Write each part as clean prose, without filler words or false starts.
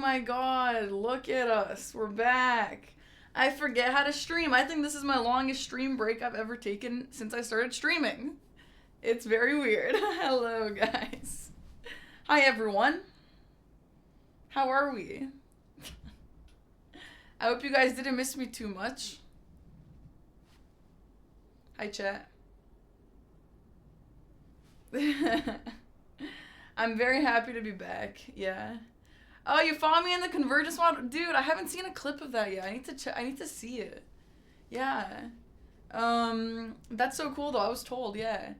my god, look at us. We're back. I forget how to stream. I think this is my longest stream break I've ever taken since I started streaming. It's very weird. Hello, guys. Hi, everyone. How are we? I hope you guys didn't miss me too much. Hi, chat. I'm very happy to be back. Yeah. Oh, you follow me in the Convergence mod? Dude, I haven't seen a clip of that yet. I need to see it. Yeah. That's so cool though. I was told, yeah.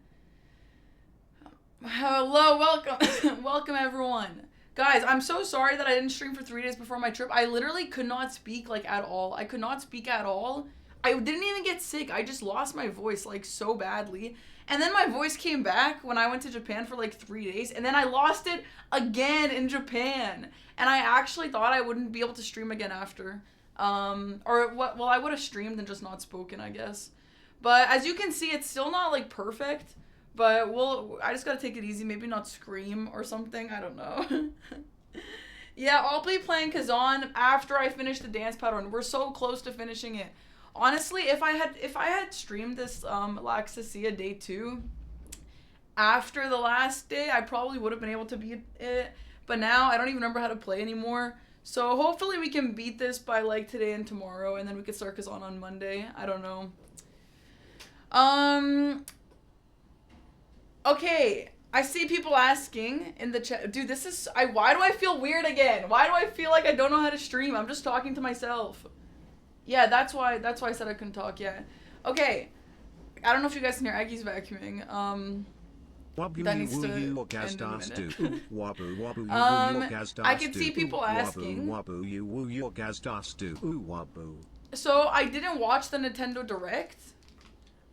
Hello, welcome. Welcome everyone. Guys, I'm so sorry that I didn't stream for 3 days before my trip. I literally could not speak like at all. I could not speak at all. I didn't even get sick. I just lost my voice like so badly. And then my voice came back when I went to Japan for like 3 days. And then I lost it again in Japan. And I actually thought I wouldn't be able to stream again after. Or what? Well, I would have streamed and just not spoken, I guess. But as you can see, it's still not like perfect. But I just gotta take it easy. Maybe not scream or something. I don't know. Yeah, I'll be playing Kazan after I finish the dance pattern. We're so close to finishing it. Honestly, if I had streamed this Laxasia day 2 after the last day, I probably would have been able to beat it. But now I don't even remember how to play anymore. So hopefully we can beat this by like today and tomorrow, and then we can start Kazan on Monday. I don't know. Okay, I see people asking in the chat. Dude, why do I feel weird again? Why do I feel like I don't know how to stream? I'm just talking to myself. Yeah, that's why I said I couldn't talk, yeah. Okay. I don't know if you guys can hear Aggie's vacuuming. That needs to end in a minute. I can see people asking. So I didn't watch the Nintendo Direct.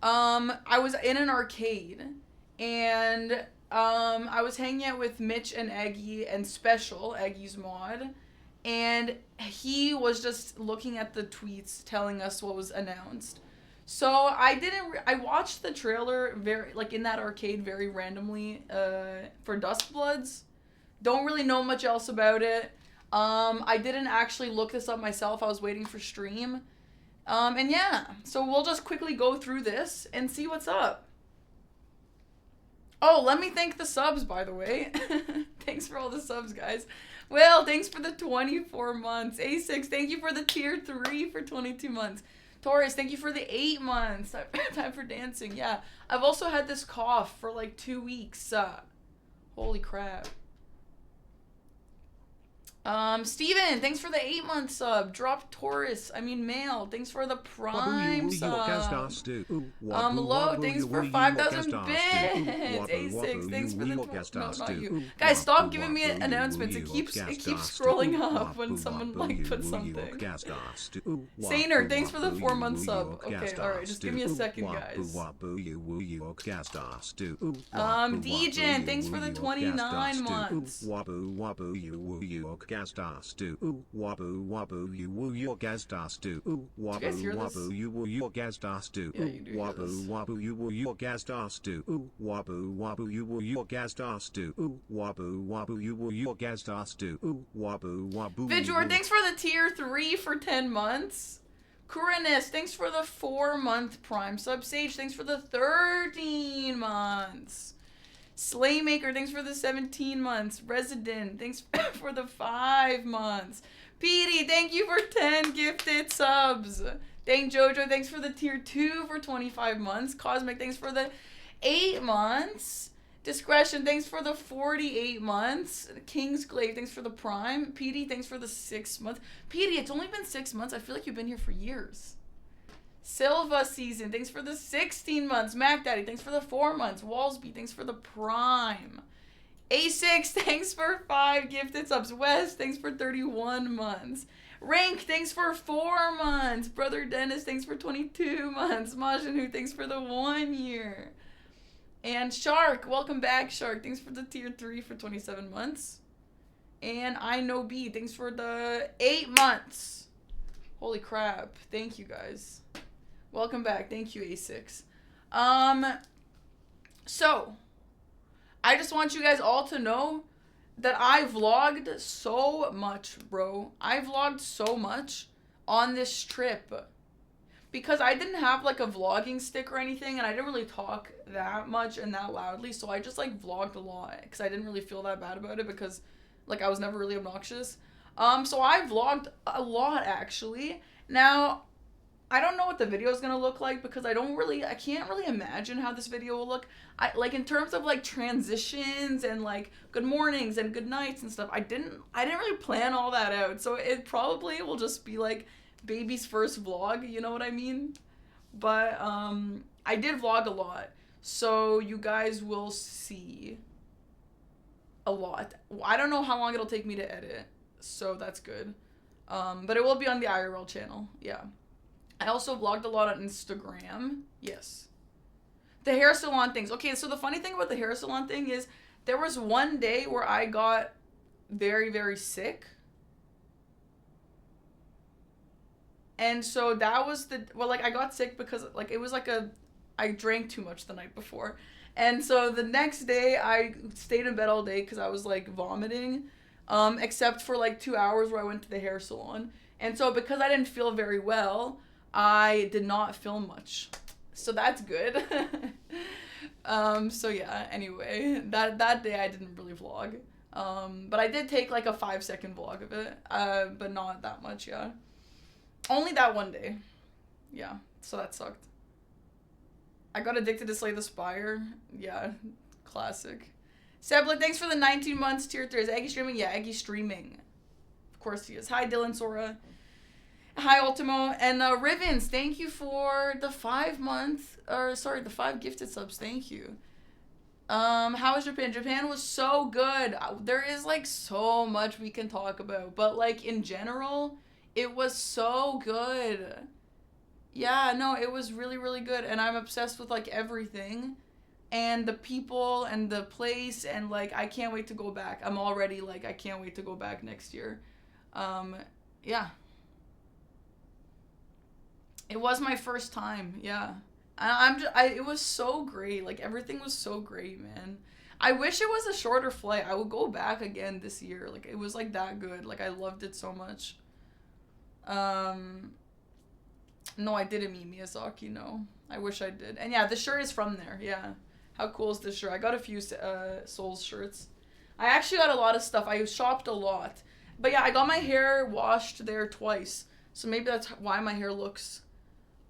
I was in an arcade, and I was hanging out with Mitch and Aggie and Special, Aggie's mod, and he was just looking at the tweets telling us what was announced. So I watched the trailer very, like, in that arcade very randomly for Dust Bloods. Don't really know much else about it. I didn't actually look this up myself. I was waiting for stream. And yeah, so we'll just quickly go through this and see what's up. Oh, let me thank the subs, by the way. Thanks for all the subs, guys. Will, thanks for the 24 months. A6, thank you for the tier 3 for 22 months. Taurus, thank you for the 8 months. Time for dancing, yeah. I've also had this cough for like 2 weeks. Holy crap. Steven, thanks for the 8-month sub. Drop Taurus, Male, thanks for the Prime sub. Low, thanks for 5,000 bits. A6, thanks for the no, not you. Guys, stop giving me announcements. It keeps scrolling up when someone like puts something. Saner, thanks for the 4-month sub. Okay, alright, just give me a second, guys. Degen, thanks for the 29 months. You guys hear this? Yeah, you do hear this. Vidjor, thanks for the tier 3 for 10 months. Kuranist, thanks for the 4-month Prime sub. Sage, thanks for the 13 months. Slaymaker, thanks for the 17 months. Resident, thanks for the 5 months. Petey, thank you for 10 gifted subs. Dang Jojo, thanks for the tier 2 for 25 months. Cosmic, thanks for the 8 months. Discretion, thanks for the 48 months. Kingsglaive, thanks for the Prime. Petey, thanks for the 6 months. Petey, it's only been 6 months. I feel like you've been here for years. Silva Season, thanks for the 16 months. Mac Daddy, thanks for the 4 months. Wallsby, thanks for the Prime. A6, thanks for 5 gifted subs. West, thanks for 31 months. Rank, thanks for 4 months. Brother Dennis, thanks for 22 months. Majinu, thanks for the 1 year. And Shark, welcome back, Shark. Thanks for the tier 3 for 27 months. And I Know B, thanks for the 8 months. Holy crap. Thank you, guys. Welcome back. Thank you, A6. So, I just want you guys all to know that I vlogged so much, bro. I vlogged so much on this trip. Because I didn't have, like, a vlogging stick or anything, and I didn't really talk that much and that loudly, so I just, like, vlogged a lot, because I didn't really feel that bad about it, because, like, I was never really obnoxious. So I vlogged a lot, actually. Now, I don't know what the video is gonna look like, because I can't really imagine how this video will look. Like, in terms of, like, transitions and, like, good mornings and good nights and stuff, I didn't really plan all that out, so it probably will just be, like, baby's first vlog, you know what I mean? But I did vlog a lot, so you guys will see a lot. I don't know how long it'll take me to edit, so that's good. But it will be on the IRL channel. Yeah, I also vlogged a lot on Instagram. Yes, the hair salon things. Okay, so the funny thing about the hair salon thing is there was one day where I got very, very sick. And so that was I got sick because, like, it was like I drank too much the night before. And so the next day I stayed in bed all day because I was, like, vomiting, except for, like, 2 hours where I went to the hair salon. And so because I didn't feel very well, I did not film much. So that's good. So yeah, anyway, that day I didn't really vlog. But I did take, like, a 5-second vlog of it, but not that much, yeah. Only that one day. Yeah, so that sucked. I got addicted to Slay the Spire. Yeah, classic. Sebla, thanks for the 19 months, tier 3. Is Aggie streaming? Yeah, Aggie's streaming. Of course he is. Hi, Dylan Sora. Hi, Ultimo. And Rivens, thank you for the 5 month, or sorry, the 5 gifted subs. Thank you. How was Japan? Japan was so good. There is, like, so much we can talk about, but, like, in general, it was so good. Yeah, no, it was really, really good. And I'm obsessed with, like, everything. And the people and the place. And, like, I can't wait to go back. I'm already, like, I can't wait to go back next year. Yeah. It was my first time. Yeah. It was so great. Like, everything was so great, man. I wish it was a shorter flight. I would go back again this year. Like, it was, like, that good. Like, I loved it so much. No, I didn't meet Miyazaki, no. I wish I did. And yeah, the shirt is from there, yeah. How cool is this shirt? I got a few Souls shirts. I actually got a lot of stuff. I shopped a lot. But yeah, I got my hair washed there twice. So maybe that's why my hair looks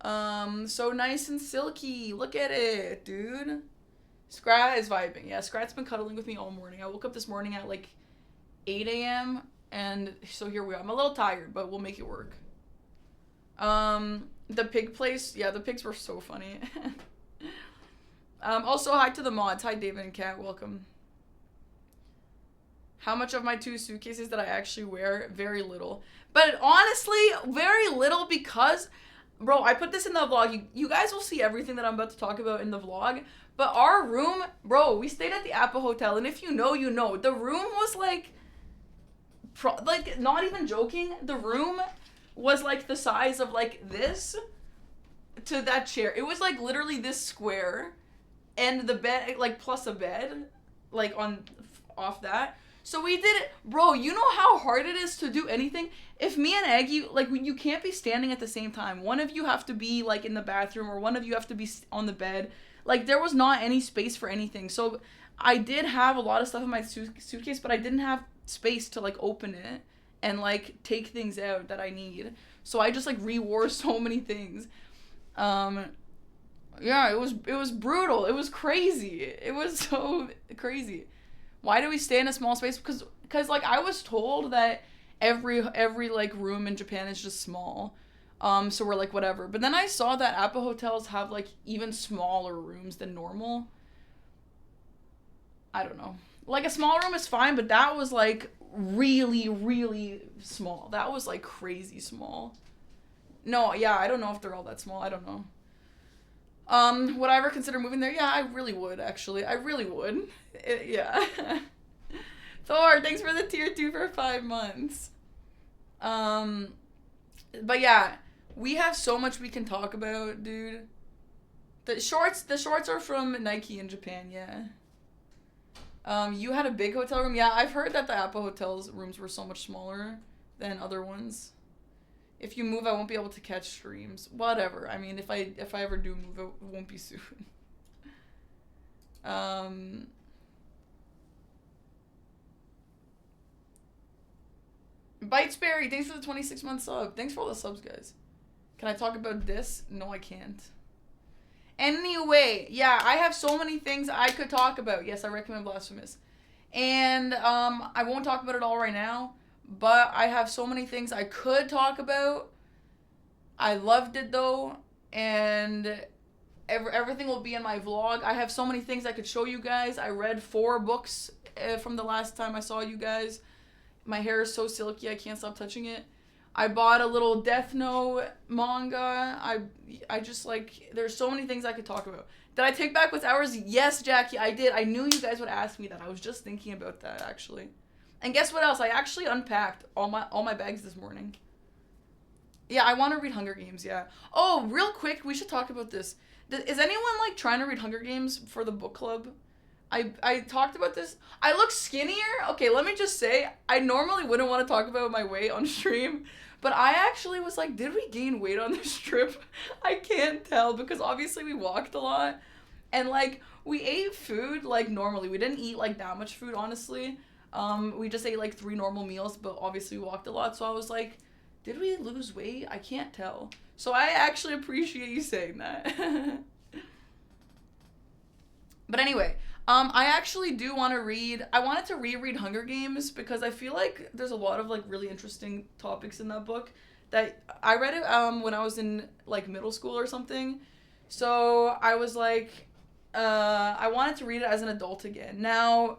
so nice and silky. Look at it, dude. Scrat is vibing. Yeah, Scrat's been cuddling with me all morning. I woke up this morning at like 8 a.m. And so here we are. I'm a little tired, but we'll make it work. The pig place. Yeah, the pigs were so funny. Also, hi to the mods. Hi, David and Kat. Welcome. How much of my 2 suitcases did I actually wear? Very little. But honestly, very little because, bro, I put this in the vlog. You guys will see everything that I'm about to talk about in the vlog. But our room, bro, we stayed at the Appa Hotel. And if you know, you know. The room was like not even joking, the room was like the size of like this to that chair. It was like literally this square, and the bed, like, plus a bed, like off that. So we did it, bro. You know how hard it is to do anything? If me and Aggie, like, you can't be standing at the same time. One of you have to be like in the bathroom, or one of you have to be on the bed. Like, there was not any space for anything. So I did have a lot of stuff in my suitcase, but I didn't have space to, like, open it and, like, take things out that I need. So I just, like, re-wore so many things. Yeah, it was brutal. It was crazy. It was so crazy. Why do we stay in a small space? Because like, I was told that every like room in Japan is just small. So we're like, whatever. But then I saw that Appa hotels have, like, even smaller rooms than normal. I don't know. Like, a small room is fine, but that was, like, really, really small. That was, like, crazy small. No, yeah, I don't know if they're all that small. I don't know. Would I ever consider moving there? Yeah, I really would, actually. I really would. Yeah. Thor, thanks for the tier 2 for 5 months. But yeah, we have so much we can talk about, dude. The shorts are from Nike in Japan, yeah. You had a big hotel room. Yeah, I've heard that the Apple Hotel's rooms were so much smaller than other ones. If you move, I won't be able to catch streams. Whatever. I mean, if I ever do move, it won't be soon. Bitesberry, thanks for the 26-month sub. Thanks for all the subs, guys. Can I talk about this? No, I can't. Anyway, yeah, I have so many things I could talk about. Yes, I recommend Blasphemous. And I won't talk about it all right now, but I have so many things I could talk about. I loved it though, and everything will be in my vlog. I have so many things I could show you guys. I read 4 books from the last time I saw you guys. My hair is so silky, I can't stop touching it. I bought a little Death Note manga. I just like, there's so many things I could talk about. Did I take back what's ours? Yes, Jackie, I did. I knew you guys would ask me that. I was just thinking about that, actually. And guess what else? I actually unpacked all my bags this morning. Yeah, I want to read Hunger Games, yeah. Oh, real quick, we should talk about this. Is anyone, like, trying to read Hunger Games for the book club? I talked about this. I look skinnier. Okay, let me just say, I normally wouldn't want to talk about my weight on stream, but I actually was like, did we gain weight on this trip? I can't tell because obviously we walked a lot and like we ate food like normally. We didn't eat like that much food, honestly. We just ate like 3 normal meals, but obviously we walked a lot. So I was like, did we lose weight? I can't tell. So I actually appreciate you saying that. But anyway, I actually do want to read, I wanted to reread Hunger Games because I feel like there's a lot of like really interesting topics in that book that I read it when I was in like middle school or something. So I was like, I wanted to read it as an adult again. Now,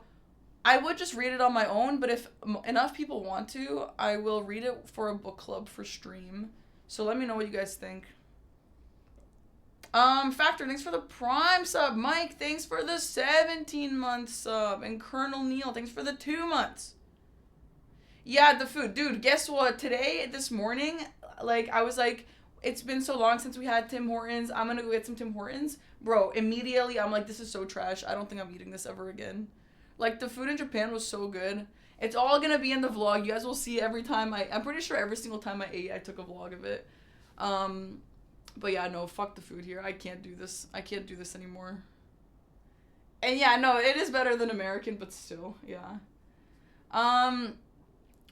I would just read it on my own, but if enough people want to, I will read it for a book club for stream. So let me know what you guys think. Factor, thanks for the Prime sub. Mike, thanks for the 17-month sub. And Colonel Neil, thanks for the 2 months. Yeah, the food. Dude, guess what? Today, this morning, like, I was like, it's been so long since we had Tim Hortons. I'm gonna go get some Tim Hortons. Bro, immediately, I'm like, this is so trash. I don't think I'm eating this ever again. Like, the food in Japan was so good. It's all gonna be in the vlog. You guys will see every time I'm pretty sure every single time I ate, I took a vlog of it. But yeah, no, fuck the food here. I can't do this. I can't do this anymore. And yeah, no, it is better than American, but still, yeah.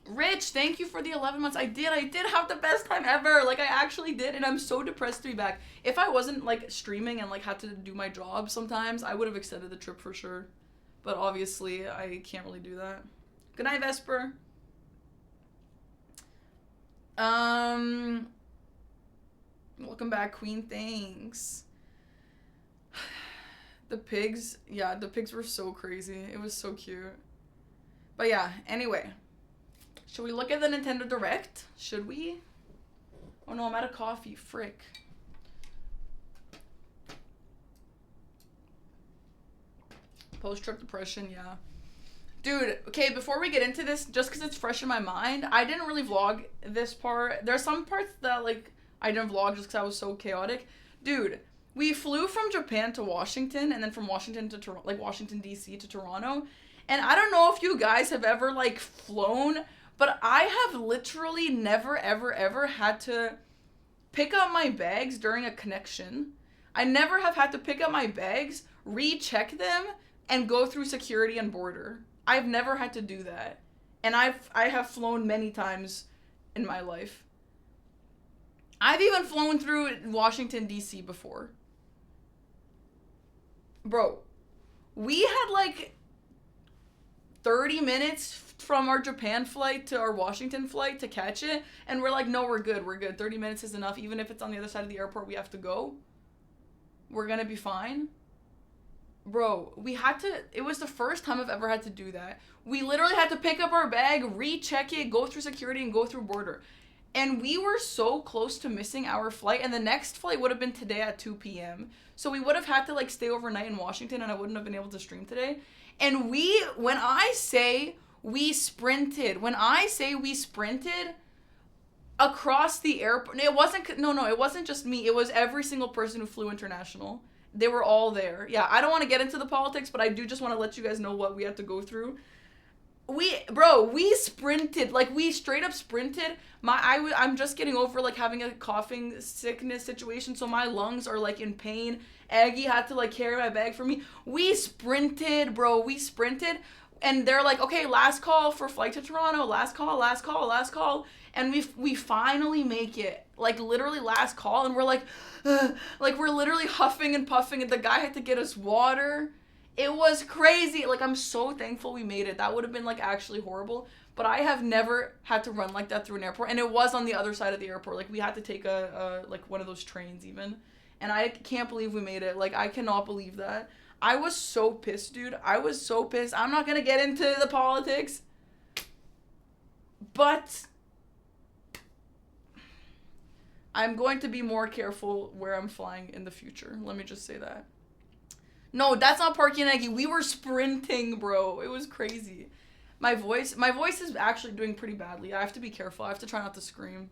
Rich, thank you for the 11 months. I did have the best time ever. Like, I actually did, and I'm so depressed to be back. If I wasn't, like, streaming and, like, had to do my job sometimes, I would have extended the trip for sure. But obviously, I can't really do that. Good night, Vesper. Welcome back, Queen. Thanks. The pigs. Yeah, the pigs were so crazy. It was so cute. But yeah, anyway. Should we look at the Nintendo Direct? Should we? Oh no, I'm out of coffee. Frick. Post-trip depression, yeah. Dude, okay, before we get into this, just because it's fresh in my mind, I didn't really vlog this part. There are some parts that, like, I didn't vlog just because I was so chaotic. Dude, we flew from Japan to Washington, and then from Washington to, Washington, D.C. to Toronto. And I don't know if you guys have ever, like, flown, but I have literally never, ever, ever had to pick up my bags during a connection. I never have had to pick up my bags, recheck them, and go through security and border. I've never had to do that. And I have flown many times in my life. I've even flown through Washington, D.C. before. Bro, we had like 30 minutes from our Japan flight to our Washington flight to catch it. And we're like, no, we're good. 30 minutes is enough. Even if it's on the other side of the airport, we have to go. We're gonna be fine. Bro, we had to, it was the first time I've ever had to do that. We literally had to pick up our bag, recheck it, go through security, and go through border. And we were so close to missing our flight, and the next flight would have been today at 2 p.m. So we would have had to, like, stay overnight in Washington, and I wouldn't have been able to stream today. And when I say we sprinted across the airport, it wasn't just me, it was every single person who flew international. They were all there. Yeah, I don't want to get into the politics, but I do just want to let you guys know what we had to go through. We sprinted, like we straight up sprinted. I'm just getting over like having a coughing sickness situation, so my lungs are like in pain. Aggie had to like carry my bag for me. We sprinted, bro. We sprinted, and they're like, okay, last call for flight to Toronto. Last call. And we finally make it. Like literally last call, and we're like we're literally huffing and puffing, and the guy had to get us water. It was crazy. Like, I'm so thankful we made it. That would have been, like, actually horrible. But I have never had to run like that through an airport. And it was on the other side of the airport. Like, we had to take like, one of those trains even. And I can't believe we made it. Like, I cannot believe that. I was so pissed, dude. I was so pissed. I'm not going to get into the politics. But I'm going to be more careful where I'm flying in the future. Let me just say that. No, that's not Parky and Aggie. We were sprinting, bro. It was crazy. My voice is actually doing pretty badly. I have to be careful. I have to try not to scream.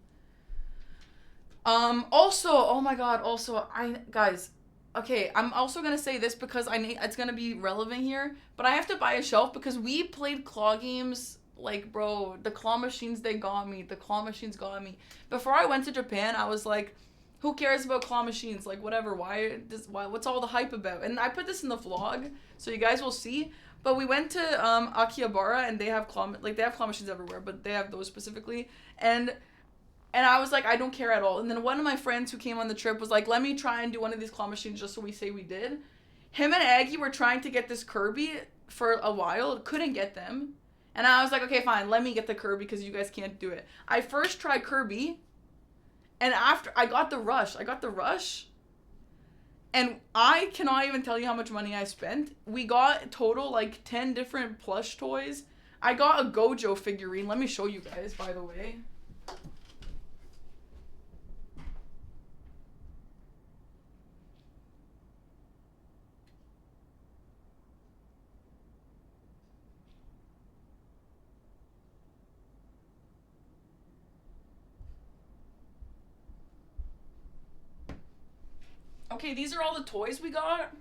Also, oh my god, guys, okay, I'm also gonna say this because it's gonna be relevant here, but I have to buy a shelf because we played claw games, like, bro, the claw machines, the claw machines got me. Before I went to Japan, I was like, who cares about claw machines? Like, whatever. What's all the hype about? And I put this in the vlog, so you guys will see. But we went to Akihabara, and they have claw machines everywhere, but they have those specifically. And I was like, I don't care at all. And then one of my friends who came on the trip was like, let me try and do one of these claw machines just so we say we did. Him and Aggie were trying to get this Kirby for a while. Couldn't get them. And I was like, okay, fine. Let me get the Kirby because you guys can't do it. I first tried Kirby. And after, I got the rush. And I cannot even tell you how much money I spent. We got total, like, 10 different plush toys. I got a Gojo figurine. Let me show you guys, by the way. Okay, these are all the toys we got.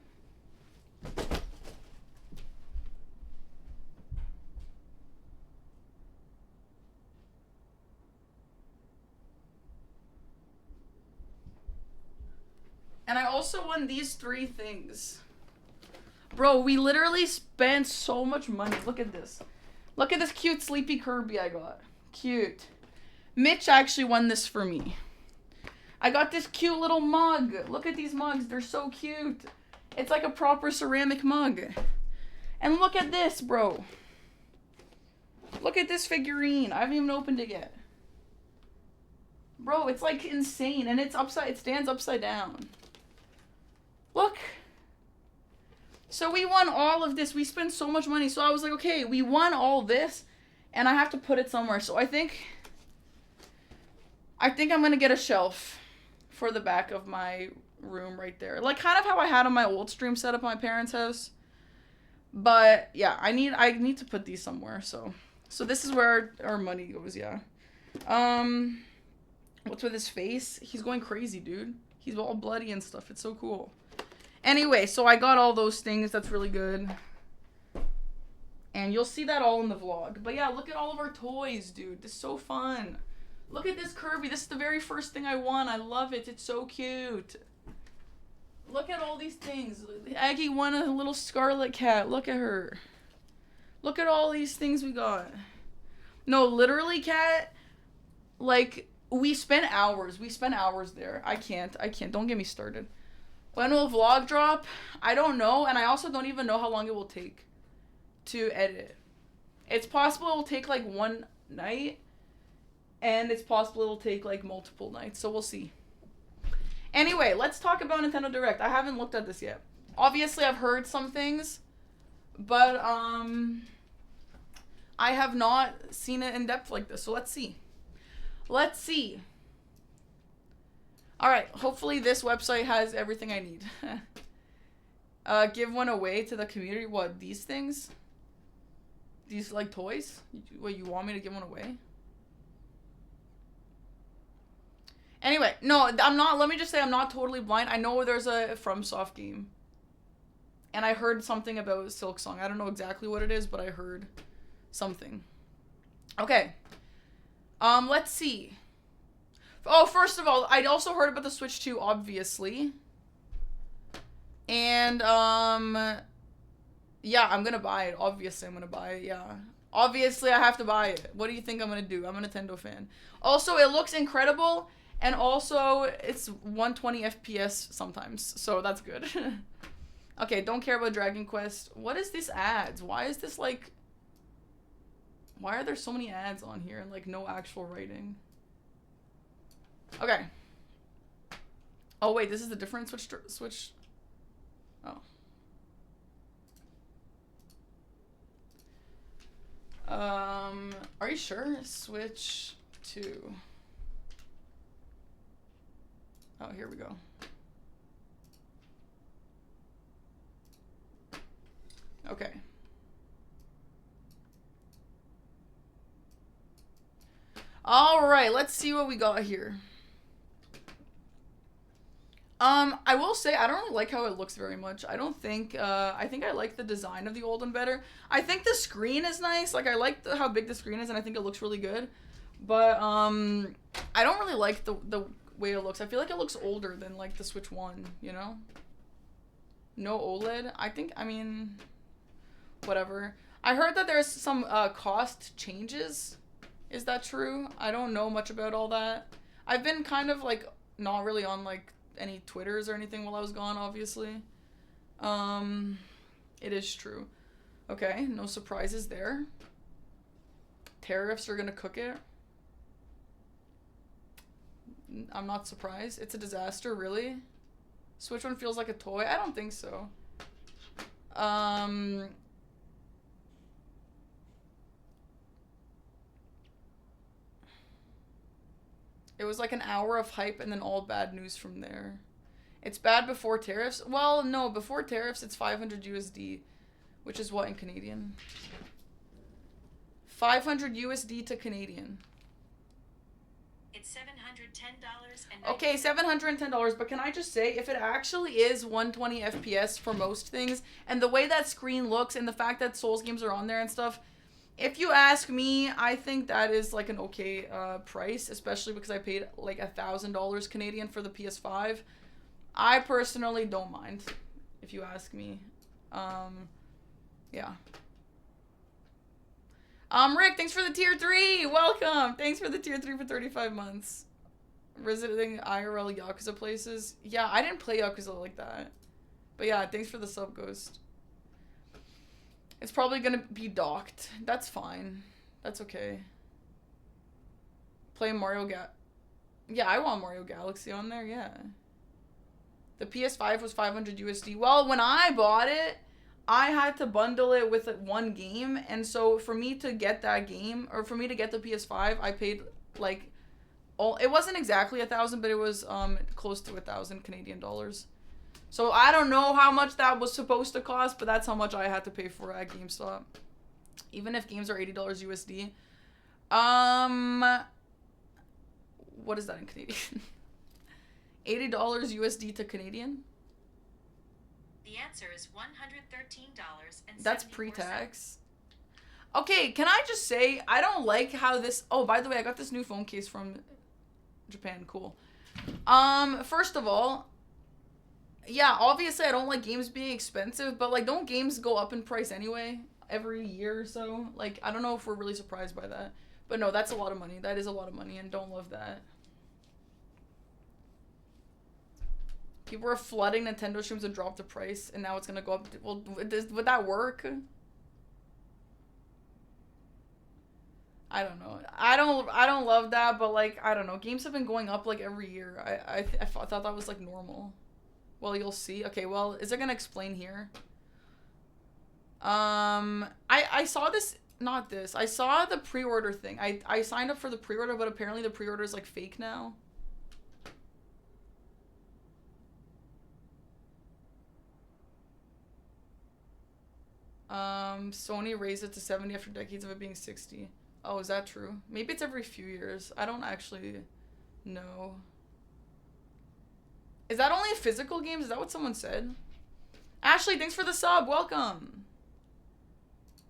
And I also won these 3 things. Bro, we literally spent so much money. Look at this. Look at this cute sleepy Kirby I got. Cute. Mitch actually won this for me. I got this cute little mug. Look at these mugs. They're so cute. It's like a proper ceramic mug. And look at this, bro. Look at this figurine. I haven't even opened it yet. Bro, it's like insane. And it stands upside down. Look. So we won all of this. We spent so much money. So I was like, okay, we won all this. And I have to put it somewhere. So I think I'm going to get a shelf for the back of my room right there. Like, kind of how I had on my old stream setup at my parents' house. But, yeah, I need to put these somewhere, so this is where our money goes, yeah. What's with his face? He's going crazy, dude. He's all bloody and stuff. It's so cool. Anyway, so I got all those things. That's really good. And you'll see that all in the vlog. But, yeah, look at all of our toys, dude. This is so fun. Look at this Kirby. This is the very first thing I won. I love it. It's so cute. Look at all these things. Aggie won a little scarlet cat. Look at her. Look at all these things we got. No, literally, cat. Like, we spent hours. We spent hours there. I can't. Don't get me started. When will vlog drop? I don't know. And I also don't even know how long it will take to edit. It's possible it will take, like, one night. And it's possible it'll take, like, multiple nights. So we'll see. Anyway, let's talk about Nintendo Direct. I haven't looked at this yet. Obviously, I've heard some things. But, I have not seen it in depth like this. So let's see. Let's see. Alright, hopefully this website has everything I need. Give one away to the community. What, these things? These, like, toys? What, you want me to give one away? Anyway, no, I'm not. Let me just say I'm not totally blind. I know there's a FromSoft game. And I heard something about Silksong. I don't know exactly what it is, but I heard something. Okay. Let's see. Oh, first of all, I also heard about the Switch 2, obviously. And, yeah, I'm gonna buy it. Obviously, I'm gonna buy it, yeah. Obviously, I have to buy it. What do you think I'm gonna do? I'm a Nintendo fan. Also, it looks incredible, and also, it's 120 FPS sometimes, so that's good. Okay, don't care about Dragon Quest. What is this ads? Why is this, like... Why are there so many ads on here and, like, no actual writing? Okay. Oh, wait, this is the different Switch... Oh. Are you sure? Switch 2. Oh, here we go. Okay. All right, let's see what we got here. I will say I don't really like how it looks very much. I don't think I think I like the design of the old one better. I think the screen is nice. Like I like how big the screen is, and I think it looks really good. But I don't really like the way it looks. I feel like it looks older than like the Switch 1, you know? No OLED. I mean, whatever. I heard that there's some cost changes. Is that true? I don't know much about all that. I've been kind of like not really on like any Twitters or anything while I was gone, obviously. It is true. Okay, no surprises there. Tariffs are gonna cook it. I'm not surprised. It's a disaster, really. Switch 1 feels like a toy. I don't think so. It was like an hour of hype and then all bad news from there. It's bad before tariffs? Well, no, before tariffs it's 500 USD, which is what in Canadian? 500 USD to Canadian. It's $710. Okay, $710, but can I just say, if it actually is 120 FPS for most things, and the way that screen looks, and the fact that Souls games are on there and stuff, if you ask me, I think that is like an okay price, especially because I paid like $1,000 Canadian for the PS5. I personally don't mind, if you ask me. Yeah. Rick, thanks for the tier 3. Welcome. Thanks for the tier 3 for 35 months. Visiting IRL Yakuza places. Yeah, I didn't play Yakuza like that. But yeah, thanks for the sub, Ghost. It's probably gonna be docked. That's fine. That's okay. Play Mario Yeah, I want Mario Galaxy on there, yeah. The PS5 was 500 USD. Well, when I bought it, I had to bundle it with one game, and so for me to get that game, or for me to get the PS5, I paid like it wasn't exactly 1,000, but it was close to 1,000 Canadian dollars. So I don't know how much that was supposed to cost, but that's how much I had to pay for at GameStop. Even if games are $80 USD. What is that in Canadian? $80 USD to Canadian? The answer is $113. That's pre-tax. Okay, can I just say, I don't like how this... Oh, by the way, I got this new phone case from Japan. Cool. First of all, yeah, obviously I don't like games being expensive, but like, don't games go up in price anyway every year or so? Like, I don't know if we're really surprised by that. But no, that's a lot of money. That is a lot of money, and don't love that. People are flooding Nintendo streams to drop the price, and now it's gonna go up. Well, would that work? I don't know. I don't love that, but like, I don't know. Games have been going up like every year. I thought that was like normal. Well, you'll see. Okay, well, is it gonna explain here? I saw this, not this. I saw the pre-order thing. I signed up for the pre-order, but apparently the pre-order is like fake now. Sony raised it to 70 after decades of it being 60. Oh, is that true? Maybe it's every few years. I don't actually know. Is that only physical games? Is that what someone said? Ashley, thanks for the sub. Welcome.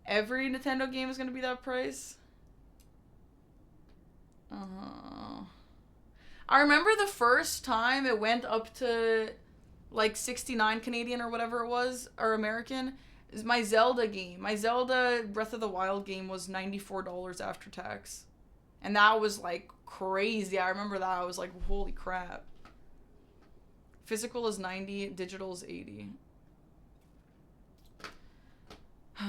Every Nintendo game is gonna be that price? I remember the first time it went up to like 69 Canadian or whatever it was, or American, is my Zelda game. My Zelda Breath of the Wild game was $94 after tax. And that was like crazy. I remember that. I was like, holy crap. Physical is 90, digital is 80.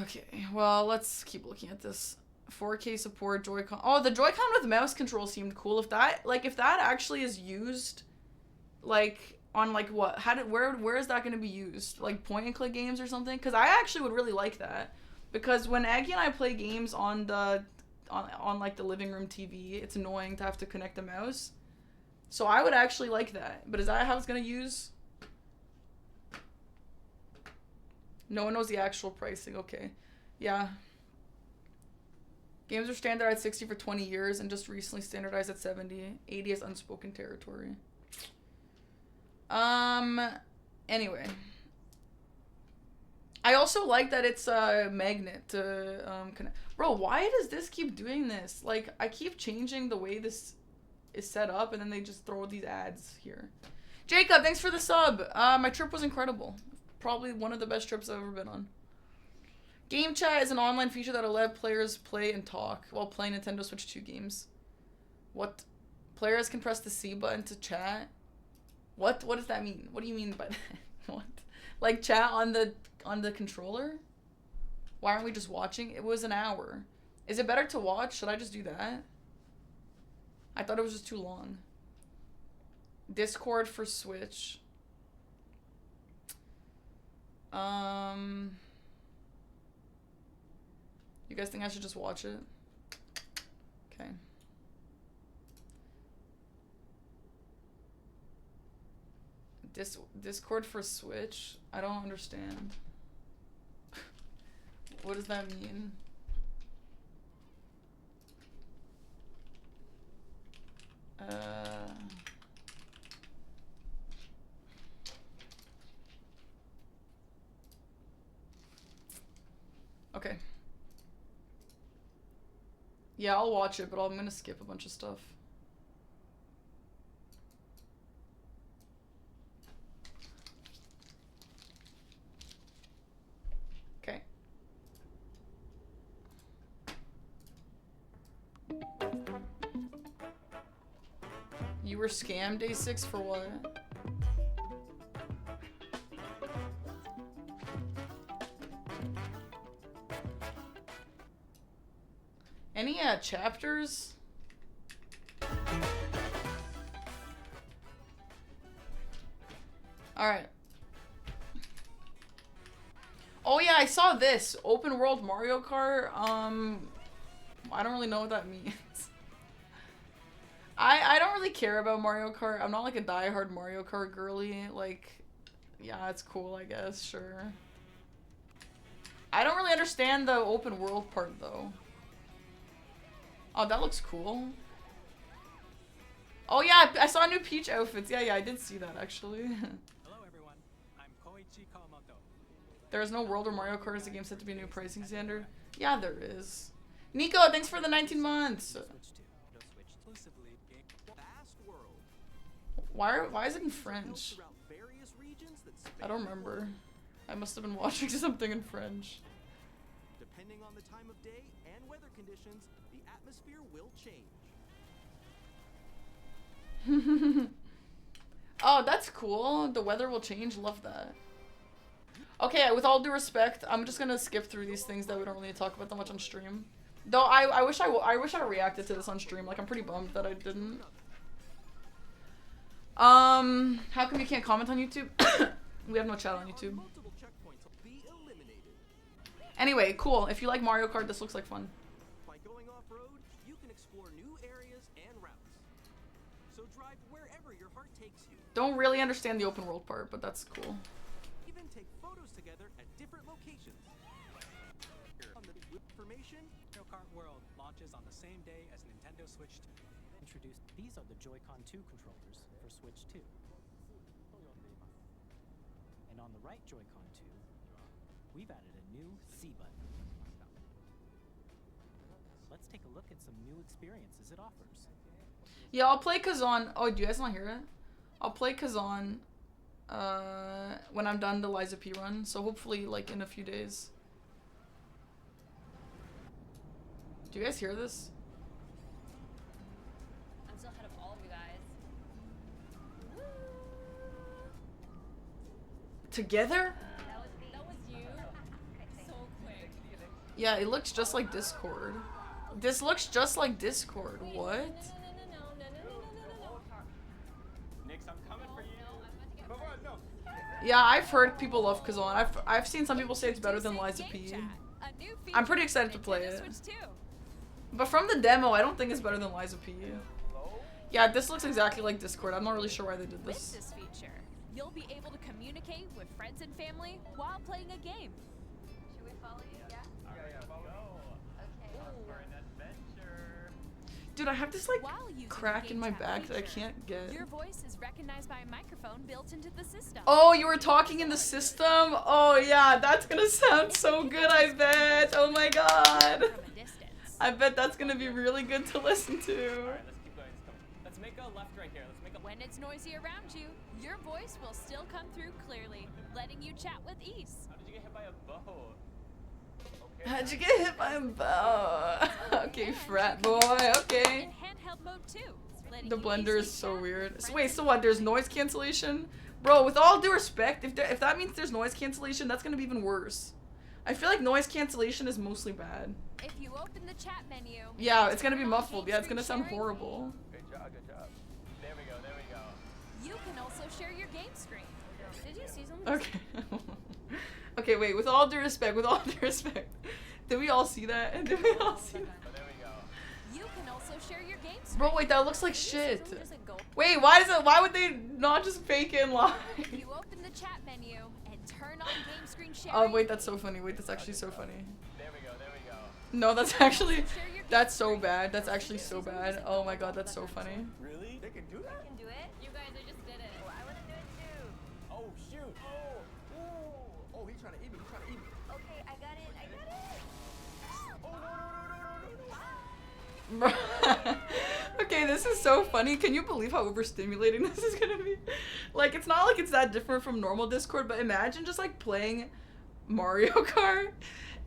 Okay, well, let's keep looking at this. 4K support, Joy-Con. Oh, the Joy-Con with mouse control seemed cool. If that actually is used, like, on, like, what? Where is that going to be used? Like, point-and-click games or something? Because I actually would really like that. Because when Aggie and I play games on like, the living room TV, it's annoying to have to connect the mouse. So I would actually like that. But is that how it's going to use? No one knows the actual pricing. Okay. Yeah. Games are standard at 60 for 20 years and just recently standardized at 70. 80 is unspoken territory. Anyway. I also like that it's a magnet to connect. Bro, why does this keep doing this? Like, I keep changing the way this is set up and then they just throw these ads here. Jacob, thanks for the sub. My trip was incredible. Probably one of the best trips I've ever been on. Game chat is an online feature that'll let players play and talk while playing Nintendo Switch 2 games. What? Players can press the C button to chat? What does that mean? What do you mean by that? What? Like chat on the controller? Why aren't we just watching? It was an hour. Is it better to watch? Should I just do that? I thought it was just too long. Discord for Switch. You guys think I should just watch it? Okay. Discord for Switch? I don't understand. What does that mean? Okay. Yeah, I'll watch it, but I'm gonna skip a bunch of stuff. Okay. You were scammed day 6 for what? Any chapters? Alright. Oh yeah, I saw this. Open world Mario Kart. I don't really know what that means. I don't really care about Mario Kart. I'm not like a diehard Mario Kart girly. Like, yeah, it's cool, I guess, sure. I don't really understand the open world part though. Oh, that looks cool. Oh yeah, I saw new Peach outfits. Yeah, I did see that actually. Hello everyone, I'm Koichi Kawamoto. There is no world where Mario Kart is a game set to be a new pricing standard. Yeah, there is. Nico, thanks for the 19 months. Why is it in French? I don't remember. I must have been watching something in French. Depending on the time of day and weather conditions, the atmosphere will change. Oh, that's cool. The weather will change. Love that. Okay, with all due respect, I'm just gonna skip through these things that we don't really talk about that much on stream. Though I wish I reacted to this on stream. Like, I'm pretty bummed that I didn't. How come you can't comment on YouTube? We have no chat on YouTube. Anyway, cool. If you like Mario Kart, this looks like fun. By going off-road, you can explore new areas and routes. So drive wherever your heart takes you. Don't really understand the open world part, but that's cool. Even take photos together at different locations. On the information, Mario Kart World launches on the same day as Nintendo Switch 2. These are the Joy-Con 2 controllers for Switch 2. on the right Joy-Con too, we've added a new C button. Let's take a look at some new experiences it offers. Yeah, I'll play Kazan. Oh, do you guys not hear it? I'll play Kazan when I'm done the Liza P run. So hopefully, like, in a few days. Do you guys hear this? I'm still ahead of all of you guys. Together? That was you. So quick. Yeah, it looks just like Discord. This looks just like Discord. What? No. Nix, I'm coming for you. Come on, no. Yeah, I've heard people love Kazan. I've seen some people say it's better than Liza P. I'm pretty excited to play it. But from the demo, I don't think it's better than Liza P. Yeah, this looks exactly like Discord. I'm not really sure why they did With this. this feature, you'll be able to communicate with friends and family while playing a game. Should we follow you? Yeah. Yeah, follow me. Okay. For an adventure. Dude, I have this like While using the crack in game my chat back that I feature, can't get. Your voice is recognized by a microphone built into the system. Oh, you were talking in the system? Oh yeah, that's gonna sound so good, I bet. Oh my god. From a distance. I bet that's gonna be really good to listen to. Alright, let's keep going. Let's make a left right here. Let's make a When it's noisy around you, your voice will still come through clearly, letting you chat with ease. How did you get hit by a bow? Okay. How'd you get hit by a bow? Okay, frat boy, okay. In handheld mode too. letting The you blender is easily so chat weird. with So friends wait, and so what? There's family. noise cancellation? Bro, with all due respect, if that means there's noise cancellation, that's gonna be even worse. I feel like noise cancellation is mostly bad. If you open the chat menu, Yeah, it's gonna be turn on muffled. game Yeah, it's gonna screen sound sharing, horrible. Good job, good job. There we go, there we go. You can also share your game screen. Did you see something? Okay. Okay, wait, with all due respect, did we all see that? And did we all see that? Oh, there we go. You can also share your game screen. Bro, wait, that looks like Did you see shit. something doesn't go- Wait, why would they not just fake it in live? If you open the chat menu and turn on game screen sharing, Oh, wait, that's so funny. Wait, that's actually so funny. There we go, there we go. No, that's actually, share your game that's so screen. bad. That's actually so bad. Oh my god, that's so funny. Really? They can do I that? can do it. You guys, I just did it. Oh, I want to do it too. Oh, shoot. Oh. Ooh. Oh, he's trying to eat me. He's trying to eat me. Okay, I got it. I got it. Oh, no, no, no, no, no, no. Okay, this is so funny. Can you believe how overstimulating this is gonna be? Like, it's not like it's that different from normal Discord, but imagine just like playing Mario Kart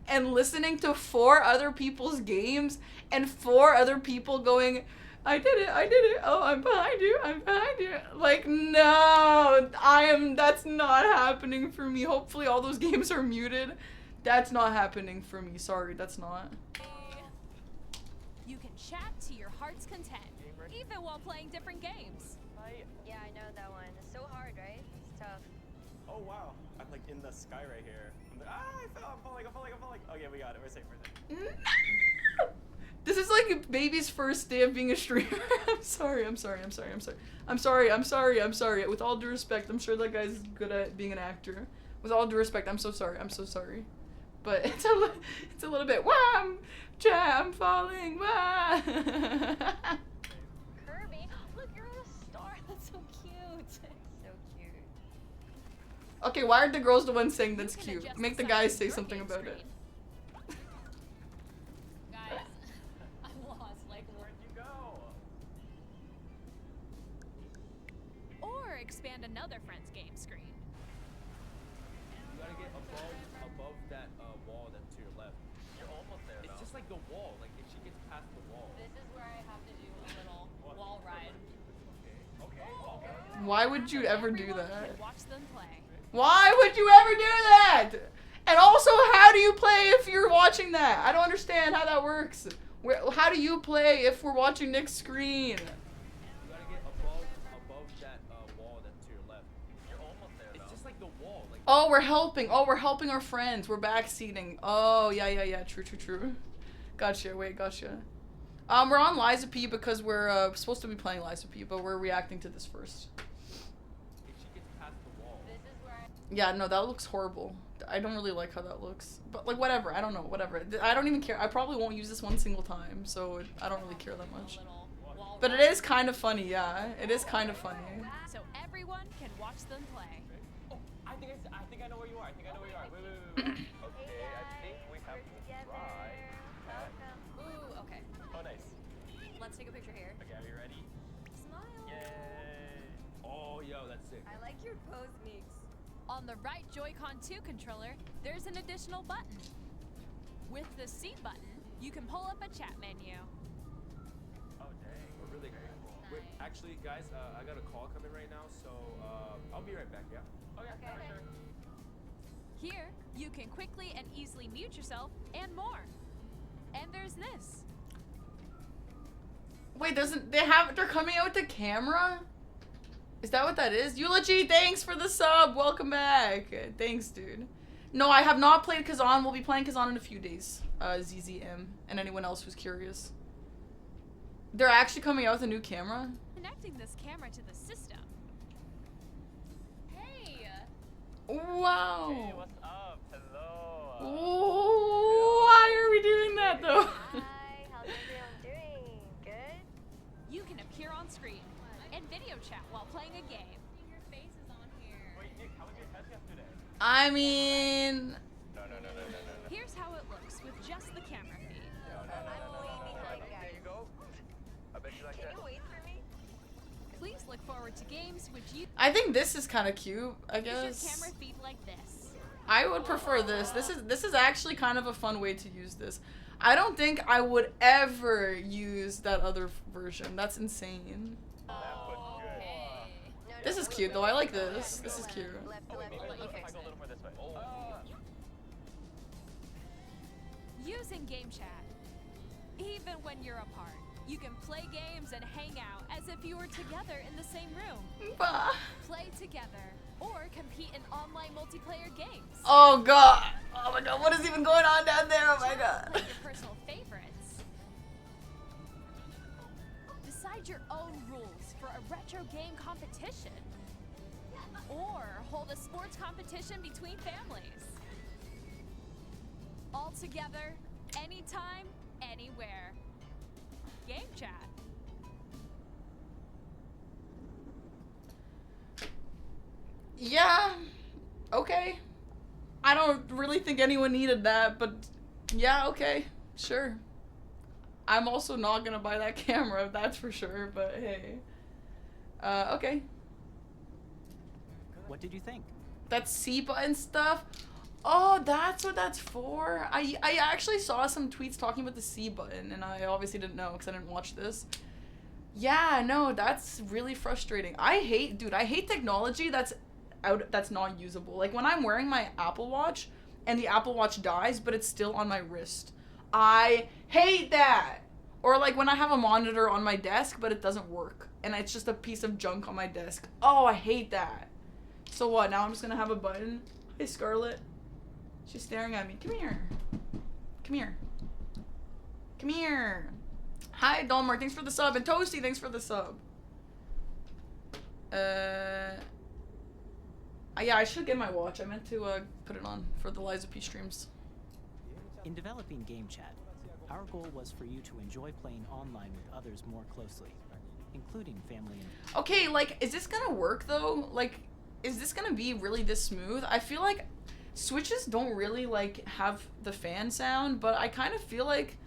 and listening to 4 other people's games and 4 other people going, I did it, oh, I'm behind you. Like, no, that's not happening for me. Hopefully all those games are muted. That's not happening for me. Sorry, that's not. You can chat to your heart's content, even while playing different games. Yeah, I know that one. It's so hard, right? It's tough. Oh, wow. I'm like in the sky right here. I'm like, I fell. I'm falling. Okay, we got it. We're safe. This is like baby's first day of being a streamer. I'm sorry. With all due respect, I'm sure that guy's good at being an actor. With all due respect, I'm so sorry. But it's a little bit, wow, I'm falling, wow. Kirby, look, you're a star. That's so cute. So cute. Okay, why are the girls the ones saying You that's can cute? adjust Make the size guys of say your something game about it. screen. Guys, I'm lost. Like, Where'd you go? or expand another friend's game screen. You gotta get above that wall that's to your left. You're almost there. It's just like the wall. Like if she gets past the wall. This is where I have to do a little wall ride. Okay. Why would you ever do Everyone that? can watch them play. Why would you ever do that? And also, how do you play if you're watching that? I don't understand how that works. How do you play if we're watching Nick's screen? You gotta get above that wall that's to your left. You're almost there. It's just like the wall. Like Oh, we're helping our friends. We're backseating. Oh, yeah. True. Gotcha. We're on Liza P because we're supposed to be playing Liza P, but we're reacting to this first. if she gets past the wall. This is where I Yeah, no, that looks horrible. I don't really like how that looks. But, like, whatever. I don't know. Whatever. I don't even care. I probably won't use this one single time, so I don't really care that much. little wall But ride. it is kind of funny, yeah. It is kind of funny. So everyone can watch them play. Oh, I I think I know where you are. I think I know where you are. Wait. Okay, I think we have to try. Ooh, okay. Oh, nice. Let's take a picture here. Okay, are you ready? Smile. Yay! Oh, yo, that's sick. I like your pose, Meeks. On the right Joy-Con 2 controller, there's an additional button. With the C button, you can pull up a chat menu. Oh, dang. We're really great. Wait, actually, guys, I got a call coming right now, so I'll be right back, yeah? Okay. Sure. Here, you can quickly and easily mute yourself and more. And there's this. Wait, they're coming out with the camera? Is that what that is? Eulogy, thanks for the sub. Welcome back. Thanks, dude. No, I have not played Kazan. We'll be playing Kazan in a few days. ZZM and anyone else who's curious. They're actually coming out with a new camera? Connecting this camera to the system. Hey! Wow. Hey, what's up? Hello. Why are we doing that though? Hi, how's everyone doing? Good? You can appear on screen and video chat while playing a game. Your face is on here. Wait, Nick, how was your test yesterday? I mean, No. Here's how it looks with just the camera feed. I'm way behind, There guys. you go. I bet you like Can that. you wait for me? Please look forward to games which you I think this is kind of cute, I use your guess. camera feed like this. I would prefer this. This is actually kind of a fun way to use this. I don't think I would ever use that other version. That's insane. That was good. No, This is cute though. I like this. This is cute. Left to left. Maybe Let you if I fix go a it. little more this way. Using game chat. Even when you're apart, you can play games and hang out as if you were together in the same room. Bah. Play together or compete in online multiplayer games. Oh god. Oh my god. What is even going on down there? Oh my god. Play your personal favorites. Decide your own rules for a retro game competition. Or hold a sports competition between families. All together, anytime, anywhere. Game chat. Yeah. Okay. I don't really think anyone needed that, but yeah, okay. Sure. I'm also not gonna buy that camera, that's for sure, but hey. Okay. What did you think? That C button stuff. Oh, that's what that's for. I actually saw some tweets talking about the C button, and I obviously didn't know because I didn't watch this. Yeah, no, that's really frustrating. I hate technology that's not usable. Like when I'm wearing my Apple Watch and the Apple Watch dies, but it's still on my wrist. I hate that. Or like when I have a monitor on my desk, but it doesn't work, and it's just a piece of junk on my desk. Oh, I hate that. So what? Now I'm just gonna have a button. Hey, Scarlett. She's staring at me. Come here. Come here. Come here. Hi, Dolmar. Thanks for the sub. And Toasty, thanks for the sub. Yeah, I should get my watch. I meant to put it on for the Liza P streams. In developing Game Chat, our goal was for you to enjoy playing online with others more closely, including family and Okay, like, is this gonna work though? Like, is this gonna be really this smooth? I feel like Switches don't really like have the fan sound, but I kind of feel like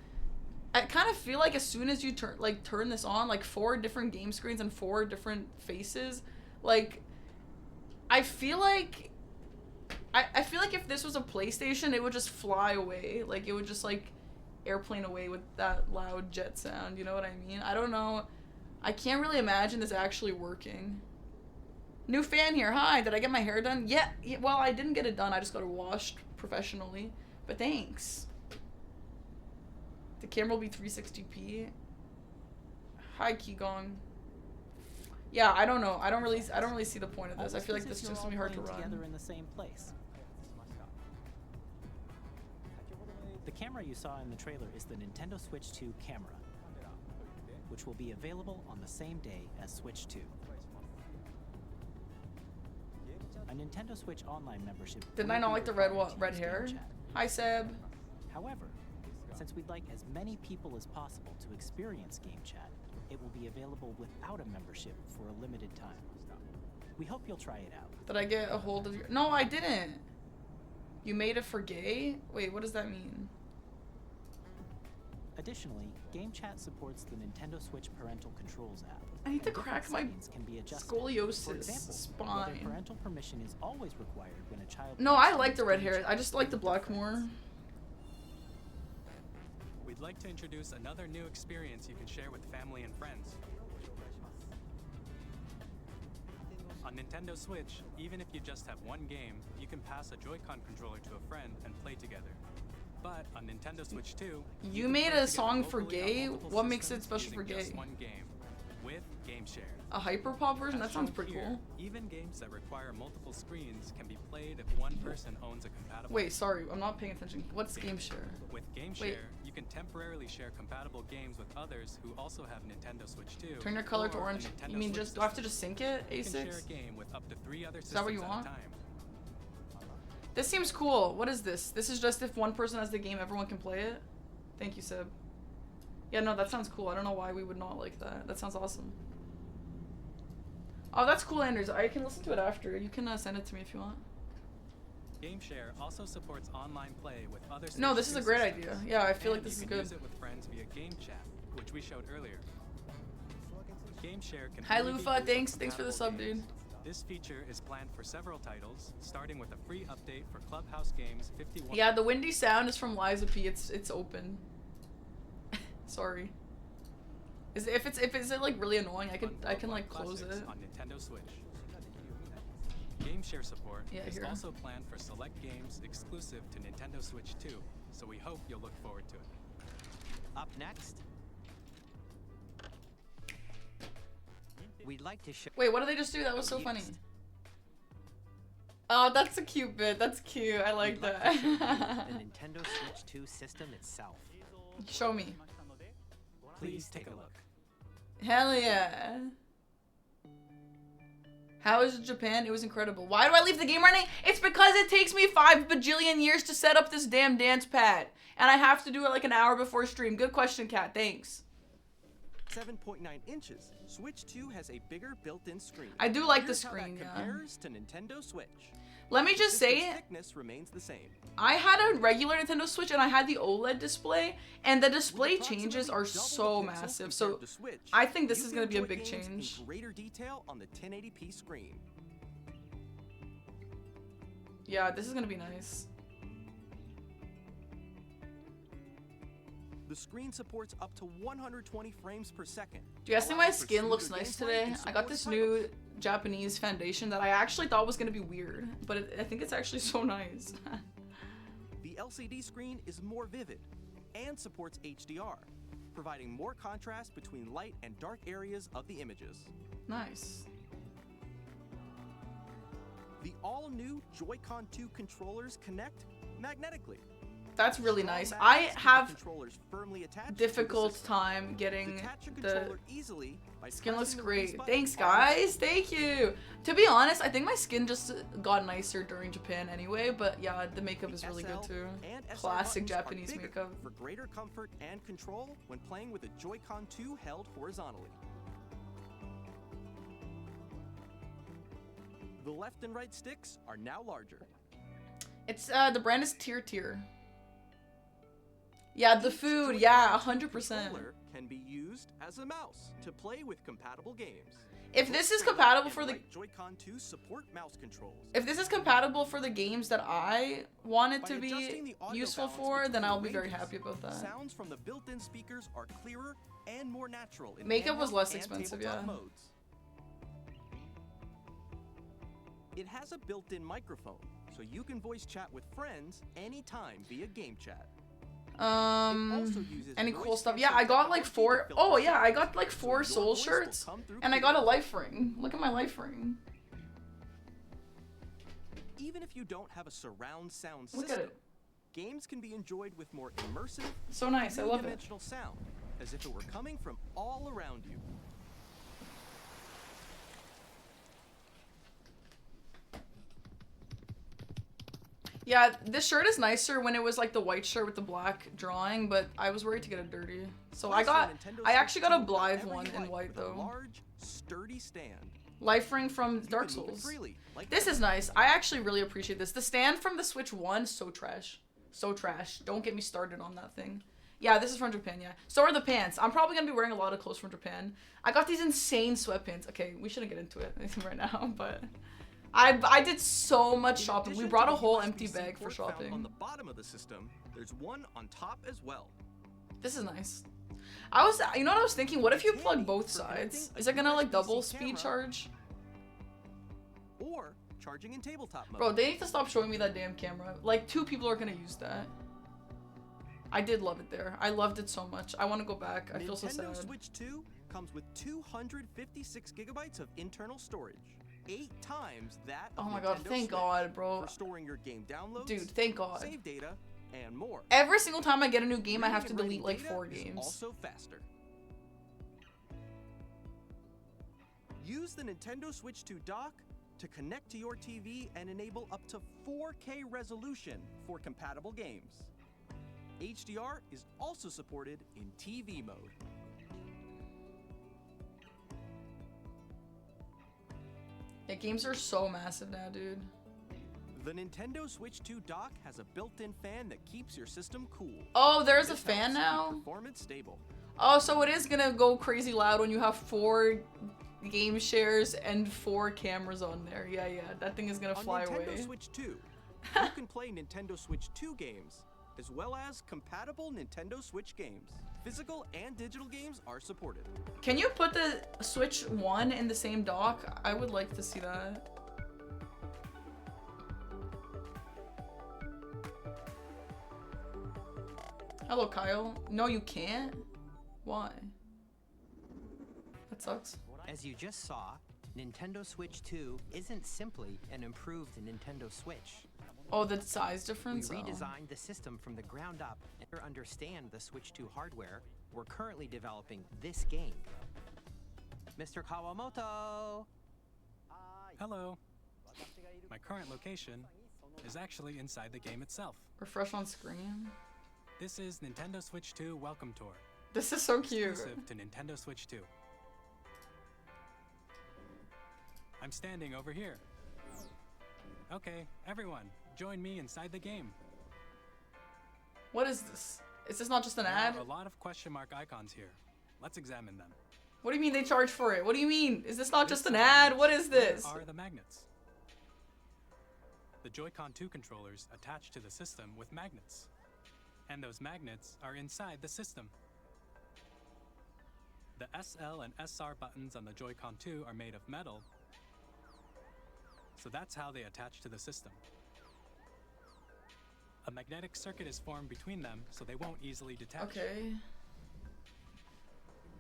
as soon as you turn this on, like 4 different game screens and 4 different faces, like I feel like if this was a PlayStation, it would just fly away. Like it would just like airplane away with that loud jet sound, you know what I mean? I don't know. I can't really imagine this actually working. New fan here. Hi, did I get my hair done? Yeah, well, I didn't get it done. I just got it washed professionally. But thanks. The camera will be 360p. Hi, Qigong. Yeah, I don't know. I don't really see the point of this. I feel like this is just gonna be hard to run. together in the same place. The camera you saw in the trailer is the Nintendo Switch 2 camera, which will be available on the same day as Switch 2. A Nintendo Switch Online membership. Didn't will I not be like the required to red use hair? Game Chat. Hi, Seb. However, since we'd like as many people as possible to experience Game Chat, it will be available without a membership for a limited time. We hope you'll try it out. Did I get a hold of your... No, I didn't. You made it for gay? Wait, what does that mean? Additionally, Game Chat supports the Nintendo Switch Parental Controls app. I need to Different crack my settings can be adjusted. scoliosis For example, spine. whether parental permission is always required when a child... No, I like the red hair. I just like the black more. We'd like to introduce another new experience you can share with family and friends. On Nintendo Switch, even if you just have one game, you can pass a Joy-Con controller to a friend and play together. But on Nintendo Switch 2, You can made play a together song for locally on gay? multiple What makes it systems special for using just gay? one game, with GameShare. A hyperpop version? That As sounds shown pretty here, cool. Even games that require multiple screens can be played if one person owns a compatible. Wait, sorry, I'm not paying attention. What's GameShare? With GameShare, Wait. you can temporarily share compatible games with others who also have Nintendo Switch 2. Turn your color to or a orange. Nintendo You mean Switch just, do I have to system. just sync it? You can share A6? a game with up to 3 other Is that what you systems want? at a time. This seems cool. What is this? This is just if one person has the game, everyone can play it? Thank you, Seb. Yeah, no, that sounds cool. I don't know why we would not like that. That sounds awesome. Oh, that's cool, Anders. I can listen to it after. You can send it to me if you want. GameShare also supports online play with other No, Switch this is 2 a great systems. idea. Yeah, I feel like And this is you can good. use it with friends via Game Chat, which we showed earlier. GameShare can Hi, only be Lufa. used with Thanks for the compatible sub, dude. games. This feature is planned for several titles, starting with a free update for Clubhouse Games 51. Yeah, the windy sound is from Liza P. It's open. Sorry. Is it like really annoying? I can like close it. On Nintendo Switch. GameShare support Yeah, is here. also planned for select games exclusive to Nintendo Switch 2, so we hope you'll look forward to it. Up next, we'd like to show. Wait, what did they just do? That was so funny. Oh, that's a cute bit. That's cute. I like We'd like that. to show you the Nintendo Switch 2 system itself. Show me. Please take a look. Hell yeah. How is Japan? It was incredible. Why do I leave the game running? It's because it takes me 5 bajillion years to set up this damn dance pad. And I have to do it like an hour before stream. Good question, Kat. Thanks. 7.9 inches. Switch 2 has a bigger built-in screen. I do like the Here's how screen, that yeah. compares to Nintendo Switch. Let me just System's say, thickness remains the same. I had a regular Nintendo Switch and I had the OLED display, and the display With changes approximately are double so the pixels massive. So compared to Switch, I think this you is can gonna be a enjoy big games change. in greater detail on the 1080p screen. Yeah, this is gonna be nice. The screen supports up to 120 frames per second. Do you guys think my allowing for skin looks smoother nice gameplay today? and I got support this titles. new Japanese foundation that I actually thought was gonna be weird, but I think it's actually so nice. The LCD screen is more vivid and supports HDR, providing more contrast between light and dark areas of the images. Nice. The all-new Joy-Con 2 controllers connect magnetically. That's really Strong nice. magnets I keep the have controllers firmly attached to the difficult system. time getting Detach your the controller easily by skin looks pressing the release great. button Thanks, on the guys. Thank you. To be honest, I think my skin just got nicer during Japan anyway, but yeah, the makeup is really good SL too. and SR Classic buttons are Japanese bigger makeup. for greater comfort and control when playing with a Joy-Con 2 held horizontally. The left and right sticks are now larger. It's the brand is Tier. Yeah, the Each food, Joy-Con yeah, 2 100%. controller can be used as a mouse to play with compatible games. If this is Both the compatible left for and the right Joy-Con 2 support mouse controls. if this is compatible for the games that I want it By to adjusting be the audio useful balance for, then between I'll the be very ranges, happy about that. Sounds from the built-in speakers are clearer and more natural in Makeup was handheld less and expensive, tabletop yeah. modes. It has a built-in microphone, so you can voice chat with friends anytime via game chat. also uses Any voice cool stuff? sensor Yeah, I got like technology 4. to Oh filter yeah, I sound, got like so 4 your soul voice will shirts, come through and I got a clearly. life ring. Look at my life ring. Even if you don't have a surround sound Look at system, it. games can be enjoyed with more immersive, So nice. I love it. three-dimensional sound, as if it were coming from all around you. Yeah, this shirt is nicer when it was like the white shirt with the black drawing, but I was worried to get it dirty. So I Plus, the got, Nintendo I Switch actually got a 2 Blythe whatever one you in like white with a though. large, sturdy stand. Life ring from You Dark can move it Souls. freely, like This is nice. I actually really appreciate this. The stand from the Switch 1, so trash. So trash. Don't get me started on that thing. Yeah, this is from Japan, yeah. So are the pants. I'm probably going to be wearing a lot of clothes from Japan. I got these insane sweatpants. Okay, we shouldn't get into it right now, but... I did so much shopping. We brought a whole empty bag for shopping. On the bottom of the system, there's one on top as well. This is nice. You know what I was thinking? What if you plug both sides? Is it gonna like double speed charge? Or charging in tabletop mode. Bro, they need to stop showing me that damn camera. Like 2 people are gonna use that. I did love it there. I loved it so much. I want to go back. I feel so sad. Nintendo Switch 2 comes with 256 gigabytes of internal storage. 8 times that of Oh my god, Nintendo thank Switch God, bro. for storing your game downloads, Dude, thank God. save data, and more. Every single time I get a new game, I have to Reading and delete like writing 4 data is games. Also faster. Use the Nintendo Switch 2 dock to connect to your TV and enable up to 4K resolution for compatible games. HDR is also supported in TV mode. Yeah, games are so massive now, dude. The Nintendo Switch 2 dock has a built-in fan that keeps your system cool. Oh, there's a This fan helps keep now? Performance stable. Oh, so it is gonna go crazy loud when you have 4 game shares and 4 cameras on there. Yeah, yeah, that thing is gonna fly On Nintendo away. Switch 2, you can play Nintendo Switch 2 games, as well as compatible Nintendo Switch games. Physical and digital games are supported. Can you put the Switch 1 in the same dock? I would like to see that. Hello, Kyle. No, you can't? Why? That sucks. As you just saw, Nintendo Switch 2 isn't simply an improved Nintendo Switch. Oh, the size We difference? Oh. redesigned the system from the ground up and to understand the Switch 2 hardware. We're currently developing this game. Mr. Kawamoto! Hello. My current location is actually inside the game itself. Refresh on screen. This is Nintendo Switch 2 Welcome Tour, This is so cute. exclusive to Nintendo Switch 2. I'm standing over here. Okay, everyone, join me inside the game. What is this? Is this not just an There ad? are a lot of question mark icons here. Let's examine them. What do you mean they charge for it? What do you mean? Is this not This just an side ad? What is this? Are the magnets. The Joy-Con 2 controllers attach to the system with magnets. And those magnets are inside the system. The SL and SR buttons on the Joy-Con 2 are made of metal, so that's how they attach to the system. A magnetic circuit is formed between them, so they won't easily detach. Okay.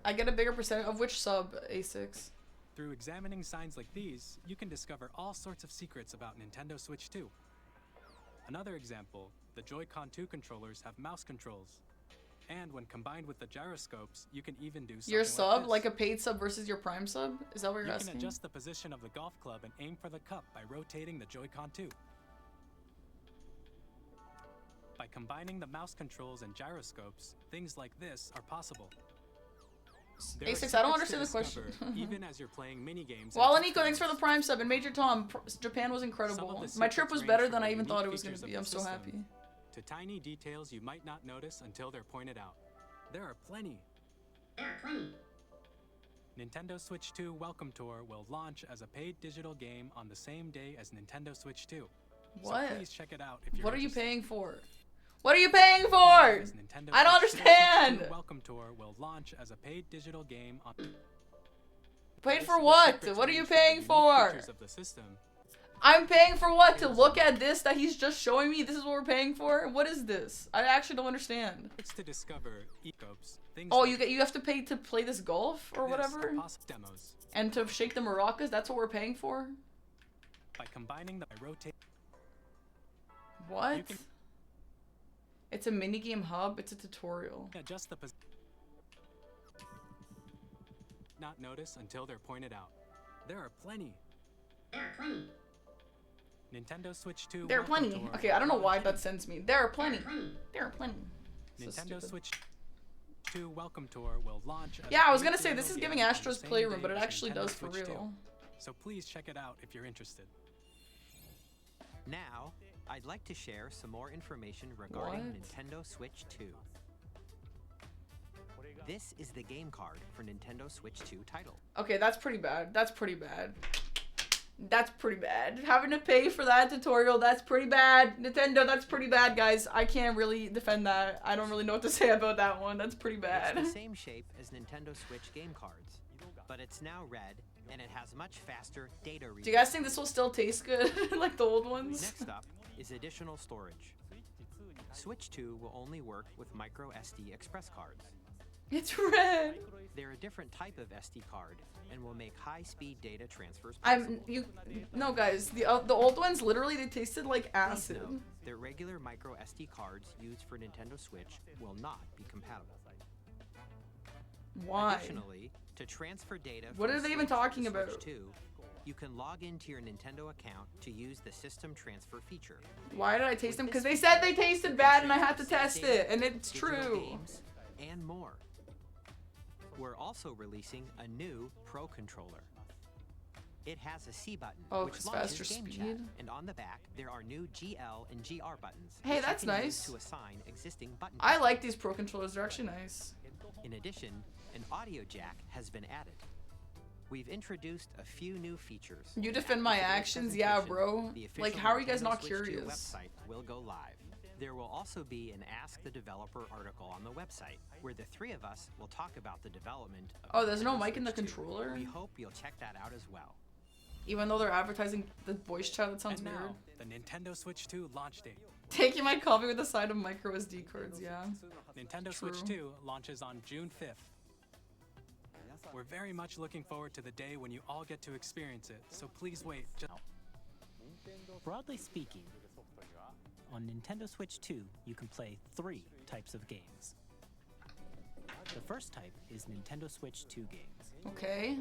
I get a bigger percentage of which sub, A6? Through examining signs like these, you can discover all sorts of secrets about Nintendo Switch 2. Another example, the Joy-Con 2 controllers have mouse controls. And when combined with the gyroscopes, you can even do something Your sub? like Like this. a paid sub versus your prime sub? Is that what you're You asking? can adjust the position of the golf club and aim for the cup by rotating the Joy-Con 2. By combining the mouse controls and gyroscopes, things like this are possible. There are A6, I don't secrets to understand the question. discover, even as you're playing mini-games. and Walanico, thanks for the tutorials. prime sub. And Major Tom, Japan was Some incredible. of the My trip secrets was range better from than the I even unique thought it was going features to of be. the I'm so system happy. To tiny details you might not notice until they're pointed out. There are plenty. Nintendo Switch 2 Welcome Tour will launch as a paid digital game on the same day as Nintendo Switch 2. What? So please check it out if you're What are you interested. paying for? What are you paying for? As Nintendo I don't Switch 2 understand. Welcome Tour will launch as a paid digital game on Paid List for the what? secrets What are you range from the paying unique for? features of the system. I'm paying for what? To look at this that he's just showing me? This is what we're paying for? What is this? I actually don't understand. It's to discover ecoscopes, things Oh, like you have to pay to play this golf or this, whatever? possible demos. And to shake the maracas? That's what we're paying for? By combining the rotate. What? You can It's a minigame hub. It's a tutorial. adjust the position. Not notice until they're pointed out. There are plenty. Nintendo Switch 2. There are Welcome plenty. Tour Okay, I don't know will why launch that sends me. There are plenty. There are plenty. So Nintendo stupid. Switch 2 Welcome Tour will launch. as Yeah, a I was paid gonna say this digital is giving game on the Astro's same Playroom, day but it as actually Nintendo does for Switch 2. real. so please check it out if you're interested. Now, I'd like to share some more information regarding What? Nintendo Switch 2. This is the game card for Nintendo Switch 2 title. Okay, that's pretty bad. That's pretty bad. That's pretty bad. Having to pay for that tutorial, that's pretty bad. Nintendo, that's pretty bad, guys. I can't really defend that. I don't really know what to say about that one. That's pretty bad. It's the same shape as Nintendo Switch game cards, but it's now red and it has much faster data reading. Do you guys think this will still taste good like the old ones? Next up is additional storage. Switch 2 will only work with micro SD express cards. It's red. They're a different type of SD card and will make high-speed data transfers I'm possible. no guys. The old ones literally they tasted like Please acid. note that regular micro SD cards used for Nintendo Switch will not be compatible. Why? Additionally, to transfer data What from are they even Switch to talking Switch about? 2, you can log into your Nintendo account to use the system transfer feature. Why did I taste them? Because they said they tasted bad and I had to test Data, it, and it's digital true. games, and more. We're also releasing a new Pro controller. It has a C button, Oh, which 'cause launches faster game speed. chat, and on the back there are new GL and GR buttons. Hey, which that's you can nice. use to assign existing button. I like these Pro controllers. They're actually nice. In addition, an audio jack has been added. We've introduced a few new features. You and defend after my today's actions? Yeah, presentation, bro. the Like, official how are you guys Nintendo not Switch 2 curious? website will go live. There will also be an Ask the Developer article on the website, where the three of us will talk about the development of Oh, there's no Nintendo mic in the Switch 2. controller? We hope you'll check that out as well. Even though they're advertising the voice chat, that sounds And weird. now, the Nintendo Switch 2 launch date. Taking my coffee with a side of micro SD cards, yeah. Nintendo True. Switch 2 launches on June 5th. We're very much looking forward to the day when you all get to experience it, so please wait. Broadly speaking, on Nintendo Switch 2, you can play 3 types of games. The first type is Nintendo Switch 2 games. Okay.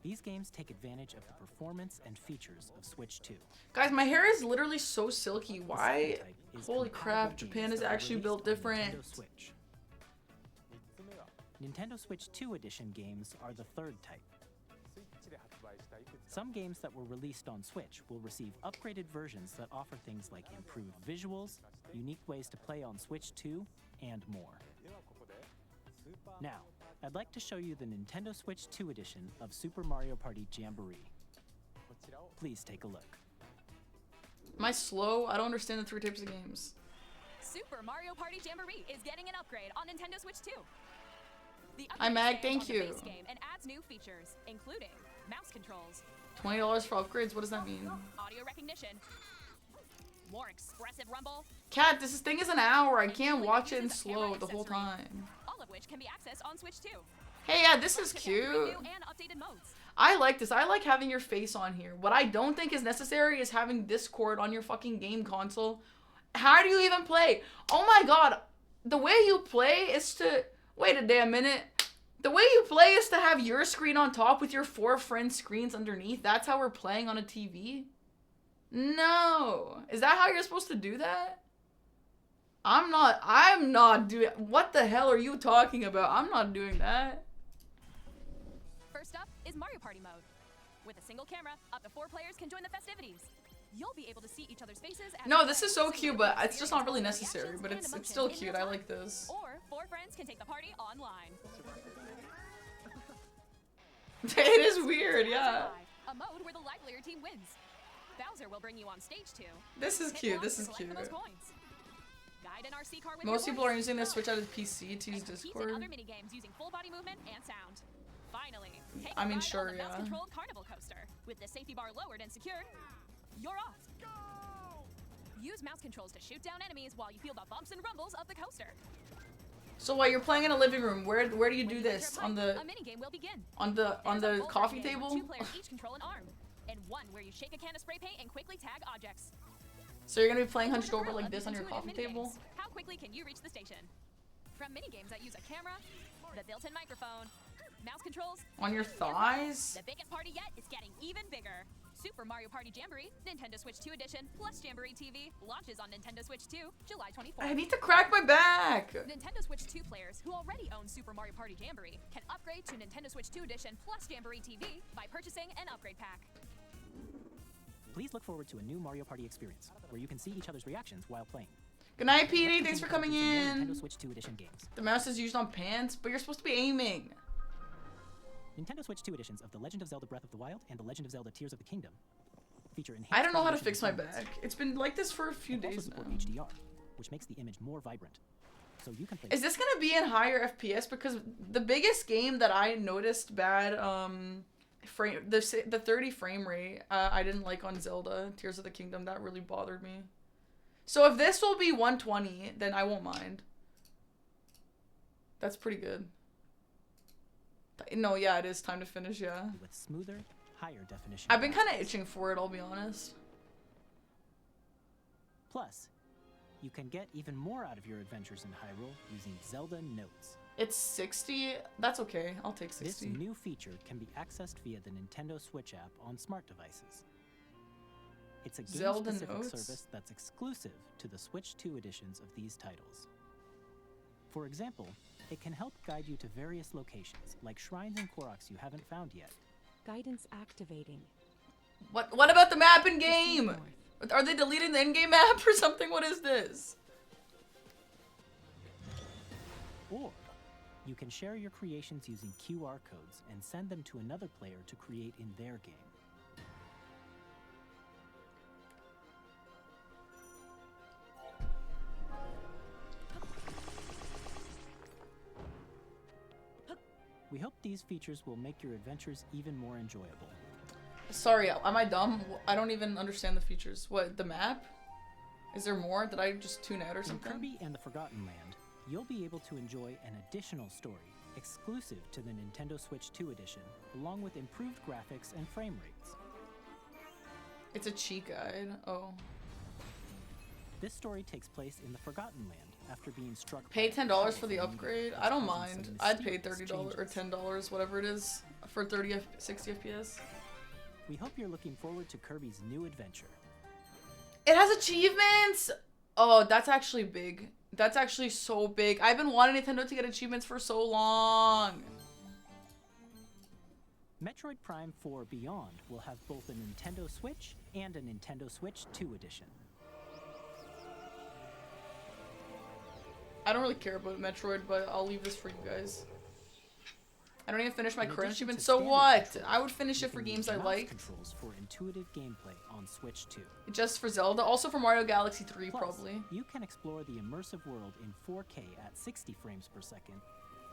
These games take advantage of the performance and features of Switch 2. Guys, my hair is literally so silky. The Why? second type is Holy compatible crap, games Japan is that were actually released built on different. Nintendo Switch. Nintendo Switch 2 Edition games are the third type. Some games that were released on Switch will receive upgraded versions that offer things like improved visuals, unique ways to play on Switch 2, and more. Now, I'd like to show you the Nintendo Switch 2 edition of Super Mario Party Jamboree. Please take a look. Am I slow? I don't understand the 3 types of games. Super Mario Party Jamboree is getting an upgrade on Nintendo Switch 2. The Hi, upgrade Mag, expands thank on the you. base game and adds new features, including mouse controls, $20 for upgrades? What does that mean? audio recognition, more expressive rumble, Cat, this thing is an hour. I and can't fully watch it in uses a camera slow the whole accessory, time. all of which can be accessed on Switch 2. Hey, yeah, this is Plus, you get 3 cute. new and updated modes. I like this. I like having your face on here. What I don't think is necessary is having Discord on your fucking game console. How do you even play? Oh my god. The way you play is to... Wait a damn minute. The way you play is to have your screen on top with your 4 friends' screens underneath. That's how we're playing on a TV? No. Is that how you're supposed to do that? I'm not doing... What the hell are you talking about? I'm not doing that. First up is Mario Party mode. With a single camera, up to 4 players can join the festivities. You'll be able to see each other's faces. As No, they this play, is so you cute, can but it's experience just not really all the necessary. reactions But and it's emotions still in cute. real I time. like this. Or 4 friends can take the party online. It is weird, Bowser yeah. Live, a mode where the livelier team wins. Bowser will bring you on stage too. This is Hit cute. one This to is collect cute. the most points. Guide an RC car with Most your people are horse. using their Switch out of PC to use And compete in Discord. other mini games using full body movement and sound. Finally, take I a mean, ride sure, on the yeah. mouse-controlled carnival coaster. With the safety bar lowered and secured, you're off. Use mouse controls to shoot down enemies while you feel the bumps and rumbles of the coaster. So while you're playing in a living room, where do you When do you enter this? a On pipe, the a mini game will begin. on the There's a full coffee game where table? 2 players each control an arm, and one where you shake a can of spray paint and quickly tag objects. So you're gonna be playing Or hunched the over thrill like of this on your intuitive coffee minigames. table? How quickly can you reach the station? From minigames that use a camera, the built-in microphone, mouse controls, On your thighs? the biggest party yet is getting even bigger. Super Mario Party Jamboree, Nintendo Switch 2 Edition, plus Jamboree TV, launches on Nintendo Switch 2, July 24th. I need to crack my back. Nintendo Switch 2 players who already own Super Mario Party Jamboree can upgrade to Nintendo Switch 2 Edition plus Jamboree TV by purchasing an upgrade pack. Please look forward to a new Mario Party experience, where you can see each other's reactions while playing. Good night, Petey. Thanks for coming Nintendo in. Switch 2 Edition games. The mouse is used on pants, but you're supposed to be aiming. Nintendo Switch 2 editions of The Legend of Zelda Breath of the Wild and The Legend of Zelda Tears of the Kingdom feature enhanced I don't know how to resolution fix my and back. It's been like this for a few and also days support now. HDR, which makes the image more vibrant. So you can play. Is this gonna be in higher FPS? Because the biggest game that I noticed bad the 30 frame rate I didn't like on Zelda Tears of the Kingdom. That really bothered me. So if this will be 120, then I won't mind. That's pretty good. No, yeah, it is time to finish, yeah. With smoother, higher definition. I've been kind of itching for it, I'll be honest. Plus, you can get even more out of your adventures in Hyrule using Zelda Notes. It's 60? That's okay. I'll take 60. This new feature can be accessed via the Nintendo Switch app on smart devices. It's a Zelda game-specific Notes? service that's exclusive to the Switch 2 editions of these titles. For example, it can help guide you to various locations, like shrines and Koroks you haven't found yet. Guidance activating. What about the map in game? Are they deleting the in-game map or something? What is this? Or you can share your creations using QR codes and send them to another player to create in their game. We hope these features will make your adventures even more enjoyable. Sorry, am I dumb? I don't even understand the features. What, the map? Is there more? Did I just tune out or In something? Kirby and the Forgotten Land, you'll be able to enjoy an additional story exclusive to the Nintendo Switch 2 edition, along with improved graphics and frame rates. It's a cheat guide. Oh. This story takes place in the Forgotten Land after being struck. Pay by a $10 for the powerful upgrade? meteor I don't causing mind. some I'd pay mysterious $30 or changes. $10, whatever it is, for 60 FPS. We hope you're looking forward to Kirby's new adventure. It has achievements! Oh, that's actually big. That's actually so big. I've been wanting Nintendo to get achievements for so long. Metroid Prime 4 Beyond will have both a Nintendo Switch and a Nintendo Switch 2 edition. I don't really care about Metroid, but I'll leave this for you guys. I don't even finish my In current addition achievement, to so standard what? controls, I would finish you it for can games use I mouse like. controls for intuitive gameplay on Switch 2. Just for Zelda, also for Mario Galaxy 3, Plus, probably. you can explore the immersive world in 4K at 60 frames per second,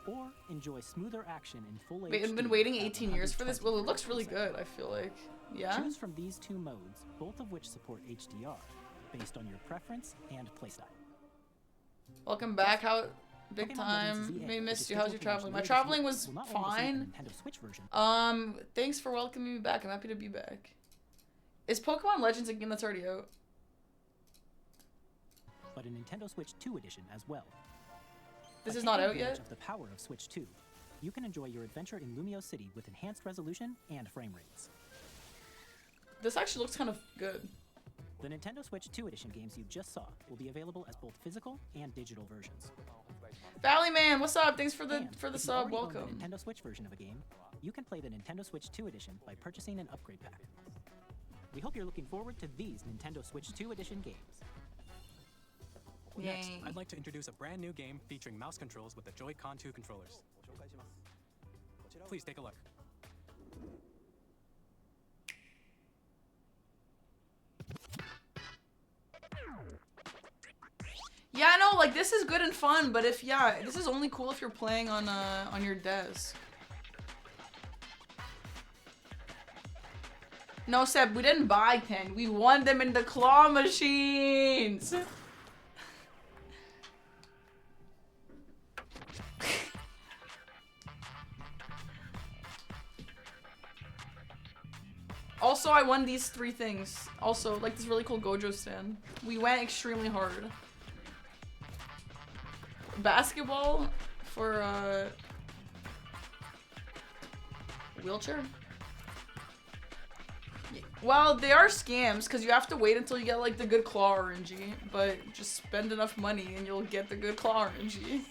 or enjoy smoother action in full Wait, HD. I've been waiting at 18 years for this? 120 Well, it looks really frames per good, I feel like. Yeah? second. Choose from these two modes, both of which support HDR, based on your preference and playstyle. Welcome back. How... Big Pokemon time. Legends ZA, May which missed is you. How's your scheduled to launch traveling? My later this traveling year, was will not only receive a fine. Nintendo Switch version, Thanks for welcoming me back. I'm happy to be back. Is Pokemon Legends a game that's already out? but a Nintendo Switch 2 edition as well. This By is not taking out yet? advantage of the power of Switch 2, you can enjoy your adventure in Lumio City with enhanced resolution and frame rates. This actually looks kind of good. The Nintendo Switch 2 edition games you just saw will be available as both physical and digital versions. Valley Man, what's up? Thanks for the And if you sub. already own the Welcome. Nintendo Switch version of a game, you can play the Nintendo Switch 2 edition by purchasing an upgrade pack. We hope you're looking forward to these Nintendo Switch 2 edition games. Next, Yay. I'd like to introduce a brand new game featuring mouse controls with the Joy-Con 2 controllers. Please take a look. Yeah, I know, like, this is good and fun, but if, yeah, this is only cool if you're playing on your desk. No, Seb, we didn't buy 10. We won them in the claw machines. Also, I won these 3 things. Also, like this really cool Gojo stand. We went extremely hard. Basketball for wheelchair. Well, they are scams because you have to wait until you get like the good claw RNG, but just spend enough money and you'll get the good claw RNG.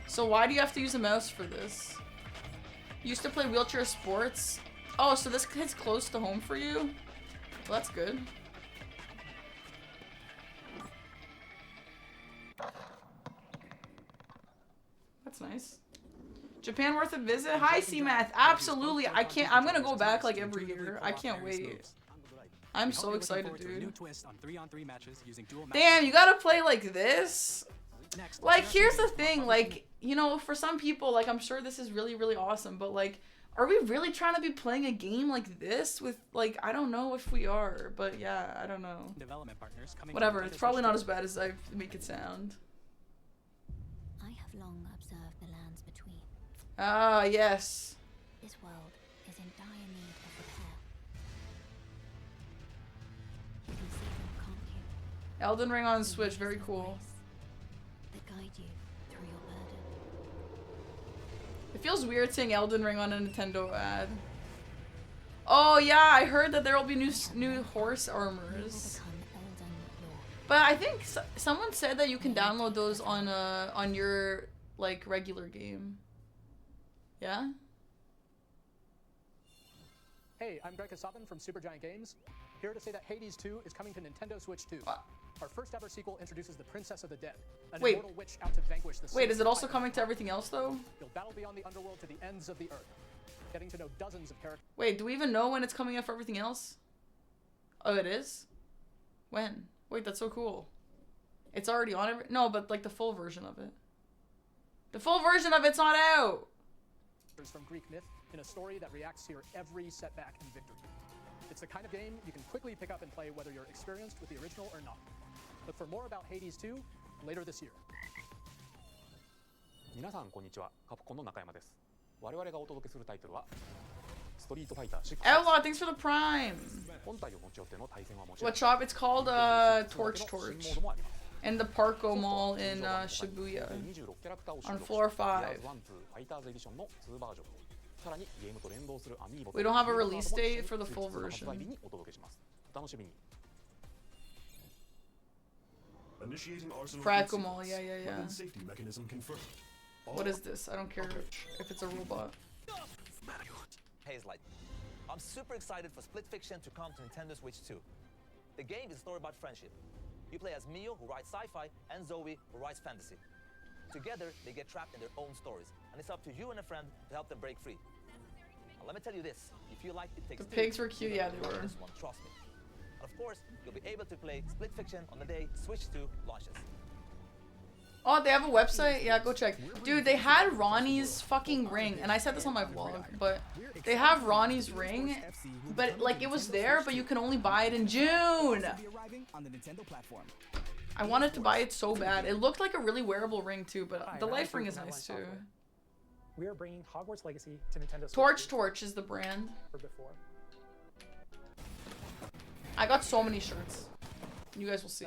So why do you have to use a mouse for this? You used to play wheelchair sports? Oh, so this hits close to home for you? Well, that's good. That's nice. Japan worth a visit? Hi, C-Math. Absolutely. I'm gonna go back like every year. I can't wait. I'm so excited, dude. Damn, you gotta play like this? Like, here's the thing, like, you know, for some people, like, I'm sure this is really, really awesome, but, like, are we really trying to be playing a game like this with, like, I don't know if we are, but yeah, I don't know. Whatever, it's probably not as bad as I make it sound. I have long observed the lands between. Ah, yes. This world is in dire need of repair. You can see them, can't you? Elden Ring on Switch, very cool. That guide you through your burden. It feels weird seeing Elden Ring on a Nintendo ad. Oh yeah, I heard that there will be new horse armors. But I think someone said that you can download those on your like regular game. Yeah? Hey, I'm Greg Kasabin from Supergiant Games. Here to say that Hades 2 is coming to Nintendo Switch 2. Our first ever sequel introduces the Princess of the Dead, an immortal witch out to vanquish the Wait, is it also coming to everything else though? You'll battle beyond the underworld to the ends of the earth, getting to know dozens of characters. Wait, do we even know when it's coming out for everything else? Oh, it is? When? Wait, that's so cool. It's already on every- No, but like the full version of it. The full version of it's not out! From Greek myth in a story that reacts to your every setback and victory. It's the kind of game you can quickly pick up and play whether you're experienced with the original or not. Look for more about Hades 2 later this year. 皆さんこんにちは。カプコンの中山です。我々がお届けするタイトルはストリートファイター6。Outlaw, thanks for the prime. 本体を持ち寄っての対戦はもちろん。 What shop? It's called Torch. In the Parco Mall in Shibuya. On floor 5. We don't have a release date for the full version. Parco Mall, yeah. What is this? I don't care if it's a robot. Hazelight. I'm super excited for Split Fiction to come to Nintendo Switch 2. The game is a story about friendship. You play as Mio, who writes sci-fi, and Zoe, who writes fantasy. Together, they get trapped in their own stories, and it's up to you and a friend to help them break free. Now, let me tell you this: if you like It Takes Two, the pigs were cute, yeah, they were. This one, trust me. And of course, you'll be able to play Split Fiction on the day Switch 2 launches. Oh, they have a website? Yeah, go check. Dude, they had Ronnie's fucking ring, and I said this on my vlog, but they have Ronnie's ring, but like it was there, but you can only buy it in June. I wanted to buy it so bad. It looked like a really wearable ring too, but the life ring is nice too. We are bringing Hogwarts Legacy to Nintendo Torch Switch. Torch is the brand. Before. I got so many shirts. You guys will see.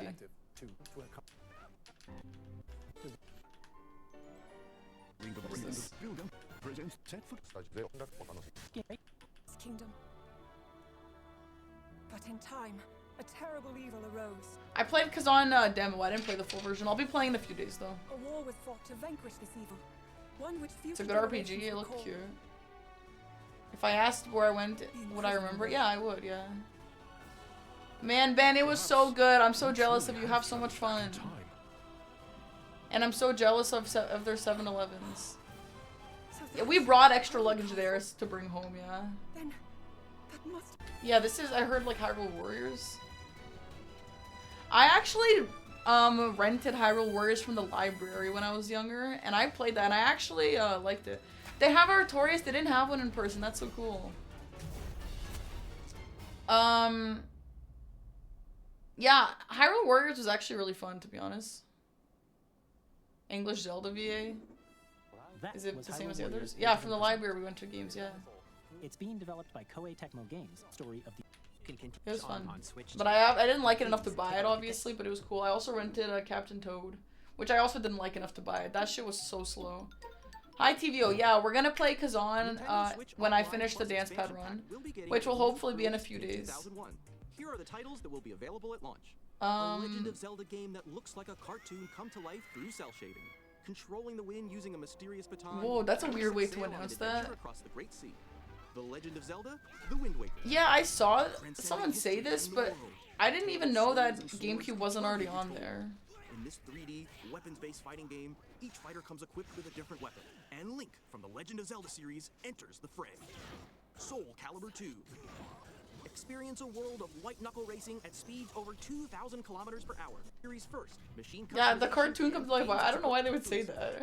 Kingdom. But in time, a terrible evil arose. I played Kazan demo. I didn't play the full version. I'll be playing in a few days though. A war was fought to vanquish this evil. One which few It's a good RPG. It looked cute. If I asked where I went, would I remember? Yeah, I would. Yeah. Man, Ben, it was so good. I'm so jealous of you. Have so much fun. And I'm so jealous of their 7-Elevens. Yeah, we brought extra luggage there to bring home, yeah. Then that must... Yeah, this is, I heard, like, Hyrule Warriors. I actually rented Hyrule Warriors from the library when I was younger, and I played that, and I actually liked it. They have Artorias. They didn't have one in person. That's so cool. Yeah, Hyrule Warriors was actually really fun, to be honest. English Zelda VA. Is it the same as the others? Yeah, from the library we went to games, yeah. It's being developed by Koei Tecmo Games, story of the... It was fun. But I didn't like it enough to buy it, obviously, but it was cool. I also rented Captain Toad, which I also didn't like enough to buy it. That shit was so slow. Hi TVO, yeah, we're gonna play Kazan when I finish the dance pad run, which will hopefully be in a few days. 2001. Here are the titles that will be available at launch. A Legend of Zelda game that looks like a cartoon come to life through cell shading. Controlling the wind using a mysterious baton. Whoa, that's a weird way to announce that. Across the Great Sea. The Legend of Zelda, The Wind Waker. Yeah, I saw someone say this, but I didn't even know that GameCube wasn't already on there. In this 3D, weapons-based fighting game, each fighter comes equipped with a different weapon. And Link from the Legend of Zelda series enters the fray. Soul Calibur 2. Experience a world of white-knuckle racing at speeds over 2,000 kilometers per hour. Series first, machine. Yeah, the cartoon comes to life. I don't know why they would say that.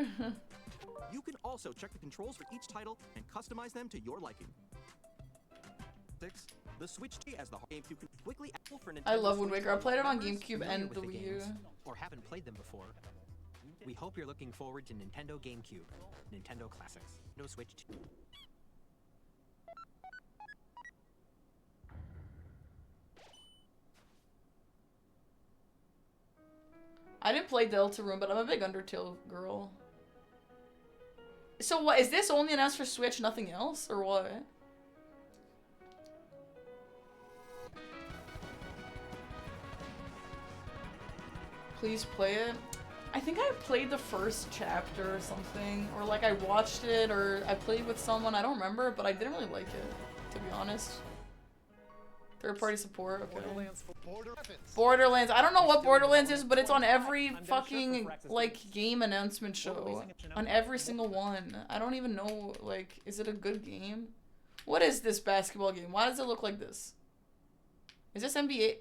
You can also check the controls for each title and customize them to your liking. 6. The Switch T as the GameCube can quickly for Nintendo. I love Wind Waker. I played it on GameCube and the Wii U. Or haven't played them before. We hope you're looking forward to Nintendo GameCube, Nintendo Classics, no Switch 2. I didn't play Deltarune, but I'm a big Undertale girl. So what, is this only announced for Switch, nothing else, or what? Please play it. I think I played the first chapter or something, or like I watched it, or I played with someone, I don't remember, but I didn't really like it, to be honest. Third-party support, okay. Borderlands. I don't know what Borderlands is, but it's on every fucking, like, game announcement show. On every single one. I don't even know, like, is it a good game? What is this basketball game? Why does it look like this? Is this NBA?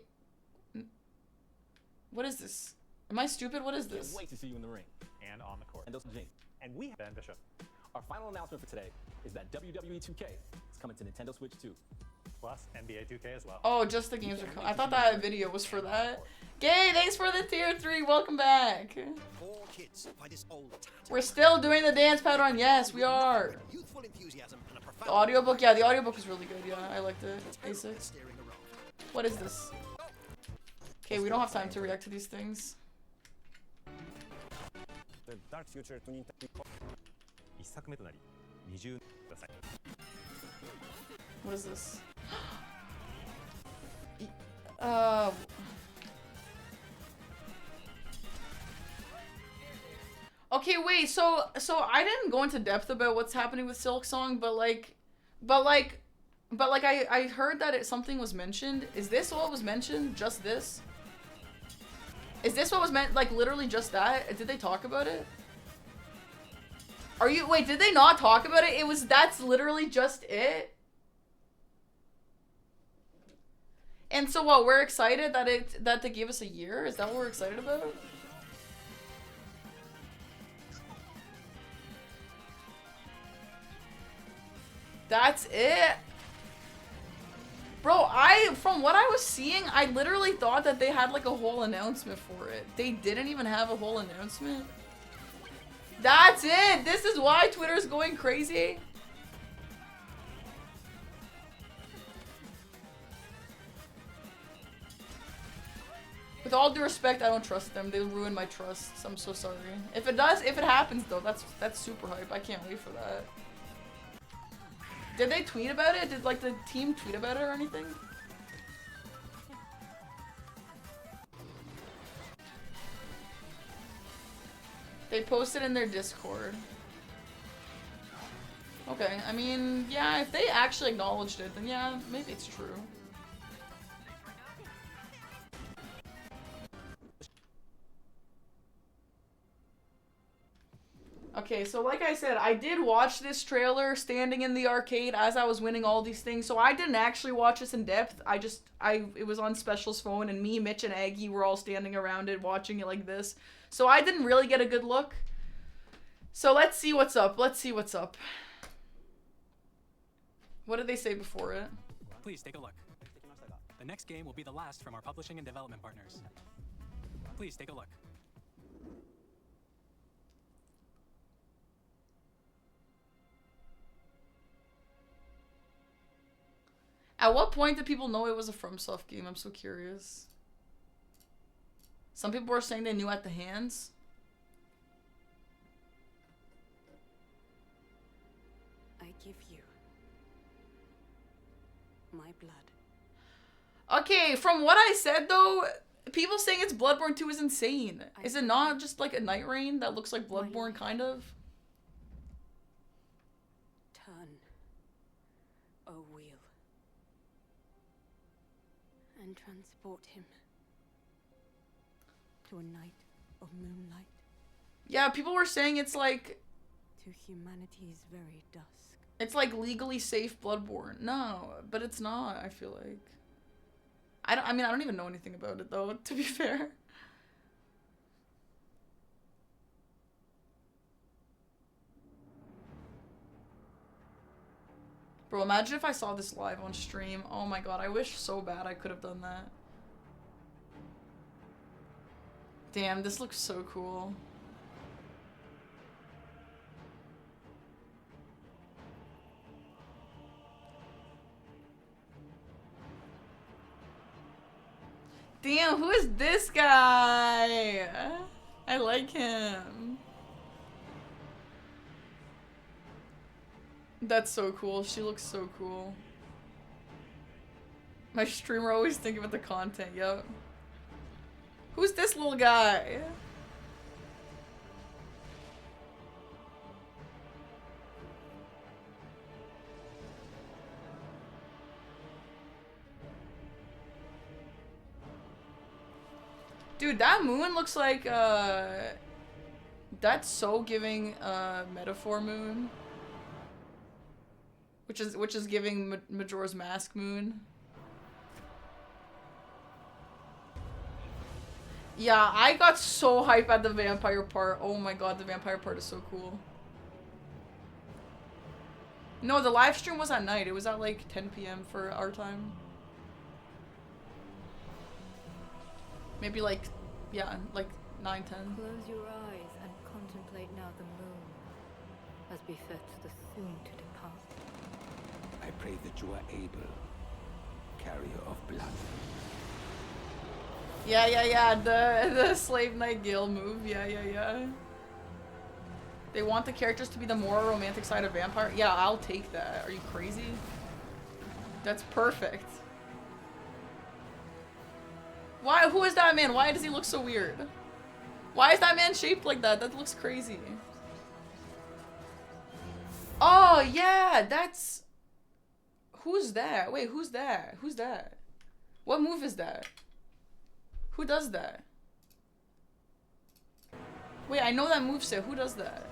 What is this? Am I stupid? What is this? Can't wait to see you in the ring and on the court. And we have Ben Bishop. Our final announcement for today is that WWE 2K is coming to Nintendo Switch 2. Plus NBA 2K as well. Oh, just the games are coming. I thought that video was for that. Gay, thanks for the tier 3. Welcome back. We're still doing the dance pad run. Yes, we are. The audiobook, yeah, the audiobook was really good. Yeah, I liked it. A6. What is this? Okay, we don't have time to react to these things. The Dark Future to Nintendo. What is this? Okay, wait, so I didn't go into depth about what's happening with Silk Song, but I heard that something was mentioned. Is this what was mentioned? Just this? Is this what was meant? Like literally just that? Did they talk about it? Wait, did they not talk about it? That's literally just it? And so what, we're excited that they gave us a year? Is that what we're excited about? That's it? Bro, from what I was seeing, I literally thought that they had like a whole announcement for it. They didn't even have a whole announcement. That's it! This is why Twitter's going crazy? With all due respect, I don't trust them. They ruined my trust. I'm so sorry. If it happens though, that's super hype. I can't wait for that. Did they tweet about it? Did like the team tweet about it or anything? They posted in their Discord. Okay, I mean, yeah, if they actually acknowledged it, then yeah, maybe it's true. Okay, so like I said, I did watch this trailer standing in the arcade as I was winning all these things, so I didn't actually watch this in depth. It was on Special's phone, and me, Mitch, and Aggie were all standing around it watching it like this. So I didn't really get a good look. So let's see what's up. Let's see what's up. What did they say before it? Please take a look. The next game will be the last from our publishing and development partners. Please take a look. At what point did people know it was a FromSoft game? I'm so curious. Some people were saying they knew at the hands. give you my blood. Okay, from what I said though, people saying it's Bloodborne 2 is insane. Is it not just like a Night Rain that looks like Bloodborne kind of? Turn a wheel and transport him to a night of moonlight. Yeah, people were saying it's like to humanity's very dusk. It's like legally safe Bloodborne. No, but it's not, I feel like. I mean, I don't even know anything about it though, to be fair. Bro, imagine if I saw this live on stream. Oh my god, I wish so bad I could have done that. Damn, this looks so cool. Damn, who is this guy? I like him. That's so cool. She looks so cool. My streamer always thinking about the content, yup. Who's this little guy? Dude, that moon looks like, that's so giving, Metaphor moon. Which is giving Majora's Mask moon. Yeah, I got so hype at the vampire part. Oh my god, the vampire part is so cool. No, the live stream was at night. It was at like 10 p.m. for our time. Maybe like, yeah, like 9, 10. Close your eyes and contemplate now the moon, as befits the soon to depart. I pray that you are able, carrier of blood. Yeah, the Slave Nightingale move. Yeah. They want the characters to be the more romantic side of vampire. Yeah, I'll take that. Are you crazy? That's perfect. Why? Who is that man? Why does he look so weird? Why is that man shaped like that? That looks crazy. Oh, yeah, that's... Who's that? Wait, who's that? Who's that? What move is that? Who does that? Wait, I know that moveset. Who does that?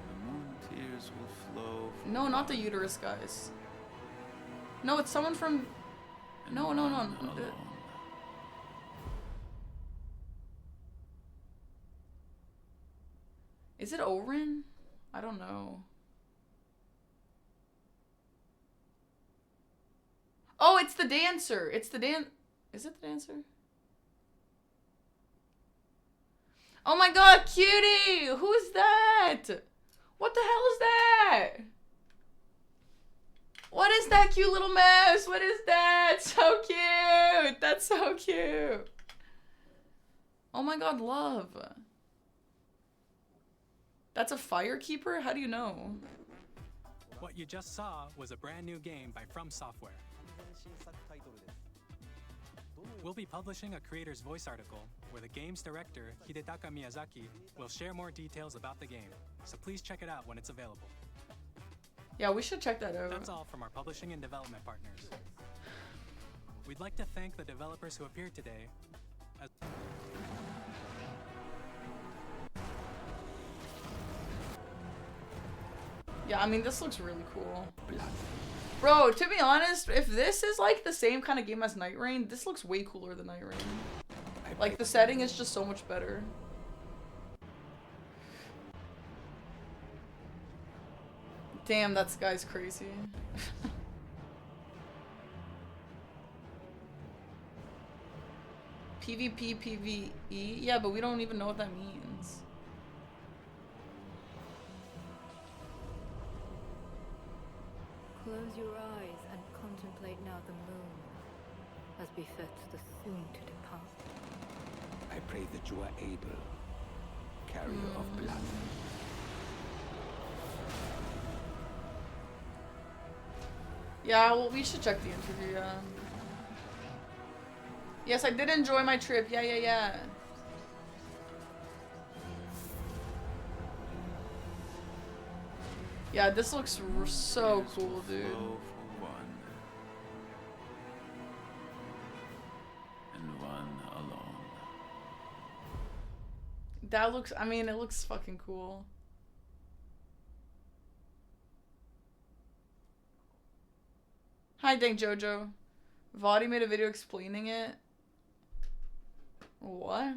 The moon tears will flow. No, not the uterus guys. No, it's someone from... No. Is it Orin? I don't know. Oh, it's the dancer. It's the Is it the dancer? Oh my god, cutie! Who is that? What the hell is that? What is that cute little mouse? What is that? So cute! That's so cute. Oh my god, love. That's a firekeeper? How do you know? What you just saw was a brand new game by From Software. We'll be publishing a creator's voice article where the game's director, Hidetaka Miyazaki, will share more details about the game, so please check it out when it's available. Yeah, we should check that out. That's all from our publishing and development partners. We'd like to thank the developers who appeared today. Yeah, I mean, this looks really cool. Bro, to be honest, if this is like the same kind of game as Night Rain, this looks way cooler than Night Rain. Like, the setting is just so much better. Damn, that guy's crazy. PvP, PvE? Yeah, but we don't even know what that means. Close your eyes and contemplate now the moon, as befits the soon to depart. I pray that you are able, carrier of blood. Yeah, well, we should check the interview, yeah. Yes, I did enjoy my trip. Yeah. Yeah, this looks so cool, dude. And one alone. That looks, I mean, it looks fucking cool. Hi, Dank Jojo. Vadi made a video explaining it. What?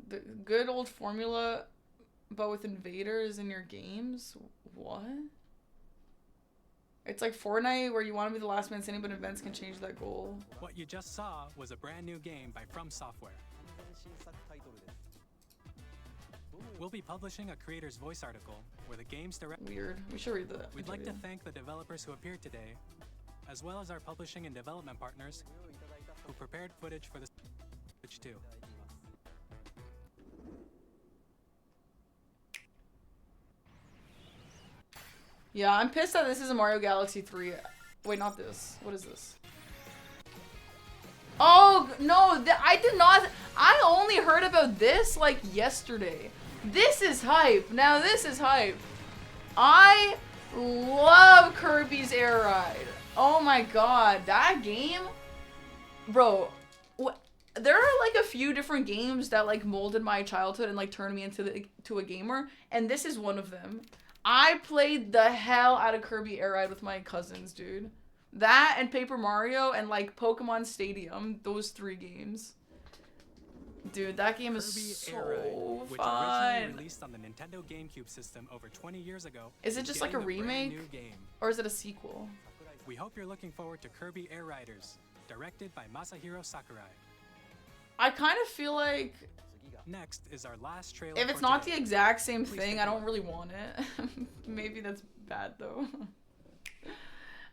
The good old formula, but with invaders in your games? What? It's like Fortnite where you want to be the last man standing, but events can change that goal. What you just saw was a brand new game by From Software. We'll be publishing a creator's voice article where the game's direct. Weird. We should read that. We'd like to thank the developers who appeared today, as well as our publishing and development partners who prepared footage for the Switch 2. Yeah, I'm pissed that this is a Mario Galaxy 3. Wait, not this. What is this? Oh, no, I did not. I only heard about this like yesterday. This is hype. Now, this is hype. I love Kirby's Air Ride. Oh my god, that game? Bro, there are like a few different games that like molded my childhood and like turned me into a gamer, and this is one of them. I played the hell out of Kirby Air Ride with my cousins, dude. That and Paper Mario and like Pokemon Stadium, those 3 games. Dude, that game is so which fun. originally released on the Nintendo GameCube system over 20 years ago. Is it just like a remake? Or is it a sequel? We hope you're looking forward to Kirby Air Riders, directed by Masahiro Sakurai. I kind of feel like next is our last trailer. If it's not the exact same thing, I don't really want it. Maybe that's bad though.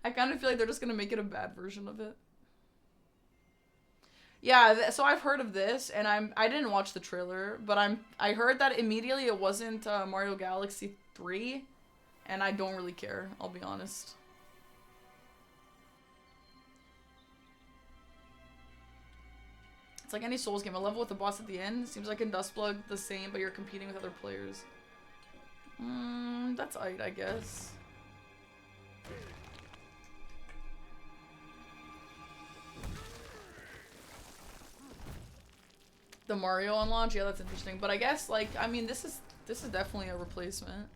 I kind of feel like they're just gonna make it a bad version of it. Yeah, so I've heard of this, and I didn't watch the trailer, but I heard that immediately it wasn't Mario Galaxy 3, and I don't really care, I'll be honest. It's like any Souls game, a level with a boss at the end. Seems like in Dustblood the same, but you're competing with other players. That's alright, I guess. The Mario on launch, yeah, that's interesting. But I guess, like, I mean, this is definitely a replacement.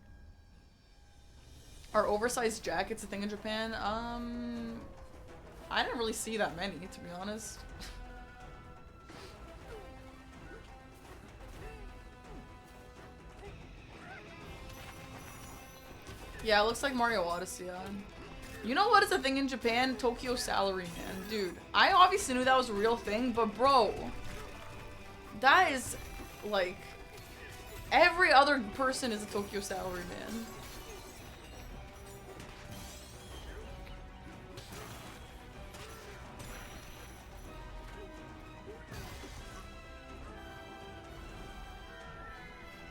Are oversized jackets a thing in Japan? I didn't really see that many, to be honest. Yeah, it looks like Mario Odyssey. You know what is a thing in Japan? Tokyo Salaryman. Dude, I obviously knew that was a real thing, but bro, that is, like, every other person is a Tokyo Salaryman.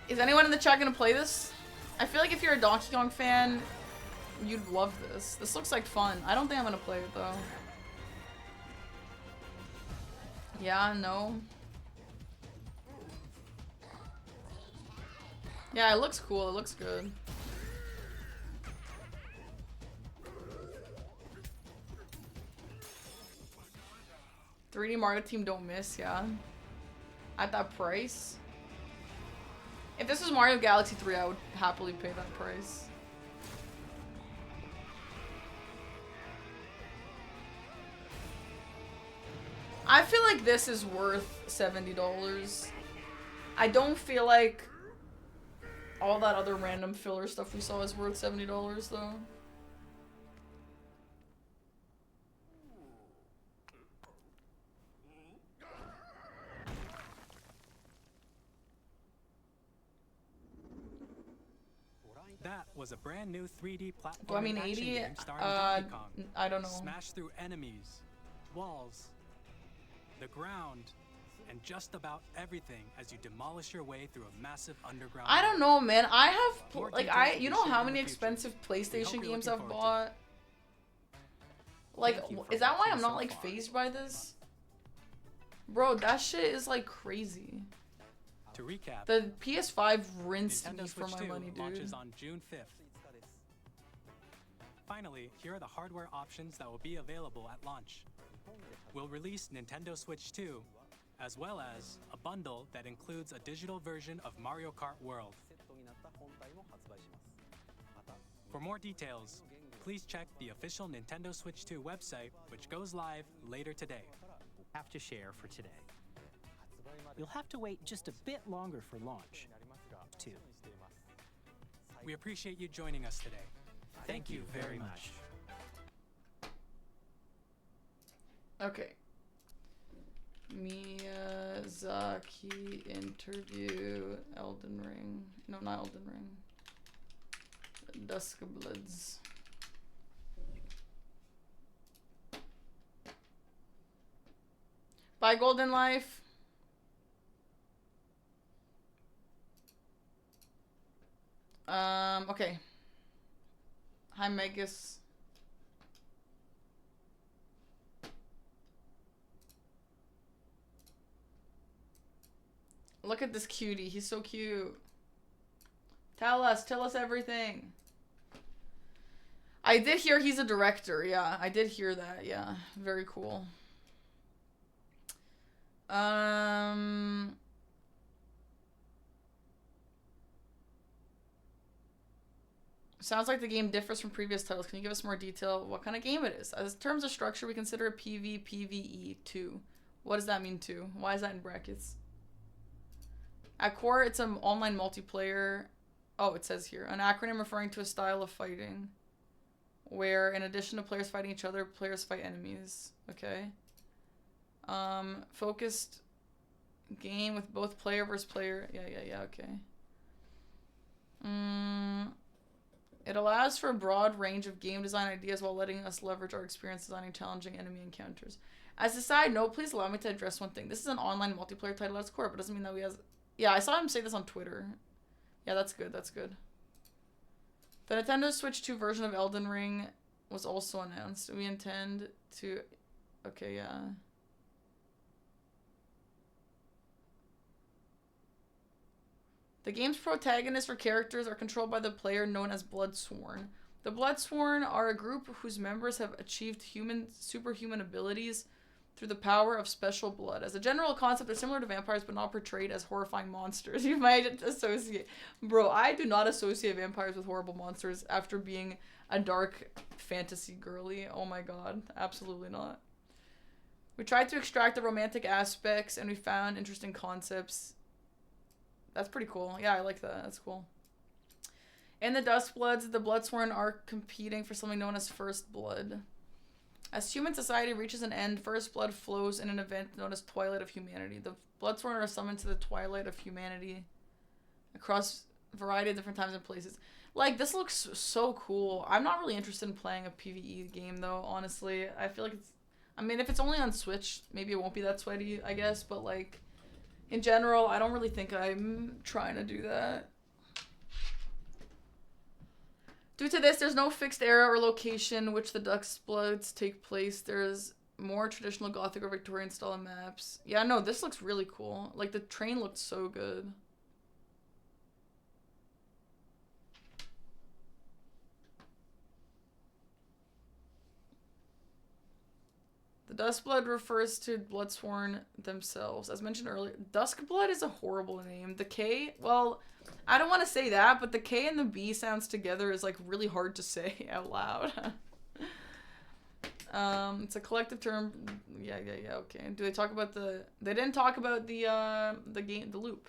Is anyone in the chat gonna play this? I feel like if you're a Donkey Kong fan, you'd love this. This looks like fun. I don't think I'm gonna play it though. Yeah, no. Yeah, it looks cool. It looks good. "3D Mario Team don't miss," yeah. At that price. If this was Mario Galaxy 3, I would happily pay that price. I feel like this is worth $70. I don't feel like all that other random filler stuff we saw is worth $70 though. That was a brand new 3D platform. Do I mean 80? Game starring Donkey Kong. I don't know. Smash through enemies, walls, the ground, and just about everything as you demolish your way through a massive underground. I don't know, man. I have More like details will you be know shared how in the many future. expensive We PlayStation hope you're games looking I've forward to bought. Like, Thank you for is that why I'm watching not so like far. phased by this? Bro, that shit is like crazy. To recap, The PS5 rinsed Nintendo me for Switch my 2 money, launches dude. on June 5th. Finally, here are the hardware options that will be available at launch. We'll release Nintendo Switch 2, as well as a bundle that includes a digital version of Mario Kart World. For more details, please check the official Nintendo Switch 2 website, which goes live later today. Have to share for today. You'll have to wait just a bit longer for launch, too. We appreciate you joining us today. Thank you very much. Okay. Miyazaki interview Elden Ring. No, not Elden Ring. Dusk of Bloods. Bye, Golden Life. Okay. Hi, Megas. Look at this cutie. He's so cute. Tell us everything. I did hear he's a director. Yeah, I did hear that. Yeah, very cool. Sounds like the game differs from previous titles. Can you give us more detail what kind of game it is? As terms of structure, we consider a PvPvE 2. What does that mean 2? Why is that in brackets? At core, it's an online multiplayer. Oh, it says here. An acronym referring to a style of fighting where, in addition to players fighting each other, players fight enemies. Okay. Focused game with both player versus player. Yeah, okay. It allows for a broad range of game design ideas while letting us leverage our experience designing challenging enemy encounters. As a side note, please allow me to address one thing. This is an online multiplayer title at its core, but doesn't mean that we has... Yeah, I saw him say this on Twitter. Yeah, that's good, that's good. The Nintendo Switch 2 version of Elden Ring was also announced. We intend to... Okay, yeah. The game's protagonists or characters are controlled by the player known as Bloodsworn. The Bloodsworn are a group whose members have achieved superhuman abilities through the power of special blood. As a general concept, they're similar to vampires, but not portrayed as horrifying monsters. You might associate... Bro, I do not associate vampires with horrible monsters after being a dark fantasy girly. Oh my god. Absolutely not. We tried to extract the romantic aspects, and we found interesting concepts. That's pretty cool. Yeah, I like that. That's cool. In the Duskbloods, the Bloodsworn are competing for something known as First Blood. As human society reaches an end, First Blood flows in an event known as Twilight of Humanity. The Bloodsworn are summoned to the Twilight of Humanity across a variety of different times and places. Like, this looks so cool. I'm not really interested in playing a PvE game, though, honestly. I feel like it's... I mean, if it's only on Switch, maybe it won't be that sweaty, I guess, but, like... In general, I don't really think I'm trying to do that. Due to this, there's no fixed era or location which the Duskbloods take place. There's more traditional Gothic or Victorian style maps. Yeah, no, this looks really cool. Like, the train looked so good. The Duskblood refers to Bloodsworn themselves. As mentioned earlier, Duskblood is a horrible name. The K, well, I don't want to say that, but the K and the B sounds together is like really hard to say out loud. It's a collective term. Yeah, okay. Do they talk about the... They didn't talk about the game, the loop.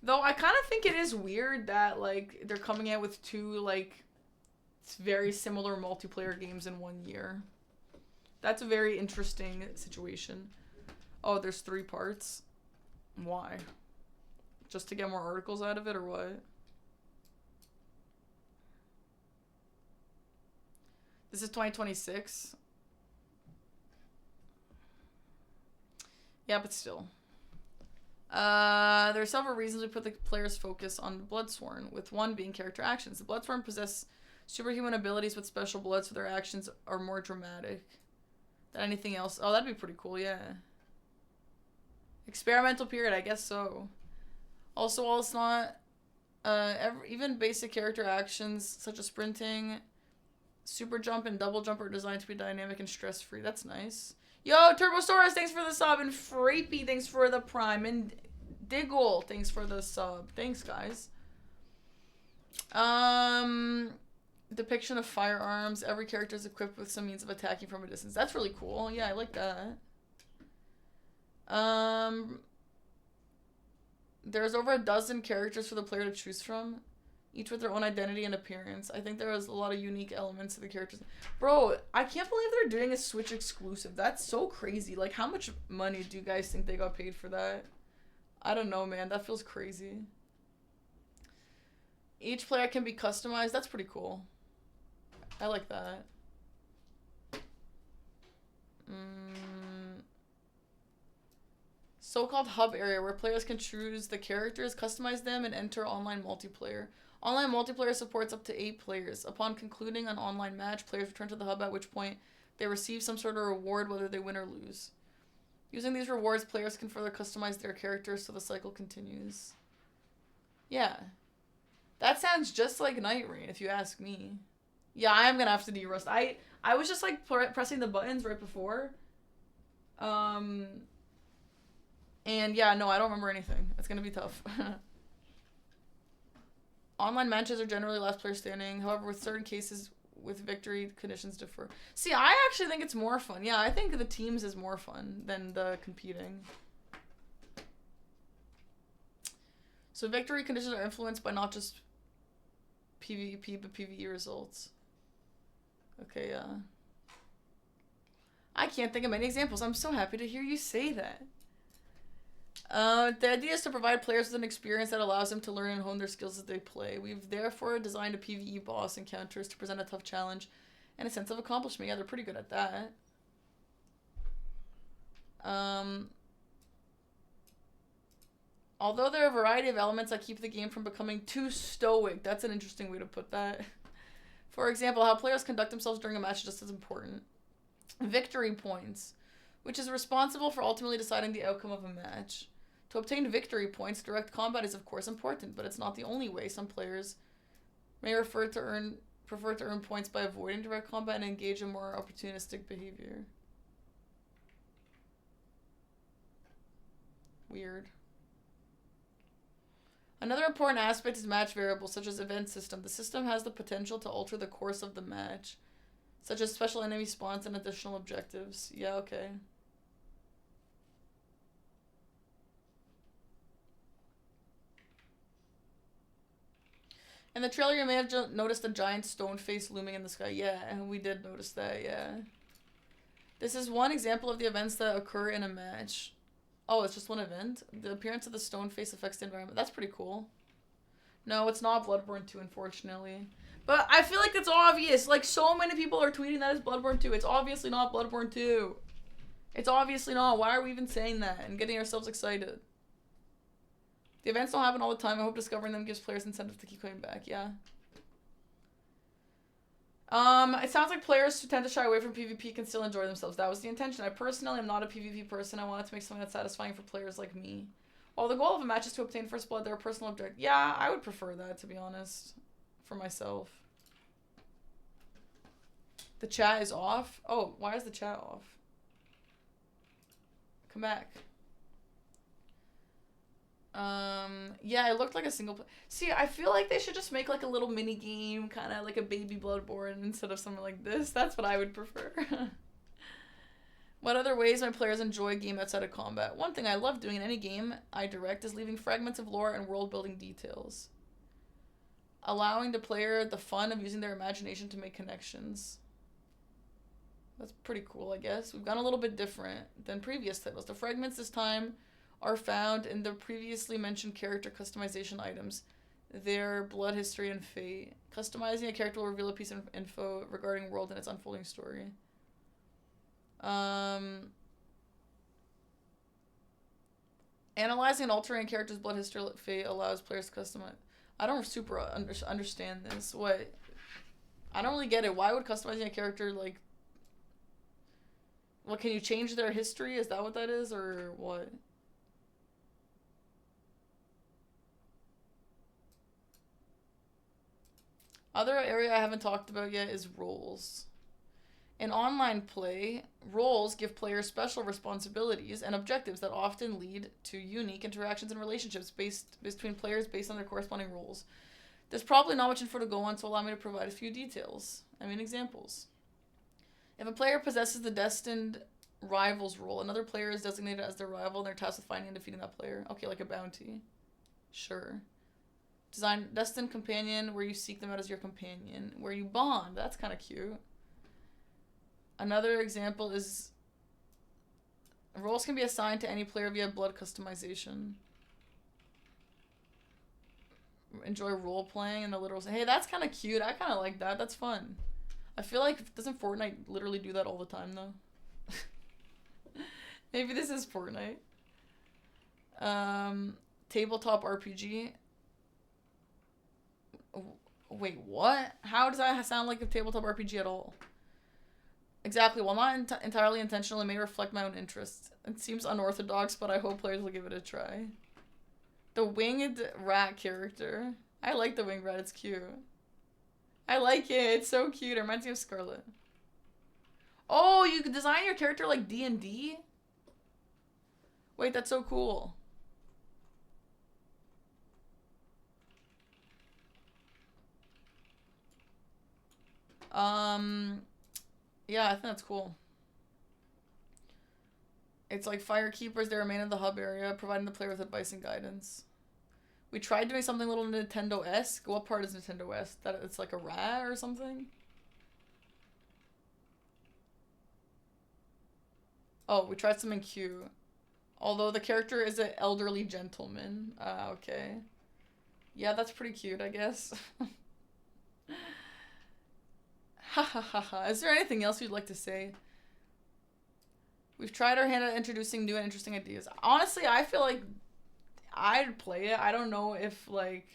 Though I kind of think it is weird that, like, they're coming out with two, like... It's very similar multiplayer games in 1 year. That's a very interesting situation. Oh, there's 3 parts? Why? Just to get more articles out of it, or what? This is 2026? Yeah, but still. There are several reasons we put the player's focus on the Bloodsworn, with one being character actions. The Bloodsworn possess superhuman abilities with special blood, so their actions are more dramatic than anything else. Oh, that'd be pretty cool, yeah. Experimental period, I guess so. Also, while it's not... even basic character actions, such as sprinting, super jump, and double jump are designed to be dynamic and stress-free. That's nice. Yo, Turbosaurus, thanks for the sub, and Freepy, thanks for the prime, and Diggle, thanks for the sub. Thanks, guys. Depiction of firearms. Every character is equipped with some means of attacking from a distance. That's really cool. Yeah, I like that. There's over a dozen characters for the player to choose from, each with their own identity and appearance. I think there is a lot of unique elements to the characters. Bro, I can't believe they're doing a Switch exclusive. That's so crazy. Like, how much money do you guys think they got paid for that? I don't know, man. That feels crazy. Each player can be customized. That's pretty cool. I like that. So-called hub area, where players can choose the characters, customize them, and enter online multiplayer. Online multiplayer supports up to 8 players. Upon concluding an online match, players return to the hub, at which point they receive some sort of reward, whether they win or lose. Using these rewards, players can further customize their characters so the cycle continues. Yeah. That sounds just like Night Rain, if you ask me. Yeah, I am gonna have to de-rust. I was just like pressing the buttons right before. And yeah, no, I don't remember anything. It's gonna be tough. Online matches are generally last player standing. However, with certain cases with victory, conditions differ. See, I actually think it's more fun. Yeah, I think the teams is more fun than the competing. So victory conditions are influenced by not just PvP, but PvE results. Okay, yeah. I can't think of many examples. I'm so happy to hear you say that. The idea is to provide players with an experience that allows them to learn and hone their skills as they play. We've therefore designed a PvE boss encounters to present a tough challenge and a sense of accomplishment. Yeah, they're pretty good at that. Although there are a variety of elements that keep the game from becoming too stoic. That's an interesting way to put that. For example, how players conduct themselves during a match is just as important. Victory points, which is responsible for ultimately deciding the outcome of a match. To obtain victory points, direct combat is of course important, but it's not the only way. Some players may prefer to earn points by avoiding direct combat and engage in more opportunistic behavior. Weird. Another important aspect is match variables, such as event system. The system has the potential to alter the course of the match, such as special enemy spawns and additional objectives. Yeah, okay. In the trailer, you may have noticed a giant stone face looming in the sky. Yeah, and we did notice that, yeah. This is one example of the events that occur in a match. Oh, it's just one event? The appearance of the stone face affects the environment. That's pretty cool. No, it's not Bloodborne 2, unfortunately. But I feel like it's obvious. Like, so many people are tweeting that it's Bloodborne 2. It's obviously not Bloodborne 2. It's obviously not. Why are we even saying that and getting ourselves excited? The events don't happen all the time. I hope discovering them gives players incentive to keep coming back. Yeah. It sounds like players who tend to shy away from PvP can still enjoy themselves. That was the intention. I personally am not a PvP person. I wanted to make something that's satisfying for players like me. While the goal of a match is to obtain first blood, there are personal objectives. Yeah, I would prefer that, to be honest. For myself. The chat is off? Oh, why is the chat off? Come back. Yeah, it looked like a single See, I feel like they should just make like a little mini game, kind of like a baby Bloodborne instead of something like this. That's what I would prefer. What other ways my players enjoy a game outside of combat? One thing I love doing in any game I direct is leaving fragments of lore and world building details. Allowing the player the fun of using their imagination to make connections. That's pretty cool, I guess. We've gone a little bit different than previous titles. The fragments this time are found in the previously mentioned character customization items, their blood history and fate. Customizing a character will reveal a piece of info regarding world and its unfolding story. Analyzing and altering a character's blood history fate allows players to customize. I don't super understand this. What? I don't really get it. Why would customizing a character, like... Well, can you change their history? Is that what that is, or what? Other area I haven't talked about yet is roles. In online play, roles give players special responsibilities and objectives that often lead to unique interactions and relationships between players based on their corresponding roles. There's probably not much info to go on, so allow me to provide a few details. Examples. If a player possesses the destined rivals role, another player is designated as their rival and they're tasked with finding and defeating that player. Okay, like a bounty. Sure. Design destined companion, where you seek them out as your companion. Where you bond. That's kind of cute. Another example is roles can be assigned to any player via blood customization. Enjoy role playing and the literal. Hey, that's kind of cute. I kind of like that. That's fun. I feel like, doesn't Fortnite literally do that all the time though? Maybe this is Fortnite. Tabletop RPG. Wait, what? How does that sound like a tabletop RPG at all? Exactly. While not entirely intentional, it may reflect my own interests. It seems unorthodox, but I hope players will give it a try. The winged rat character. I like the winged rat. It's cute. I like it. It's so cute. It reminds me of Scarlet. Oh, you could design your character like D&D? Wait, that's so cool. Yeah, I think that's cool. It's like Firekeepers, they remain in the hub area, providing the player with advice and guidance. We tried doing something a little Nintendo-esque. What part is Nintendo-esque? That it's like a rat or something? Oh, we tried something cute. Although the character is an elderly gentleman. Okay. Yeah, that's pretty cute, I guess. Ha ha ha ha. Is there anything else you'd like to say? We've tried our hand at introducing new and interesting ideas. Honestly, I feel like I'd play it. I don't know if, like,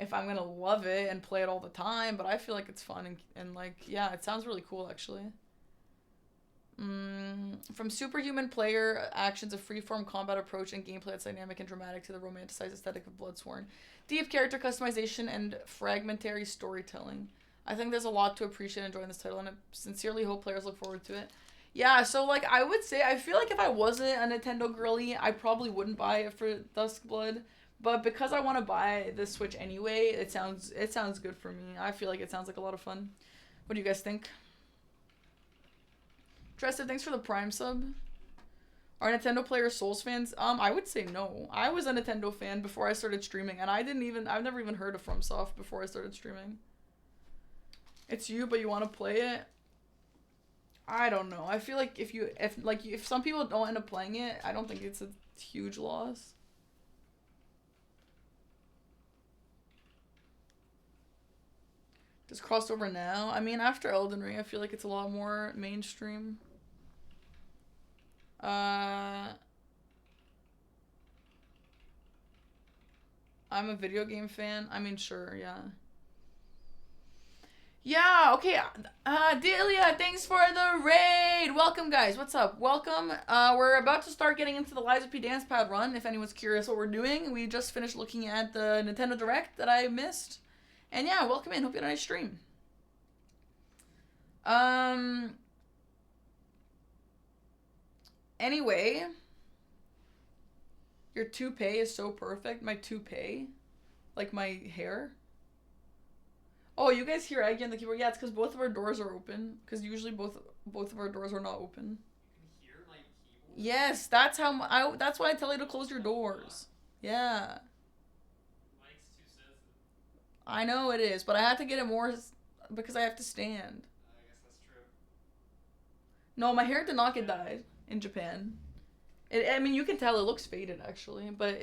if I'm gonna love it and play it all the time, but I feel like it's fun and like, yeah, it sounds really cool, actually. From superhuman player actions, a freeform combat approach and gameplay that's dynamic and dramatic to the romanticized aesthetic of Bloodsworn. Deep character customization and fragmentary storytelling. I think there's a lot to appreciate enjoying this title, and I sincerely hope players look forward to it. Yeah, so like I would say, I feel like if I wasn't a Nintendo girly, I probably wouldn't buy it for Duskblood. But because I want to buy the Switch anyway, it sounds good for me. I feel like it sounds like a lot of fun. What do you guys think? Trested, thanks for the Prime sub. Are Nintendo players Souls fans? I would say no. I was a Nintendo fan before I started streaming, and I've never even heard of FromSoft before I started streaming. It's you, but you want to play it? I don't know. I feel like if some people don't end up playing it, I don't think it's a huge loss. Just crossed over now. I mean, after Elden Ring, I feel like it's a lot more mainstream. I'm a video game fan. I mean, sure, yeah. Yeah, okay. Delia, thanks for the raid. Welcome, guys. What's up? Welcome. We're about to start getting into the Liza P Dance Pad run, if anyone's curious what we're doing. We just finished looking at the Nintendo Direct that I missed. And yeah, welcome in. Hope you had a nice stream. Anyway, your toupee is so perfect. My toupee, like my hair. Oh, you guys hear Aggie on the keyboard? Yeah, it's because both of our doors are open. Because usually both of our doors are not open. You can hear my keyboard? Yes, that's how that's why I tell you to close your doors. Yeah. Mike's too sensitive. I know it is, but I had to get it more because I have to stand. I guess that's true. No, my hair did not get dyed in Japan. I mean, you can tell it looks faded actually, but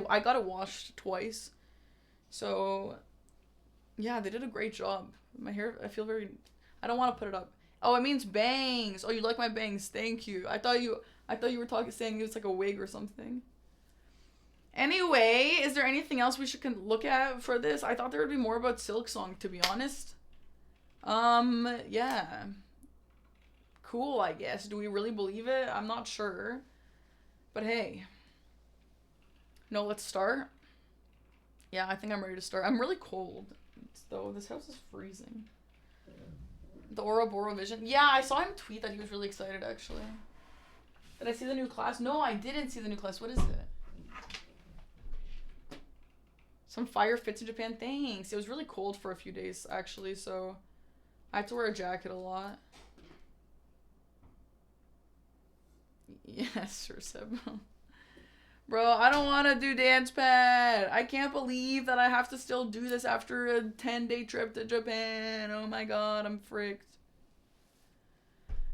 I got it washed twice. So yeah, they did a great job. My hair, I feel very... I don't want to put it up. Oh, it means bangs. Oh, you like my bangs. Thank you. I thought I thought you were saying it was like a wig or something. Anyway, is there anything else we should look at for this? I thought there would be more about Silksong, to be honest. Yeah. Cool, I guess. Do we really believe it? I'm not sure. But hey. No, let's start. Yeah, I think I'm ready to start. I'm really cold, though. This house is freezing. The Ouroboros Vision. Yeah, I saw him tweet that he was really excited, actually. Did I see the new class? No, I didn't see the new class. What is it? Some fire fits in Japan. Thanks. It was really cold for a few days, actually, so I had to wear a jacket a lot. Yes, sure, Seb. Bro, I don't want to do dance pad. I can't believe that I have to still do this after a 10-day trip to Japan. Oh my god, I'm fricked.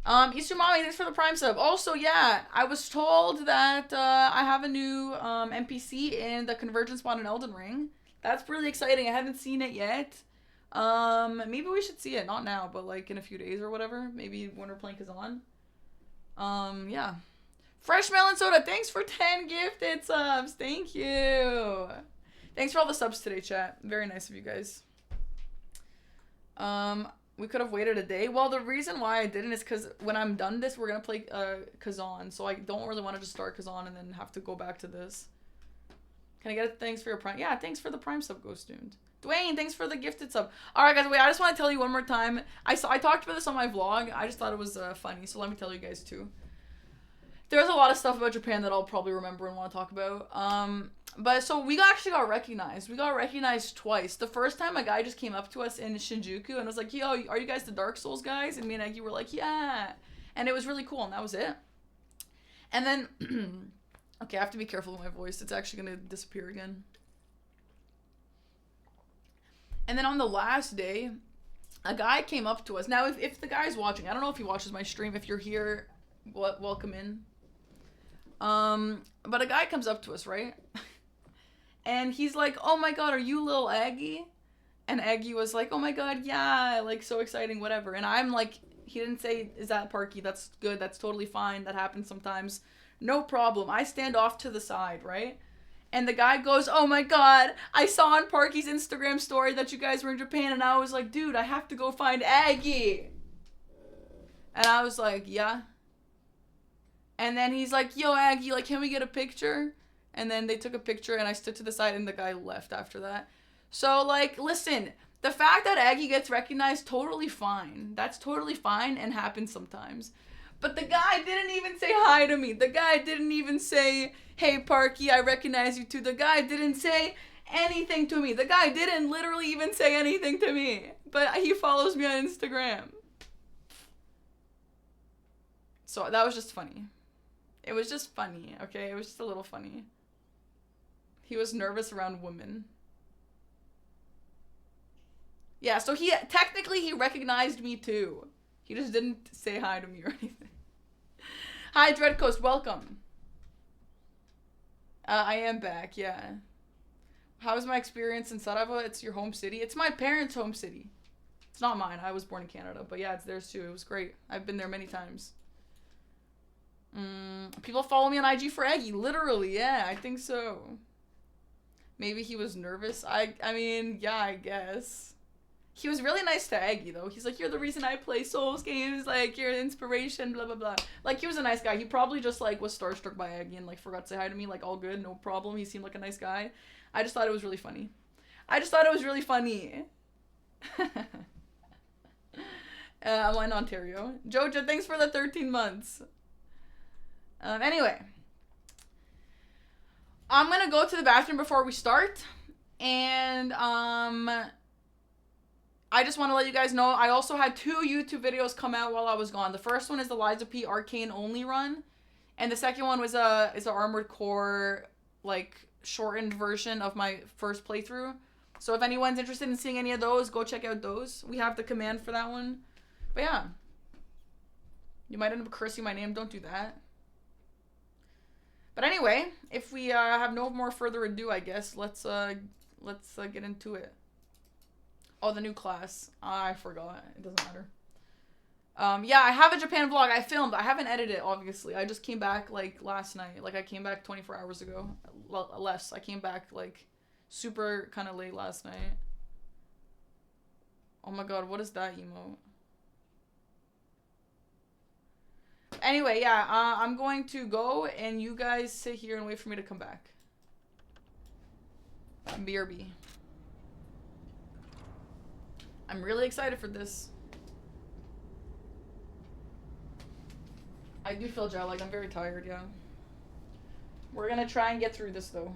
Isumami, thanks for the Prime sub. Also, yeah, I was told that I have a new NPC in the Convergence mod in Elden Ring. That's really exciting. I haven't seen it yet. Maybe we should see it. Not now, but like in a few days or whatever. Maybe when we're playing Kazan. Yeah. Fresh Melon Soda, thanks for 10 gifted subs. Thank you. Thanks for all the subs today, chat. Very nice of you guys. We could have waited a day. Well, the reason why I didn't is because when I'm done this, we're going to play Kazan. So I don't really want to just start Kazan and then have to go back to this. Can I get a thanks for your Prime? Yeah, thanks for the Prime sub, Ghost Tuned. Dwayne, thanks for the gifted sub. Alright, guys, wait, I just want to tell you one more time. I talked about this on my vlog. I just thought it was funny, so let me tell you guys too. There's a lot of stuff about Japan that I'll probably remember and want to talk about. But so we actually got recognized. We got recognized twice. The first time a guy just came up to us in Shinjuku and was like, yo, are you guys the Dark Souls guys? And me and Aggie were like, yeah. And it was really cool, and that was it. And then, okay, I have to be careful with my voice. It's actually going to disappear again. And then on the last day, a guy came up to us. Now, if the guy's watching, I don't know if he watches my stream. If you're here, welcome in. But a guy comes up to us, right? And he's like, oh my god, are you little Aggie? And Aggie was like, oh my god, yeah, like, so exciting, whatever. And I'm like, he didn't say, is that Parky? That's good, that's totally fine, that happens sometimes. No problem. I stand off to the side, right? And the guy goes, oh my god, I saw on Parky's Instagram story that you guys were in Japan, and I was like, dude, I have to go find Aggie. And I was like, yeah. And then he's like, yo, Aggie, like, can we get a picture? And then they took a picture, and I stood to the side, and the guy left after that. So, like, listen, the fact that Aggie gets recognized, totally fine. That's totally fine and happens sometimes. But the guy didn't even say hi to me. The guy didn't even say, hey, Parky, I recognize you too. The guy didn't say anything to me. The guy didn't literally even say anything to me. But he follows me on Instagram. So that was just funny. It was just funny, okay? It was just a little funny. He was nervous around women. Yeah, so technically he recognized me too. He just didn't say hi to me or anything. Hi, Dreadcoast, welcome. I am back, yeah. How was my experience in Sarava? It's your home city. It's my parents' home city. It's not mine. I was born in Canada, but yeah, it's theirs too. It was great. I've been there many times. People follow me on IG for Aggie. Literally, yeah, I think so. Maybe he was nervous. I mean, yeah, I guess. He was really nice to Aggie, though. He's like, you're the reason I play Souls games. Like, you're an inspiration, blah, blah, blah. Like, he was a nice guy. He probably just, like, was starstruck by Aggie and, like, forgot to say hi to me. Like, all good, no problem. He seemed like a nice guy. I just thought it was really funny. I'm in Ontario. Jojo, thanks for the 13 months. Anyway. I'm gonna go to the bathroom before we start. And, I just want to let you guys know, I also had 2 YouTube videos come out while I was gone. The first one is the Liza P Arcane only run. And the second one was is a Armored Core, like, shortened version of my first playthrough. So if anyone's interested in seeing any of those, go check out those. We have the command for that one. But yeah. You might end up cursing my name. Don't do that. But anyway, if we have no more further ado, I guess, let's get into it. Oh, the new class. I forgot. It doesn't matter. Yeah, I have a Japan vlog. I filmed. I haven't edited it, obviously. I just came back, like, last night. Like, I came back 24 hours ago. Less. I came back, like, super kind of late last night. Oh my god, what is that emote? Anyway, yeah, I'm going to go, and you guys sit here and wait for me to come back. BRB. I'm really excited for this. I do feel jet lagged. I'm very tired, yeah. We're gonna try and get through this, though.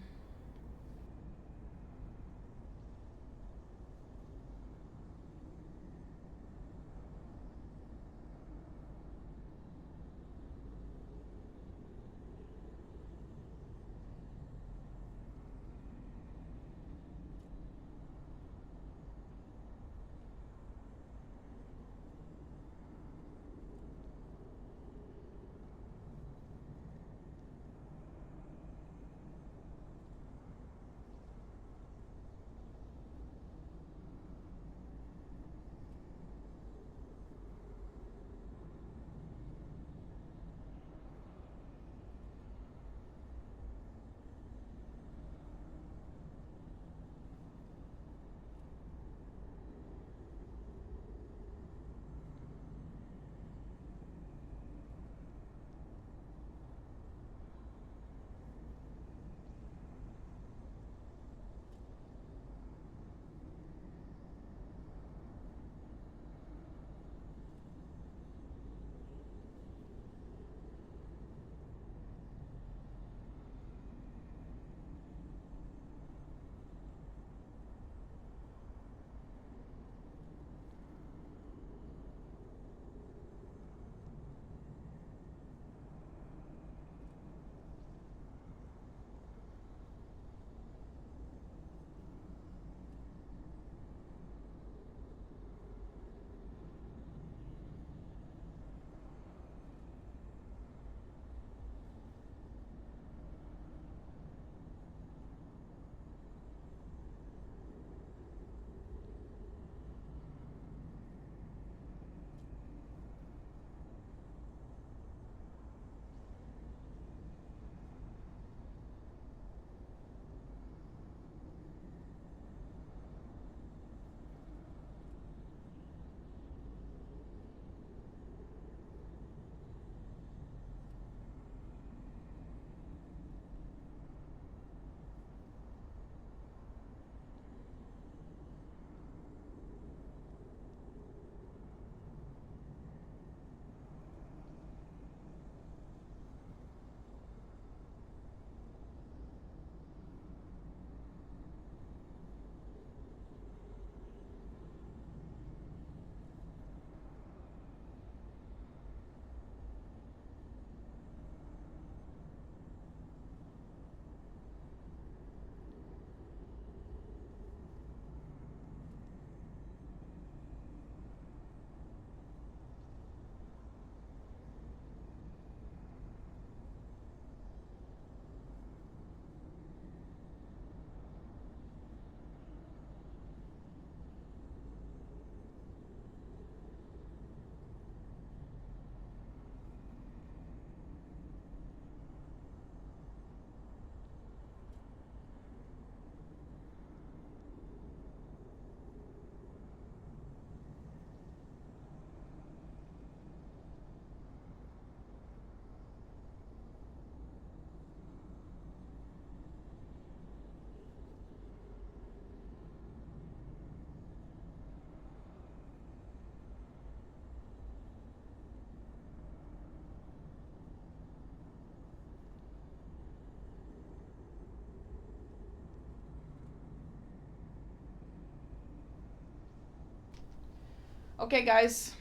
Okay, guys.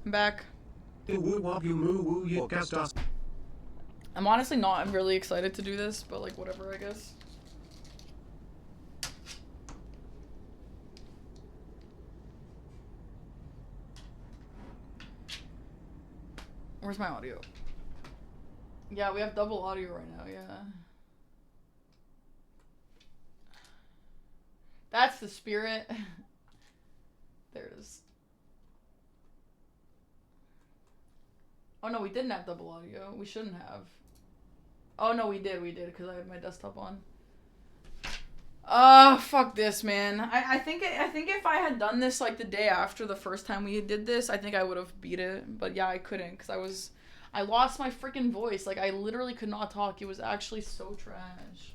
I'm back. I'm honestly not. I'm really excited to do this, but like whatever, I guess. Where's my audio? Yeah, we have double audio right now, yeah. That's the spirit. There it is. Oh no, we didn't have double audio. We shouldn't have. Oh no, we did, because I have my desktop on. Fuck this, man. I think if I had done this like the day after the first time we did this, I think I would have beat it. But yeah, I couldn't because I lost my freaking voice. Like I literally could not talk. It was actually so trash.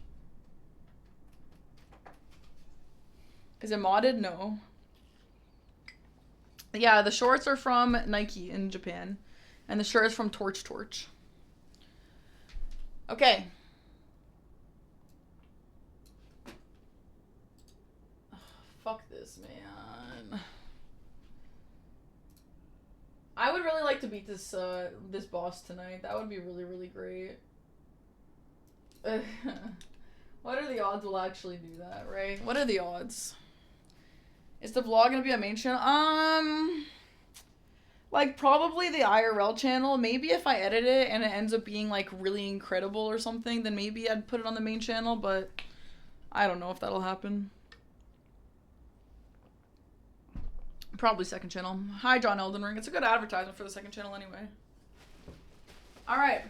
Is it modded? No. Yeah, the shorts are from Nike in Japan, and the shirt is from Torch. Okay. Fuck this, man. I would really like to beat this this boss tonight. That would be really, really great. What are the odds we'll actually do that, right? What are the odds? Is the vlog gonna be a main channel? Like probably the IRL channel. Maybe if I edit it and it ends up being like really incredible or something, then maybe I'd put it on the main channel, but I don't know if that'll happen. Probably second channel. Hi, John Elden Ring. It's a good advertisement for the second channel anyway. Alright.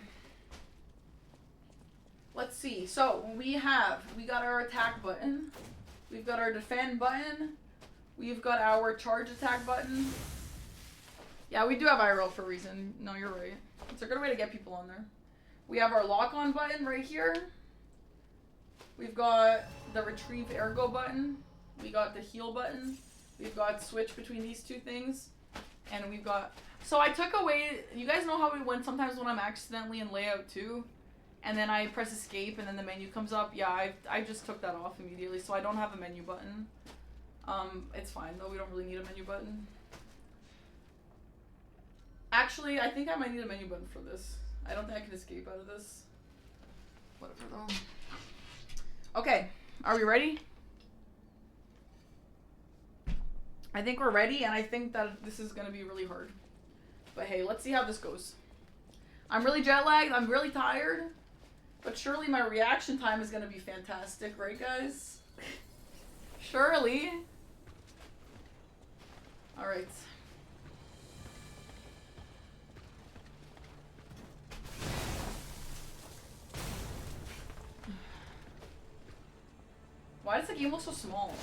Let's see. So, we got our attack button. We've got our defend button. We've got our charge attack button. Yeah, we do have IRL for a reason. No, you're right. It's a good way to get people on there. We have our lock on button right here. We've got the retrieve ergo button. We got the heal button. We've got switch between these two things. And we've got... So I took away... You guys know how we went sometimes when I'm accidentally in layout 2? And then I press escape and then the menu comes up? Yeah, I just took that off immediately. So I don't have a menu button. It's fine though. We don't really need a menu button. Actually, I think I might need a menu button for this. I don't think I can escape out of this. Whatever though. Okay. Are we ready? I think we're ready, and I think that this is going to be really hard. But hey, let's see how this goes. I'm really jet lagged, I'm really tired, but surely my reaction time is going to be fantastic, right guys? Surely. Alright. Why does the game look so small?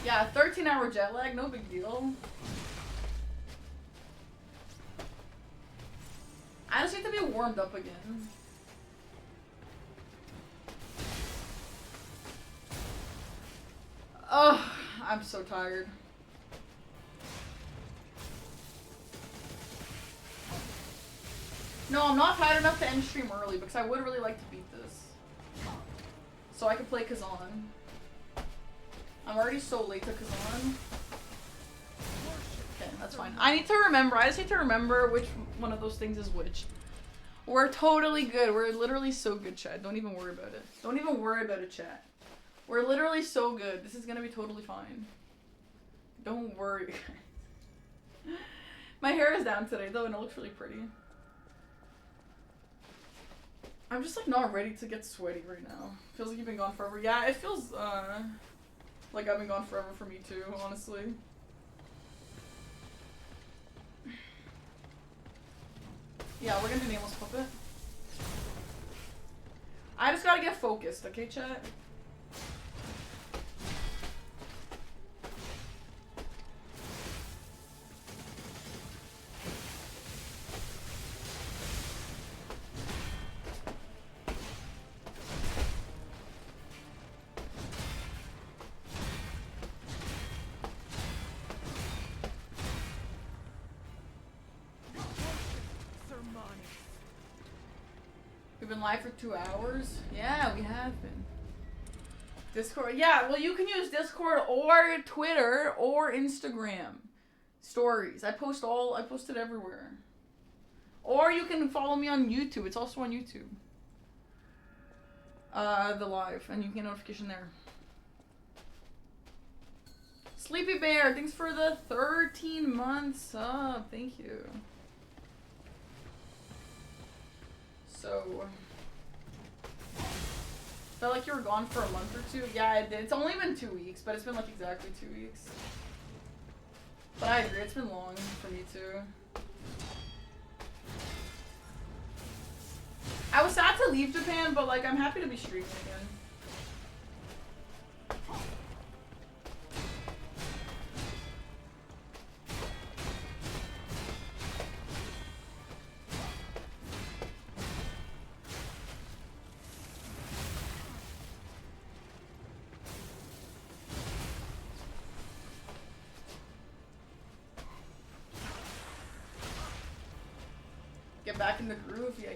Yeah, 13-hour jet lag, no big deal. I just need to be warmed up again. Ugh, I'm so tired. No, I'm not tired enough to end stream early because I would really like to beat this. So I can play Kazan. I'm already so late to Kazan. Okay, that's fine. I need to remember. I just need to remember which one of those things is which. We're totally good. We're literally so good, chat. Don't even worry about it. Don't even worry about it, chat. We're literally so good. This is gonna be totally fine. Don't worry. My hair is down today, though, and it looks really pretty. I'm just, like, not ready to get sweaty right now. Feels like you've been gone forever. Yeah, it feels, like I've been gone forever for me too, honestly. Yeah, we're gonna do Nameless Puppet. I just gotta get focused, okay, chat? We've been live for 2 hours. Yeah, we have been. Discord. Yeah, well, you can use Discord or Twitter or Instagram stories. I post it everywhere. Or you can follow me on YouTube. It's also on YouTube. The live, and you can get a notification there. Sleepy Bear, thanks for the 13 months sub. Thank you. So felt like you were gone for a month or two. Yeah, it did. It's only been 2 weeks, but it's been like exactly 2 weeks. But I agree, it's been long for me too. I was sad to leave Japan, but like I'm happy to be streaming again. Get back in the groove? Yeah.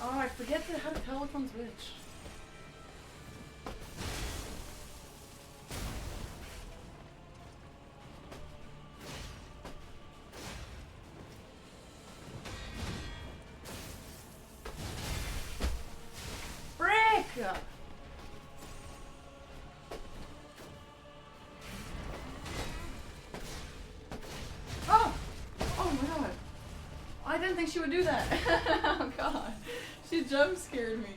Oh, I forget how to tell which one's which. Frick! Oh! Oh my god. I didn't think she would do that. Oh god. She jump scared me.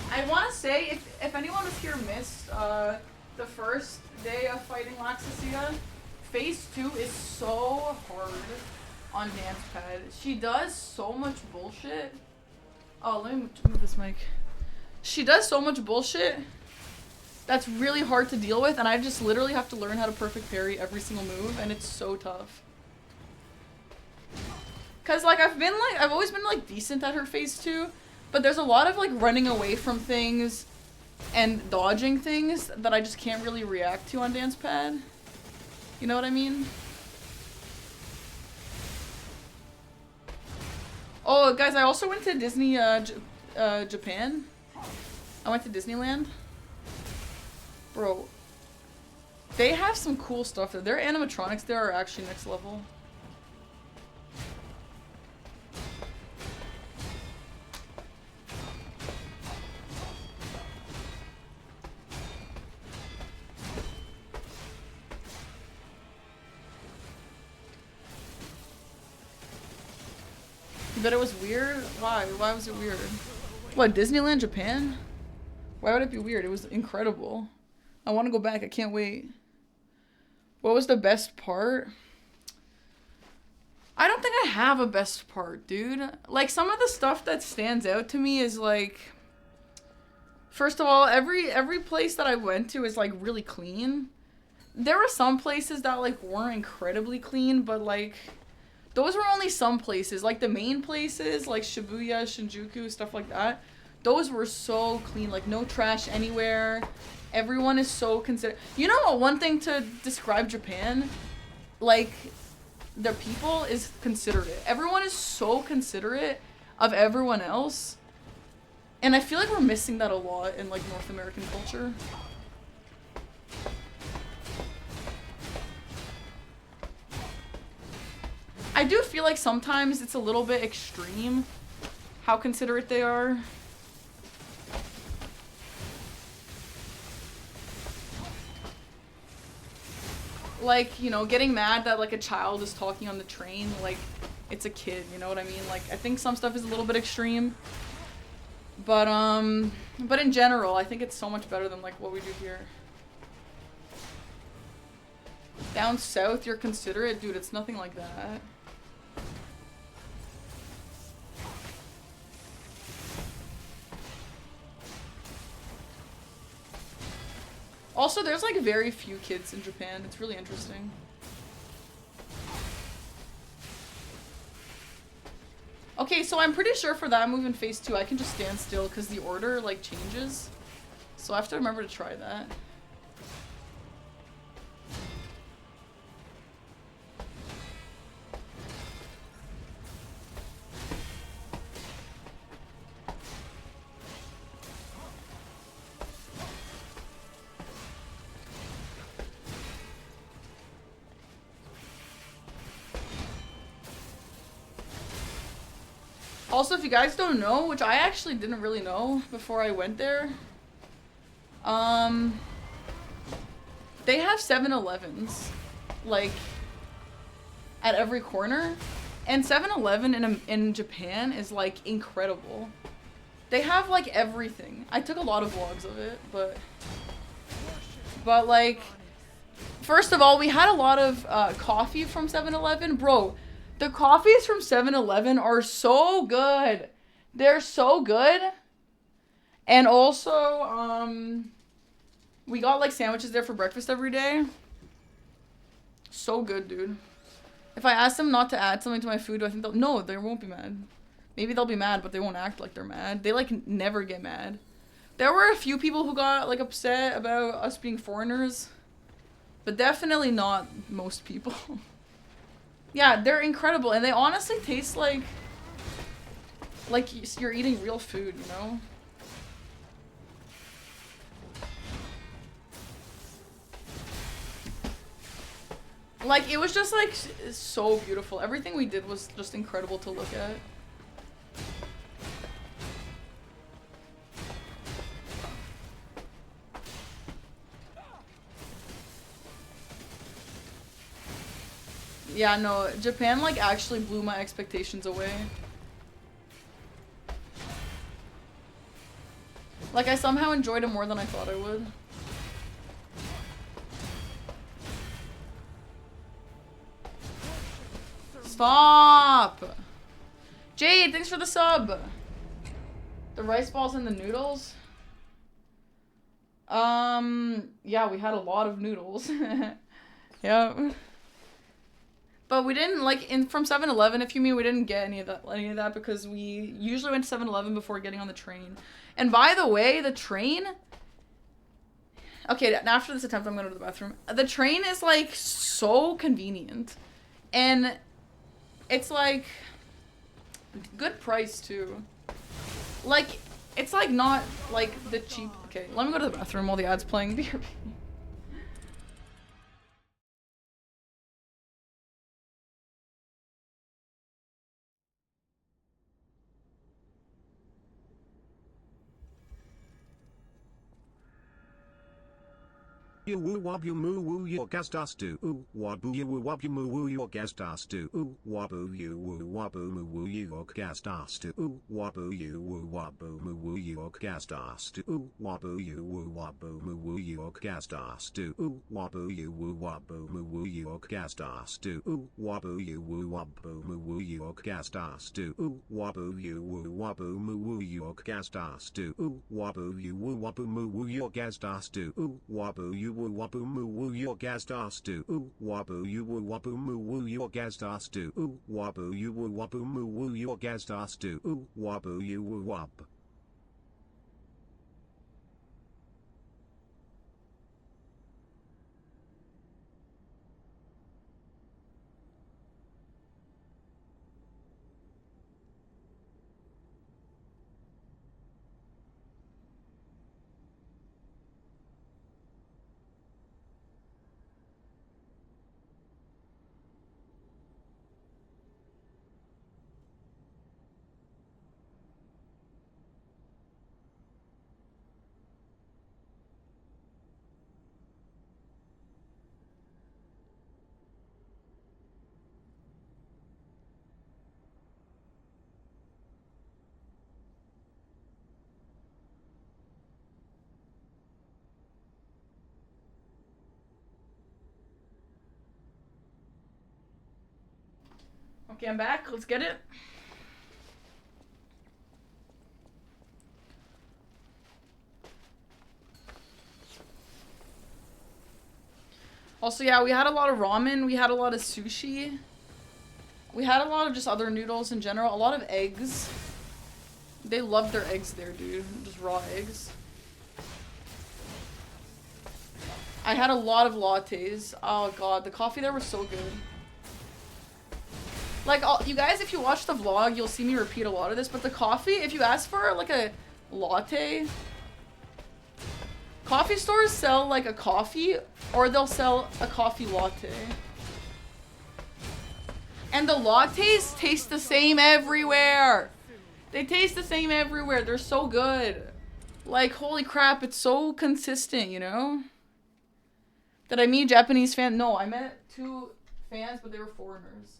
I want to say, if anyone was here missed the first day of fighting Laxasia, phase 2 is so hard on dance pad. She does so much bullshit. Oh, let me move this mic. She does so much bullshit that's really hard to deal with, and I just literally have to learn how to perfect parry every single move, and it's so tough. Cause like I've always been like decent at her phase 2, but there's a lot of like running away from things and dodging things that I just can't really react to on dance pad. You know what I mean? Oh, guys, I also went to Disney, Japan. I went to Disneyland. Bro, they have some cool stuff there. Their animatronics there are actually next level. You bet it was weird? Why? Why was it weird? What, Disneyland Japan? Why would it be weird? It was incredible. I want to go back. I can't wait. What was the best part? I don't think I have a best part, dude. Like, some of the stuff that stands out to me is like, first of all, every place that I went to is like really clean. There were some places that like weren't incredibly clean, but like those were only some places. Like the main places, like Shibuya, Shinjuku, stuff like that, those were so clean. Like no trash anywhere. Everyone is so considerate. You know what? One thing to describe Japan, like, their people is considerate. Everyone is so considerate of everyone else. And I feel like we're missing that a lot in, like, North American culture. I do feel like sometimes it's a little bit extreme how considerate they are. Like, you know, getting mad that like a child is talking on the train, like it's a kid, you know what I mean? Like, I think some stuff is a little bit extreme. But in general, I think it's so much better than like what we do here. Down south, you're considerate? Dude, it's nothing like that. Also, there's like very few kids in Japan. It's really interesting. Okay, so I'm pretty sure for that move in phase 2, I can just stand still because the order like changes. So I have to remember to try that. Also, if you guys don't know, which I actually didn't really know before I went there, they have 7-Elevens, like, at every corner. And 7-Eleven in Japan is, like, incredible. They have, like, everything. I took a lot of vlogs of it, but like, first of all, we had a lot of coffee from 7-Eleven. Bro, the coffees from 7-Eleven are so good. They're so good. And also, we got, like, sandwiches there for breakfast every day. So good, dude. If I ask them not to add something to my food, do I think they'll... No, they won't be mad. Maybe they'll be mad, but they won't act like they're mad. They, like, never get mad. There were a few people who got, like, upset about us being foreigners. But definitely not most people. Yeah, they're incredible. And they honestly taste like you're eating real food, you know? Like, it was just, like, so beautiful. Everything we did was just incredible to look at. Yeah, no, Japan, like, actually blew my expectations away. Like, I somehow enjoyed it more than I thought I would. Stop! Jade, thanks for the sub! The rice balls and the noodles? Yeah, we had a lot of noodles. Yeah. But we didn't, like, from 7-Eleven, if you mean, we didn't get any of that because we usually went to 7-Eleven before getting on the train. And by the way, the train... Okay, after this attempt, I'm going to the bathroom. The train is, like, so convenient. And it's, like, good price, too. Like, it's, like, not, like, the cheap... Okay, let me go to the bathroom while the ad's playing. BRB. You woo wabu moo woo your gas dust do ooh wabu you woo wabu moo woo your gas dust do ooh wabu you woo wabu moo woo your gas dust do ooh wabu you woo wabu moo woo your gas dust do ooh wabu you woo wabu moo woo your gas dust do ooh wabu you woo wabu moo woo your gas dust do ooh wabu you woo wabu moo woo your gas dust do ooh wabu you woo wabu moo woo your gas dust do ooh wabu you woo wabu moo woo your gas dust do ooh wabu you woo wabu moo woo your gas dust do ooh wabu you woo wabu moo woo your gas dust do ooh wabu you woo wabu moo woo your gas dust do ooh wabu you woo wab. Okay, I'm back. Let's get it. Also, yeah, we had a lot of ramen. We had a lot of sushi. We had a lot of just other noodles in general. A lot of eggs. They love their eggs there, dude. Just raw eggs. I had a lot of lattes. Oh god, the coffee there was so good. Like, you guys, if you watch the vlog, you'll see me repeat a lot of this, but the coffee, if you ask for, like, a latte, coffee stores sell, like, a coffee, or they'll sell a coffee latte. And the lattes taste the same everywhere. They taste the same everywhere. They're so good. Like, holy crap, it's so consistent, you know? Did I meet a Japanese fan? No, I met 2 fans, but they were foreigners.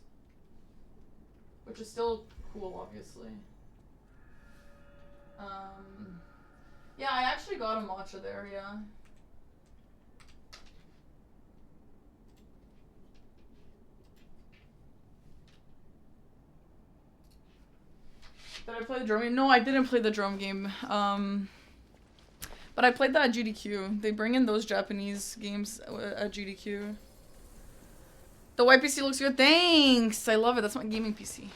Which is still cool, obviously. Yeah, I actually got a matcha there, yeah. Did I play the drum game? No, I didn't play the drum game. But I played that at GDQ. They bring in those Japanese games at GDQ. The white PC looks good. Thanks! I love it. That's my gaming PC.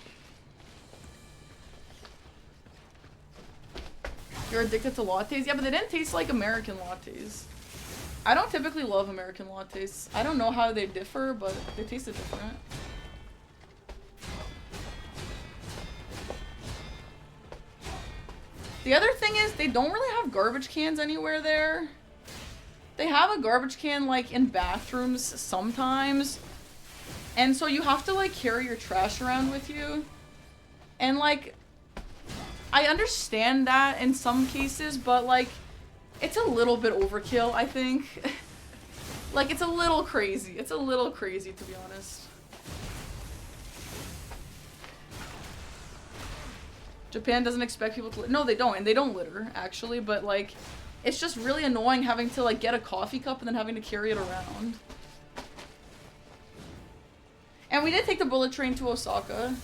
You're addicted to lattes? Yeah, but they didn't taste like American lattes. I don't typically love American lattes. I don't know how they differ, but they tasted different. The other thing is, they don't really have garbage cans anywhere there. They have a garbage can, like, in bathrooms sometimes. And so you have to, like, carry your trash around with you. And, like, I understand that in some cases, but, like, it's a little bit overkill, I think. Like, it's a little crazy. It's a little crazy, to be honest. Japan doesn't expect people to... No, they don't. And they don't litter, actually. But, like, it's just really annoying having to, like, get a coffee cup and then having to carry it around. And we did take the bullet train to Osaka.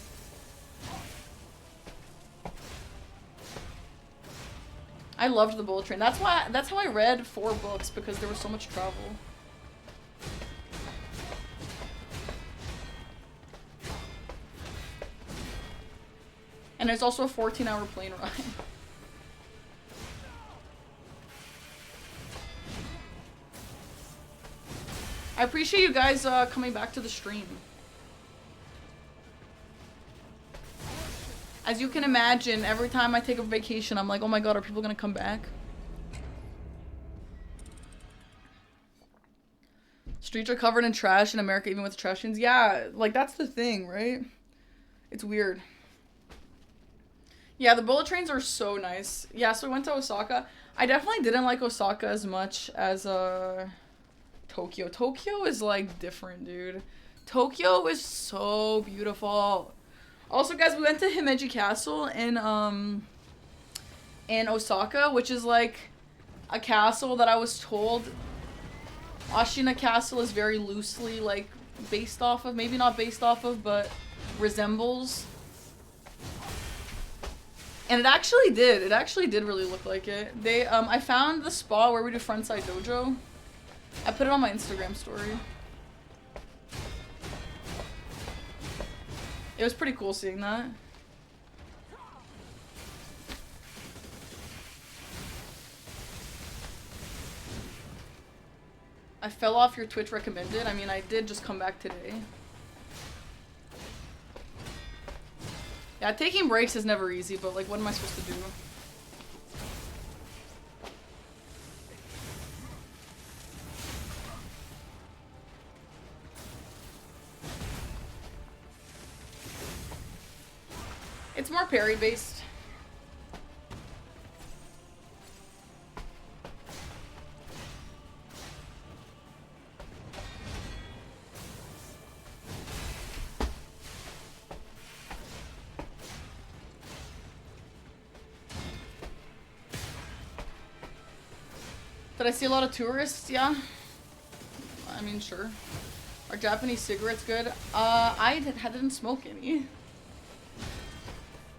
I loved the bullet train. That's how I read 4 books, because there was so much travel. And there's also a 14-hour plane ride. I appreciate you guys coming back to the stream. As you can imagine, every time I take a vacation, I'm like, oh my god, are people gonna come back? Streets are covered in trash in America, even with trash cans. Yeah, like, that's the thing, right? It's weird. Yeah, the bullet trains are so nice. Yeah, so we went to Osaka. I definitely didn't like Osaka as much as Tokyo. Tokyo is, like, different, dude. Tokyo is so beautiful. Also, guys, we went to Himeji Castle in Osaka, which is, like, a castle that I was told Ashina Castle is very loosely, like, based off of. Maybe not based off of, but resembles. And it actually did. It actually did really look like it. They, I found the spa where we do Frontside Dojo. I put it on my Instagram story. It was pretty cool seeing that. I fell off your Twitch recommended. I mean, I did just come back today. Yeah, taking breaks is never easy, but, like, what am I supposed to do? It's more parry-based. Did I see a lot of tourists? Yeah. I mean, sure. Are Japanese cigarettes good? I didn't smoke any.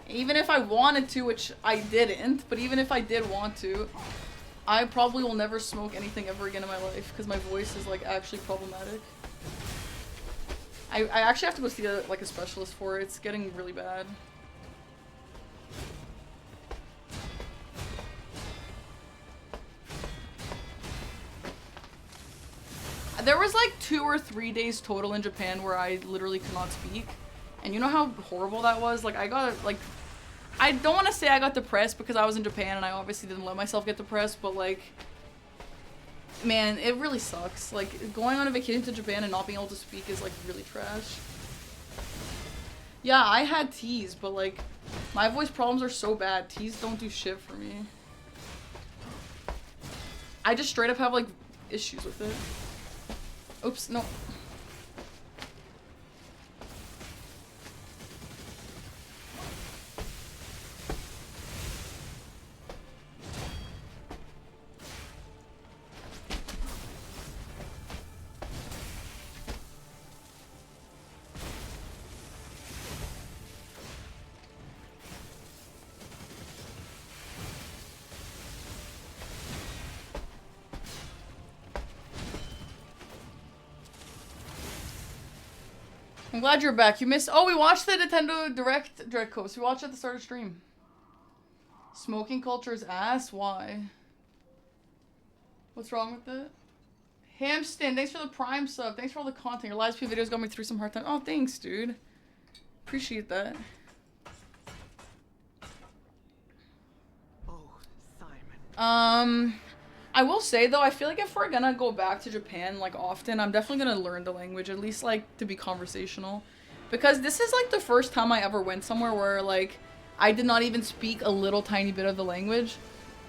Even if I wanted to, which I didn't, but even if I did want to, I probably will never smoke anything ever again in my life, because my voice is, like, actually problematic. I actually have to go see a specialist for it. It's getting really bad. There was like 2 or 3 days total in Japan where I literally could not speak. And you know how horrible that was? Like, I got, like, I don't want to say I got depressed because I was in Japan and I obviously didn't let myself get depressed, but, like, man, it really sucks. Like, going on a vacation to Japan and not being able to speak is, like, really trash. Yeah, I had teas, but, like, My voice problems are so bad. T's don't do shit for me. I just straight up have like issues with it. Oops, no. I'm glad you're back. You missed. Oh, we watched the Nintendo Direct Coast. We watched it at the start of stream. Smoking culture is ass. Why? What's wrong with it? Hamston, thanks for the Prime sub. Thanks for all the content. Your live stream videos got me through some hard time. Oh, thanks, dude. Appreciate that. Oh, Simon. I will say though, I feel like if we're gonna go back to Japan like often, I'm definitely gonna learn the language, at least like to be conversational, because this is like the first time I ever went somewhere where like I did not even speak a little tiny bit of the language,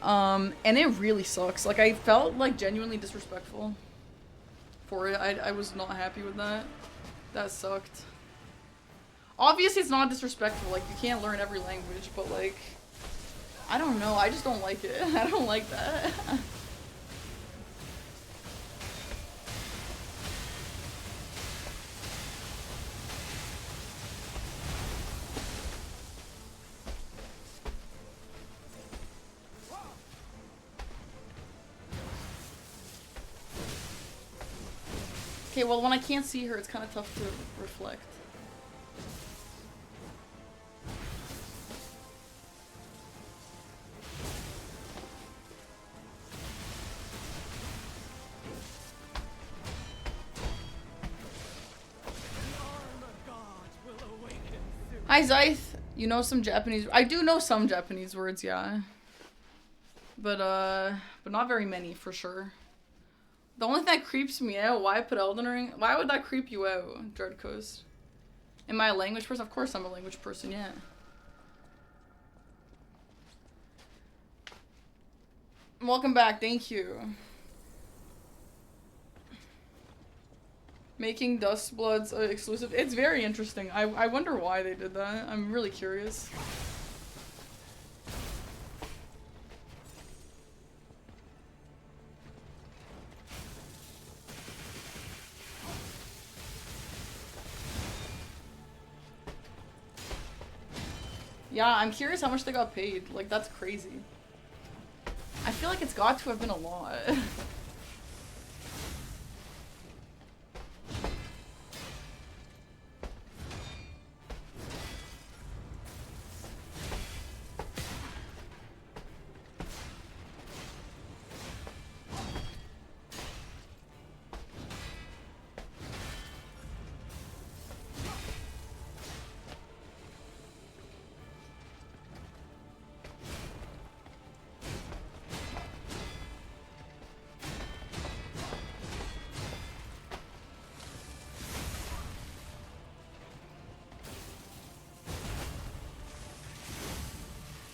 and it really sucks. Like I felt like genuinely disrespectful for it. I was not happy with that. That sucked. Obviously it's not disrespectful, like you can't learn every language, but like I don't know, I just don't like it. I don't like that. Okay, well, when I can't see her, it's kind of tough to reflect. Hi, Zyth. You know some Japanese... I do know some Japanese words, yeah. But not very many, for sure. The only thing that creeps me out, why I put Elden Ring? Why would that creep you out, Dread Coast? Am I a language person? Of course I'm a language person, yeah. Welcome back, thank you. Making Dust Bloods exclusive. It's very interesting. I wonder why they did that. I'm really curious. Yeah, I'm curious how much they got paid. Like, that's crazy. I feel like it's got to have been a lot.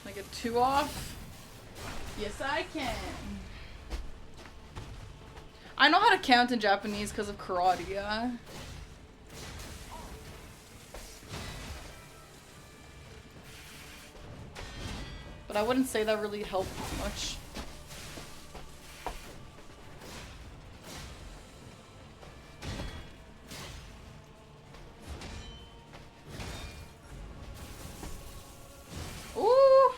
Can I get 2 off? Yes, I can. I know how to count in Japanese because of karate, yeah. But I wouldn't say that really helped much. Ooh!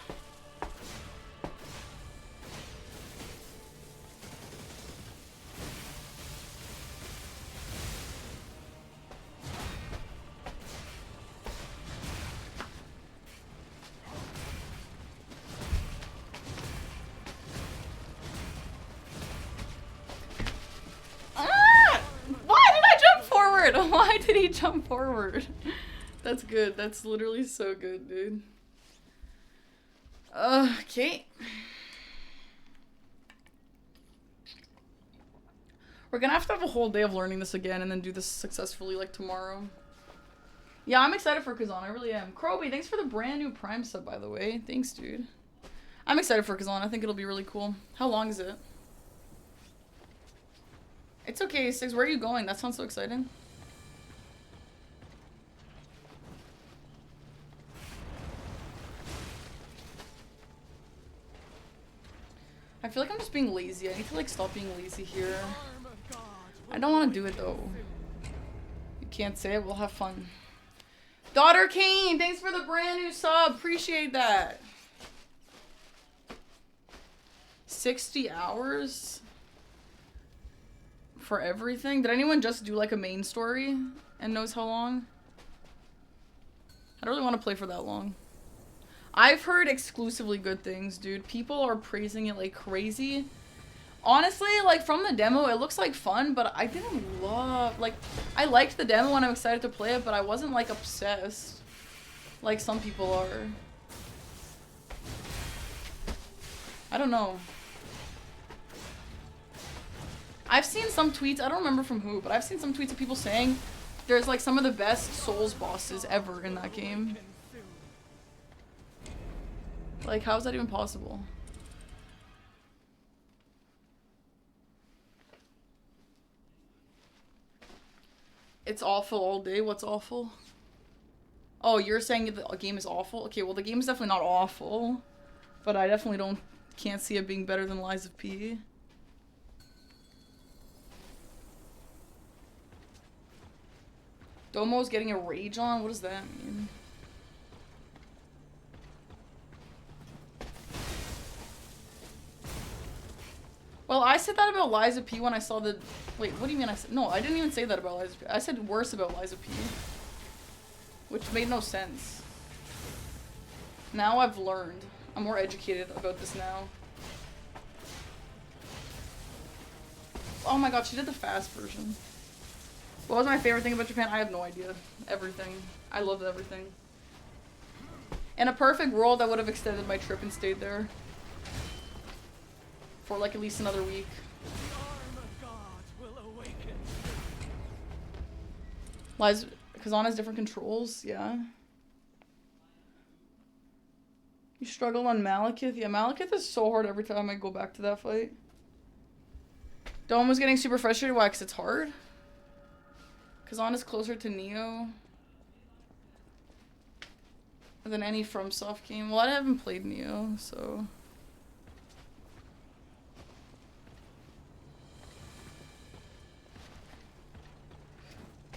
Why did he jump forward? That's good. That's literally so good, dude. Okay. We're gonna have to have a whole day of learning this again and then do this successfully like tomorrow. Yeah, I'm excited for Kazan. I really am. Kroby, thanks for the brand new Prime sub, by the way. Thanks, dude. I'm excited for Kazan. I think it'll be really cool. How long is it? It's okay, Six. Where are you going? That sounds so exciting. I feel like I'm just being lazy. I need to like stop being lazy here. I don't want to do it though. You can't say it. We'll have fun. Daughter Kane, thanks for the brand new sub. Appreciate that. 60 hours for everything. Did anyone just do like a main story and knows how long? I don't really want to play for that long. I've heard exclusively good things, dude. People are praising it like crazy. Honestly, like from the demo, it looks like fun, but I didn't love, like, I liked the demo and I'm excited to play it, but I wasn't like obsessed like some people are. I don't know. I've seen some tweets, I don't remember from who, but I've seen some tweets of people saying there's like some of the best Souls bosses ever in that game. Like, how is that even possible? It's awful all day. What's awful? Oh, you're saying the game is awful? Okay, well the game is definitely not awful, but I definitely can't see it being better than Lies of P. Domo's getting a rage on? What does that mean? Well, I said that about Liza P when I saw the... Wait, what do you mean I said... No, I didn't even say that about Liza P. I said worse about Liza P. Which made no sense. Now I've learned. I'm more educated about this now. Oh my god, she did the fast version. What was my favorite thing about Japan? I have no idea. Everything. I loved everything. In a perfect world, I would have extended my trip and stayed there. For like at least another week. Lies, Kazan has different controls, yeah. You struggle on Malekith? Yeah, Malekith is so hard every time I go back to that fight. Dome was getting super frustrated. Why? Because it's hard? Kazan is closer to Neo than any FromSoft game. Well, I haven't played Neo, so...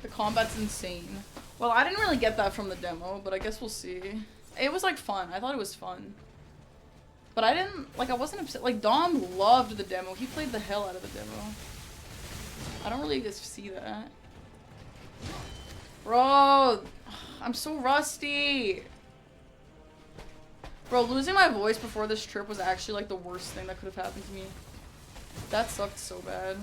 The combat's insane. Well, I didn't really get that from the demo, but I guess we'll see. It was like fun. I thought it was fun. But I didn't, like, I wasn't upset. Like, Dom loved the demo. He played the hell out of the demo. I don't really just see that. Bro, I'm so rusty. Bro, losing my voice before this trip was actually like the worst thing that could have happened to me. That sucked so bad.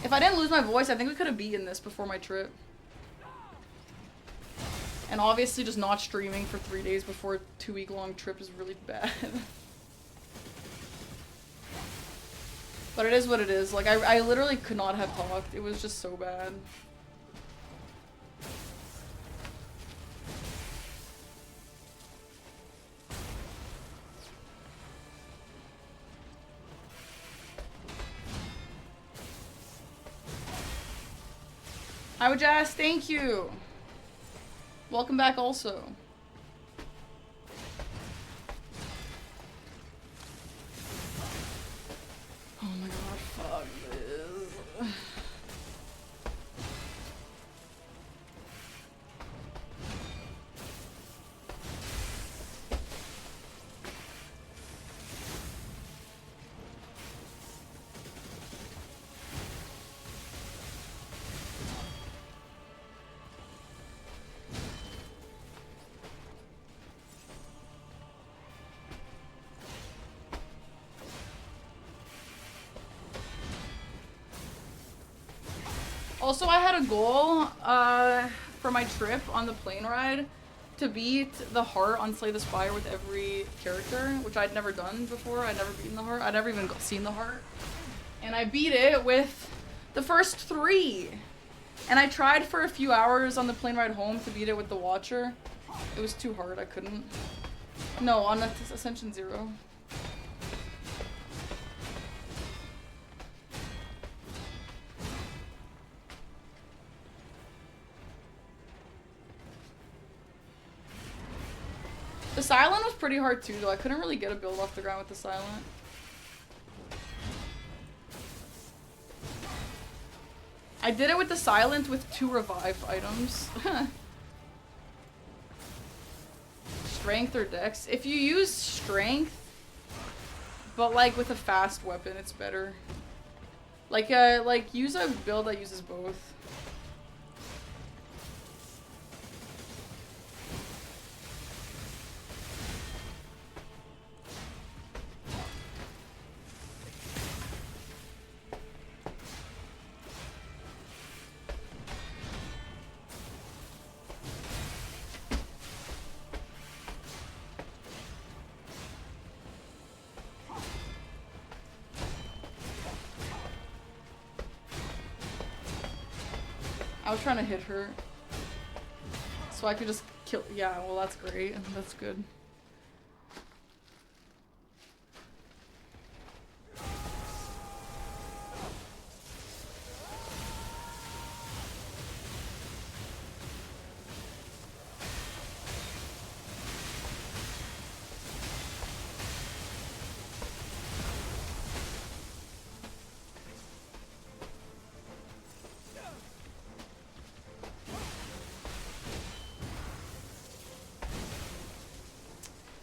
If I didn't lose my voice, I think we could have beaten this before my trip. And obviously just not streaming for 3 days before a 2-week-long trip is really bad. But it is what it is. Like, I literally could not have talked. It was just so bad. Hi, Jazz. Thank you. Welcome back also. Oh my god, fuck this. Also, I had a goal for my trip on the plane ride to beat the heart on Slay the Spire with every character, which I'd never done before. I'd never beaten the heart. I'd never even seen the heart. And I beat it with the first 3. And I tried for a few hours on the plane ride home to beat it with the Watcher. It was too hard, I couldn't. No, on Ascension 0. The Silent was pretty hard too, though. I couldn't really get a build off the ground with the Silent. I did it with the Silent with 2 revive items. Strength or Dex. If you use Strength, but like with a fast weapon, it's better. Like use a build that uses both. I was trying to hit her, so I could just kill. Yeah, well, that's great. That's good.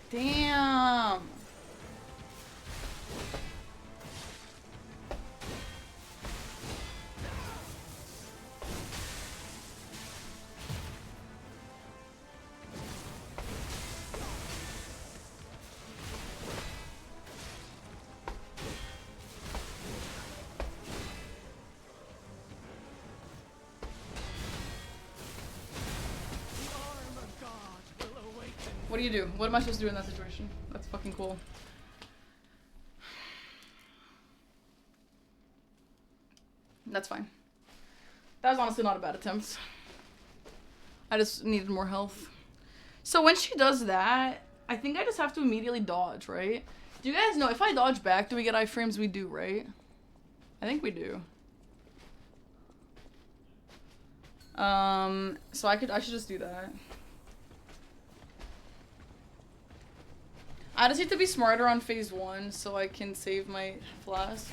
Damn. What do you do? What am I supposed to do in that situation? That's fucking cool. That's fine. That was honestly not a bad attempt. I just needed more health. So when she does that, I think I just have to immediately dodge, right? Do you guys know if I dodge back, do we get iframes? We do, right? I think we do. So I should just do that. I just need to be smarter on phase 1 so I can save my flask.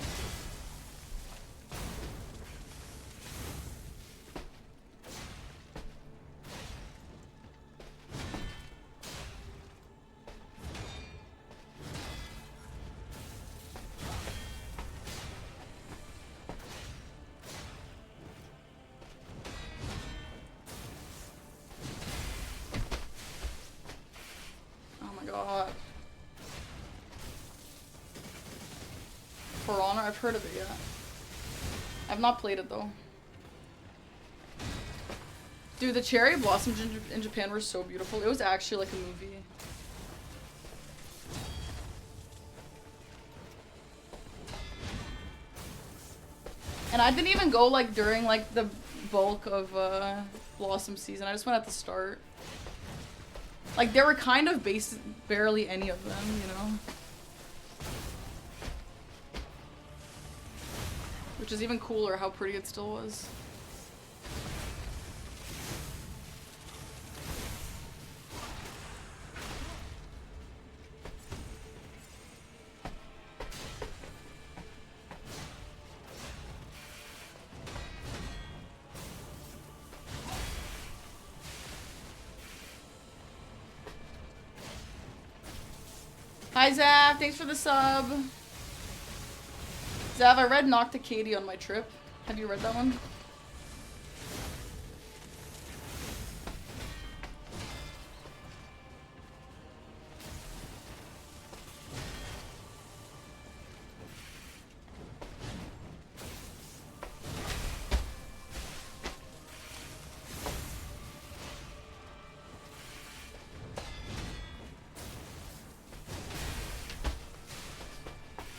Oh my god. For Honor, I've heard of it, yeah. I've not played it though. Dude, the cherry blossoms in Japan were so beautiful. It was actually like a movie. And I didn't even go like during like the bulk of blossom season. I just went at the start. Like there were kind of barely any of them, you know? Which is even cooler how pretty it still was. Hi Zav, thanks for the sub. Zav, I read Knock to Katie on my trip. Have you read that one?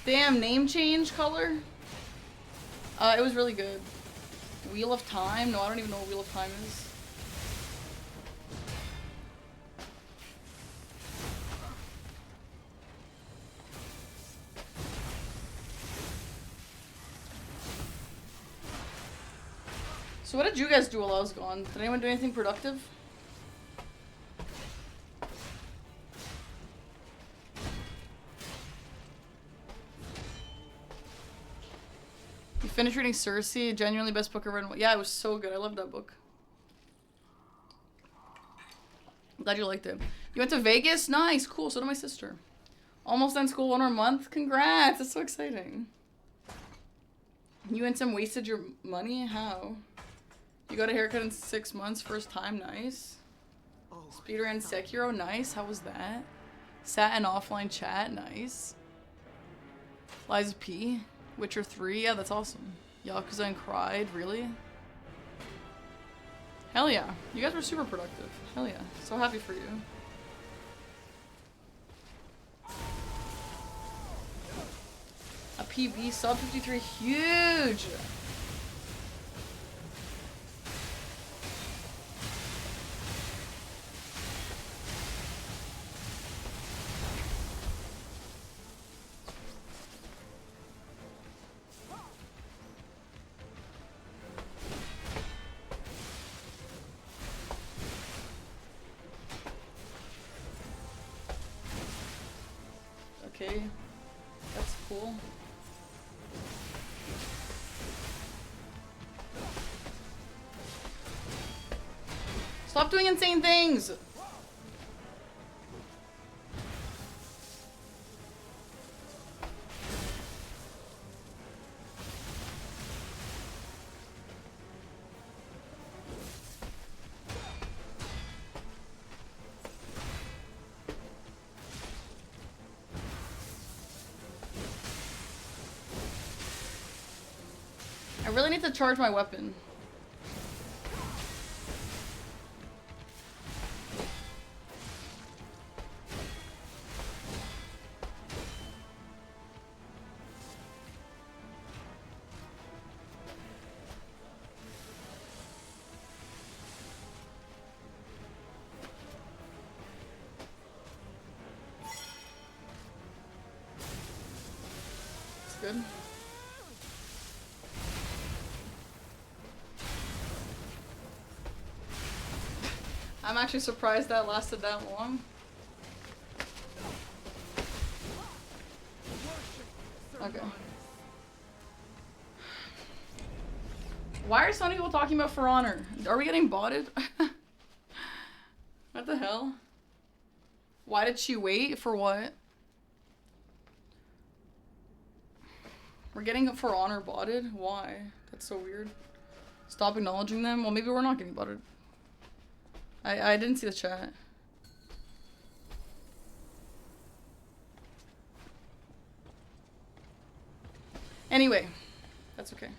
Damn, name change color? It was really good. It Wheel of Time? No, I don't even know what Wheel of Time is. So what did you guys do while I was gone? Did anyone do anything productive? You finished reading Cersei, genuinely best book I've read. Yeah, it was so good. I loved that book. I'm glad you liked it. You went to Vegas? Nice, cool. So did my sister. Almost done school, 1 more month. Congrats, that's so exciting. You went and wasted your money? How? You got a haircut in 6 months, first time, nice. Speedrun Sekiro, nice. How was that? Sat in offline chat, nice. Liza P. Witcher 3, yeah, that's awesome. Yakuza and cried, really? Hell yeah. You guys were super productive. Hell yeah. So happy for you. A PB sub 53, huge! Okay, that's cool. Stop doing insane things! I really need to charge my weapon. It's good. I'm actually surprised that lasted that long. Okay. Why are so many people talking about For Honor? Are we getting botted? What the hell? Why did she wait? For what? We're getting For Honor botted? Why? That's so weird. Stop acknowledging them? Well, maybe we're not getting botted. I didn't see the chat. Anyway, that's okay.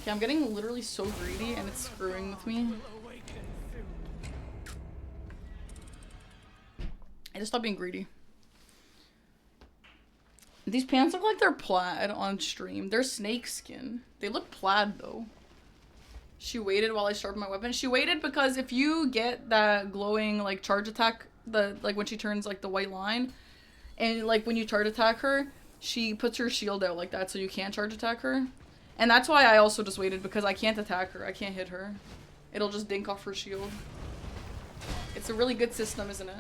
Okay, I'm getting literally so greedy and it's screwing with me. I just stopped being greedy. These pants look like they're plaid on stream. They're snake skin. They look plaid though. She waited while I sharpened my weapon. She waited because if you get that glowing like charge attack, like when she turns like the white line, and like when you charge attack her, she puts her shield out like that so you can't charge attack her. And that's why I also just waited, because I can't attack her. I can't hit her. It'll just dink off her shield. It's a really good system, isn't it?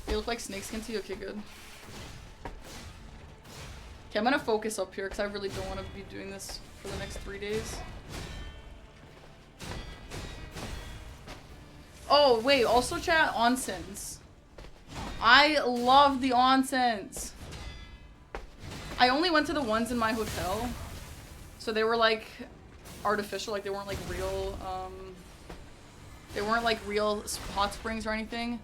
They look like snakeskin to you? Okay, good. Okay, I'm gonna focus up here because I really don't want to be doing this for the next 3 days. Oh, wait, also chat, onsens. I love the onsens. I only went to the ones in my hotel. So they were like artificial, like they weren't like real, they weren't like real hot springs or anything.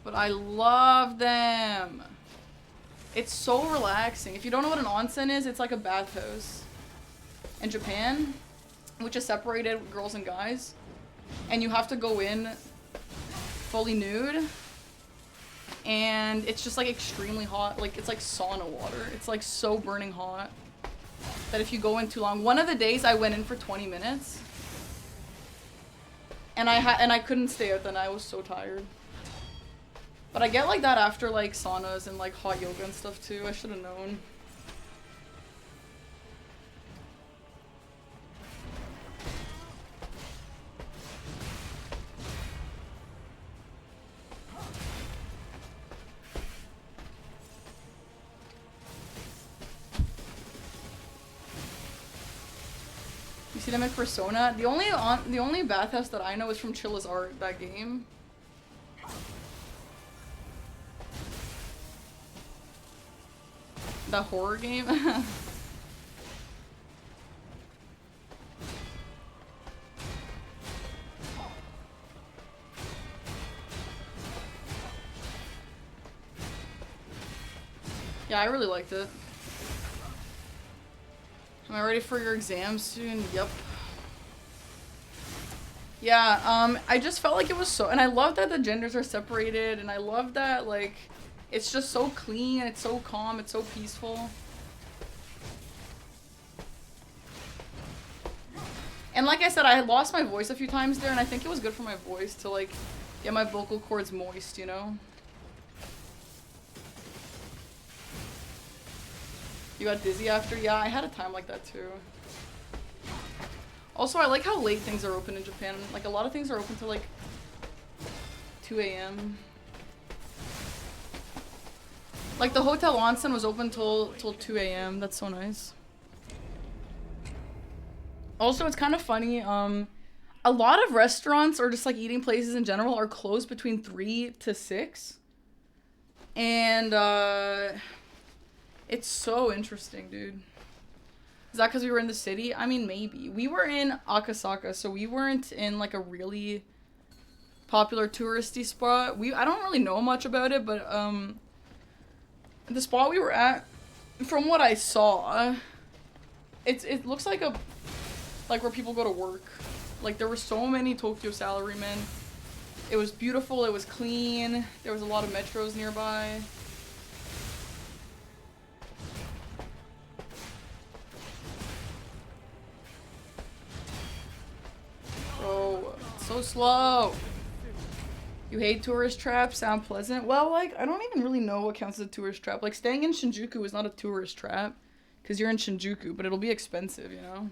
But I love them. It's so relaxing. If you don't know what an onsen is, it's like a bathhouse. In Japan, which is separated with girls and guys, and you have to go in fully nude, and it's just like extremely hot. Like it's like sauna water. It's like so burning hot that if you go in too long. One of the days I went in for 20 minutes, and I couldn't stay out. Then I was so tired. But I get like that after like saunas and like hot yoga and stuff too. I should have known. You see them in Persona? The only bathhouse that I know is from Chilla's Art, that game. The horror game? Yeah, I really liked it. Am I ready for your exam soon? Yep. Yeah, I just felt like it was so, and I love that the genders are separated, and I love that, like, it's just so clean, and it's so calm, it's so peaceful. And like I said, I had lost my voice a few times there, and I think it was good for my voice to, like, get my vocal cords moist, you know? You got dizzy after? Yeah, I had a time like that too. Also, I like how late things are open in Japan. Like, a lot of things are open till like 2 a.m. Like, the Hotel Onsen was open till 2 a.m. That's so nice. Also, it's kind of funny, a lot of restaurants or just like eating places in general are closed between 3 to 6. And, it's so interesting, dude. Is that because we were in the city? I mean, maybe. We were in Akasaka, so we weren't in like a really popular touristy spot. I don't really know much about it, but the spot we were at, from what I saw, it looks like where people go to work. Like, there were so many Tokyo salarymen. It was beautiful, it was clean, there was a lot of metros nearby. Bro, so slow. You hate tourist traps? Sound pleasant? Well, like, I don't even really know what counts as a tourist trap. Like, staying in Shinjuku is not a tourist trap, because you're in Shinjuku, but it'll be expensive, you know?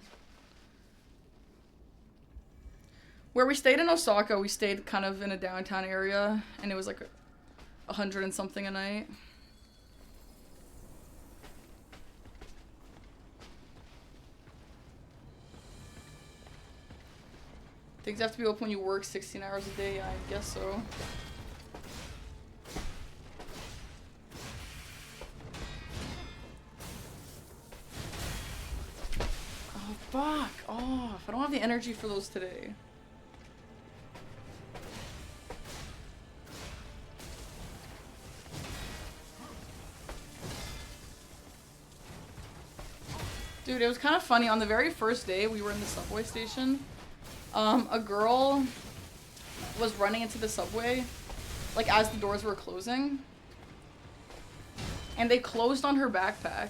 Where we stayed in Osaka, we stayed kind of in a downtown area, and it was like 100 and something a night. Things have to be open when you work 16 hours a day, I guess so. Oh, fuck off. I don't have the energy for those today. Dude, it was kind of funny. On the very first day, we were in the subway station. A girl was running into the subway, like, as the doors were closing. And they closed on her backpack.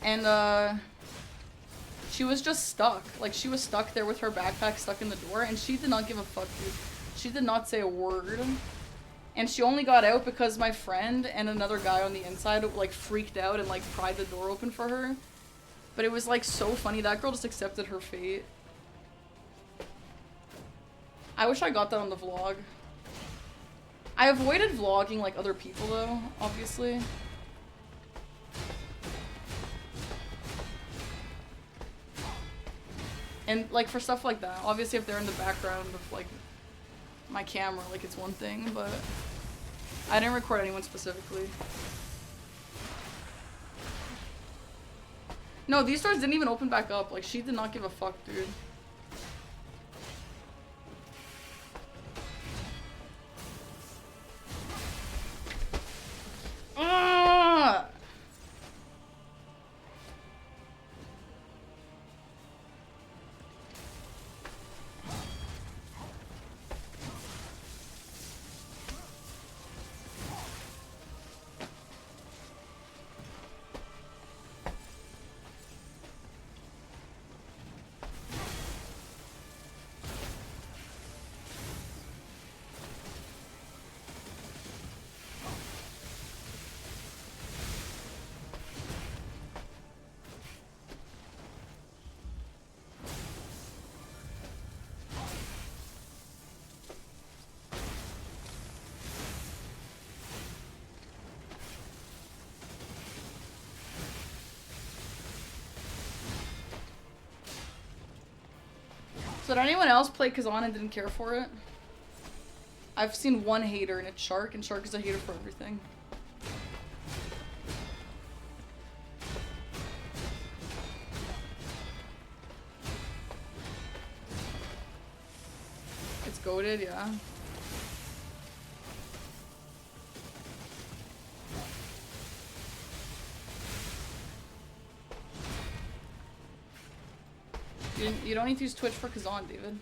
And, she was just stuck. Like, she was stuck there with her backpack stuck in the door, and she did not give a fuck, dude. She did not say a word. And she only got out because my friend and another guy on the inside, like, freaked out and, like, pried the door open for her. But it was, like, so funny. That girl just accepted her fate. I wish I got that on the vlog. I avoided vlogging like other people though, obviously. And like for stuff like that, obviously if they're in the background of like my camera, like it's one thing, but I didn't record anyone specifically. No, these stores didn't even open back up. Like, she did not give a fuck, dude. So did anyone else play Kazan and didn't care for it? I've seen one hater, and it's Shark, and Shark is a hater for everything. It's goated, yeah. You don't need to use Twitch for Kazan, David.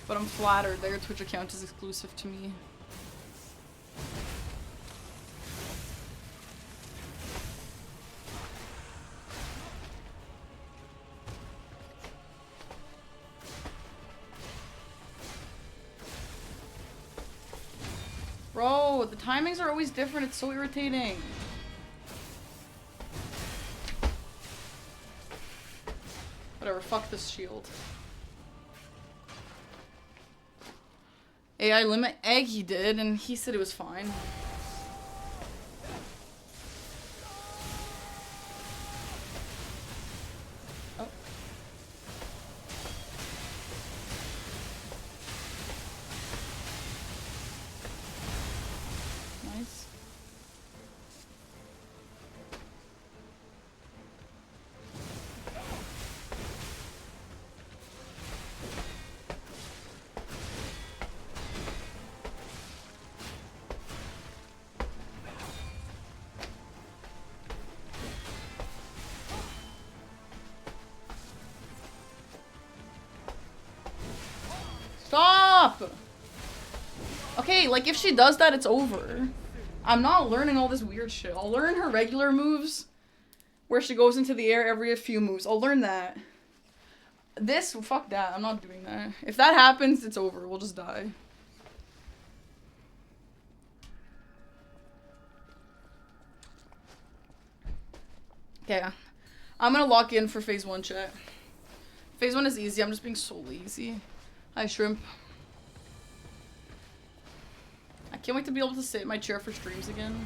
But I'm flattered their Twitch account is exclusive to me. Bro, the timings are always different. It's so irritating. Whatever, fuck this shield. AI limit egg he did, and he said it was fine. Oh. Nice. Stop! Okay, like if she does that, it's over. I'm not learning all this weird shit. I'll learn her regular moves, where she goes into the air every few moves. I'll learn that. This, fuck that. I'm not doing that. If that happens, it's over. We'll just die. Okay, I'm gonna lock in for phase 1, chat. Phase 1 is easy. I'm just being so lazy. Hi, Shrimp. I can't wait to be able to sit in my chair for streams again.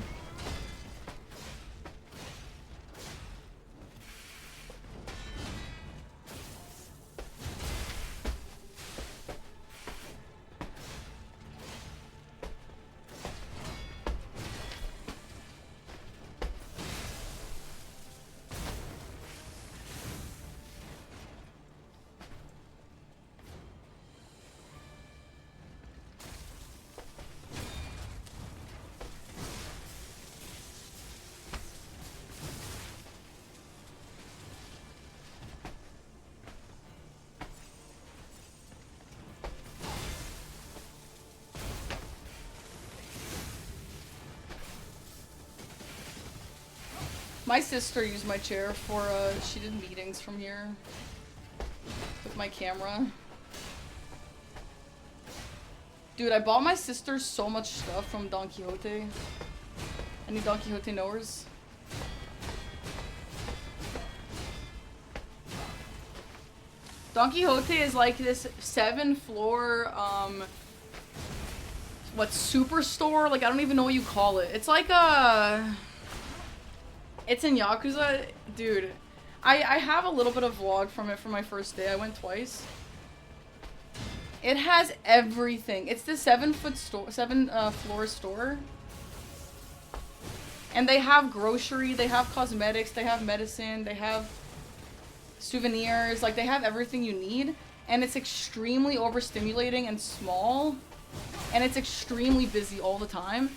My sister used my chair for, she did meetings from here with my camera. Dude, I bought my sister so much stuff from Don Quixote. Any Don Quixote knowers? Don Quixote is like this 7-floor, what, superstore? Like, I don't even know what you call it. It's like a... It's in Yakuza. Dude, I have a little bit of vlog from it from my first day. I went twice. It has everything. It's the 7-floor store. And they have grocery, they have cosmetics, they have medicine, they have souvenirs. Like, they have everything you need. And it's extremely overstimulating and small. And it's extremely busy all the time.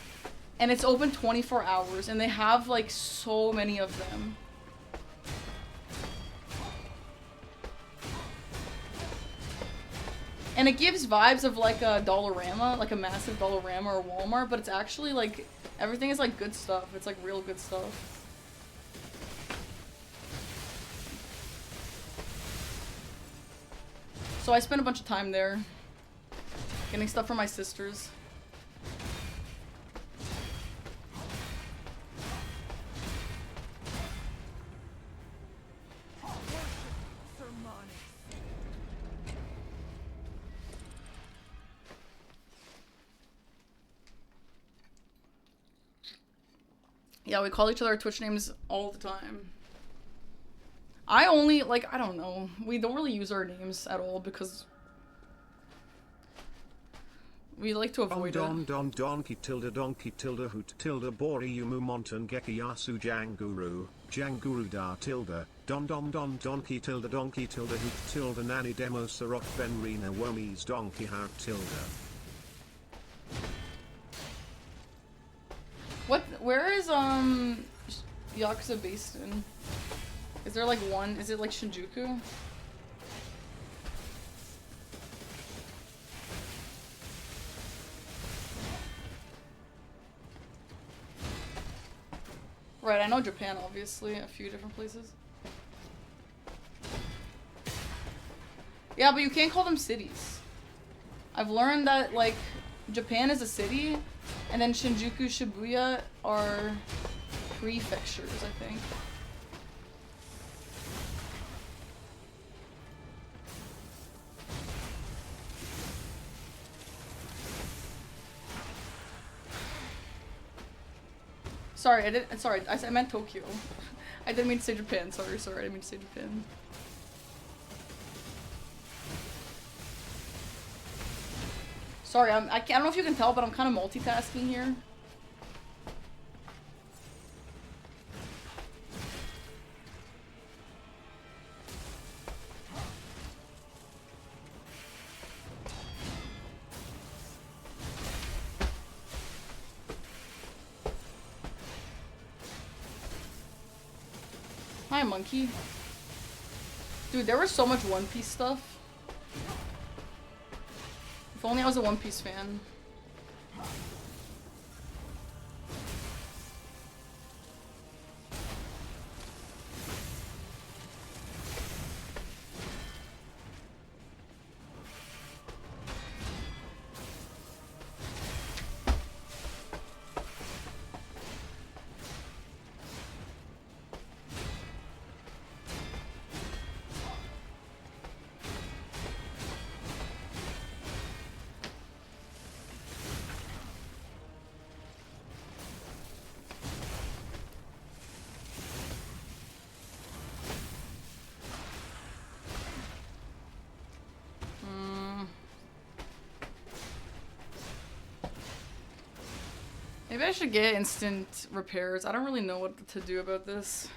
And it's open 24 hours, and they have, like, so many of them. And it gives vibes of, like, a Dollarama, like a massive Dollarama or Walmart, but it's actually, like, everything is, like, good stuff. It's, like, real good stuff. So I spent a bunch of time there, getting stuff for my sisters. Yeah, we call each other our Twitch names all the time. I only, like, I don't know. We don't really use our names at all because we like to avoid it. Donkey tilde hoot tilde bori yumu montan geki yasu janguru da tilde donkey tilde hoot tilde nani demo sarok benrina womies donkey heart tilde. Where is Yakuza based in? Is there like one? Is it like Shinjuku? Right, I know Japan, obviously, a few different places. Yeah, but you can't call them cities. I've learned that, like, Japan is a city, and then Shinjuku, Shibuya are prefectures, I think. Sorry, I meant Tokyo. I didn't mean to say Japan. Sorry, I didn't mean to say Japan. Sorry, I don't know if you can tell, but I'm kind of multitasking here. Hi, monkey. Dude, there was so much One Piece stuff. If only I was a One Piece fan. Maybe I should get instant repairs. I don't really know what to do about this.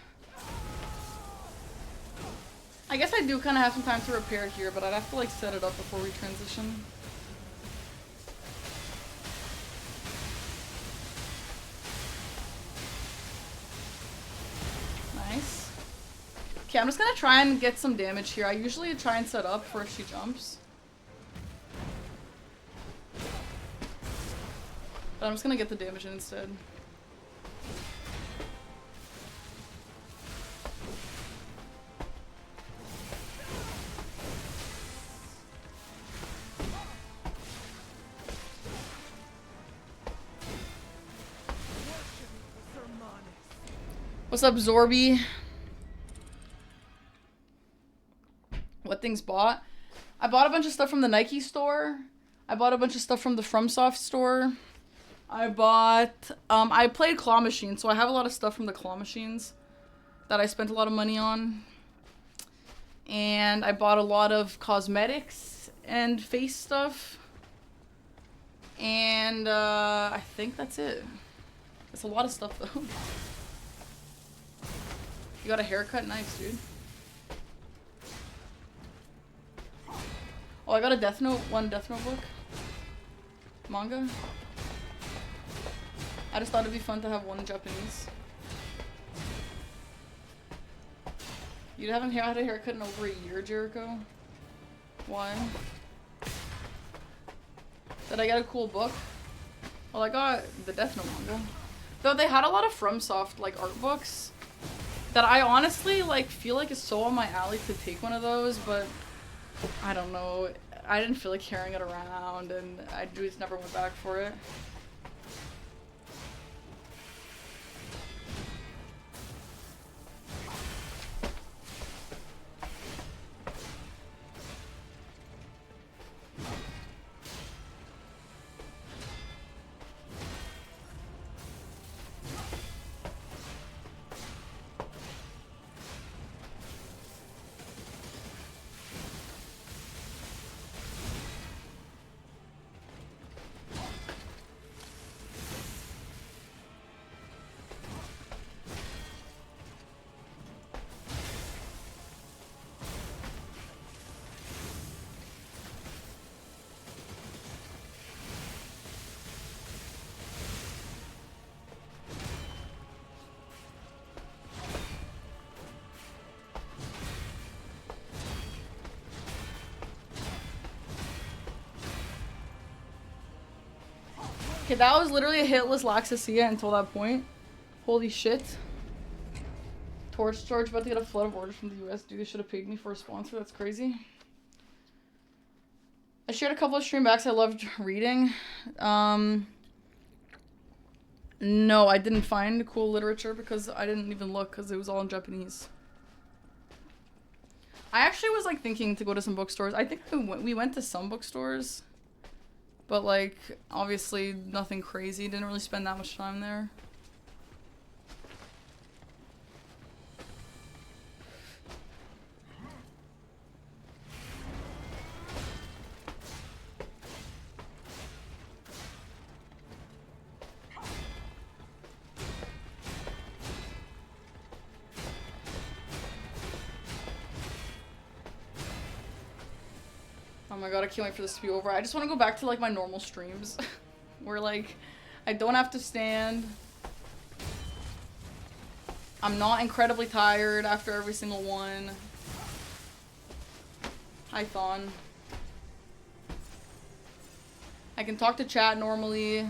I guess I do kind of have some time to repair here, but I'd have to like set it up before we transition. Nice. Okay, I'm just gonna try and get some damage here. I usually try and set up for if she jumps. But I'm just gonna get the damage in instead. What's up, Zorby? What things bought? I bought a bunch of stuff from the Nike store. I bought a bunch of stuff from the FromSoft store. I bought, I played Claw Machine, so I have a lot of stuff from the Claw Machines that I spent a lot of money on. And I bought a lot of cosmetics and face stuff. And, I think that's it. It's a lot of stuff, though. You got a haircut? Nice, dude. Oh, I got a one Death Note book. Manga. I just thought it'd be fun to have one in Japanese. You haven't had a haircut in over a year, Jericho? Why? Did I get a cool book? Well, I got the Death Note manga. Though they had a lot of FromSoft, like, art books that I honestly, like, feel like is so on my alley to take one of those, but I don't know. I didn't feel like carrying it around, and I just never went back for it. Okay, that was literally a hitless Laxasia until that point. Holy shit. Torch George about to get a flood of orders from the US. Dude, they should have paid me for a sponsor. That's crazy. I shared a couple of stream backs I loved reading. No, I didn't find cool literature because I didn't even look because it was all in Japanese. I actually was like thinking to go to some bookstores. I think we went to some bookstores, but like obviously nothing crazy. Didn't really spend that much time there. Oh my god, I can't wait for this to be over. I just want to go back to like my normal streams where like I don't have to stand. I'm not incredibly tired after every single one. Hi, Thon. I can talk to chat normally.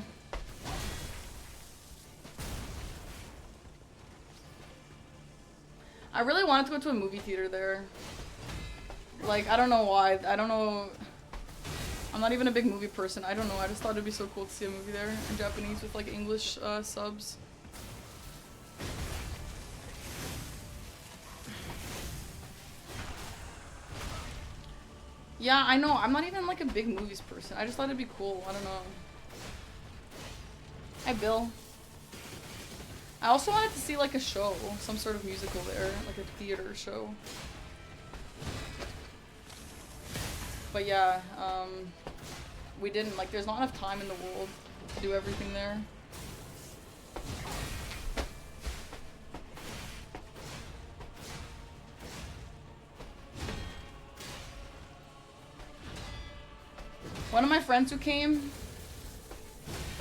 I really wanted to go to a movie theater there. Like, I don't know why. I don't know. I'm not even a big movie person. I don't know. I just thought it'd be so cool to see a movie there in Japanese with like English subs. Yeah, I know. I'm not even like a big movies person. I just thought it'd be cool. I don't know. Hi, Bill. I also wanted to see like a show, some sort of musical there, like a theater show. But yeah, we didn't, like, there's not enough time in the world to do everything there. One of my friends who came,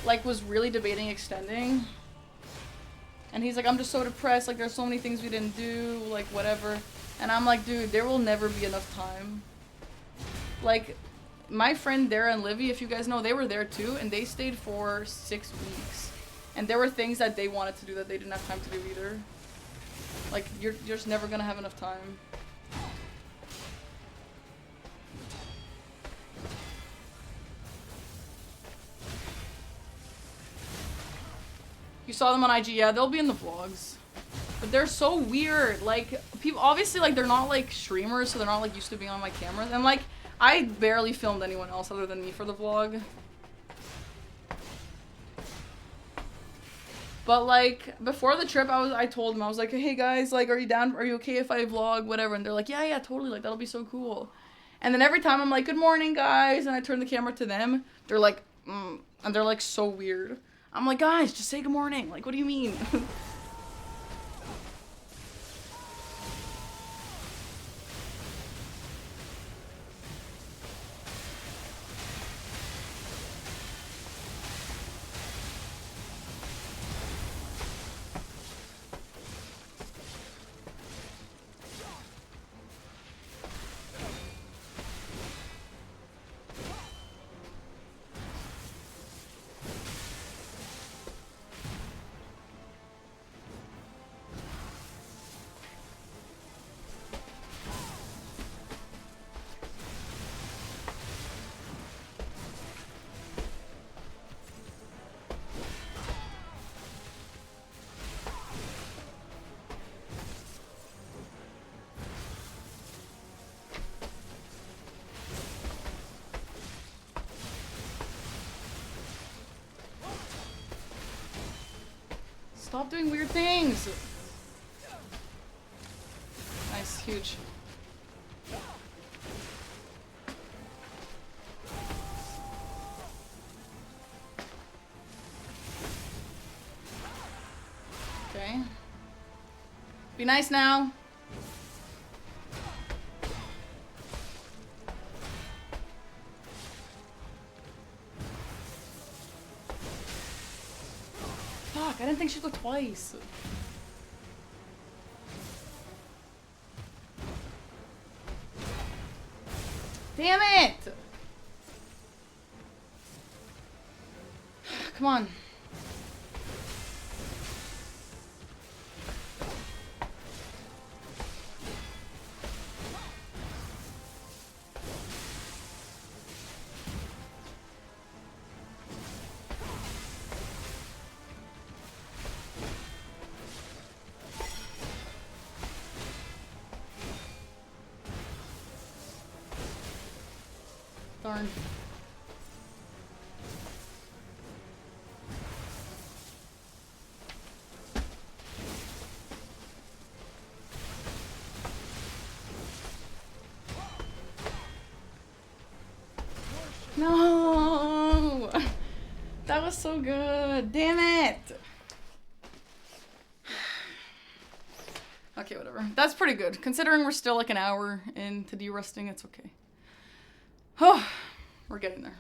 like, was really debating extending. And he's like, I'm just so depressed, like, there's so many things we didn't do, like, whatever. And I'm like, dude, there will never be enough time. Like, my friend Dara and Livy, if you guys know, they were there too, and they stayed for 6 weeks. And there were things that they wanted to do that they didn't have time to do either. Like, you're just never gonna have enough time. You saw them on IG, yeah, they'll be in the vlogs. But they're so weird, like, people, obviously, like, they're not, like, streamers, so they're not, like, used to being on my cameras, and, like, I barely filmed anyone else other than me for the vlog. But, like, before the trip, I told them, I was like, hey guys, like, are you down, are you okay if I vlog, whatever, and they're like, yeah, totally, like, that'll be so cool. And then every time I'm like, good morning, guys, and I turn the camera to them, they're like, and they're, like, so weird. I'm like, guys, just say good morning, like, what do you mean? Stop doing weird things! Nice, huge. Okay. Be nice now. Fuck, I didn't think she'd go twice. Damn it! Come on. Darn. No! That was so good. Damn it! Okay, whatever. That's pretty good. Considering we're still like an hour into de-rusting, it's okay. Oh, we're getting there.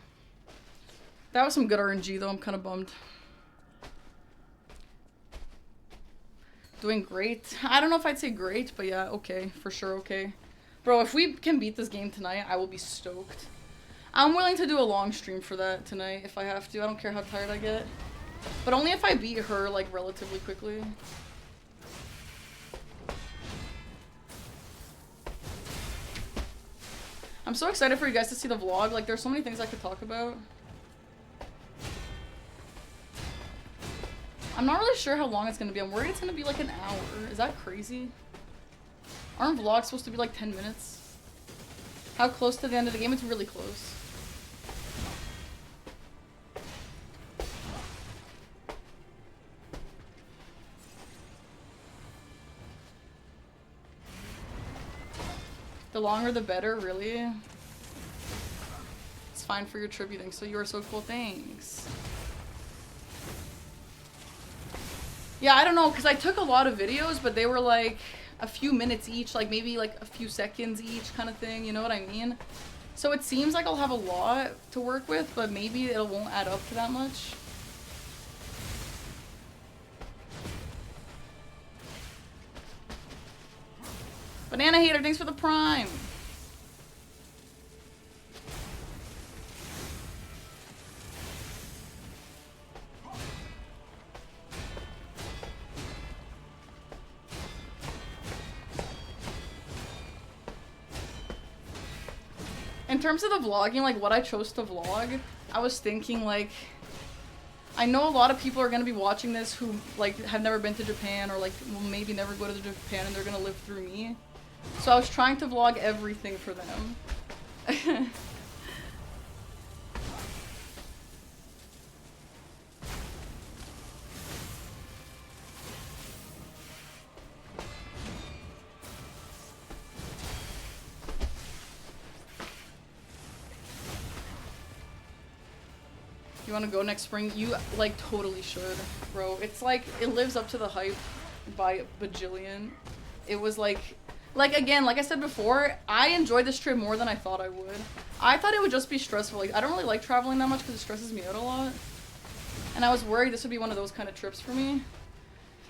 That was some good RNG though, I'm kind of bummed. Doing great. I don't know if I'd say great, but yeah, okay. For sure, okay. Bro, if we can beat this game tonight, I will be stoked. I'm willing to do a long stream for that tonight if I have to. I don't care how tired I get. But only if I beat her, like, relatively quickly. I'm so excited for you guys to see the vlog. Like, there's so many things I could talk about. I'm not really sure how long it's gonna be. I'm worried it's gonna be like an hour. Is that crazy? Aren't vlogs supposed to be like 10 minutes? How close to the end of the game? It's really close. The longer the better, really? It's fine for your tributing, so you are so cool, thanks. Yeah, I don't know, because I took a lot of videos, but they were like a few minutes each, like maybe like a few seconds each kind of thing, you know what I mean? So it seems like I'll have a lot to work with, but maybe it won't add up to that much. Banana Hater, thanks for the prime. In terms of the vlogging, like what I chose to vlog, I was thinking like, I know a lot of people are going to be watching this who like have never been to Japan or like will maybe never go to Japan and they're going to live through me. So I was trying to vlog everything for them. You want to go next spring? You like totally should, bro. It's like it lives up to the hype by a bajillion. It was like again, like I said before, I enjoyed this trip more than I thought I would. I thought it would just be stressful. Like I don't really like traveling that much because it stresses me out a lot. And I was worried this would be one of those kind of trips for me.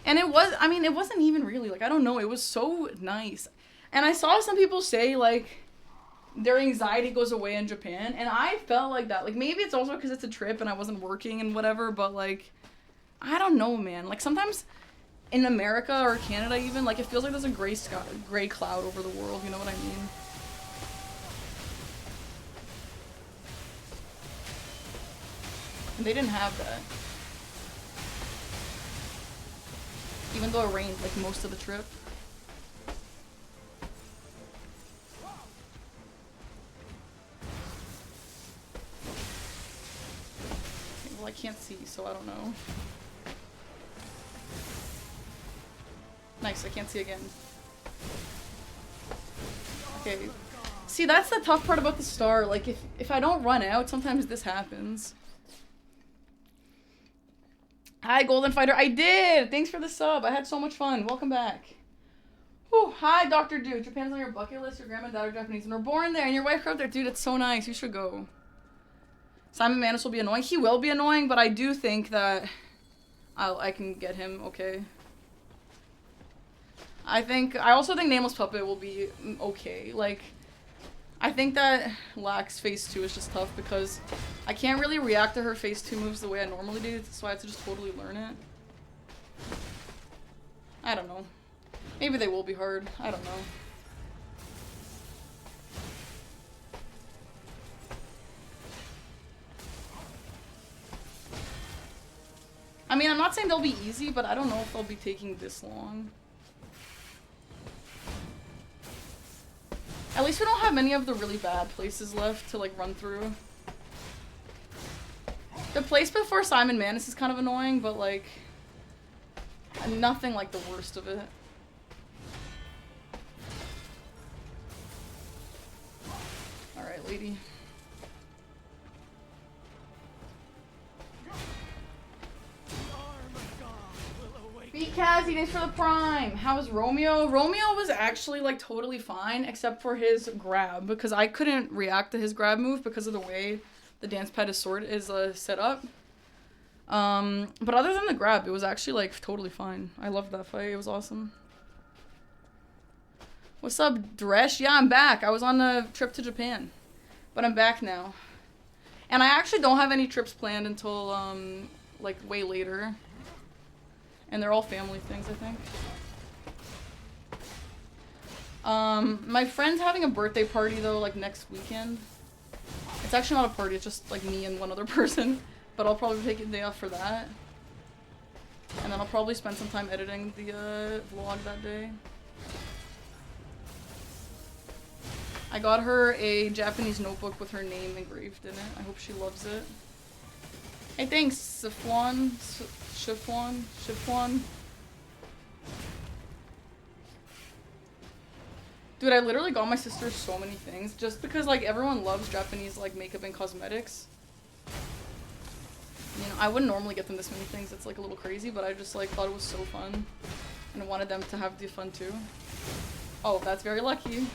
And it was, I mean, it wasn't even really, like, I don't know, it was so nice. And I saw some people say, like, their anxiety goes away in Japan, and I felt like that. Like, maybe it's also because it's a trip and I wasn't working and whatever, but, like, I don't know, man. Like, sometimes in America or Canada even, like, it feels like there's a gray cloud over the world, you know what I mean? And they didn't have that. Even though it rained, like, most of the trip. Okay, well, I can't see, so I don't know. Nice, I can't see again. Okay. See, that's the tough part about the star. Like, if I don't run out, sometimes this happens. Hi, Golden Fighter. I did! Thanks for the sub. I had so much fun. Welcome back. Whew. Hi, Dr. Dude. Japan's on your bucket list. Your grandma and dad are Japanese and were born there, and your wife grew up there. Dude, it's so nice. You should go. Simon Manus will be annoying. He will be annoying, but I do think that I can get him okay. I also think Nameless Puppet will be okay. Like, I think that Lax phase 2 is just tough because I can't really react to her phase 2 moves the way I normally do, so I have to just totally learn it. I don't know. Maybe they will be hard. I don't know. I mean, I'm not saying they'll be easy, but I don't know if they'll be taking this long. At least we don't have many of the really bad places left to, like, run through. The place before Simon Manus is kind of annoying, but, like, nothing like the worst of it. Alright, lady. Beat Cassie, thanks for the prime. How was Romeo? Romeo was actually like totally fine except for his grab because I couldn't react to his grab move because of the way the dance pad is set up. But other than the grab, it was actually like totally fine. I loved that fight. It was awesome. What's up, Dresh? Yeah, I'm back. I was on a trip to Japan, but I'm back now. And I actually don't have any trips planned until like way later. And they're all family things, I think. My friend's having a birthday party, though, like, next weekend. It's actually not a party, it's just, like, me and one other person. But I'll probably take a day off for that. And then I'll probably spend some time editing the vlog that day. I got her a Japanese notebook with her name engraved in it. I hope she loves it. Hey, thanks, Sifwan. Chiffon. Dude, I literally got my sister so many things just because like everyone loves Japanese like makeup and cosmetics. You know, I wouldn't normally get them this many things. It's like a little crazy, but I just like thought it was so fun and I wanted them to have the fun too. Oh, that's very lucky.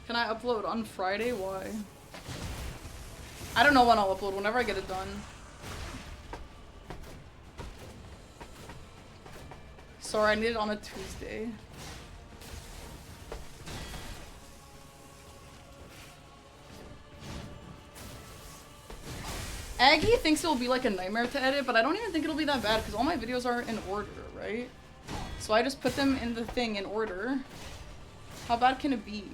Can I upload on Friday? Why? I don't know when I'll upload, whenever I get it done. Sorry, I need it on a Tuesday. Aggie thinks it will be like a nightmare to edit, but I don't even think it'll be that bad because all my videos are in order, right? So I just put them in the thing in order. How bad can it be?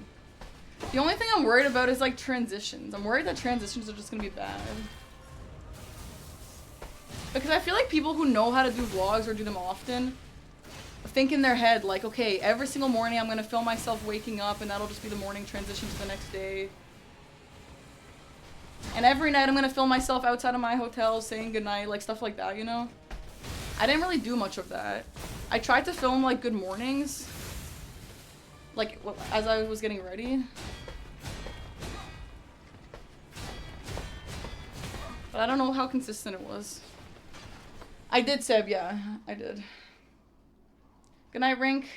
The only thing I'm worried about is like transitions. I'm worried that transitions are just gonna be bad. Because I feel like people who know how to do vlogs or do them often think in their head like, okay, every single morning I'm gonna film myself waking up and that'll just be the morning transition to the next day. And every night I'm gonna film myself outside of my hotel saying goodnight, like stuff like that, you know? I didn't really do much of that. I tried to film like good mornings, like as I was getting ready. But I don't know how consistent it was. I did, Seb, yeah, I did. Good night, Rink.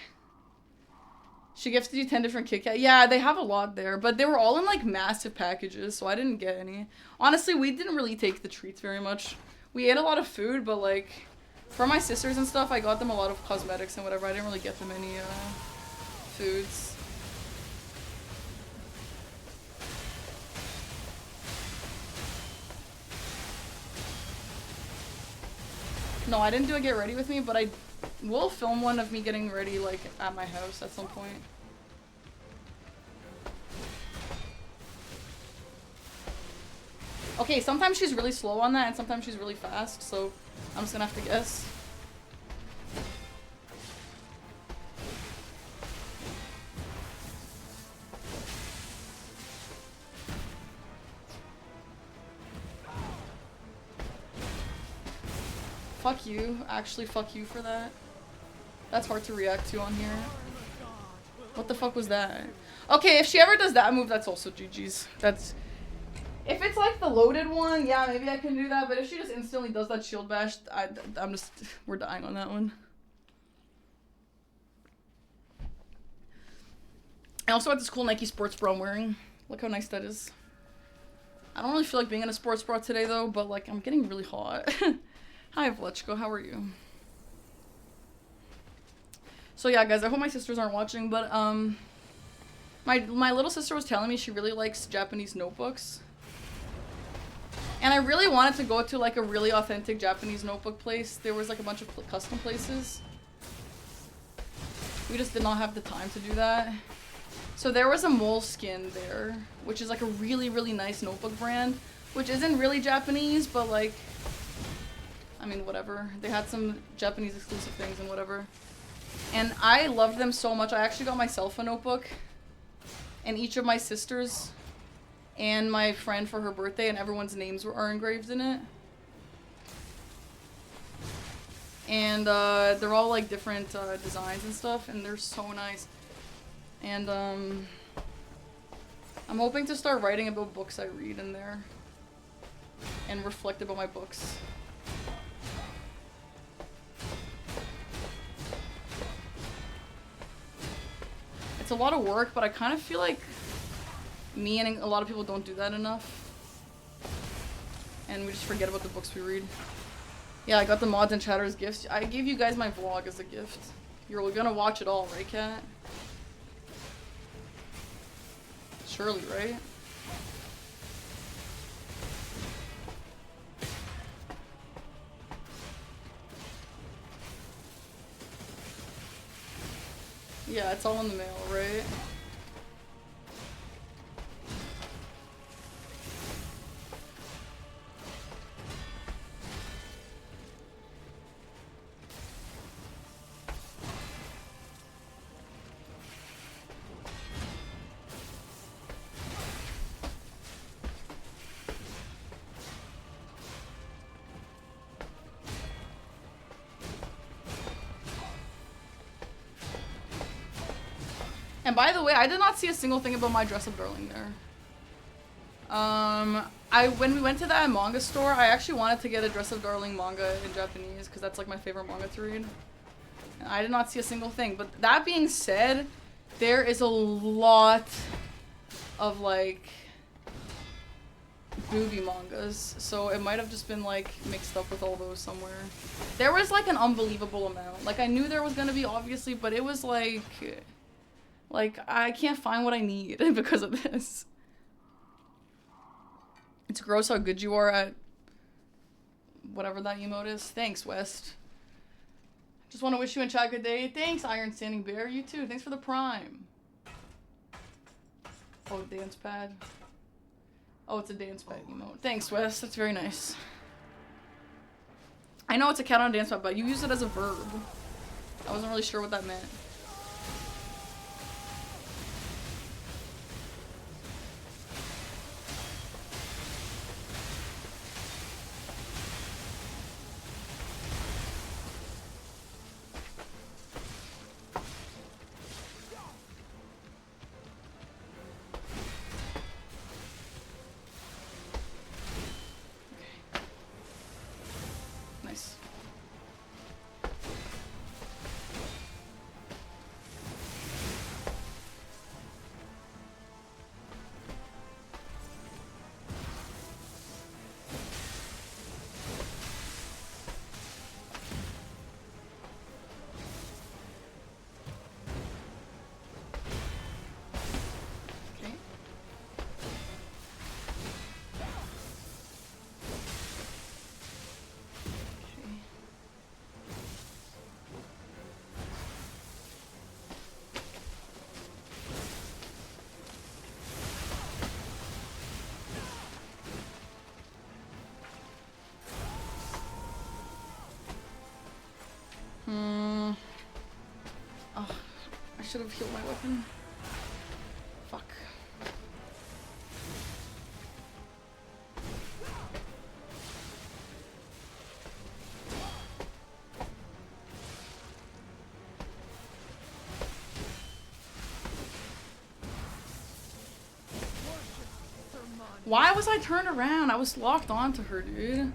She gifted you 10 different Kit Kat. Yeah, they have a lot there, but they were all in like massive packages, so I didn't get any. Honestly, we didn't really take the treats very much. We ate a lot of food, but like for my sisters and stuff, I got them a lot of cosmetics and whatever. I didn't really get them any foods. No, I didn't do a get ready with me, but I will film one of me getting ready like at my house at some point. Okay, sometimes she's really slow on that and sometimes she's really fast, so I'm just gonna have to guess. Fuck you. Actually, fuck you for that. That's hard to react to on here. What the fuck was that? Okay, if she ever does that move, that's also GG's. That's... If it's like the loaded one, yeah, maybe I can do that. But if she just instantly does that shield bash, we're dying on that one. I also got this cool Nike sports bra I'm wearing. Look how nice that is. I don't really feel like being in a sports bra today though, but like I'm getting really hot. Hi Vlechko, how are you? So yeah guys, I hope my sisters aren't watching, but my little sister was telling me she really likes Japanese notebooks. And I really wanted to go to like a really authentic Japanese notebook place. There was like a bunch of custom places. We just did not have the time to do that. So there was a Moleskine there, which is like a really, really nice notebook brand, which isn't really Japanese, but like, I mean, whatever. They had some Japanese exclusive things and whatever. And I loved them so much. I actually got myself a notebook, and each of my sisters and my friend for her birthday, and everyone's names are engraved in it. And they're all like different designs and stuff, and they're so nice. And I'm hoping to start writing about books I read in there and reflect about my books. It's a lot of work, but I kind of feel like me and a lot of people don't do that enough. And we just forget about the books we read. Yeah, I got the mods and chatters gifts. I gave you guys my vlog as a gift. You're gonna watch it all, right, Kat? Surely, right? Yeah, it's all in the mail, right? And by the way, I did not see a single thing about my dress up darling there. When we went to that manga store, I actually wanted to get a dress up darling manga in Japanese because that's like my favorite manga to read. And I did not see a single thing. But that being said, there is a lot of like boobie mangas, so it might have just been like mixed up with all those somewhere. There was like an unbelievable amount. Like I knew there was gonna be obviously, but it was like I can't find what I need because of this. It's gross how good you are at whatever that emote is. Thanks, West. Just want to wish you and chat good day. Thanks, Iron Standing Bear. You too. Thanks for the prime. Oh, dance pad. Oh, it's a dance pad emote. Thanks, Wes. That's very nice. I know it's a cat on a dance pad, but you use it as a verb. I wasn't really sure what that meant. Oh, I should have healed my weapon. Fuck. Why was I turned around? I was locked onto her, dude.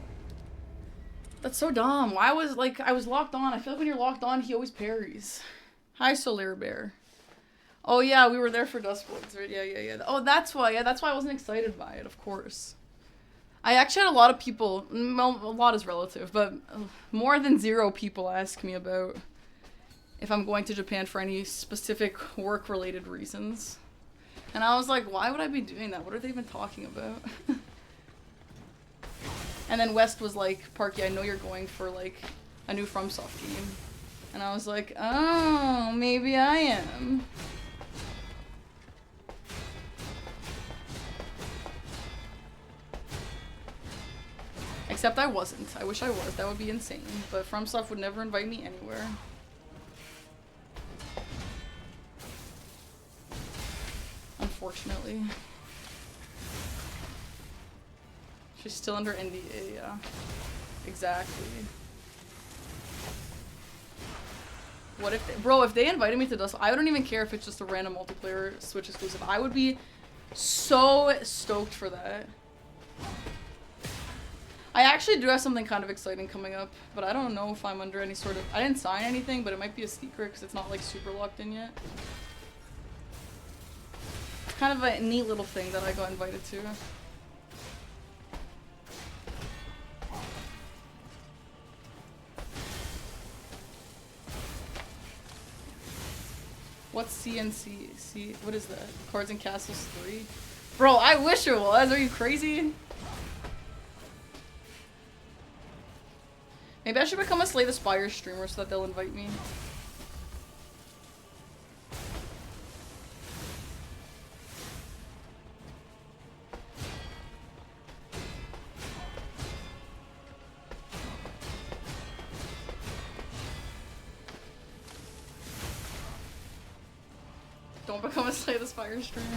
That's so dumb. Why was, like, I was locked on. I feel like when you're locked on, he always parries. Hi, Solar Bear. Oh, yeah, we were there for Dustblades, right? Yeah. Oh, that's why. Yeah, that's why I wasn't excited by it, of course. I actually had a lot of people, well, a lot is relative, but more than 0 people ask me about if I'm going to Japan for any specific work-related reasons. And I was like, why would I be doing that? What are they even talking about? And then West was like, Parky, I know you're going for like a new FromSoft game. And I was like, oh, maybe I am. Except I wasn't. I wish I was. That would be insane. But FromSoft would never invite me anywhere. Unfortunately. She's still under NDA, yeah. Exactly. What if they, bro, if they invited me to Dust, I don't even care if it's just a random multiplayer Switch exclusive. I would be so stoked for that. I actually do have something kind of exciting coming up, but I don't know if I'm under any sort of, I didn't sign anything, but it might be a secret because it's not like super locked in yet. It's kind of a neat little thing that I got invited to. What's CNC? What is that? Cards and Castles 3? Bro, I wish it was. Are you crazy? Maybe I should become a Slay the Spire streamer so that they'll invite me. Don't become a Slay the Spire streamer.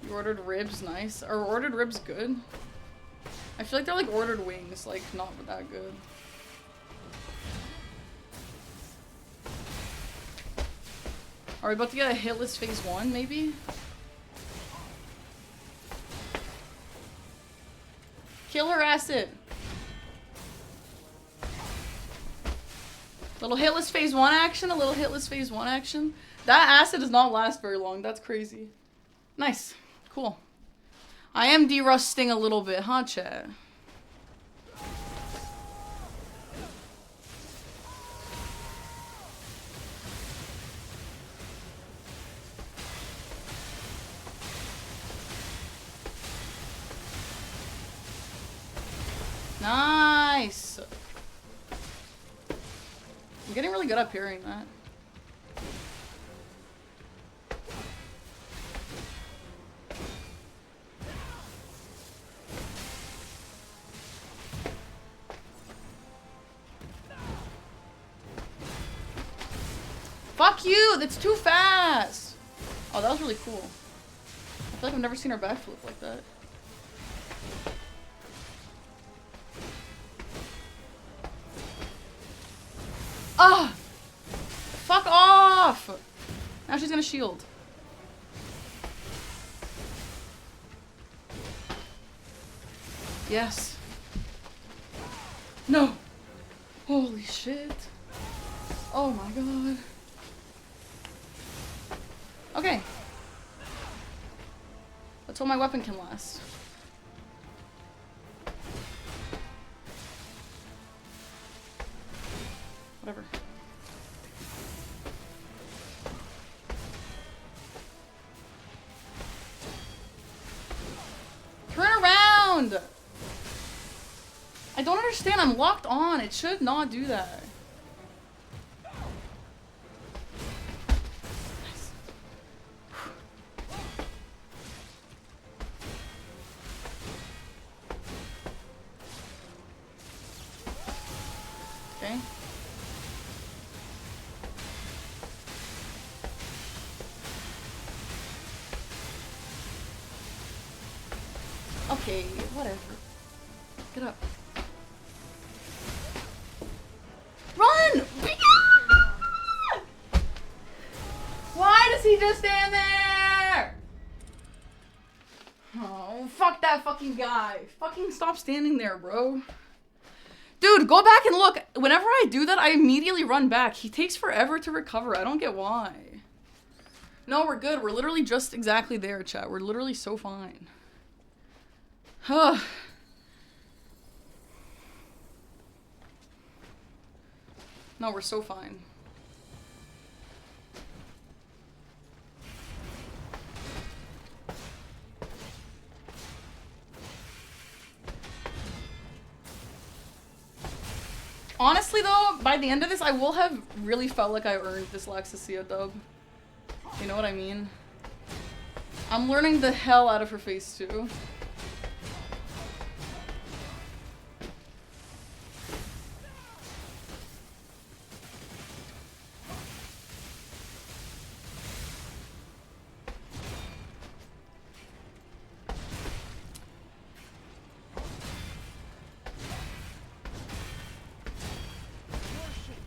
You ordered ribs, nice. Are ordered ribs good? I feel like they're like ordered wings, like not that good. Are we about to get a hitless phase 1, maybe? Kill her acid! Little hitless phase 1 action, a little hitless phase 1 action. That acid does not last very long, that's crazy. Nice. Cool. I am derusting a little bit, huh, chat? Nice! I'm getting really good at parrying that. Fuck you! That's too fast! Oh, that was really cool. I feel like I've never seen her backflip like that. Ah! Fuck off! Now she's gonna shield. Yes. No! Holy shit. Oh my god. Okay. That's what my weapon can last. Whatever. Turn around! I don't understand. I'm locked on. It should not do that. Okay. Okay, whatever. Get up. Run! Why? does he just stand there? Oh, fuck that fucking guy. Fucking stop standing there, bro. Dude, go back and look. Whenever I do that, I immediately run back. He takes forever to recover. I don't get why. No, we're good. We're literally just exactly there, chat. We're literally so fine. Huh. No, we're so fine. Honestly though, by the end of this, I will have really felt like I earned this Laxasia dub. You know what I mean? I'm learning the hell out of her face too.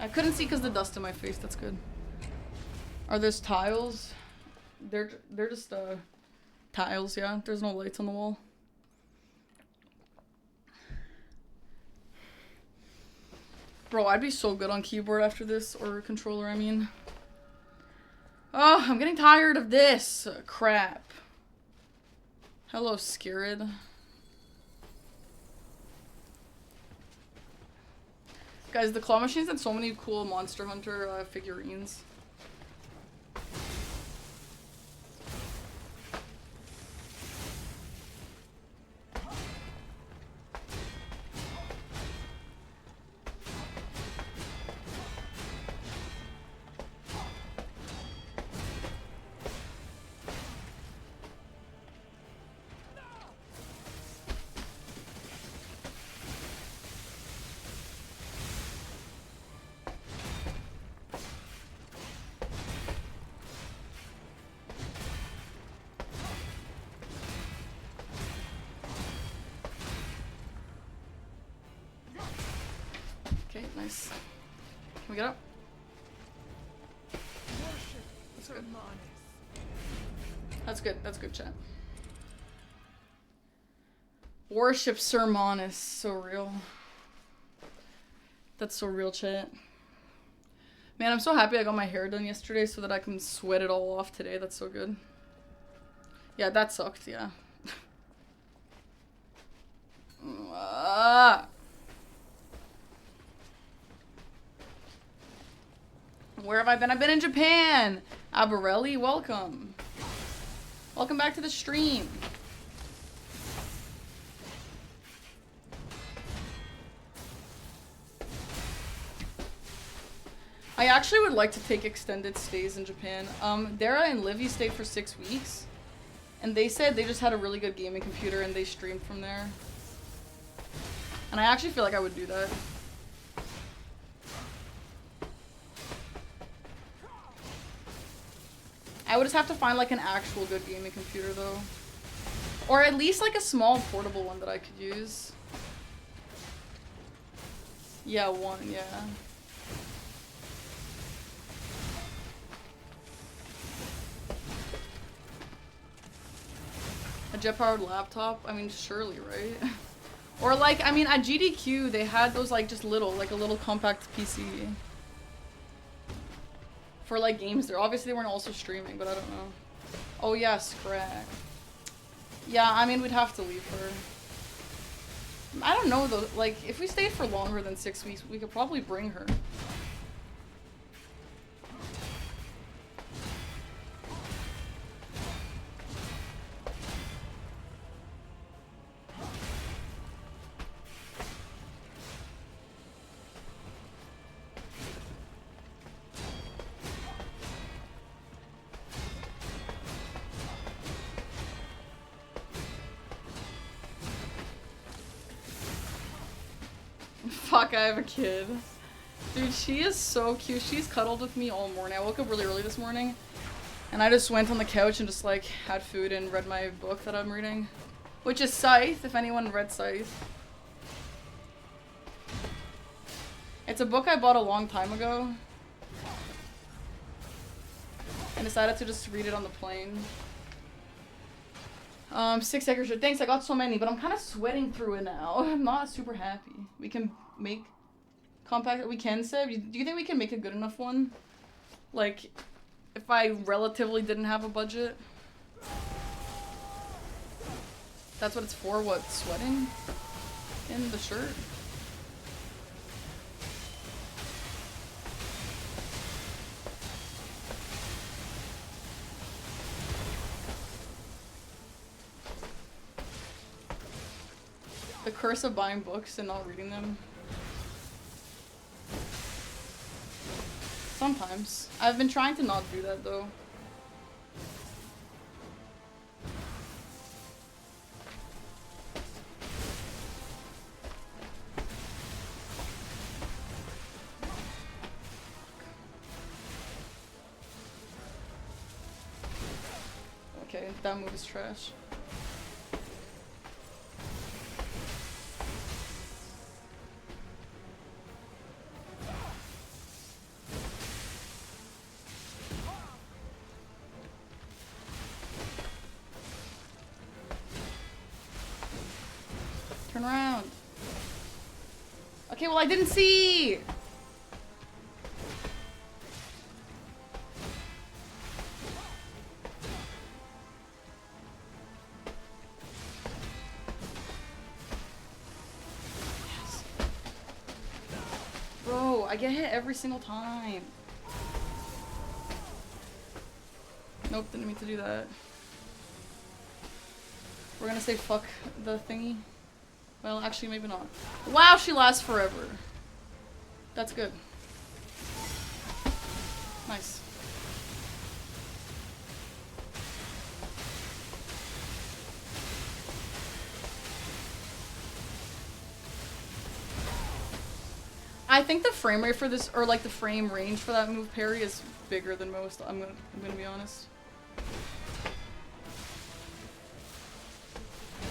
I couldn't see because the dust in my face. That's good. Are those tiles? They're just tiles, yeah. There's no lights on the wall. Bro, I'd be so good on keyboard after this, or controller, I mean. Oh, I'm getting tired of this crap. Hello, Skirid. Guys, the claw machines had so many cool Monster Hunter figurines. Okay, nice. Can we get up? That's good. That's good. That's good, chat. Worship Sir Manus. So real. That's so real, chat. Man, I'm so happy I got my hair done yesterday so that I can sweat it all off today. That's so good. Yeah, that sucked, yeah. Where have I been? I've been in Japan! Abarelli, welcome. Welcome back to the stream. I actually would like to take extended stays in Japan. Dara and Livy stayed for 6 weeks. And they said they just had a really good gaming computer and they streamed from there. And I actually feel like I would do that. I would just have to find like an actual good gaming computer though. Or at least like a small portable one that I could use. Yeah, one, yeah. A jet-powered laptop? I mean, surely, right? Or like, I mean, at GDQ, they had those like just little, like a little compact PC. For like games there. Obviously they weren't also streaming, but I don't know. Oh yeah, Scrag. Yeah, I mean, we'd have to leave her. I don't know though, like, if we stayed for longer than 6 weeks, we could probably bring her. Fuck, I have a kid. Dude, she is so cute. She's cuddled with me all morning. I woke up really early this morning. And I just went on the couch and just like had food and read my book that I'm reading. Which is Scythe, if anyone read Scythe. It's a book I bought a long time ago. decided to just read it on the plane. 6 acres. Thanks, I got so many, but I'm kind of sweating through it now. I'm not super happy. We can make compact. We can save. Do you think we can make a good enough one? Like, if I relatively didn't have a budget. That's what it's for. What, sweating in the shirt? The curse of buying books and not reading them. Sometimes. I've been trying to not do that though. Okay, that move is trash. Turn around. Okay, well I didn't see. Bro, I get hit every single time. Nope, didn't mean to do that. We're gonna say fuck the thingy. Well, actually, maybe not. Wow, she lasts forever. That's good. Nice. I think the frame rate for this, or like the frame range for that move parry is bigger than most. I'm gonna be honest.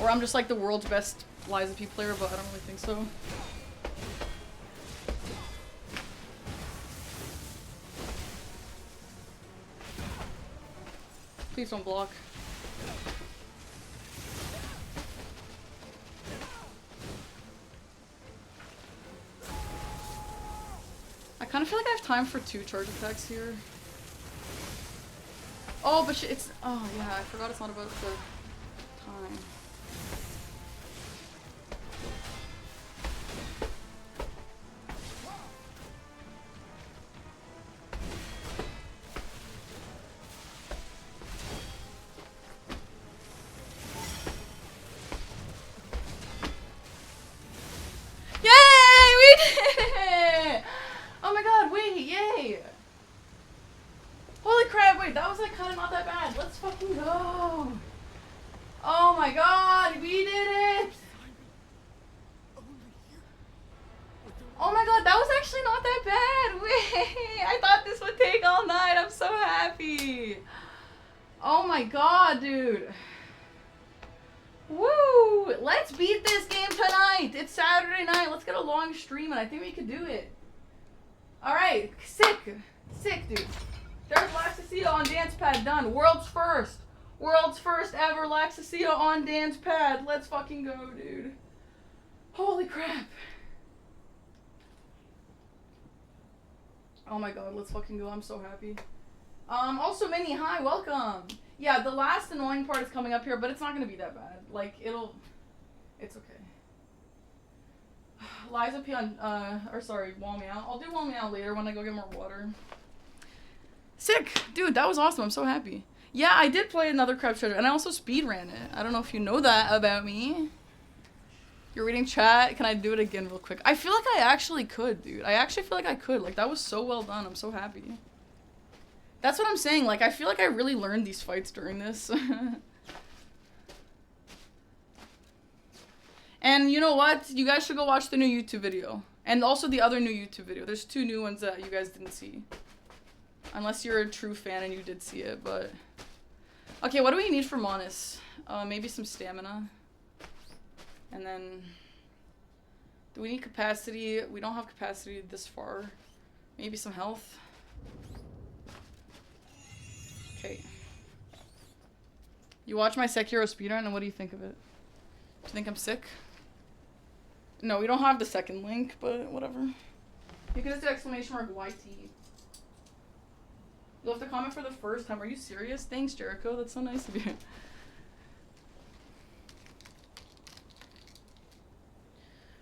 Or I'm just like the world's best Liza P player, but I don't really think so. Please don't block. I kind of feel like I have time for 2 charge attacks here. Oh, but it's... Oh, yeah, I forgot it's not about the time. That was like kind of not that bad. Let's fucking go. Oh my god, we did it. Oh my god, that was actually not that bad. Wait, I thought this would take all night. I'm so happy. Oh my god, dude. Woo! Let's beat this game tonight. It's Saturday night. Let's get a long stream and I think we could do it. Alright, sick. Sick, dude. There's Laxasia on dance pad, done. World's first. World's first ever Laxasia on dance pad. Let's fucking go, dude. Holy crap. Oh my god, let's fucking go. I'm so happy. Also, Minnie, hi, welcome. Yeah, the last annoying part is coming up here, but it's not gonna be that bad. Like, it's okay. Liza P on, or sorry, Wall Meow. I'll do Wall Meow later when I go get more water. Sick! Dude, that was awesome. I'm so happy. Yeah, I did play another Crab Treasure, and I also speedran it. I don't know if you know that about me. You're reading chat? Can I do it again real quick? I feel like I actually could, dude. I actually feel like I could. Like, that was so well done. I'm so happy. That's what I'm saying. Like, I feel like I really learned these fights during this. And you know what? You guys should go watch the new YouTube video. And also the other new YouTube video. There's 2 new ones that you guys didn't see. Unless you're a true fan and you did see it, but... Okay, what do we need for Manus? Maybe some stamina. And then... Do we need capacity? We don't have capacity this far. Maybe some health. You watch my Sekiro speedrun and what do you think of it? Do you think I'm sick? No, we don't have the second link, but whatever. You can just do exclamation mark YT. You'll have to comment for the first time. Are you serious? Thanks, Jericho. That's so nice of you.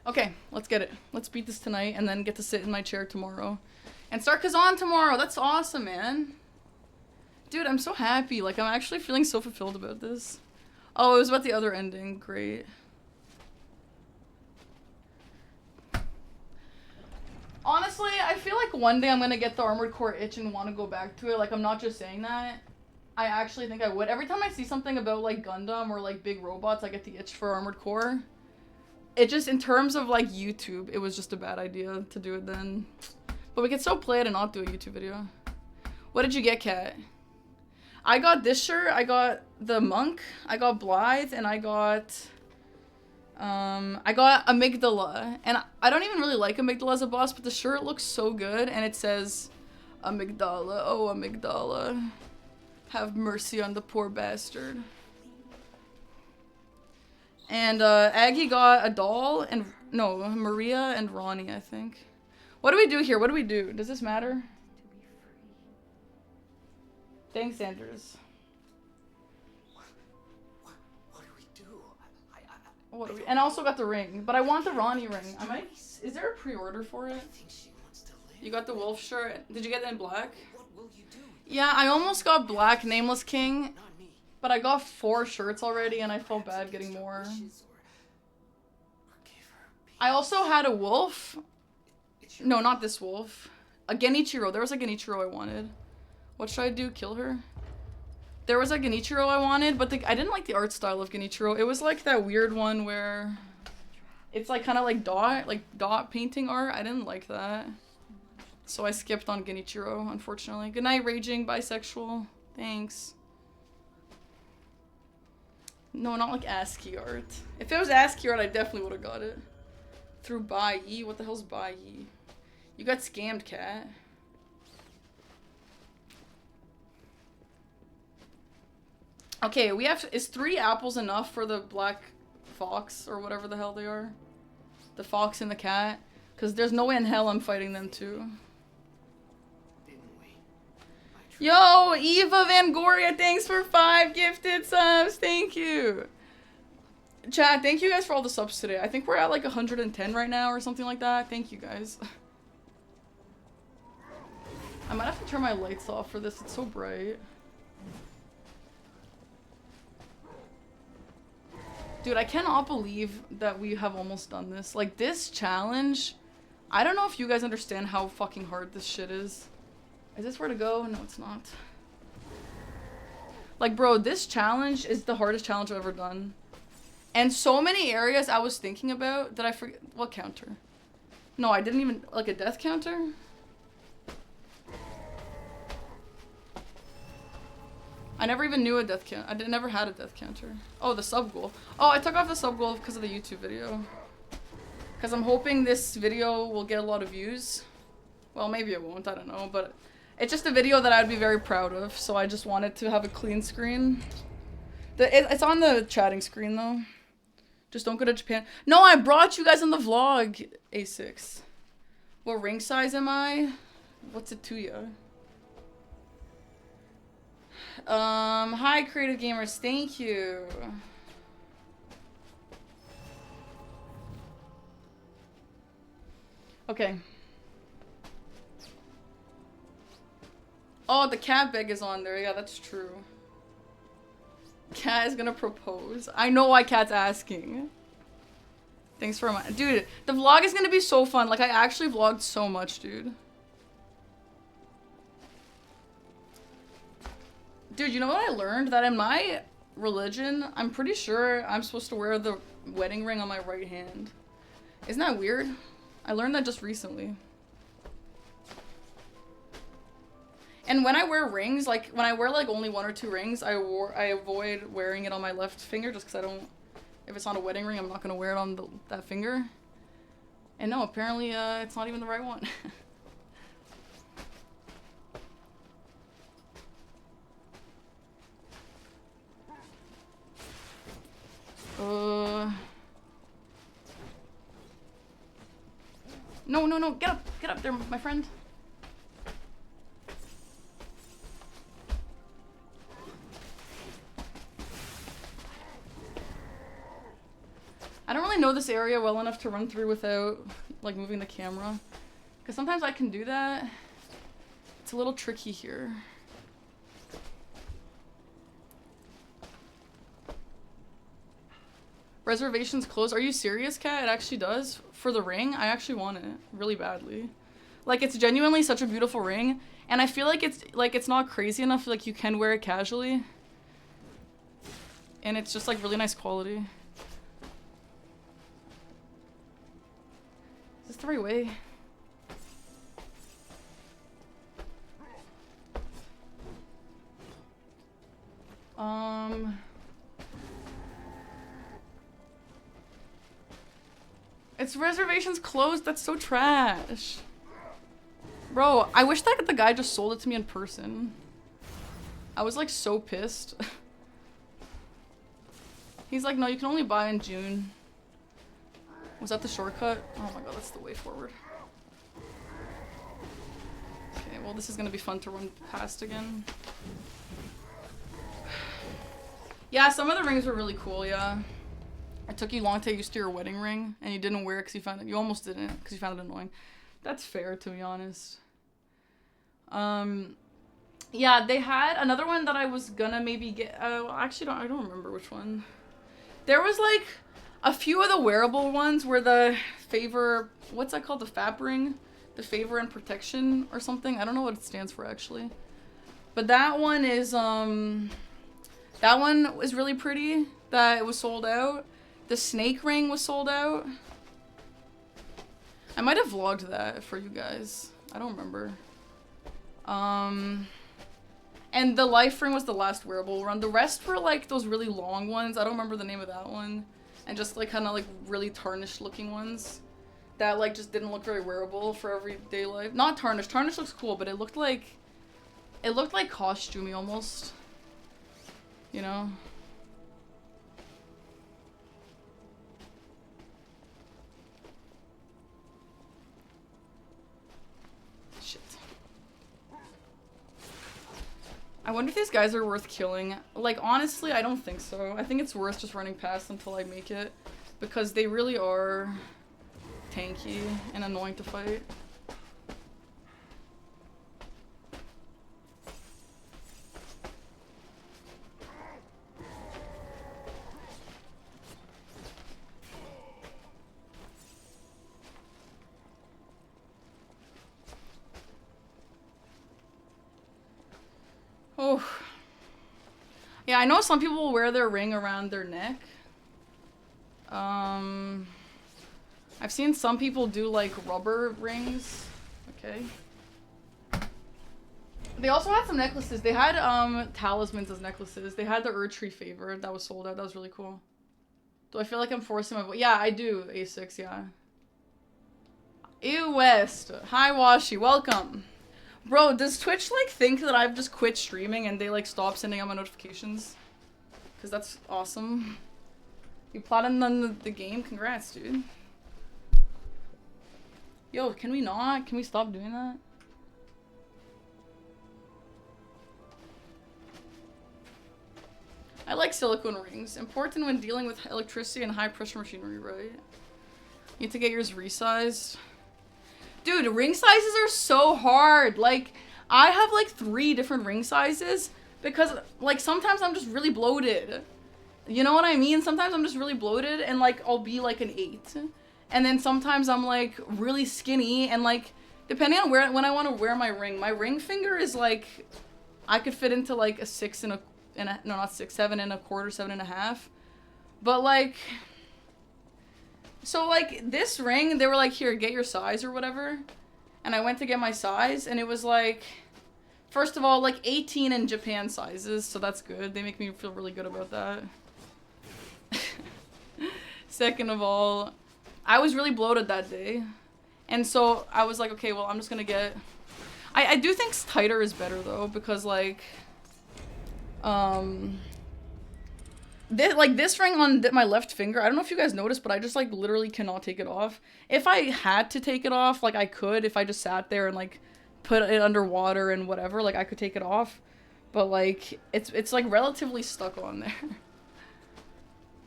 Okay, let's get it. Let's beat this tonight and then get to sit in my chair tomorrow. And start Kazan tomorrow. That's awesome, man. Dude, I'm so happy. Like, I'm actually feeling so fulfilled about this. Oh, it was about the other ending. Great. Honestly, I feel like one day I'm gonna get the Armored Core itch and want to go back to it. Like, I'm not just saying that. I actually think I would. Every time I see something about, like, Gundam or, like, big robots, I get the itch for Armored Core. It just, in terms of, like, YouTube, it was just a bad idea to do it then. But we could still play it and not do a YouTube video. What did you get, Kat? I got this shirt, I got the Monk, I got Blythe, and I got Amygdala. And I don't even really like Amygdala as a boss, but the shirt looks so good, and it says, Amygdala, oh Amygdala, have mercy on the poor bastard. And Aggie got a doll, and no, Maria and Ronnie, I think. What do we do here? What do we do? Does this matter? Thanks, Andrews. What do we do? What do we, and I also got the ring, but I want the Ronnie ring. I might. Is there a pre-order for it? You got the wolf shirt. Did you get it in black? What will you do? Yeah, I almost got black Nameless King, but I got 4 shirts already, and I felt bad getting more. I also had a wolf. No, not this wolf. A Genichiro. There was a Genichiro I wanted. What should I do? Kill her? There was a Genichiro I wanted, but I didn't like the art style of Genichiro. It was like that weird one where it's like kind of like dot painting art. I didn't like that. So I skipped on Genichiro, unfortunately. Good night, Raging Bisexual. Thanks. No, not like ASCII art. If it was ASCII art, I definitely would have got it. Through Bai. What the hell's Bai? You got scammed, Cat. Okay, we have. Is 3 apples enough for the black fox or whatever the hell they are? The fox and the cat? Because there's no way in hell I'm fighting them too. Yo, Eva Vangoria, thanks for 5 gifted subs. Thank you. Chat, thank you guys for all the subs today. I think we're at like 110 right now or something like that. Thank you guys. I might have to turn my lights off for this. It's so bright. Dude, I cannot believe that we have almost done this. Like, this challenge, I don't know if you guys understand how fucking hard this shit is. Is this where to go? No, it's not. Like, bro, this challenge is the hardest challenge I've ever done. And so many areas I was thinking about that I forget. What counter? No, I didn't even, like a death counter? I never even knew a death count. I never had a death counter. Oh, the sub goal. Oh, I took off the sub goal because of the YouTube video. Because I'm hoping this video will get a lot of views. Well, maybe it won't. I don't know. But it's just a video that I'd be very proud of. So I just wanted to have a clean screen. It's on the chatting screen, though. Just don't go to Japan. No, I brought you guys on the vlog, A6. What ring size am I? What's it to you? Hi, Creative Gamers. Thank you. Okay. Oh, the cat beg is on there. Yeah, that's true. Cat is gonna propose. I know why Cat's asking. Thanks for my- Dude, the vlog is gonna be so fun. Like, I actually vlogged so much, dude. Dude, you know what I learned? That in my religion, I'm pretty sure I'm supposed to wear the wedding ring on my right hand. Isn't that weird? I learned that just recently. And when I wear rings, like, when I wear, like, only 1 or 2 rings, I avoid wearing it on my left finger just because I don't... If it's not a wedding ring, I'm not going to wear it on that finger. And no, apparently, it's not even the right one. No, no, no, get up there, my friend. I don't really know this area well enough to run through without, like, moving the camera. Because sometimes I can do that. It's a little tricky here. Reservations closed. Are you serious, Kat? It actually does. For the ring, I actually want it really badly. Like, it's genuinely such a beautiful ring, and I feel like it's not crazy enough. Like, you can wear it casually, and it's just like really nice quality. Is this the right way? It's reservations closed. That's so trash. Bro, I wish that the guy just sold it to me in person. I was like so pissed. He's like, no, you can only buy in June. Was that the shortcut? Oh my god, that's the way forward. Okay, well this is gonna be fun to run past again. Yeah, some of the rings were really cool, yeah. It took you long to get used to your wedding ring, and you didn't wear it because you found it. You almost didn't because you found it annoying. That's fair, to be honest. Yeah, they had another one that I was gonna maybe get. Actually, I don't remember which one. There was like a few of the wearable ones where the favor, what's that called? The FAP ring, the favor and protection or something. I don't know what it stands for actually, but that one is that one was really pretty. That it was sold out. The snake ring was sold out. I might have vlogged that for you guys. I don't remember. And the life ring was the last wearable one. The rest were like those really long ones. I don't remember the name of that one. And just like kind of like really tarnished looking ones that like just didn't look very wearable for everyday life. Not tarnished. Tarnished looks cool, but it looked like costumey almost. You know? I wonder if these guys are worth killing. Like, honestly, I don't think so. I think it's worth just running past until I make it. Because they really are tanky and annoying to fight. Oh. Yeah, I know some people will wear their ring around their neck. I've seen some people do like rubber rings. Okay. They also had some necklaces. They had talismans as necklaces. They had the Erdtree favor that was sold out. That was really cool. Do I feel like I'm forcing my voice? Yeah, I do, A6, yeah. Ew West. Hi Washi, welcome. Bro, does Twitch, like, think that I've just quit streaming and they, like, stop sending out my notifications? Because that's awesome. You plotted on the game? Congrats, dude. Yo, can we not? Can we stop doing that? I like silicone rings. Important when dealing with electricity and high-pressure machinery, right? You need to get yours resized. Dude, ring sizes are so hard. Like, I have like 3 different ring sizes because like sometimes I'm just really bloated. You know what I mean? Sometimes I'm just really bloated and like I'll be like an 8. And then sometimes I'm like really skinny and like depending on when I want to wear my ring finger is like I could fit into like a 6 and no, not 6, 7 and a quarter, 7 and a half. But like so, like, this ring, they were like, here, get your size or whatever. And I went to get my size, and it was like, first of all, like, 18 in Japan sizes, so that's good. They make me feel really good about that. Second of all, I was really bloated that day. And so, I was like, okay, well, I'm just gonna get... I do think tighter is better, though, because, like, this ring on my left finger, I don't know if you guys noticed, but I just like literally cannot take it off. If I had to take it off, like I could, if I just sat there and like put it underwater and whatever, like I could take it off. But like it's like relatively stuck on there.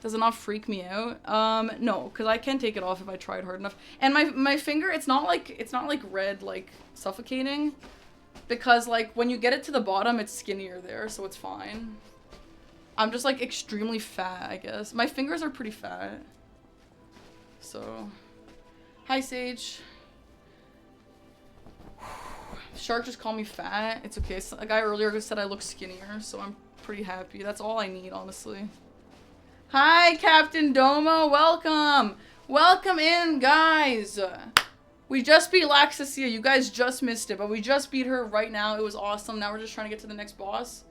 Does it not freak me out? No, because I can take it off if I tried hard enough. And my finger, it's not like red, like suffocating, because like when you get it to the bottom, it's skinnier there, so it's fine. I'm just like extremely fat, I guess. My fingers are pretty fat. So, hi Sage. Shark just called me fat. It's okay. So a guy earlier said I look skinnier, so I'm pretty happy. That's all I need, honestly. Hi, Captain Domo. Welcome. Welcome in, guys. We just beat Laxasia. You guys just missed it, but we just beat her right now. It was awesome. Now we're just trying to get to the next boss.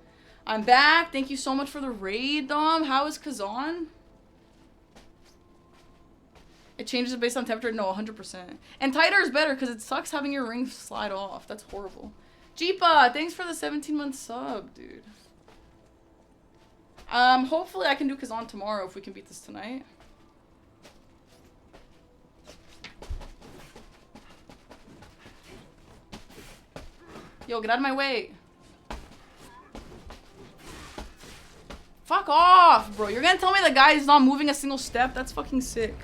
I'm back. Thank you so much for the raid, Dom. How is Kazan? It changes based on temperature? No, 100%. And tighter is better because it sucks having your ring slide off. That's horrible. Jeepa, thanks for the 17-month sub, dude. Hopefully I can do Kazan tomorrow if we can beat this tonight. Yo, get out of my way. Fuck off, bro. You're gonna tell me the guy is not moving a single step? That's fucking sick.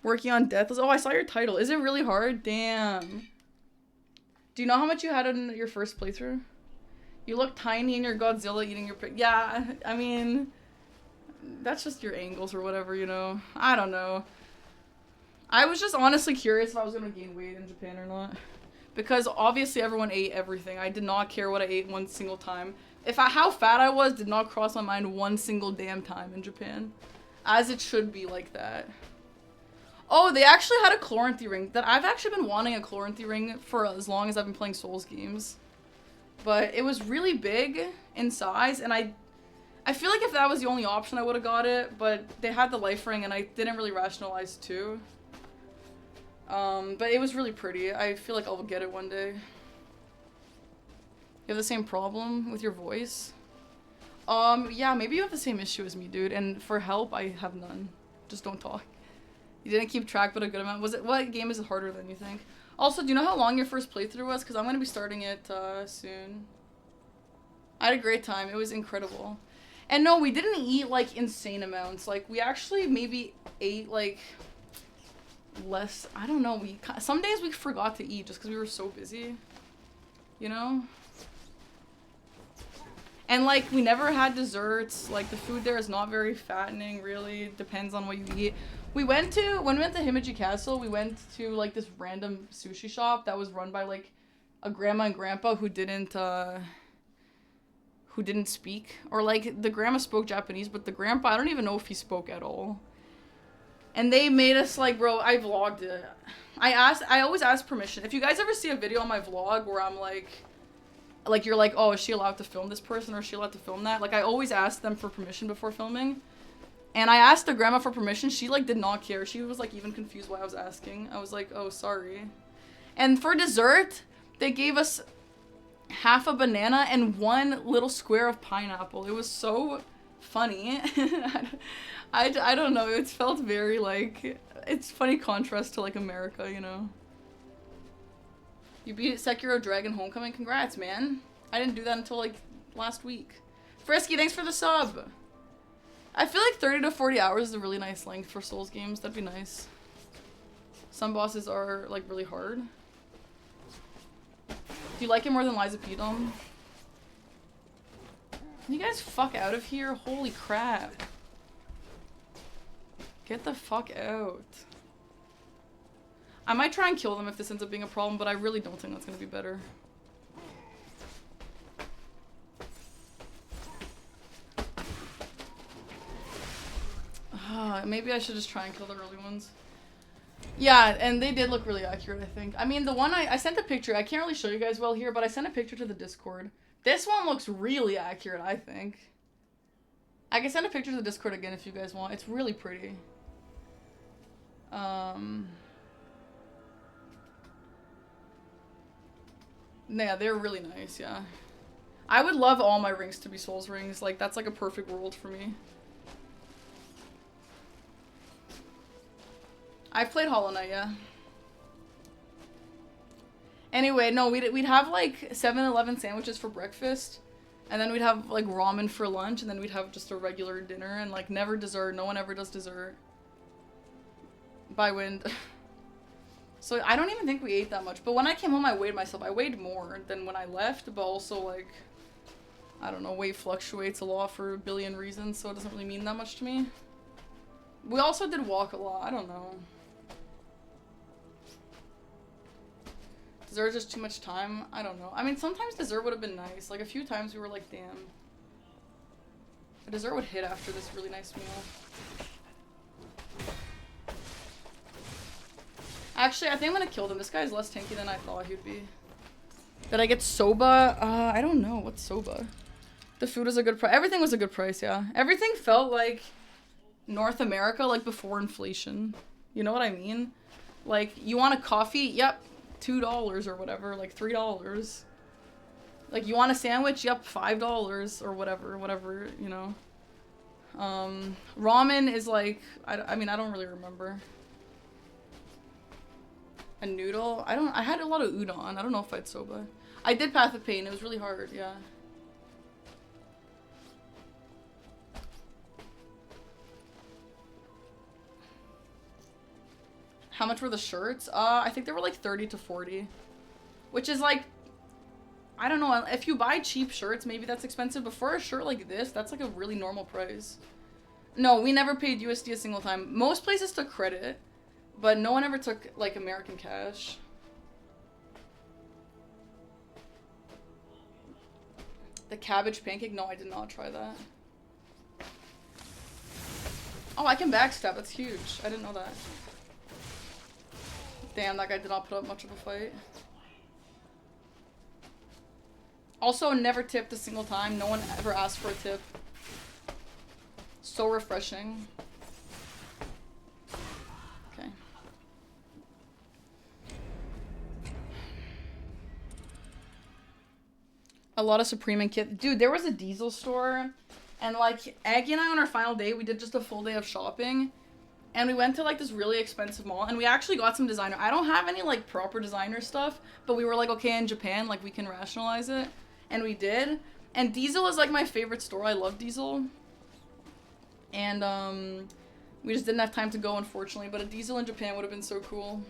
Working on Deathless. Oh, I saw your title. Is it really hard? Damn. Do you know how much you had in your first playthrough? You look tiny in your Godzilla eating your... Yeah, I mean... That's just your angles or whatever, you know? I don't know. I was just honestly curious if I was gonna gain weight in Japan or not. Because obviously everyone ate everything. I did not care what I ate one single time. How fat I was did not cross my mind one single damn time in Japan. As it should be like that. Oh, they actually had a Chloranthy ring. That I've actually been wanting a Chloranthy ring for as long as I've been playing Souls games. But it was really big in size, and I feel like if that was the only option, I would have got it. But they had the life ring, and I didn't really rationalize too. But it was really pretty. I feel like I'll get it one day. You have the same problem with your voice? Yeah, maybe you have the same issue as me, dude. And for help, I have none. Just don't talk. You didn't keep track, but a good amount. What game is harder than you think? Also, do you know how long your first playthrough was? Because I'm going to be starting it soon. I had a great time. It was incredible. And no, we didn't eat, like, insane amounts. Like, we actually maybe ate, like, less. I don't know. Some days we forgot to eat just because we were so busy. You know? And, like, we never had desserts. Like, the food there is not very fattening, really. It depends on what you eat. When we went to Himeji Castle, we went to, like, this random sushi shop that was run by, like, a grandma and grandpa who didn't speak. Or, like, the grandma spoke Japanese, but the grandpa, I don't even know if he spoke at all. And they made us, like, bro, I vlogged it. I always ask permission. If you guys ever see a video on my vlog where I'm, like, you're like, oh, is she allowed to film this person or is she allowed to film that? Like, I always ask them for permission before filming. And I asked the grandma for permission. She, like, did not care. She was, like, even confused why I was asking. I was like, oh, sorry. And for dessert, they gave us half a banana and one little square of pineapple. It was so funny. I don't know. It felt very, like, it's funny contrast to, like, America, you know? You beat Sekiro Dragon Homecoming? Congrats, man. I didn't do that until, like, last week. Frisky, thanks for the sub. I feel like 30 to 40 hours is a really nice length for Souls games. That'd be nice. Some bosses are, like, really hard. Do you like it more than Liza P. Dom? Can you guys fuck out of here? Holy crap. Get the fuck out. I might try and kill them if this ends up being a problem, but I really don't think that's gonna be better. Maybe I should just try and kill the early ones. Yeah, and they did look really accurate, I think. I mean, the one I sent a picture. I can't really show you guys well here, but I sent a picture to the Discord. This one looks really accurate, I think. I can send a picture to the Discord again if you guys want. It's really pretty. Yeah, they're really nice, yeah. I would love all my rings to be Souls rings. Like, that's like a perfect world for me. I've played Hollow Knight, yeah. Anyway, no, we'd have like 7-Eleven sandwiches for breakfast. And then we'd have like ramen for lunch. And then we'd have just a regular dinner. And like never dessert. No one ever does dessert. By wind. So I don't even think we ate that much. But when I came home, I weighed myself. I weighed more than when I left. But also like, I don't know, weight fluctuates a lot for a billion reasons. So it doesn't really mean that much to me. We also did walk a lot. I don't know. Dessert just too much time? I don't know. I mean, sometimes dessert would have been nice. Like, a few times we were like, damn. A dessert would hit after this really nice meal. Actually, I think I'm gonna kill them. This guy's less tanky than I thought he'd be. Did I get soba? I don't know. What's soba? The food was a good price. Everything was a good price, yeah. Everything felt like North America, like before inflation. You know what I mean? Like, you want a coffee? Yep. $2 or whatever, like $3. Like, you want a sandwich? Yep, $5 or whatever, you know. Ramen is like, I mean, I don't really remember. A noodle? I had a lot of udon. I don't know if I had soba. I did Path of Pain. It was really hard, yeah. How much were the shirts? I think they were like 30 to 40. Which is like, I don't know, if you buy cheap shirts, maybe that's expensive, but for a shirt like this, that's like a really normal price. No, we never paid USD a single time. Most places took credit, but no one ever took like American cash. The cabbage pancake? No, I did not try that. Oh, I can backstab. That's huge. I didn't know that. Damn, that guy did not put up much of a fight. Also, never tipped a single time. No one ever asked for a tip. So refreshing. Okay. A lot of Supreme and Kit. Dude, there was a Diesel store. And like, Aggie and I on our final day, we did just a full day of shopping. And we went to like this really expensive mall and we actually got some designer. I don't have any like proper designer stuff, but we were like, okay, in Japan, like we can rationalize it. And we did. And Diesel is like my favorite store. I love Diesel. And we just didn't have time to go, unfortunately, but a Diesel in Japan would have been so cool.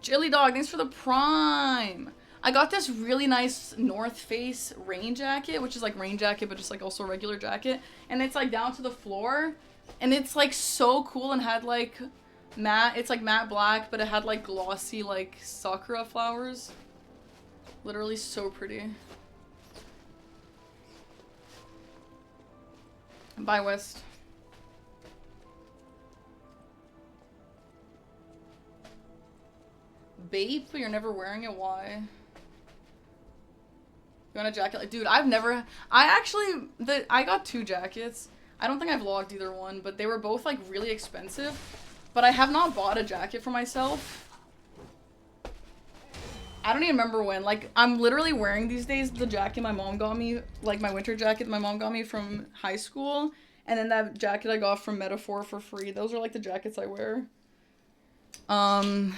Chili Dog, thanks for the Prime. I got this really nice North Face rain jacket, which is like rain jacket, but just like also a regular jacket. And it's like down to the floor. And it's like so cool and had like matte, it's like matte black, but it had like glossy like sakura flowers. Literally so pretty. Bye, West. Bape? You're never wearing it? Why? You want a jacket? Like, dude, I got 2 jackets. I don't think I vlogged either one, but they were both like really expensive. But I have not bought a jacket for myself. I don't even remember when. Like, I'm literally wearing these days the jacket my mom got me, like my winter jacket my mom got me from high school. And then that jacket I got from Metaphor for free. Those are like the jackets I wear. And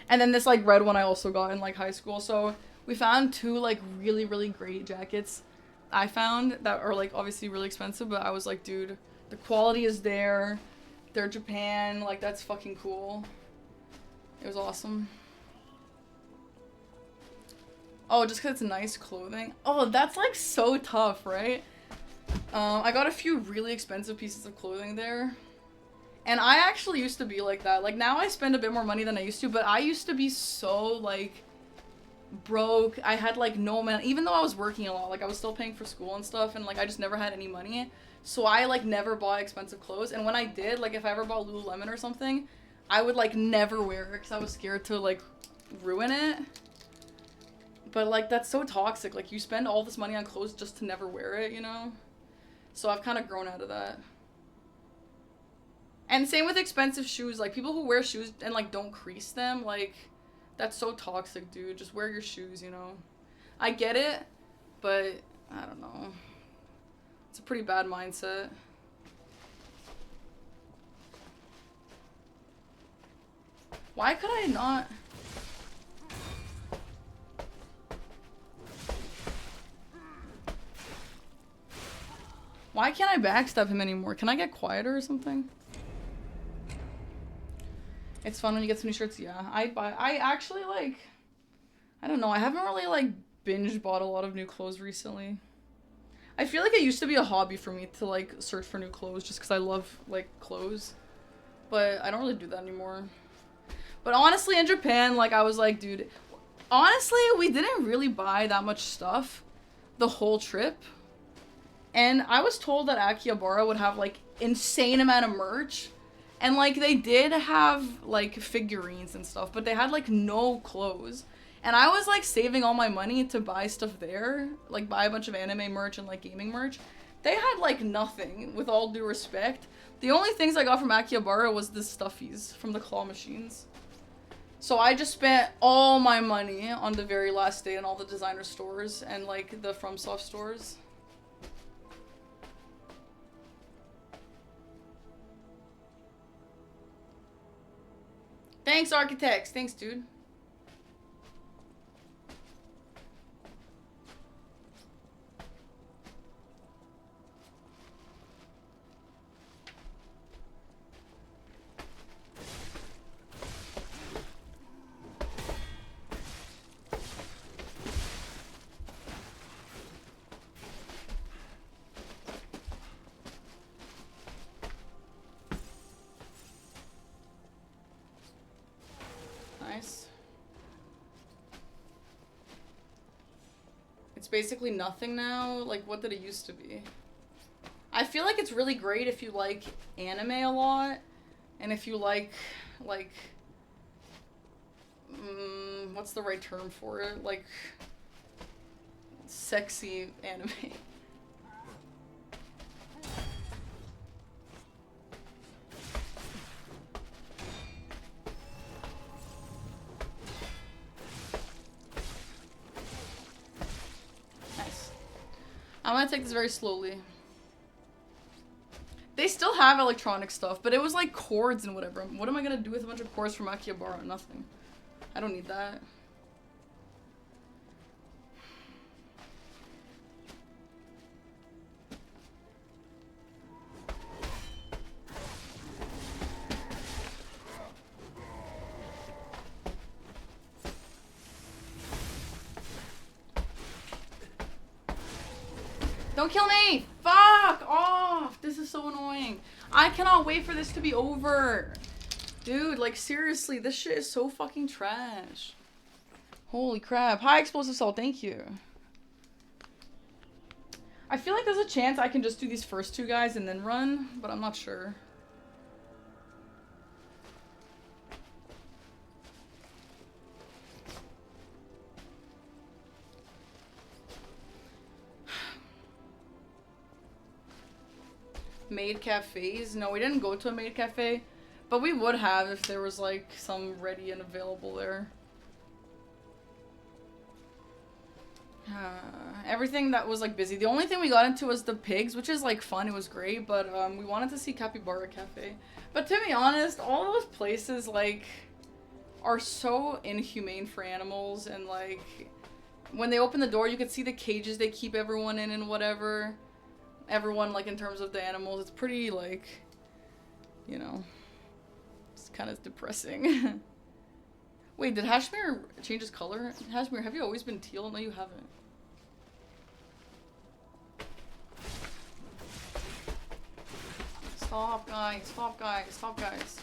then this like red one I also got in like high school. So we found 2 like really, really great jackets I found that are like obviously really expensive, but I was like, dude, the quality is there. They're Japan, like that's fucking cool. It was awesome. Oh, just because it's nice clothing. Oh, that's like so tough, right? I got a few really expensive pieces of clothing there. And I actually used to be like that. Like now I spend a bit more money than I used to, but I used to be so like broke. I had like no money, even though I was working a lot, like I was still paying for school and stuff, and like I just never had any money. So I like never bought expensive clothes, and when I did, like if I ever bought Lululemon or something, I would like never wear it because I was scared to like ruin it. But like that's so toxic. Like you spend all this money on clothes just to never wear it, you know? So I've kind of grown out of that. And same with expensive shoes. Like people who wear shoes and like don't crease them, like that's so toxic, dude. Just wear your shoes, you know? I get it. But, I don't know. It's a pretty bad mindset. Why could I not? Why can't I backstab him anymore? Can I get quieter or something? It's fun when you get some new shirts. Yeah, I actually like, I don't know. I haven't really like binge bought a lot of new clothes recently. I feel like it used to be a hobby for me to like search for new clothes just because I love like clothes, but I don't really do that anymore. But honestly, in Japan, like I was like, dude, honestly, we didn't really buy that much stuff the whole trip. And I was told that Akihabara would have like insane amount of merch. And like they did have like figurines and stuff, but they had like no clothes. And I was like saving all my money to buy stuff there, like buy a bunch of anime merch and like gaming merch. They had like nothing, with all due respect. The only things I got from Akihabara was the stuffies from the claw machines. So I just spent all my money on the very last day in all the designer stores and like the FromSoft stores. Thanks, Architects. Thanks, dude. Nice. It's basically nothing now. Like, what did it used to be? I feel like it's really great if you like anime a lot, and if you like, what's the right term for it? Like, sexy anime. Nice. I'm gonna take this very slowly. They still have electronic stuff, but it was like cords and whatever. What am I gonna do with a bunch of cords from Akihabara? Nothing. I don't need that. Don't kill me! Fuck off! This is so annoying. I cannot wait for this to be over. Dude, like seriously, this shit is so fucking trash. Holy crap. High explosive salt, thank you. I feel like there's a chance I can just do these first two guys and then run, but I'm not sure. Maid cafes? No, we didn't go to a maid cafe, but we would have if there was like some ready and available there. Everything that was like busy. The only thing we got into was the pigs, which is like fun. It was great, but we wanted to see Capybara Cafe. But to be honest, all those places like are so inhumane for animals, and like when they open the door, you can see the cages they keep everyone in and whatever. Everyone, like, in terms of the animals, it's pretty, like, you know, it's kind of depressing. Wait, did Hashmir change his color? Hashmir, have you always been teal? No, you haven't. Stop, guys. Stop, guys. Stop, guys.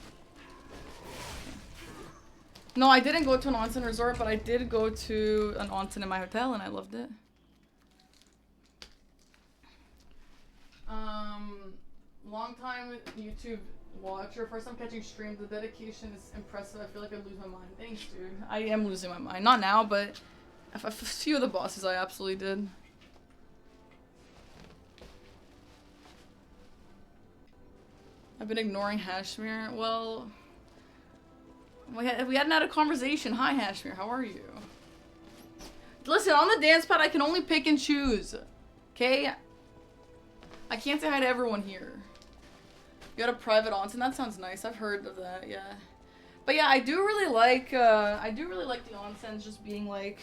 No, I didn't go to an onsen resort, but I did go to an onsen in my hotel, and I loved it. Long time YouTube watcher, first time catching stream. The dedication is impressive. I feel like I'd lose my mind. Thanks, dude. I am losing my mind. Not now, but a few of the bosses I absolutely did. I've been ignoring Hashmir. Well, we hadn't had a conversation. Hi, Hashmir. How are you? Listen, on the dance pad, I can only pick and choose. Okay? I can't say hi to everyone here. You got a private onsen? That sounds nice. I've heard of that, yeah. But yeah, I do really like the onsens just being like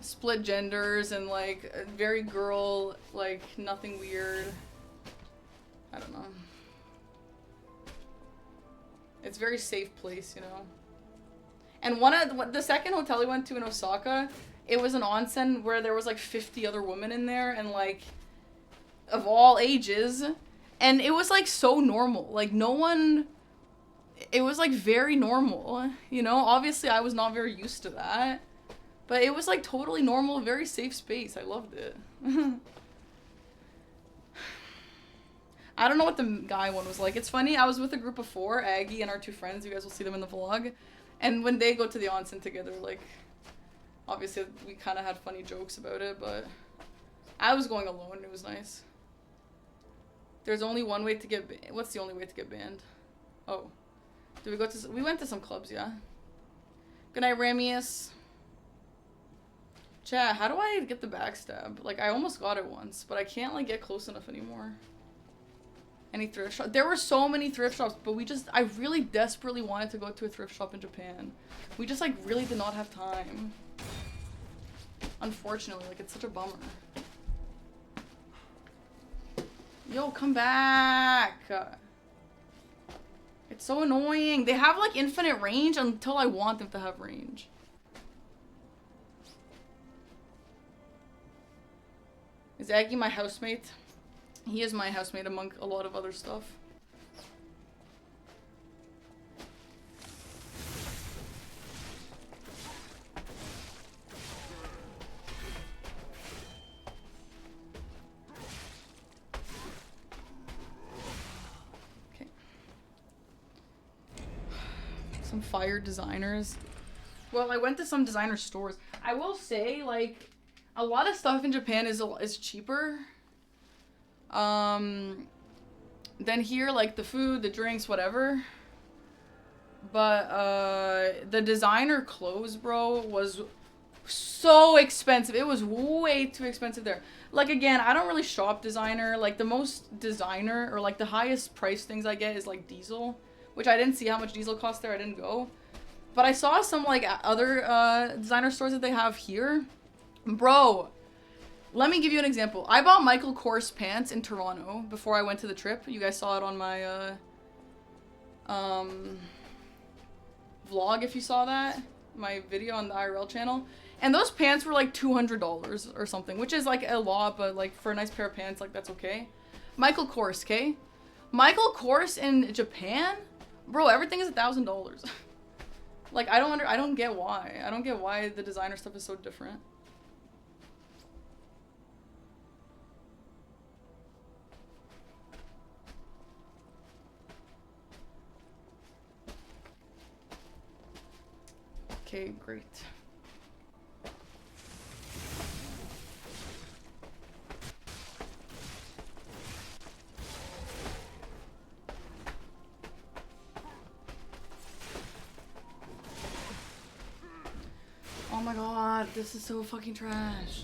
split genders and like very girl, like nothing weird. I don't know. It's a very safe place, you know. And the second hotel we went to in Osaka, it was an onsen where there was like 50 other women in there and like of all ages, and it was like so normal. Like no one. It was like very normal, you know? Obviously I was not very used to that, but it was like totally normal, very safe space. I loved it. I don't know what the guy one was like. It's funny, I was with a group of 4, Aggie and our 2 friends, you guys will see them in the vlog, and when they go to the onsen together, like, obviously we kind of had funny jokes about it, but I was going alone, it was nice. There's only one way to get what's the only way to get banned? Oh. We went to some clubs, yeah. Good night, Ramius. Chat, how do I get the backstab? Like, I almost got it once, but I can't, like, get close enough anymore. Any thrift shop? There were so many thrift shops, but I really desperately wanted to go to a thrift shop in Japan. We just, like, really did not have time. Unfortunately, like, it's such a bummer. Yo, come back! It's so annoying. They have like infinite range until I want them to have range. Is Aggie my housemate? He is my housemate among a lot of other stuff. Some fire designers. Well, I went to some designer stores. I will say, like, a lot of stuff in Japan is cheaper than here, like the food, the drinks, whatever. But the designer clothes, bro, was so expensive. It was way too expensive there. Like, again, I don't really shop designer. Like, the most designer, or like the highest price things I get is like Diesel. Which I didn't see how much Diesel cost there, I didn't go. But I saw some, like, other designer stores that they have here. Bro, let me give you an example. I bought Michael Kors pants in Toronto before I went to the trip. You guys saw it on my, vlog, if you saw that. My video on the IRL channel. And those pants were, like, $200 or something. Which is, like, a lot, but, like, for a nice pair of pants, like, that's okay. Michael Kors, okay? Michael Kors in Japan? Bro, everything is $1,000. Like, I don't get why. I don't get why the designer stuff is so different. Okay, great. Oh my god, this is so fucking trash.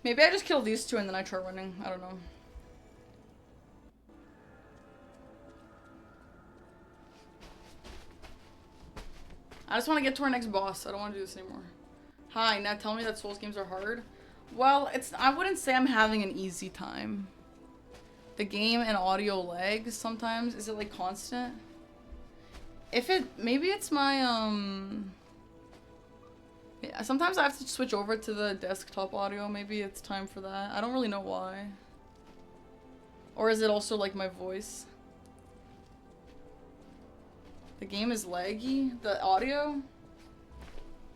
Maybe I just kill these 2 and then I try running. I don't know. I just want to get to our next boss. I don't want to do this anymore. Hi, now tell me that Souls games are hard. Well, I wouldn't say I'm having an easy time. The game and audio lags sometimes. Is it like constant? Maybe it's my, yeah, sometimes I have to switch over to the desktop audio. Maybe it's time for that. I don't really know why. Or is it also like my voice? The game is laggy? The audio?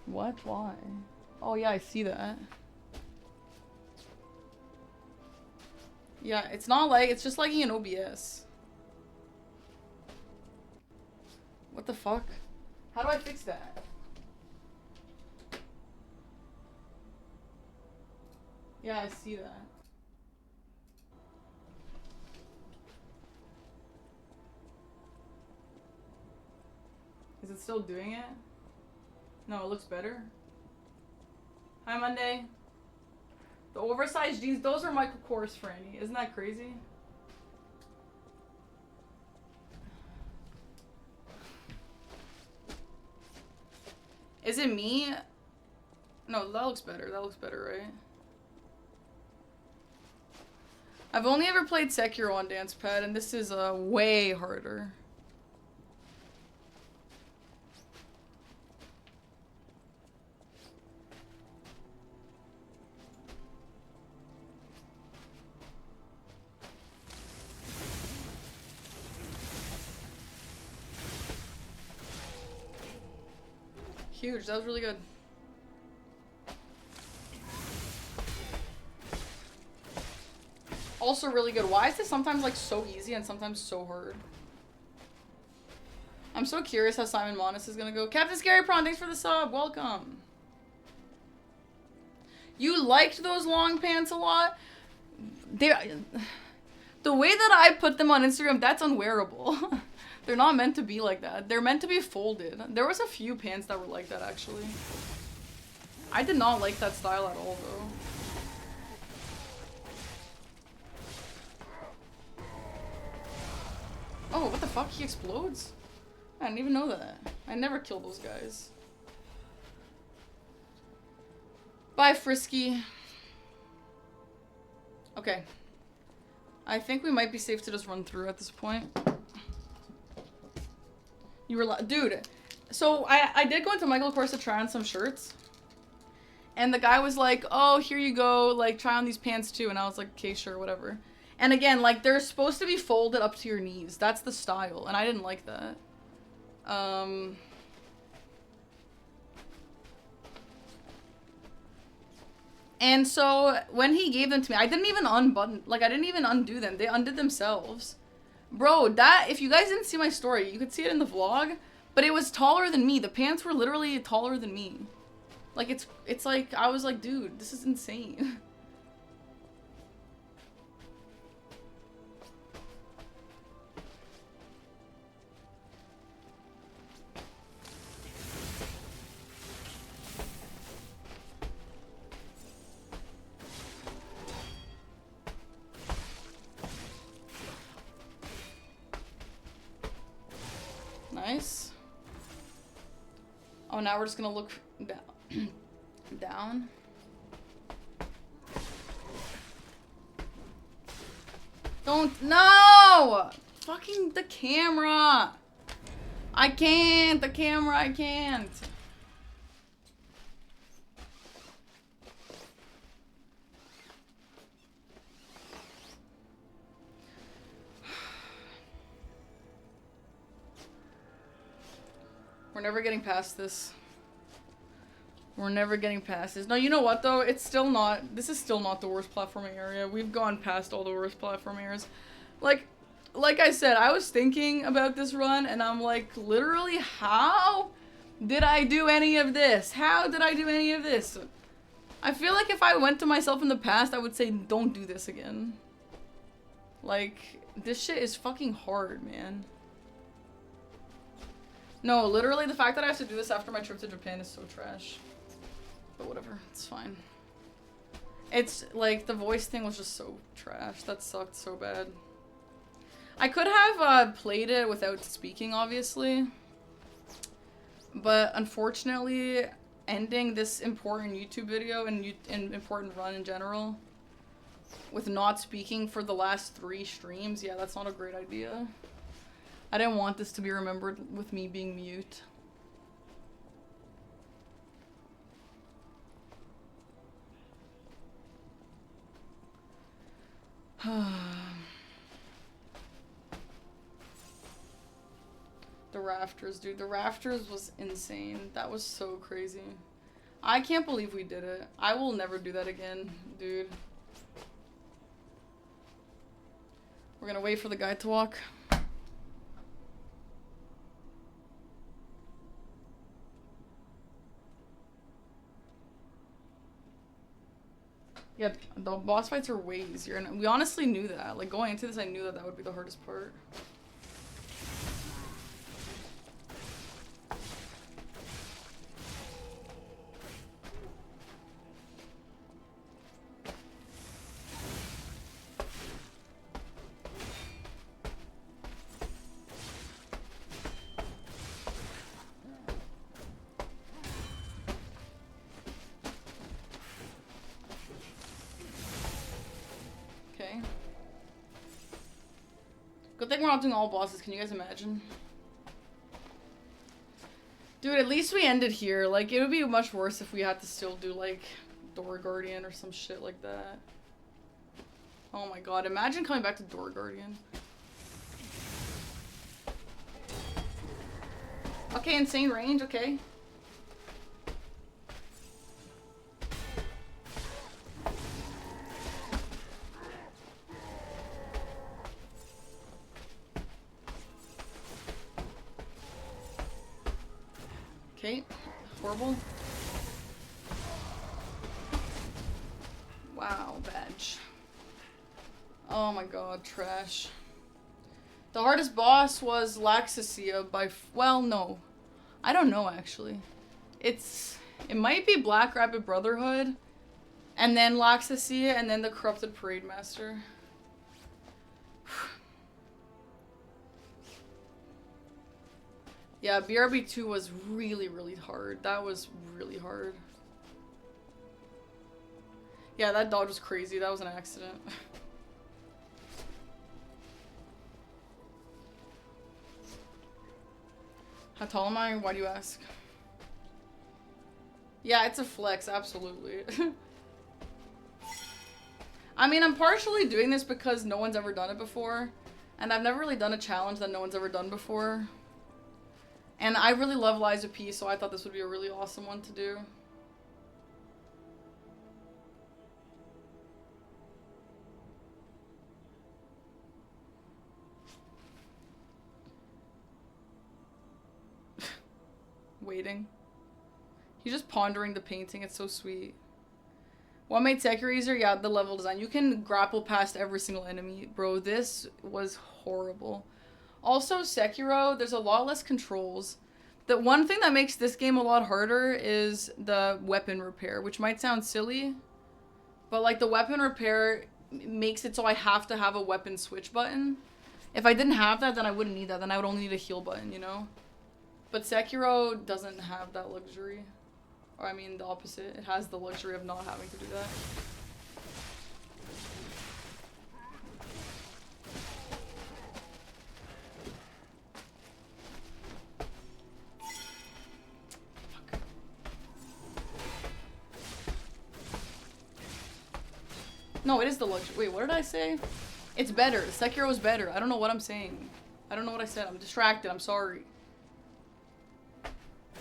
What? Why? Oh yeah, I see that. Yeah, it's not like, it's just lagging in OBS. What the fuck? How do I fix that? Yeah, I see that. it still doing it? No, it looks better. Hi, Monday. The oversized jeans, those are Michael Kors, Franny. Isn't that crazy? Is it me? No, that looks better. That looks better, right? I've only ever played Sekiro on Dance Pad, and this is way harder. Huge, that was really good. Also really good. Why is this sometimes like so easy and sometimes so hard? I'm so curious how Simon Manus is gonna go. Captain Scary Prawn, thanks for the sub. Welcome. You liked those long pants a lot? The way that I put them on Instagram, that's unwearable. They're not meant to be like that. They're meant to be folded. There was a few pants that were like that, actually. I did not like that style at all, though. Oh, what the fuck? He explodes? I didn't even know that. I never killed those guys. Bye, Frisky. Okay. I think we might be safe to just run through at this point. You were dude, so I did go into Michael Kors to try on some shirts. And the guy was like, oh, here you go, like, try on these pants too. And I was like, okay, sure, whatever. And again, like, they're supposed to be folded up to your knees. That's the style, and I didn't like that. And so, when he gave them to me, I didn't even unbutton, like, I didn't even undo them. They undid themselves. Bro, that, if you guys didn't see my story, you could see it in the vlog, but it was taller than me. The pants were literally taller than me. Like, it's like, I was like, dude, this is insane. Nice. Oh, now we're just gonna look down. Down. Don't, no! Fucking the camera. I can't, the camera, I can't. We're never getting past this. We're never getting past this. No, you know what though? It's still not, this is still not the worst platforming area. We've gone past all the worst platforming areas. Like I said, I was thinking about this run and I'm like, literally, how did I do any of this? How did I do any of this? I feel like if I went to myself in the past, I would say, don't do this again. Like, this shit is fucking hard, man. No, literally, the fact that I have to do this after my trip to Japan is so trash. But whatever, it's fine. It's, like, the voice thing was just so trash. That sucked so bad. I could have played it without speaking, obviously. But, unfortunately, ending this important YouTube video and important run in general with not speaking for the last 3 streams, yeah, that's not a great idea. I didn't want this to be remembered with me being mute. The rafters, dude. The rafters was insane. That was so crazy. I can't believe we did it. I will never do that again, dude. We're gonna wait for the guy to walk. Yeah, the boss fights are way easier, and we honestly knew that. Like, going into this, I knew that that would be the hardest part. thing we're not doing all bosses. Can you guys imagine? Dude, at least we ended here. Like, it would be much worse if we had to still do, like, Door Guardian or some shit like that. Oh my god, imagine coming back to Door Guardian. Okay, insane range, okay. Okay, horrible. Wow, badge. Oh my god, trash. The hardest boss was Laxasia by well, no. I don't know, actually. It might be Black Rabbit Brotherhood, and then Laxasia, and then the Corrupted Parade Master. Yeah, BRB 2 was really, really hard. That was really hard. Yeah, that dodge was crazy. That was an accident. How tall am I? Why do you ask? Yeah, it's a flex, absolutely. I mean, I'm partially doing this because no one's ever done it before. And I've never really done a challenge that no one's ever done before. And I really love Liza P, so I thought this would be a really awesome one to do. Waiting. He's just pondering the painting. It's so sweet. What made Sekiro easier? Yeah, the level design. You can grapple past every single enemy. Bro, this was horrible. Also, Sekiro, there's a lot less controls. The one thing that makes this game a lot harder is the weapon repair, which might sound silly, but like the weapon repair makes it so I have to have a weapon switch button. If I didn't have that, then I wouldn't need that. Then I would only need a heal button, you know? But Sekiro doesn't have that luxury. Or I mean the opposite. It has the luxury of not having to do that. No, it is the luxury. Wait, what did I say? It's better. Sekiro is better. I don't know what I'm saying. I don't know what I said. I'm distracted. I'm sorry.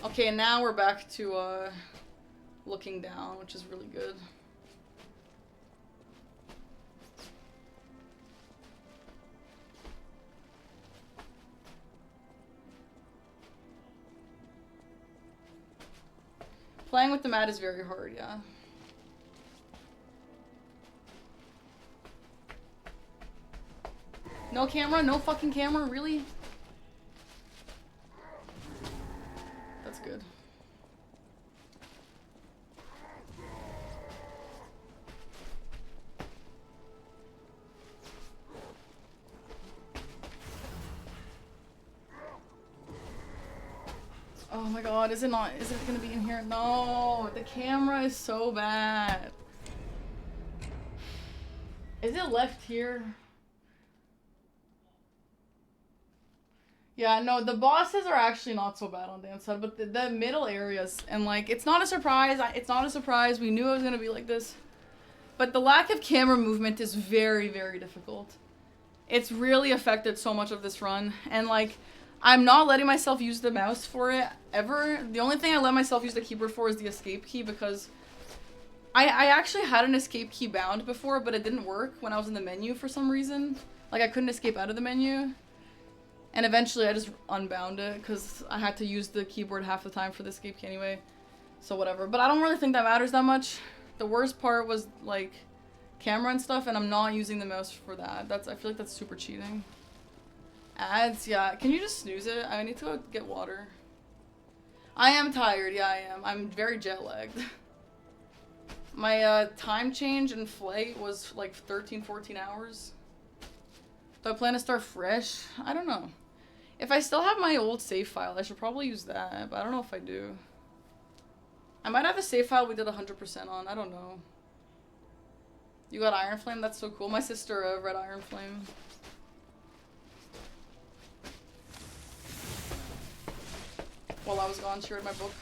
Okay, and now we're back to looking down, which is really good. Playing with the mat is very hard, yeah. No camera? No fucking camera? Really? That's good. Oh my god, is it not? Is it gonna be in here? No, the camera is so bad. Is it left here? Yeah, no, the bosses are actually not so bad on Dan's side, but the middle areas, and like, it's not a surprise. It's not a surprise. We knew it was gonna be like this. But the lack of camera movement is very, very difficult. It's really affected so much of this run, and like, I'm not letting myself use the mouse for it, ever. The only thing I let myself use the keyboard for is the escape key, because I actually had an escape key bound before, but it didn't work when I was in the menu for some reason. Like, I couldn't escape out of the menu. And eventually I just unbound it because I had to use the keyboard half the time for the escape key anyway. So whatever. But I don't really think that matters that much. The worst part was like camera and stuff, and I'm not using the mouse for that. I feel like that's super cheating. Ads, yeah. Can you just snooze it? I need to go get water. I am tired, yeah I am. I'm very jet lagged. My time change and flight was like 13, 14 hours. Do I plan to start fresh? I don't know. If I still have my old save file, I should probably use that, but I don't know if I do. I might have the save file we did 100% on. I don't know. You got Iron Flame? That's so cool. My sister read Iron Flame. while I was gone. She read my book.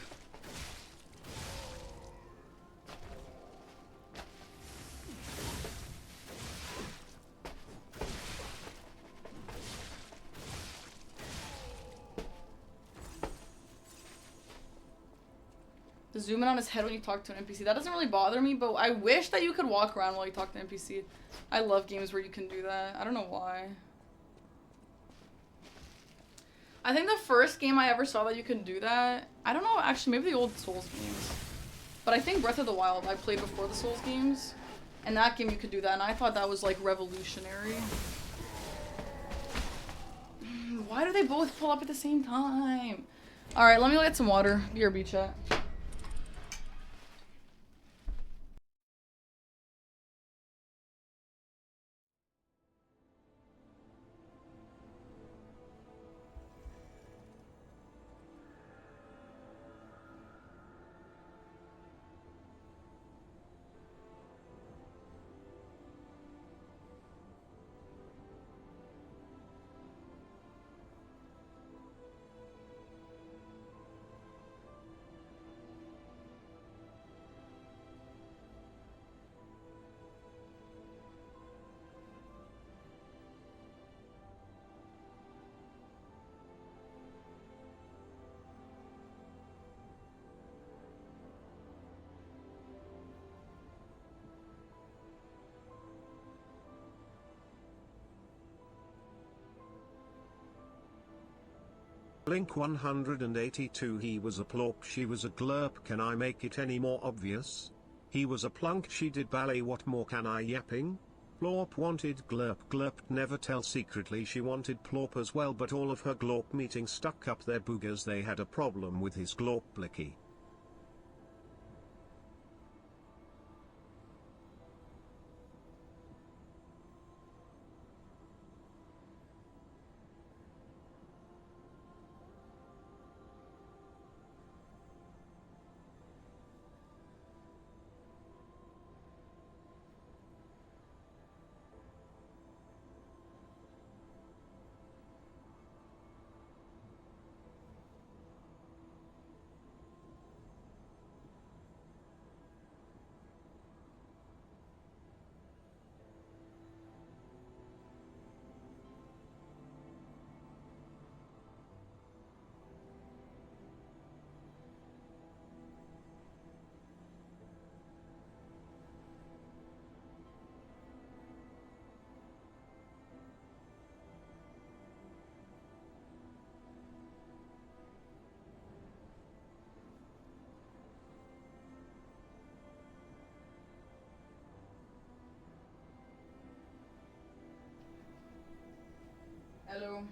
To zoom in on his head when you talk to an NPC. That doesn't really bother me, but I wish that you could walk around while you talk to an NPC. I love games where you can do that. I don't know why. I think the first game I ever saw that you can do that, I don't know, actually, maybe the old Souls games. But I think Breath of the Wild I played before the Souls games. And that game you could do that, and I thought that was, like, revolutionary. Why do they both pull up at the same time? Alright, let me get some water. BRB chat. Blink 182 He was a plorp, she was a glurp, can I make it any more obvious? He was a plunk, she did ballet, what more can I yapping? Plorp wanted glurp, glurped never tell, secretly she wanted plorp as well, but all of her glorp meetings stuck up their boogers, they had a problem with his glorp blicky. Hello.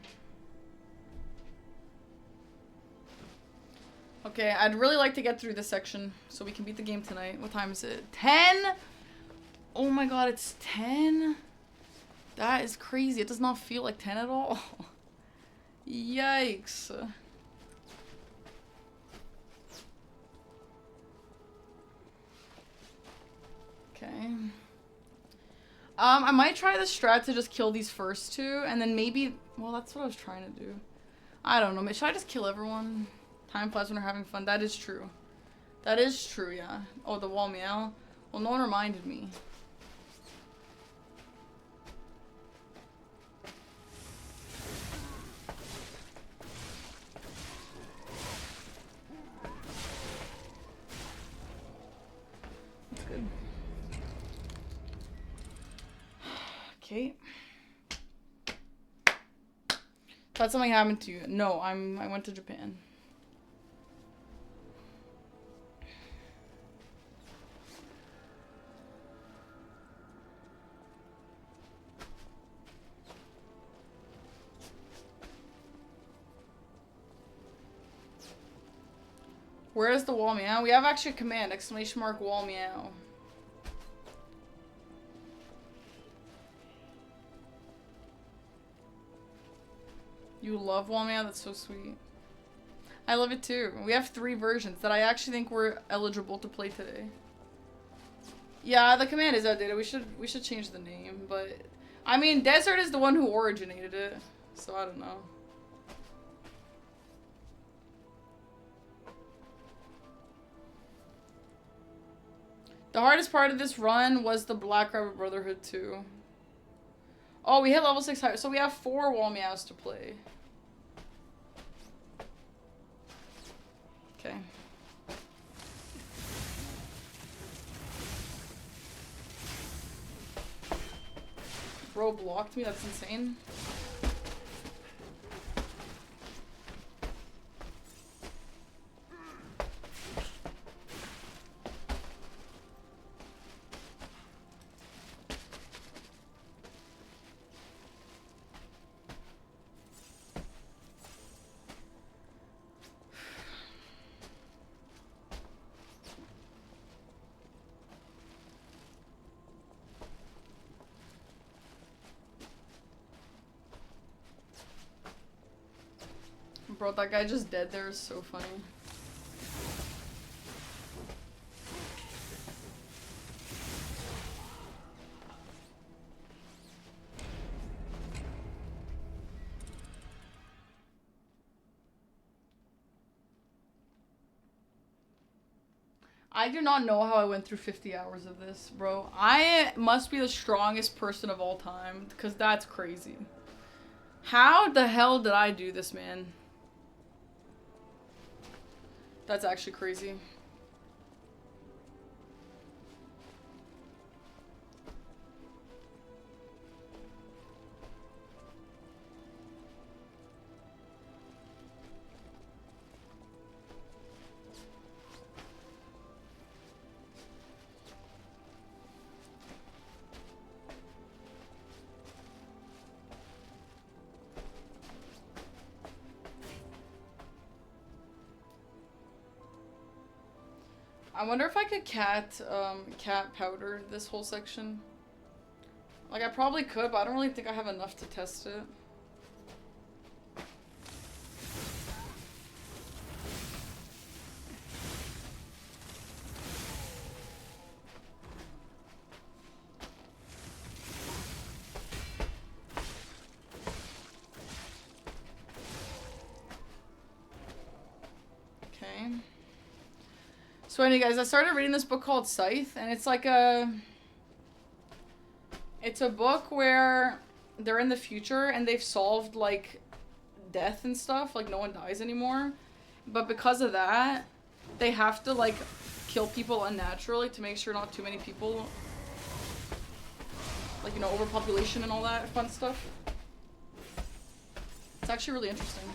Okay, I'd really like to get through this section so we can beat the game tonight. What time is it? 10? Oh my god, it's 10? That is crazy. It does not feel like 10 at all. Yikes. Okay. I might try the strat to just kill these first two, and then maybe... Well, that's what I was trying to do. I don't know. Should I just kill everyone? Time flies when we're having fun. That is true. That is true, yeah. Oh, the wall meow. Well, no one reminded me. That's good. Okay. Thought something happened to you. No, I went to Japan. Where is the wall meow? We have actually a command, exclamation mark wall meow. You love wall meow? That's so sweet. I love it too. We have 3 versions that I actually think we're eligible to play today. Yeah, the command is outdated. We should change the name, but I mean, Desert is the one who originated it, so I don't know. The hardest part of this run was the Black Rabbit Brotherhood 2. Oh, we hit level 6 higher, so we have 4 wall meows to play. Okay. Bro blocked me, that's insane. Bro, that guy just dead there is so funny. I do not know how I went through 50 hours of this, bro. I must be the strongest person of all time, because that's crazy. How the hell did I do this, man? That's actually crazy. I wonder if I could cat powder this whole section. Like, I probably could, but I don't really think I have enough to test it. Okay. So anyway, guys, I started reading this book called Scythe, and it's like it's a book where they're in the future and they've solved like death and stuff, like no one dies anymore. But because of that, they have to like kill people unnaturally to make sure not too many people, like, you know, overpopulation and all that fun stuff. It's actually really interesting.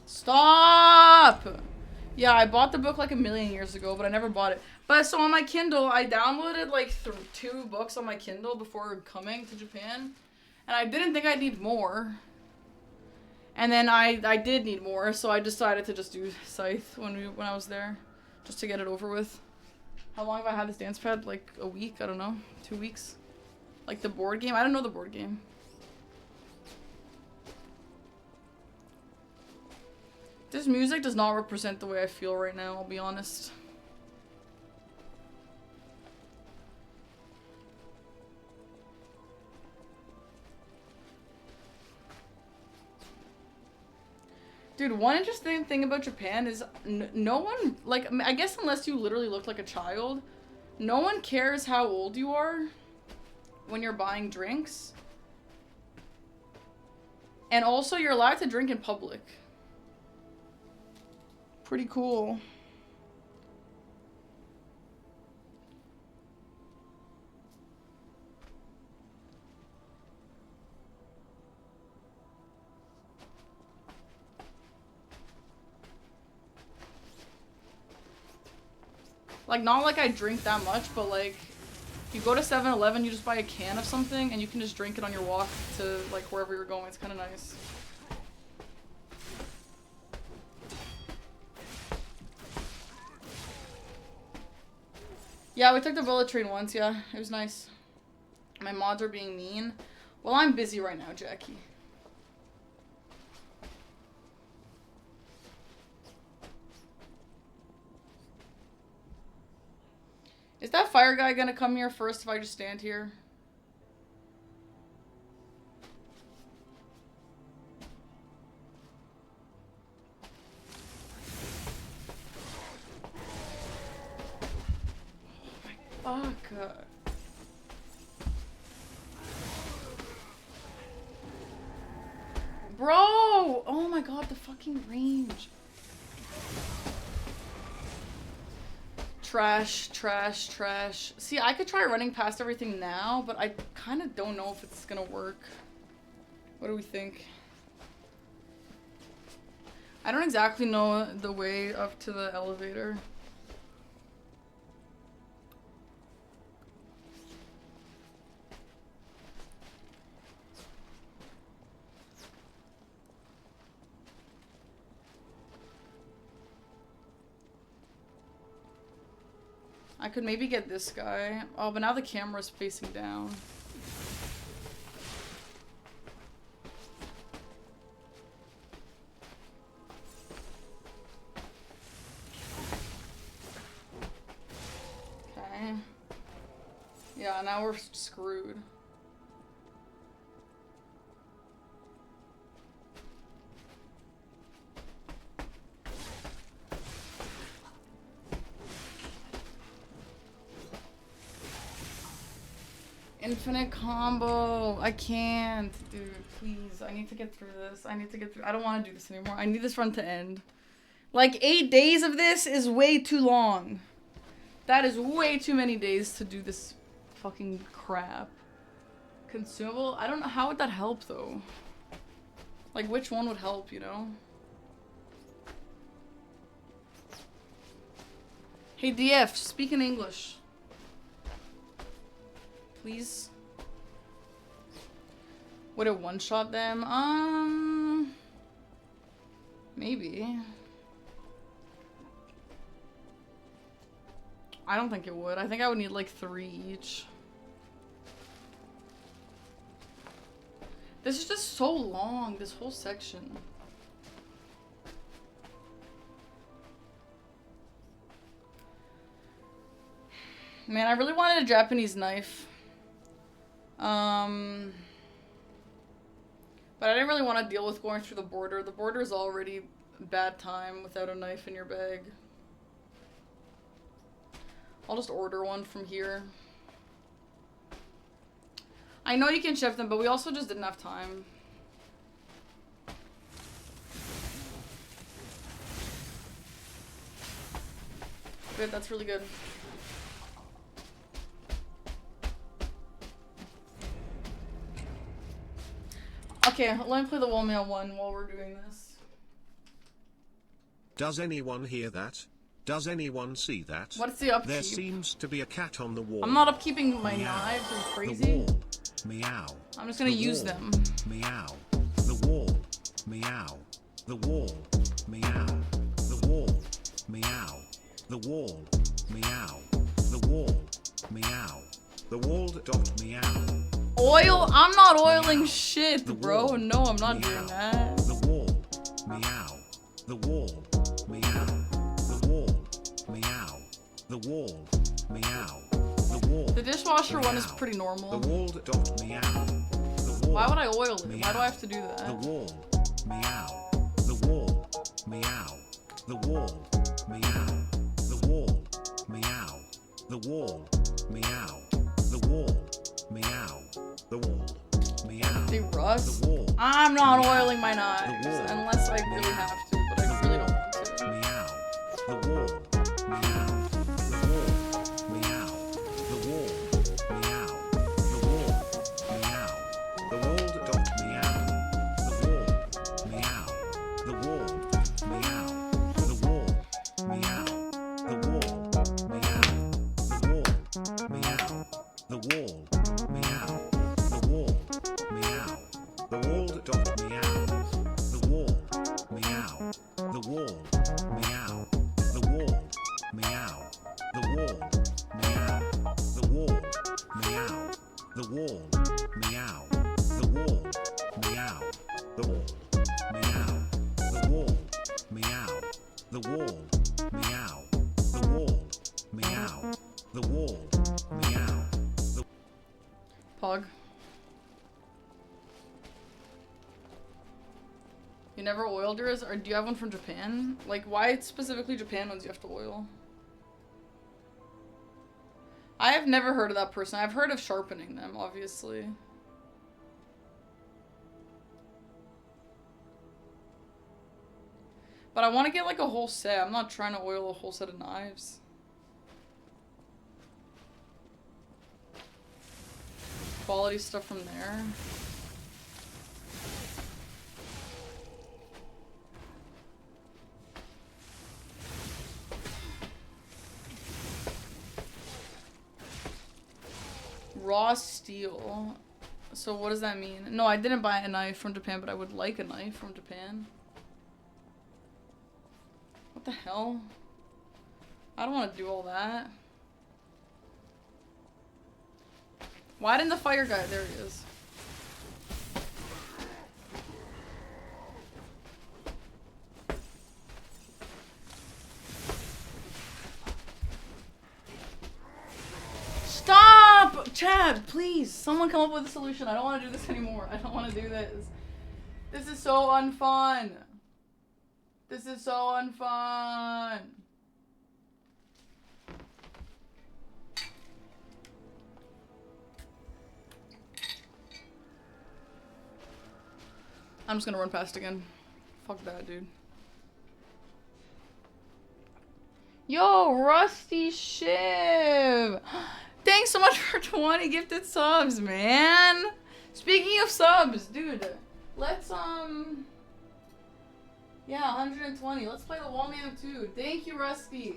Stop! Yeah, I bought the book like a million years ago, but I never bought it. But so on my Kindle, I downloaded like 2 books on my Kindle before coming to Japan. And I didn't think I'd need more. And then I did need more, so I decided to just do Scythe when I was there. Just to get it over with. How long have I had this dance pad? Like a week? I don't know. 2 weeks? Like the board game? I don't know the board game. This music does not represent the way I feel right now, I'll be honest. Dude, one interesting thing about Japan is no one, like, I guess unless you literally look like a child, no one cares how old you are when you're buying drinks. And also, you're allowed to drink in public. Pretty cool. Like, not like I drink that much, but like, you go to 7-Eleven, you just buy a can of something, and you can just drink it on your walk to like wherever you're going. It's kind of nice. Yeah, we took the bullet train once, yeah. It was nice. My mods are being mean. Well, I'm busy right now, Jackie. Is that fire guy gonna come here first if I just stand here? Fuck. Bro! Oh my god, the fucking range. Trash, trash, trash. See, I could try running past everything now, but I kind of don't know if it's gonna work. What do we think? I don't exactly know the way up to the elevator. I could maybe get this guy. Oh, but now the camera's facing down. Okay. Yeah, now we're screwed. Infinite combo. I can't. Dude, please. I need to get through this. I need to get through. I don't want to do this anymore. I need this run to end. Like, 8 days of this is way too long. That is way too many days to do this fucking crap. Consumable? I don't know. How would that help, though? Like, which one would help, you know? Hey, DF, speak in English. Please. Would it one-shot them? Maybe. I don't think it would. I think I would need like 3 each. This is just so long, this whole section. Man, I really wanted a Japanese knife. But I didn't really want to deal with going through the border. The border is already a bad time without a knife in your bag. I'll just order one from here. I know you can ship them, but we also just didn't have time. Good, that's really good. Okay, let me play the wallmail one while we're doing this. Does anyone hear that? Does anyone see that? What's the upkeep? There seems to be a cat on the wall. I'm not upkeeping my Meow. knives, are you crazy? The wall. Meow. I'm just gonna The use wall. them. Meow. The wall. Meow. The wall. Meow. The wall. Meow. The wall. Meow. The wall. Meow. The wall. Dot meow. Oil? I'm not oiling shit, bro. No, I'm not doing that. The wall. Meow. The wall. Meow. The wall. Meow. The wall. Meow. The wall. The dishwasher one is Meow. pretty normal. The wall. Dot meow. The wall. Why would I oil it? Meow. Why do I have to do that? The wall. Meow. The wall. Meow. The wall. Meow. The wall. Meow. The wall. Meow. The wall. Meow. The wall. Meow. They rust? The wall. I'm not oiling my knives The wall. unless I really have to, but I really don't want to. Meow. The wall. Meow. The wall. Meow. The wall. Meow. The wall. Meow. The wall. Dot meow. The wall. Meow. The wall. Meow. The wall. Meow. The wall. Meow. The wall. Meow. The wall. Meow. The wall. Meow. The wall. Dot meow. The wall. Meow. The wall. Meow. The wall. Meow. The wall. Meow. The wall. Meow. The wall. Meow. The wall. Meow. The wall. Meow. The wall. Meow. The wall. Meow. The wall. Meow. The wall. Meow. The Pog. You never oiled yours? Or do you have one from Japan? Like, why specifically Japan ones you have to oil? I have never heard of that person. I've heard of sharpening them, obviously. But I want to get like a whole set. I'm not trying to oil a whole set of knives. Quality stuff from there. Raw steel. So what does that mean? No, I didn't buy a knife from Japan, but I would like a knife from Japan. What the hell? I don't want to do all that. Why didn't the fire guy? There he is. Stop! Chad, please. Someone come up with a solution. I don't want to do this anymore. I don't want to do this. This is so unfun. This is so unfun. I'm just gonna run past again. Fuck that, dude. Yo, Rusty Shiv! Thanks so much for 20 gifted subs, man! Speaking of subs, dude, let's, yeah, 120. Let's play the Wallman 2. Thank you, Rusty.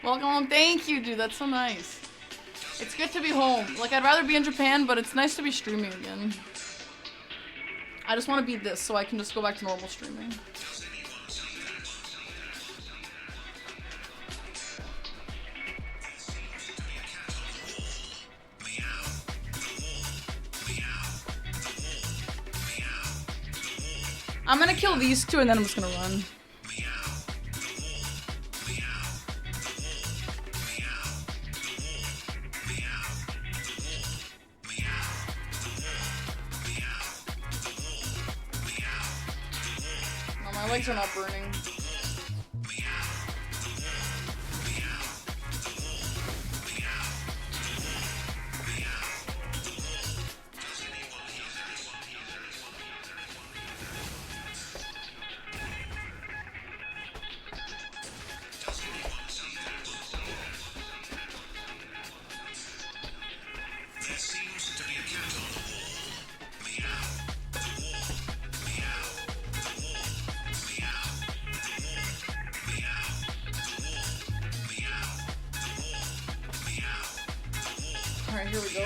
Welcome home. Thank you, dude. That's so nice. It's good to be home. Like, I'd rather be in Japan, but it's nice to be streaming again. I just want to beat this so I can just go back to normal streaming. I'm gonna kill these two and then I'm just gonna run. No, my legs are not burning. Alright, here we go.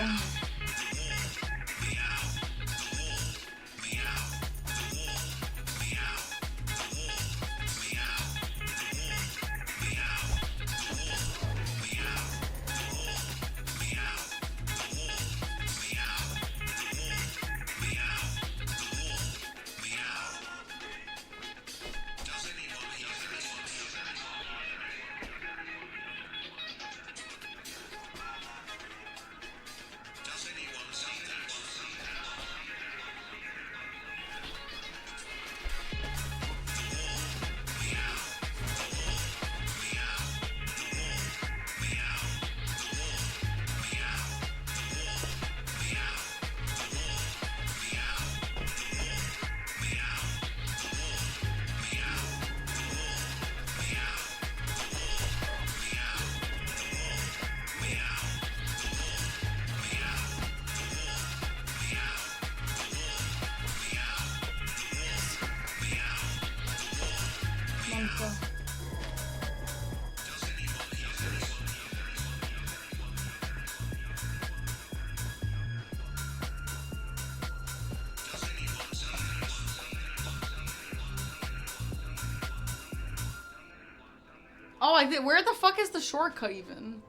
Oh, I did. Where the fuck is the shortcut even?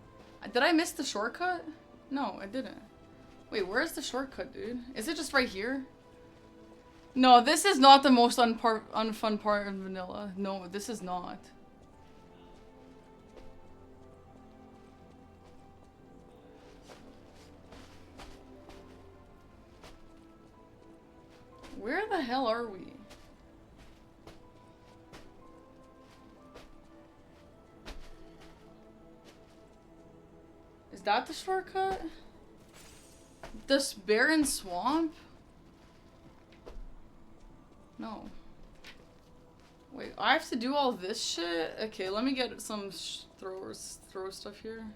Did I miss the shortcut? No, I didn't. Wait, where's the shortcut, dude? Is it just right here? No, this is not the most unfun part of vanilla. No, this is not. Where the hell are we? Is that the shortcut? This barren swamp? No. Wait, I have to do all this shit? Okay, let me get some throw stuff here.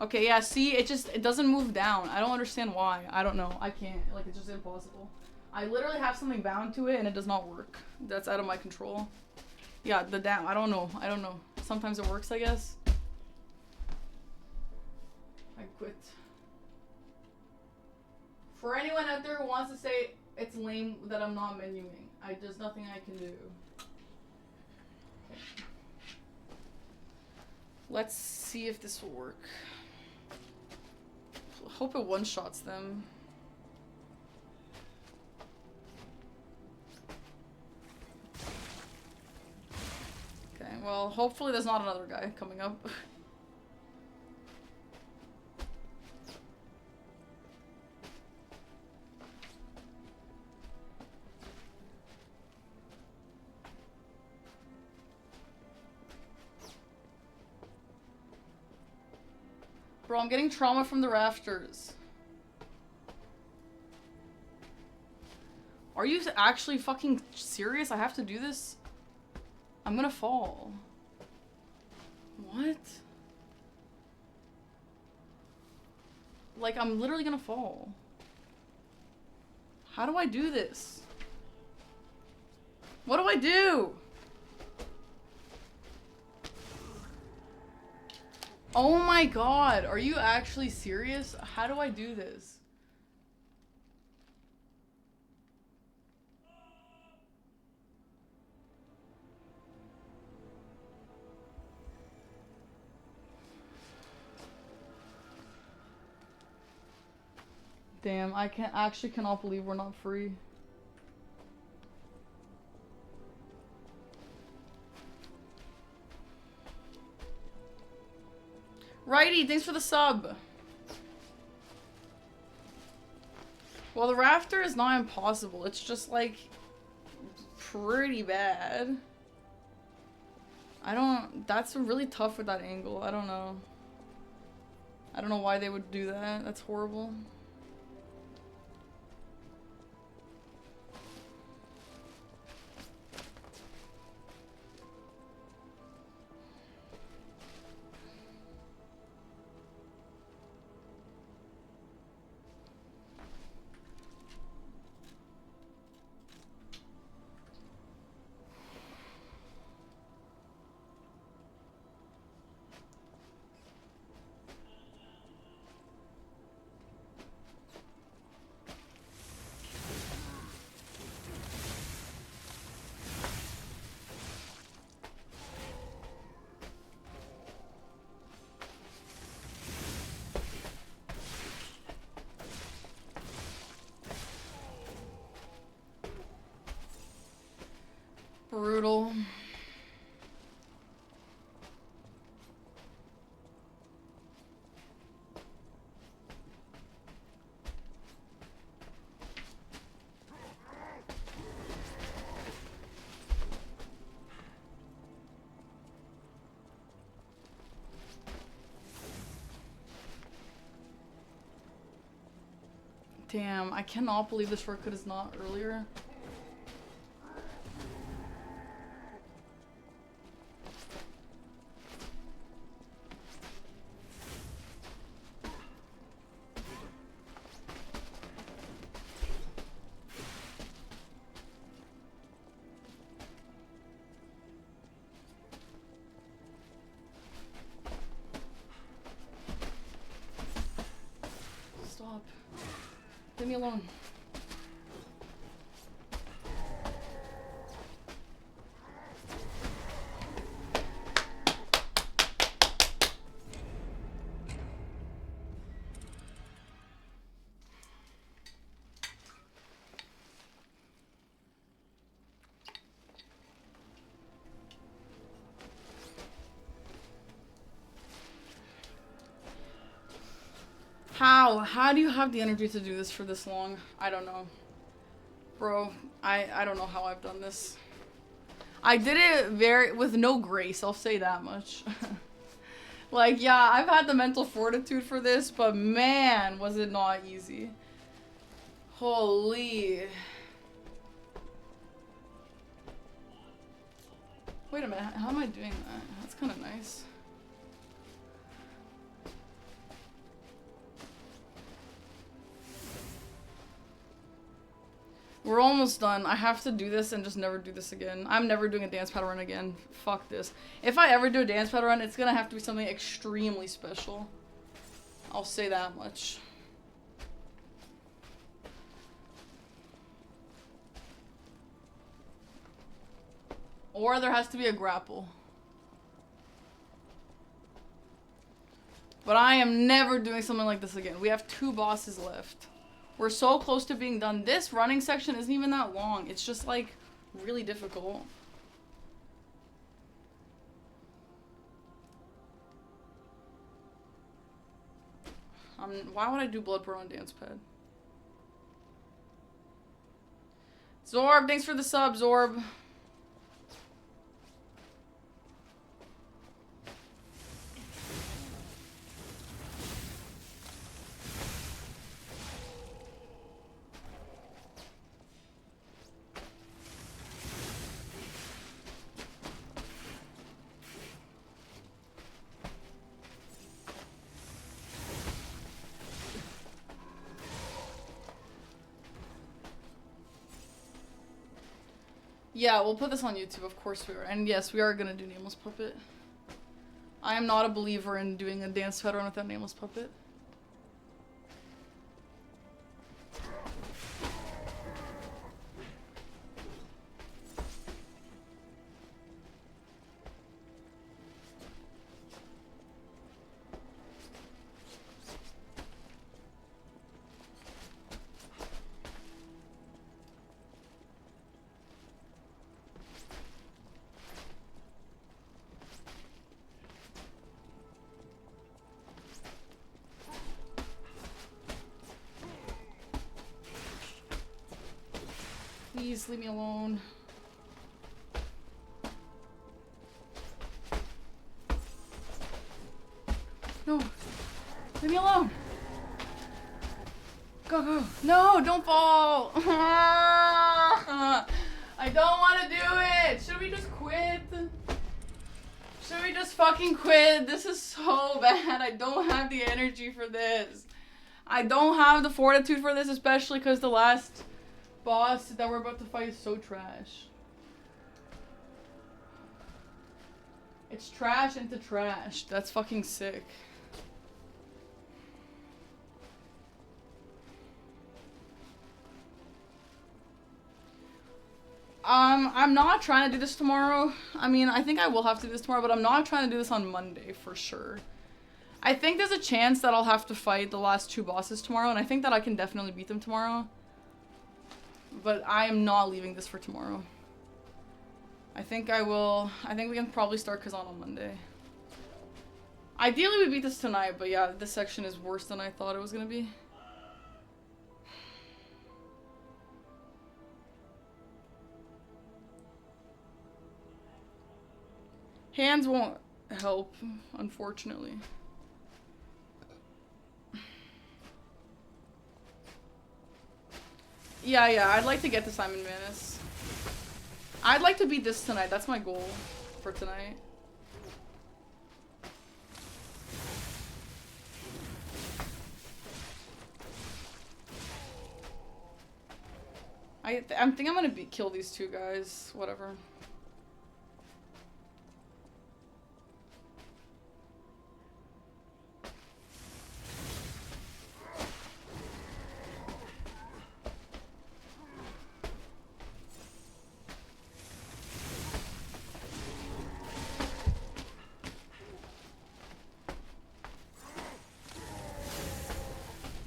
Okay, yeah, see, it doesn't move down. I don't understand why. I don't know. I can't. Like, it's just impossible. I literally have something bound to it and it does not work. That's out of my control. Yeah, the down. I don't know. I don't know. Sometimes it works, I guess. I quit. For anyone out there who wants to say it's lame that I'm not menuing, there's nothing I can do. Okay. Let's see if this will work. Hope it one-shots them. Okay, well, hopefully there's not another guy coming up. Bro, I'm getting trauma from the rafters. Are you actually fucking serious? I have to do this? I'm gonna fall. What? Like, I'm literally gonna fall. How do I do this? What do I do? Oh my god, are you actually serious? How do I do this? Damn, I cannot believe we're not free. Righty, thanks for the sub. Well, the rafter is not impossible. It's just, like, pretty bad. That's really tough with that angle. I don't know. I don't know why they would do that. That's horrible. Brutal. Damn, I cannot believe the shortcut is not earlier. Stop. Leave me alone. How do you have the energy to do this for this long? I don't know. Bro, I don't know how I've done this. I did it with no grace, I'll say that much. Like, yeah, I've had the mental fortitude for this, but man, was it not easy. Holy. Wait a minute, how am I doing that? That's kind of nice. We're almost done. I have to do this and just never do this again. I'm never doing a dance paddle run again. Fuck this. If I ever do a dance paddle run, it's gonna have to be something extremely special. I'll say that much. Or there has to be a grapple. But I am never doing something like this again. We have 2 bosses left. We're so close to being done. This running section isn't even that long. It's just like really difficult. Why would I do Bloodborne on dance pad? Zorb, thanks for the sub, Zorb. Yeah, we'll put this on YouTube, of course we are. And yes, we are gonna do Nameless Puppet. I am not a believer in doing a dance pad run without Nameless Puppet. Please leave me alone. No. Leave me alone. Go, go. No, don't fall. I don't want to do it. Should we just quit? Should we just fucking quit? This is so bad. I don't have the energy for this. I don't have the fortitude for this, especially because the last boss that we're about to fight is so trash. It's trash into trash. That's fucking sick. I'm not trying to do this tomorrow. I mean, I think I will have to do this tomorrow, but I'm not trying to do this on Monday for sure. I think there's a chance that I'll have to fight the last 2 bosses tomorrow, and I think that I can definitely beat them tomorrow. But I am not leaving this for tomorrow. I think I will. I think we can probably start Kazan on Monday. Ideally we beat this tonight, but yeah, this section is worse than I thought it was gonna be. Hands won't help, unfortunately. Yeah, I'd like to get to Simon Manus. I'd like to beat this tonight. That's my goal for tonight. I think I'm gonna kill these 2 guys. Whatever.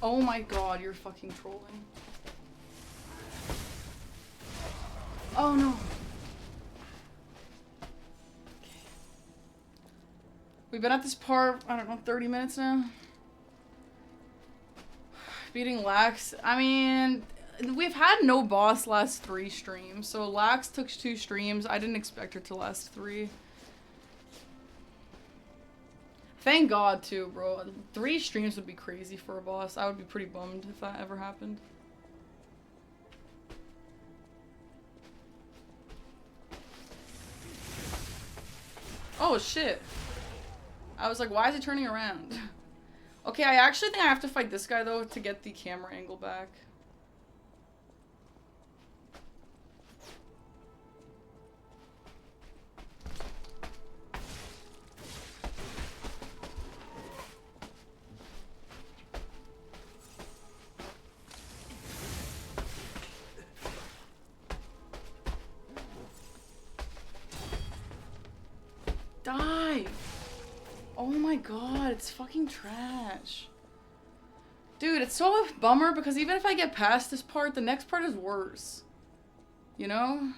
Oh my god, you're fucking trolling. Oh no. Okay. We've been at this part, I don't know, 30 minutes now. beating Lax. I mean, we've had no boss last 3 streams, so Lax took 2 streams. I didn't expect her to last 3. Thank God, too, bro. 3 streams would be crazy for a boss. I would be pretty bummed if that ever happened. Oh, shit. I was like, why is it turning around? Okay, I actually think I have to fight this guy, though, to get the camera angle back. Die! Oh my god, it's fucking trash. Dude, it's so a bummer because even if I get past this part, the next part is worse. You know?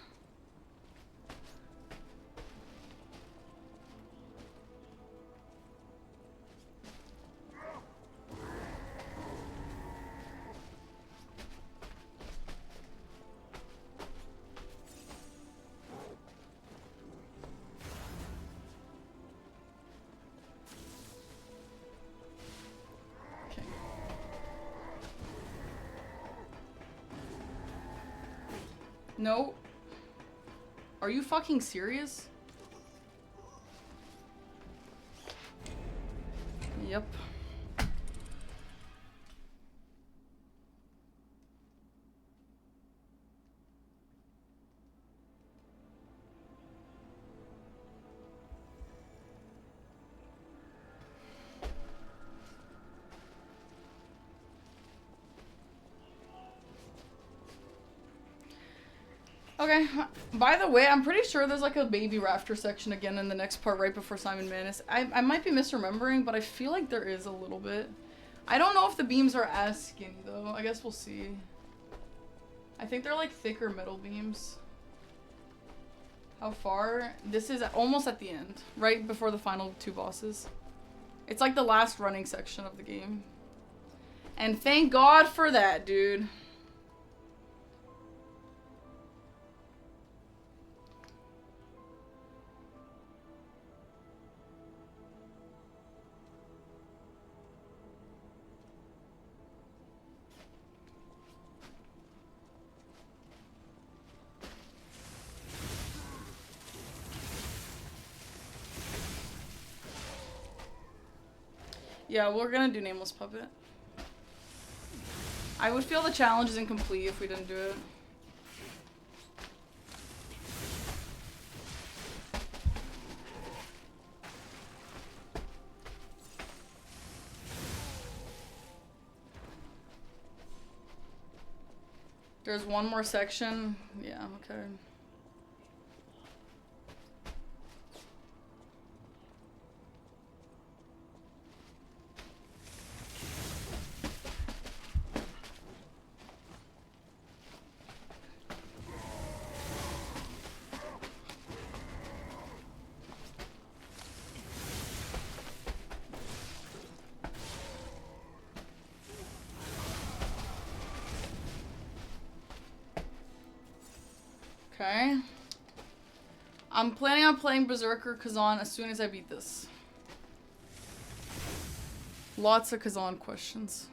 No. Are you fucking serious? Yep. Okay, by the way, I'm pretty sure there's like a baby rafter section again in the next part right before Simon Manus. I might be misremembering, but I feel like there is a little bit. I don't know if the beams are as skinny though. I guess we'll see. I think they're like thicker metal beams. How far? This is almost at the end, right before the final 2 bosses. It's like the last running section of the game. And thank God for that, dude. Yeah, we're gonna do Nameless Puppet. I would feel the challenge is incomplete if we didn't do it. There's one more section. Yeah, okay. Okay. I'm planning on playing Berserker Kazan as soon as I beat this. Lots of Kazan questions.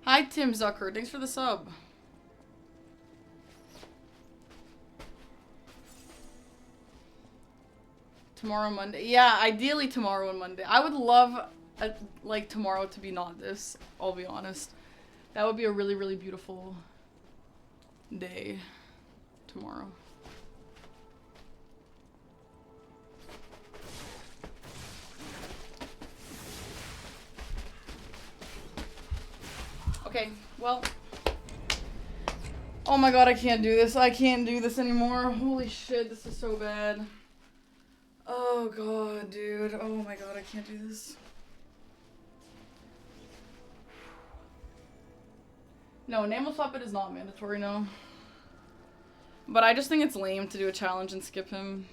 Hi, Tim Zucker. Thanks for the sub. Tomorrow, Monday. Yeah, ideally tomorrow and Monday. I would love, like, tomorrow to be not this, I'll be honest. That would be a really, really beautiful day tomorrow. Okay, well. Oh my god, I can't do this. I can't do this anymore. Holy shit, this is so bad. Oh god, dude. Oh my god, I can't do this. No, Nameless Puppet is not mandatory, no. But I just think it's lame to do a challenge and skip him.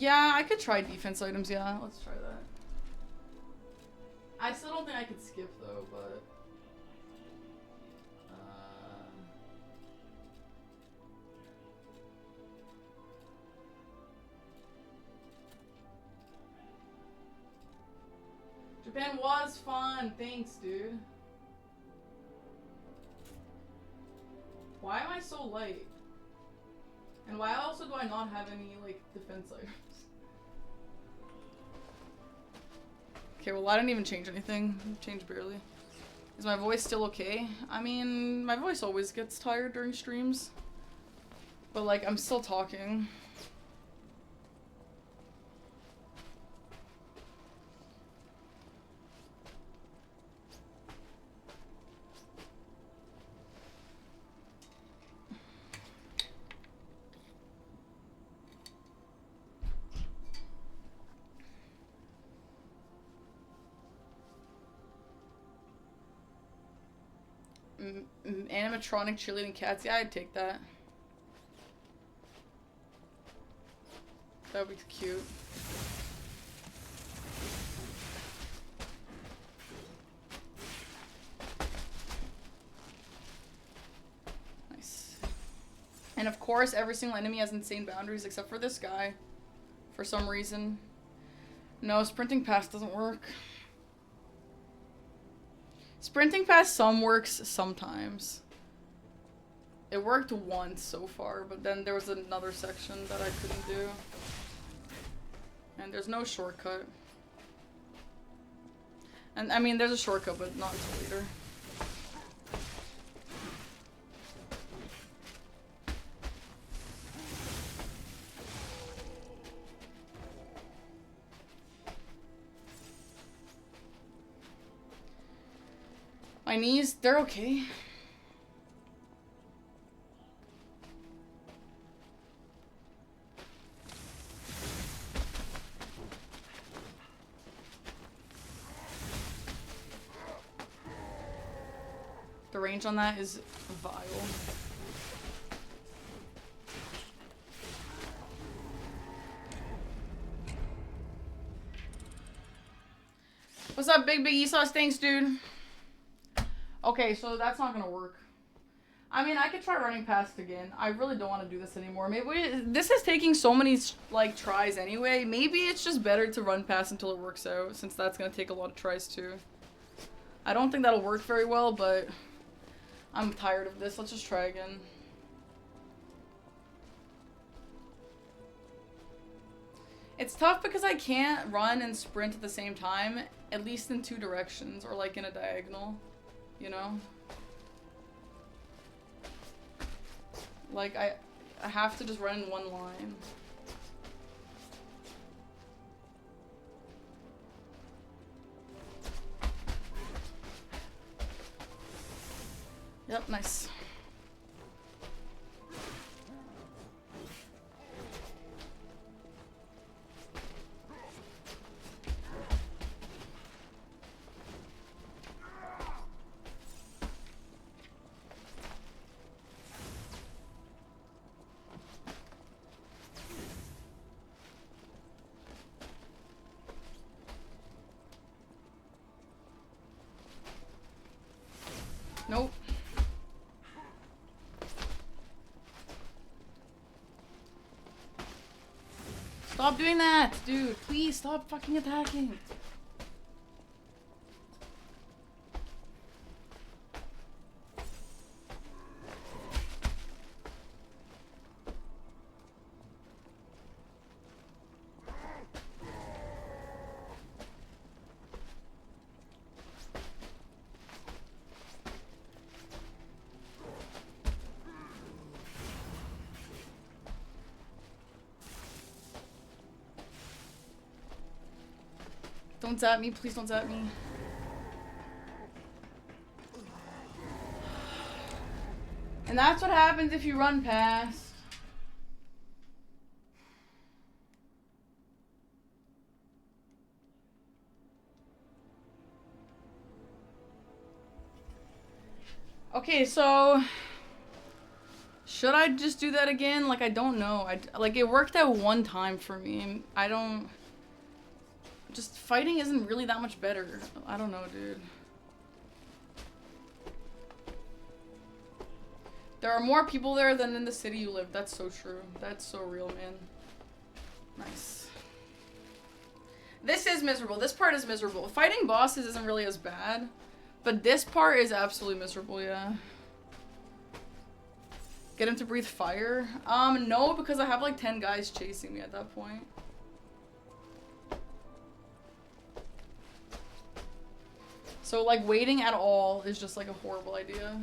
Yeah, I could try defense items, yeah. Let's try that. I still don't think I could skip though, but... Japan was fun. Thanks, dude. Why am I so light? And why also do I not have any, like, defense items? Okay, well, I didn't even change anything. Changed barely. Is my voice still okay? I mean, my voice always gets tired during streams. But, like, I'm still talking. Animatronic cheerleading cats. Yeah, I'd take that. That would be cute. Nice. And of course, every single enemy has insane boundaries except for this guy. For some reason. No, sprinting past doesn't work. Sprinting past some works sometimes. It worked once so far, but then there was another section that I couldn't do. And there's no shortcut. And I mean, there's a shortcut, but not until later. My knees, they're okay. The range on that is vile. What's up, Big Esauce? Thanks, dude. Okay, so that's not gonna work. I mean, I could try running past again. I really don't want to do this anymore. This is taking so many, like, tries anyway. Maybe it's just better to run past until it works out, since that's gonna take a lot of tries too. I don't think that'll work very well, but I'm tired of this. Let's just try again. It's tough because I can't run and sprint at the same time, at least in two directions, or like in a diagonal, you know? Like, I have to just run in one line. Yep, nice. Nope. Stop doing that, dude. Please stop fucking attacking. Don't zap me, please don't zap me. And that's what happens if you run past. Okay, so Should I just do that again? Like, I don't know. Like, it worked out one time for me. I don't... Just fighting isn't really that much better. I don't know, dude. There are more people there than in the city you live. That's so true. That's so real, man. Nice. This is miserable. This part is miserable. Fighting bosses isn't really as bad. But this part is absolutely miserable, yeah. Get him to breathe fire? No, because I have like 10 guys chasing me at that point. So like waiting at all is just like a horrible idea.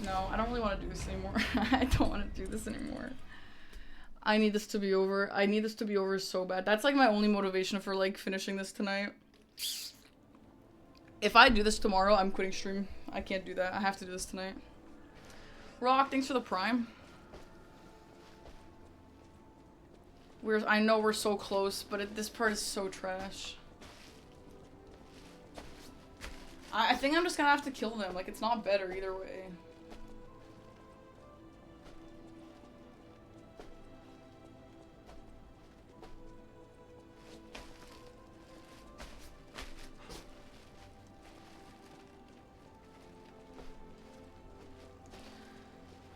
No, I don't really want to do this anymore. I don't want to do this anymore. I need this to be over. I need this to be over so bad. That's like my only motivation for like finishing this tonight. If I do this tomorrow, I'm quitting stream. I can't do that. I have to do this tonight. Rock, thanks for the prime. I know we're so close, but this part is so trash. I think I'm just gonna have to kill them. Like, it's not better either way.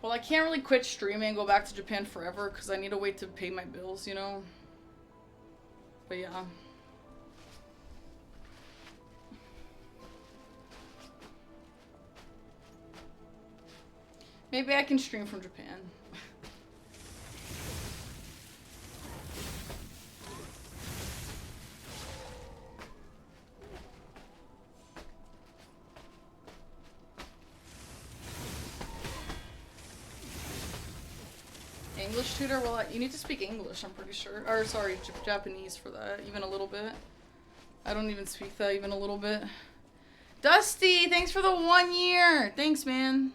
Well, I can't really quit streaming and go back to Japan forever because I need to wait to pay my bills, you know? But yeah. Maybe I can stream from Japan. English tutor? Well, you need to speak English, I'm pretty sure. Or, sorry, Japanese for that, even a little bit. I don't even speak that even a little bit. Dusty, thanks for the 1 year! Thanks, man.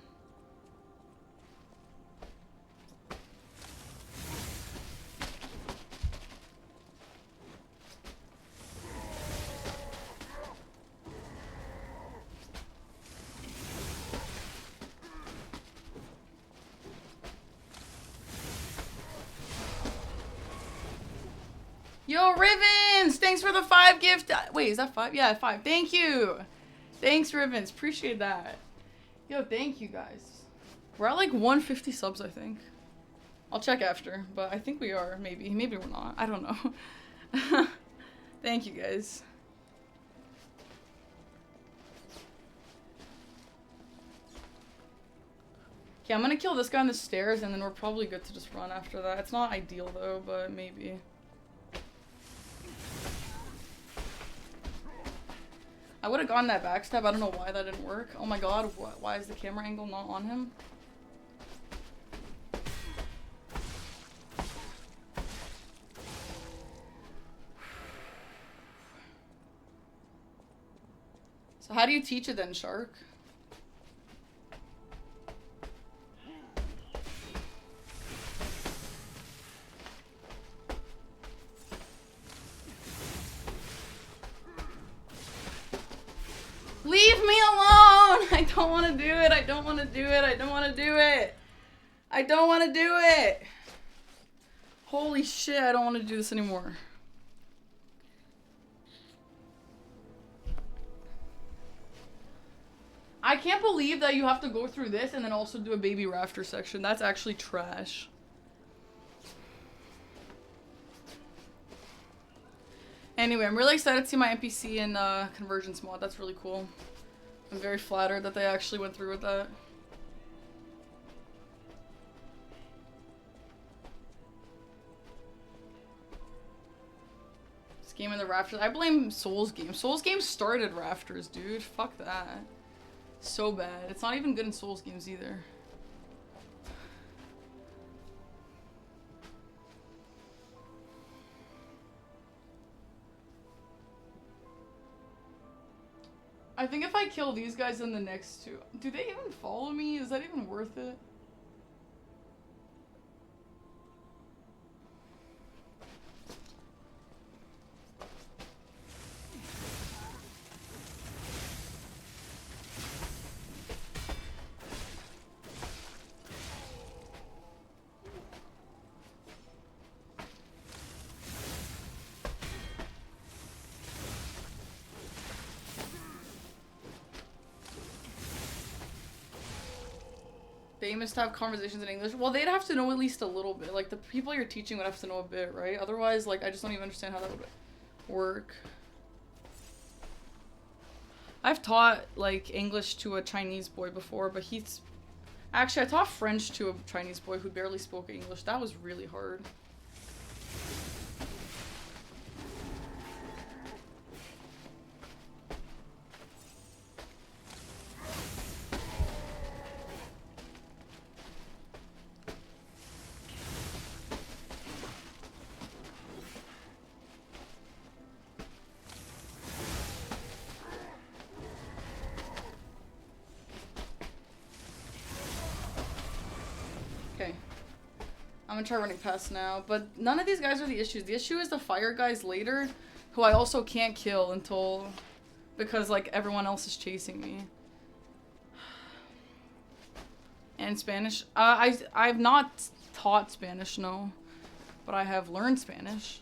Yo, Rivens! Thanks for the 5 gift. Wait, is that 5? Yeah, 5. Thank you. Thanks, Rivens. Appreciate that. Yo, thank you guys. We're at like 150 subs, I think. I'll check after, but I think we are. Maybe. Maybe we're not. I don't know. Thank you guys. Okay, I'm gonna kill this guy on the stairs and then we're probably good to just run after that. It's not ideal though, but maybe. I would have gotten that backstab. I don't know why that didn't work. Oh my god, why is the camera angle not on him? So how do you teach it then, Shark? Leave me alone! I don't want to do it. I don't want to do it. I don't want to do it. I don't want to do it. Holy shit, I don't want to do this anymore. I can't believe that you have to go through this and then also do a baby rafter section. That's actually trash. Anyway, I'm really excited to see my NPC in Convergence mod. That's really cool. I'm very flattered that they actually went through with that. This game in the rafters. I blame Souls game. Souls game started rafters, dude. Fuck that. So bad. It's not even good in Souls games either. I think if I kill these guys in the next two... Do they even follow me? Is that even worth it? They must have conversations in English. Well, they'd have to know at least a little bit. Like, the people you're teaching would have to know a bit, right? Otherwise, like, I just don't even understand how that would work. I've taught, like, English to a Chinese boy before, but he's... Actually, I taught French to a Chinese boy who barely spoke English. That was really hard. I'm gonna try running past now, but none of these guys are the issues. The issue is the fire guys later, who I also can't kill until, because like everyone else is chasing me. And Spanish, I've not taught Spanish, no, but I have learned Spanish.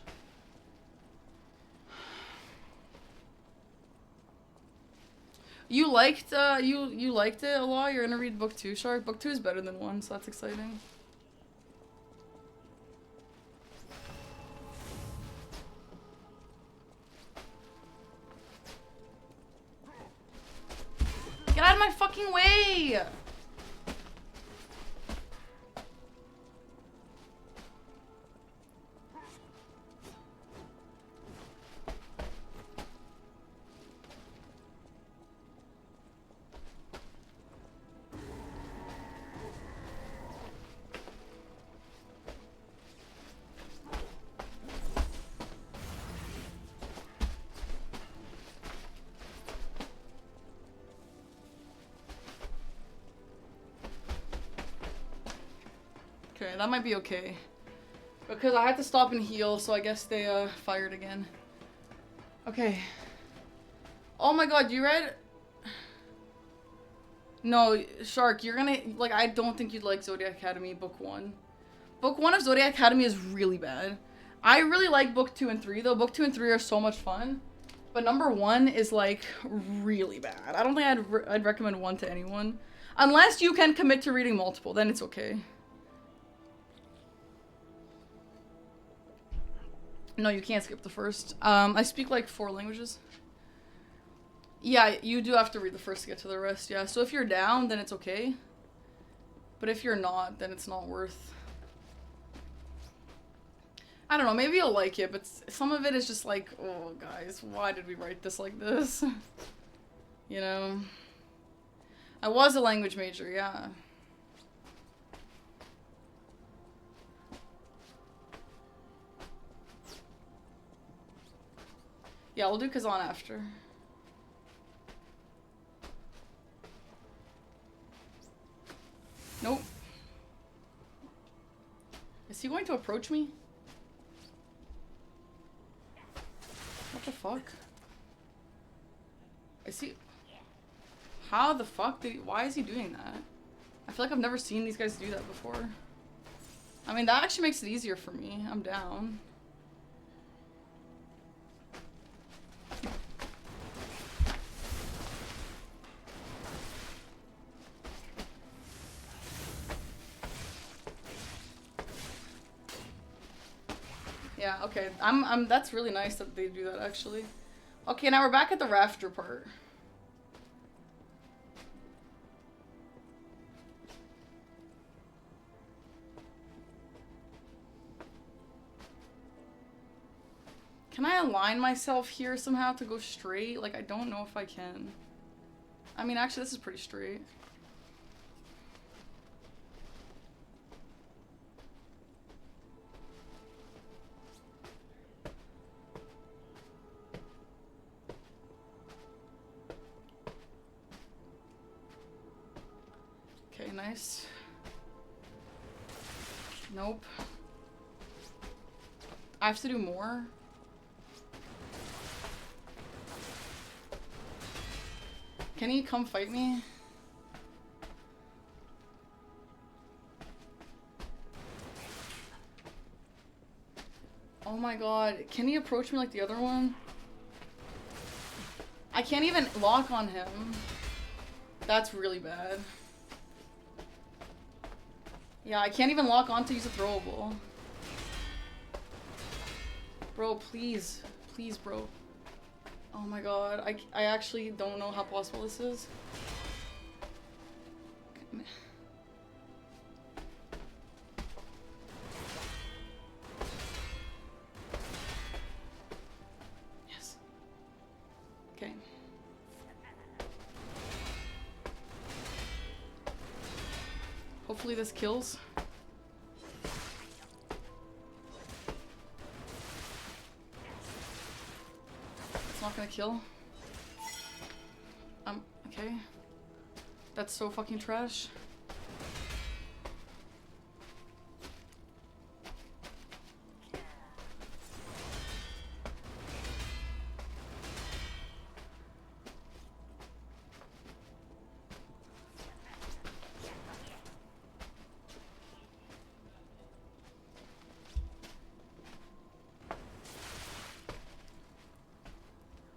You liked you liked it a lot. You're gonna read book 2, Shark. Book 2 is better than 1, so that's exciting. Get out of my fucking way! Okay, that might be okay. Because I had to stop and heal, so I guess they fired again. Okay. Oh my god, you read? No, Shark, you're gonna... Like, I don't think you'd like Zodiac Academy Book 1. Book 1 of Zodiac Academy is really bad. I really like Book 2 and 3, though. Book 2 and 3 are so much fun. But number 1 is, like, really bad. I don't think I'd recommend 1 to anyone. Unless you can commit to reading multiple, then it's okay. No, you can't skip the first. I speak like 4 languages. Yeah, you do have to read the first to get to the rest, yeah. So if you're down, then it's okay. But if you're not, then it's not worth... I don't know, maybe you'll like it, but some of it is just like, oh, guys, why did we write this like this? You know? I was a language major, yeah. Yeah, we'll do Kazan after. Nope. Is he going to approach me? What the fuck? Is he... How the fuck did he... Why is he doing that? I feel like I've never seen these guys do that before. I mean, that actually makes it easier for me. I'm down. Yeah, okay. That's really nice that they do that, actually. Okay, now we're back at the rafter part. Can I align myself here somehow to go straight? Like, I don't know if I can. I mean, actually, this is pretty straight. Okay, nice. Nope. I have to do more. Can he come fight me? Oh my god. Can he approach me like the other one? I can't even lock on him. That's really bad. Yeah, I can't even lock on to use a throwable. Bro, please. Please, bro. Oh my god. I actually don't know how possible this is. Yes. Okay. Hopefully this kills. It's not gonna kill. Okay. That's so fucking trash.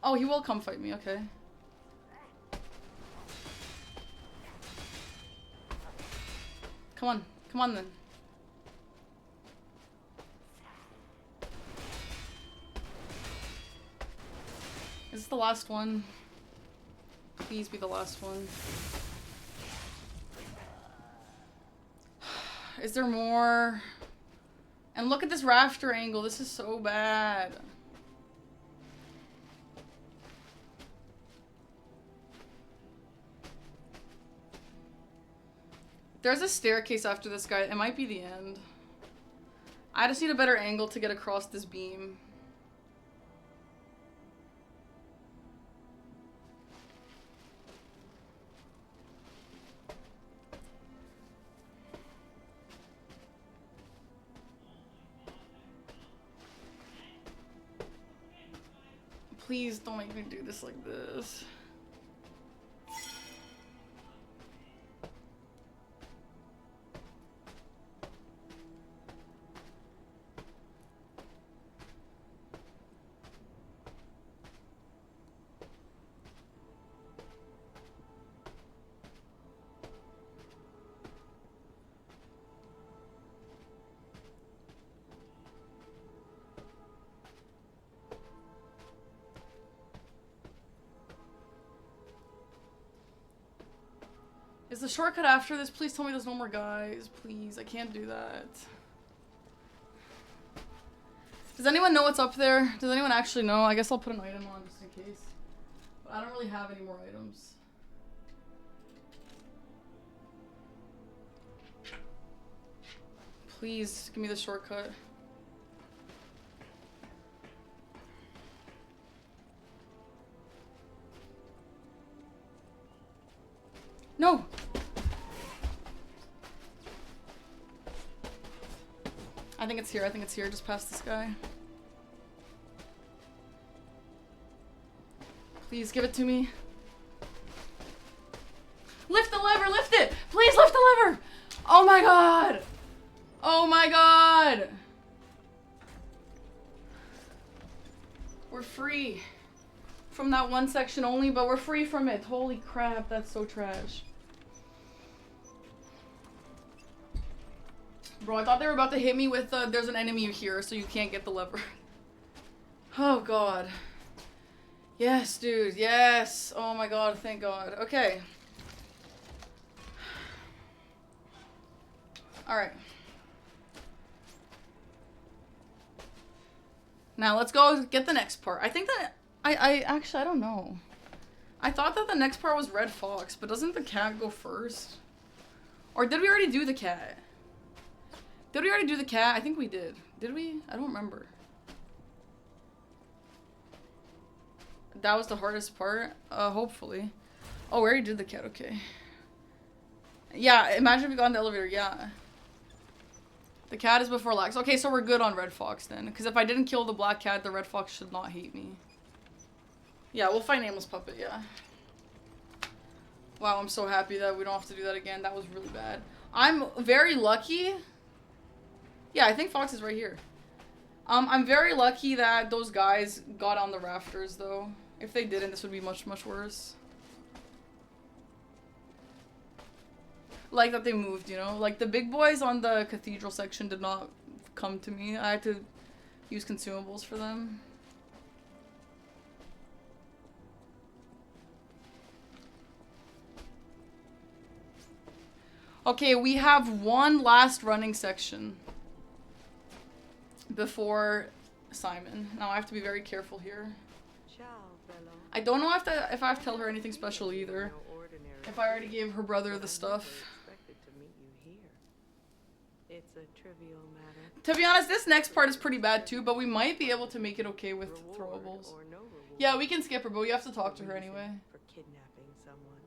Oh, he will come fight me, okay. Come on then. Is this the last one? Please be the last one. Is there more? And look at this rafter angle, this is so bad. There's a staircase after this guy. It might be the end. I just need a better angle to get across this beam. Please don't make me do this like this. Is the shortcut after this? Please tell me there's no more guys. Please, I can't do that. Does anyone know what's up there? Does anyone actually know? I guess I'll put an item on just in case. But I don't really have any more items. Please, give me the shortcut. No! I think it's here. I think it's here. Just past this guy. Please give it to me. Lift the lever! Lift it! Please lift the lever! Oh my god! Oh my god! We're free. From that one section only, but we're free from it. Holy crap, that's so trash. Bro, I thought they were about to hit me with there's an enemy here, so you can't get the lever. Oh god. Yes, dude, yes. Oh my god, thank god. Okay. Alright. Now let's go get the next part. I think that I actually, I don't know. I thought that the next part was Red Fox, but doesn't the cat go first? Or did we already do the cat? Did we already do the cat? I think we did. Did we? I don't remember. That was the hardest part? Hopefully. Oh, we already did the cat, okay. Yeah, imagine if we got in the elevator, yeah. The cat is before Lax. Okay, so we're good on Red Fox then. Because if I didn't kill the black cat, the Red Fox should not hate me. Yeah, we'll fight Nameless Puppet, yeah. Wow, I'm so happy that we don't have to do that again. That was really bad. I'm very lucky. Yeah, I think Fox is right here. I'm very lucky that those guys got on the rafters, though. If they didn't, this would be much, much worse. like that they moved, you know? Like the big boys on the cathedral section did not come to me. I had to use consumables for them. Okay, we have one last running section before Simon. Now I have to be very careful here. I don't know if I have to tell her anything special either. If I already gave her brother the stuff. It's a trivial matter. To be honest, this next part is pretty bad too, but we might be able to make it okay with throwables. Yeah, we can skip her, but we have to talk to her anyway. For kidnapping someone,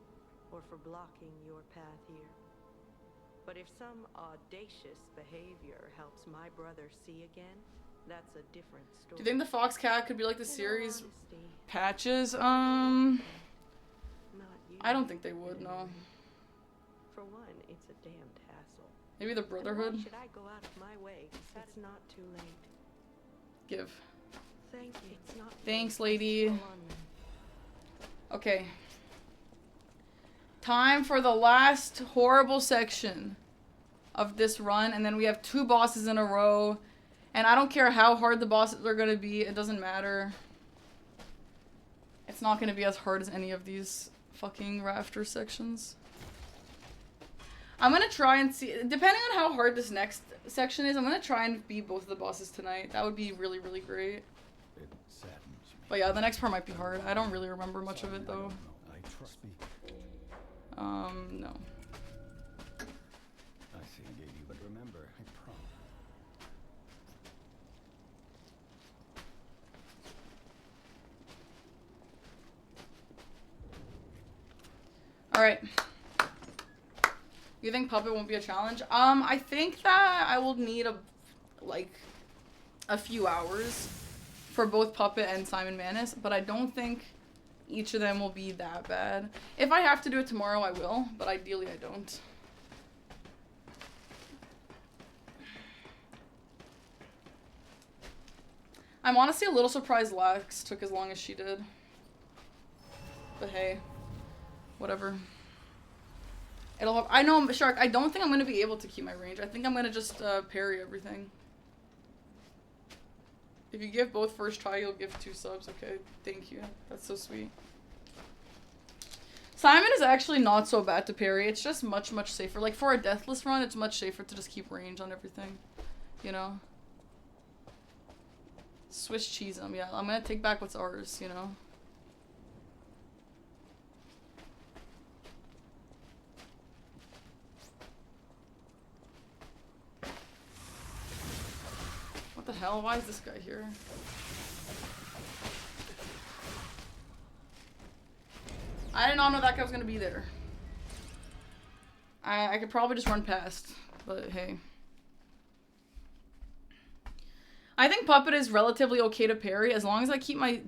or for blocking your path here. But if some audacious behavior helps my brother see again, that's a different story. Do you think the Fox Cat could be like the series patches? I don't think they would, no. For one, it's a damned hassle. Maybe the Brotherhood? Why should I go out of my way? It's not too late. Give. Thank you. It's not Thanks, lady. Okay. Time for the last horrible section of this run, and then we have 2 bosses in a row. And I don't care how hard the bosses are gonna be, it doesn't matter. It's not gonna be as hard as any of these fucking rafter sections. I'm gonna try and see, depending on how hard this next section is, I'm gonna try and beat both of the bosses tonight. That would be really, really great. It saddens me. But yeah, the next part might be hard. I don't really remember much of it though. I trust me. No. I see you, but remember, I promise. Alright. You think Puppet won't be a challenge? I think that I will need a few hours for both Puppet and Simon Manus, but I don't think each of them will be that bad. If I have to do it tomorrow, I will, but ideally I don't. I'm honestly a little surprised Lax took as long as she did. But hey, whatever. I know, Shark, I don't think I'm going to be able to keep my range. I think I'm going to just parry everything. If you give both first try, you'll give 2 subs. Okay, thank you. That's so sweet. Simon is actually not so bad to parry. It's just much, much safer. Like, for a deathless run, it's much safer to just keep range on everything. You know? Swiss cheese them. Yeah, I'm going to take back what's ours, you know? What the hell? Why is this guy here? I did not know that guy was gonna be there. I could probably just run past, but hey. I think Puppet is relatively okay to parry as long as I keep my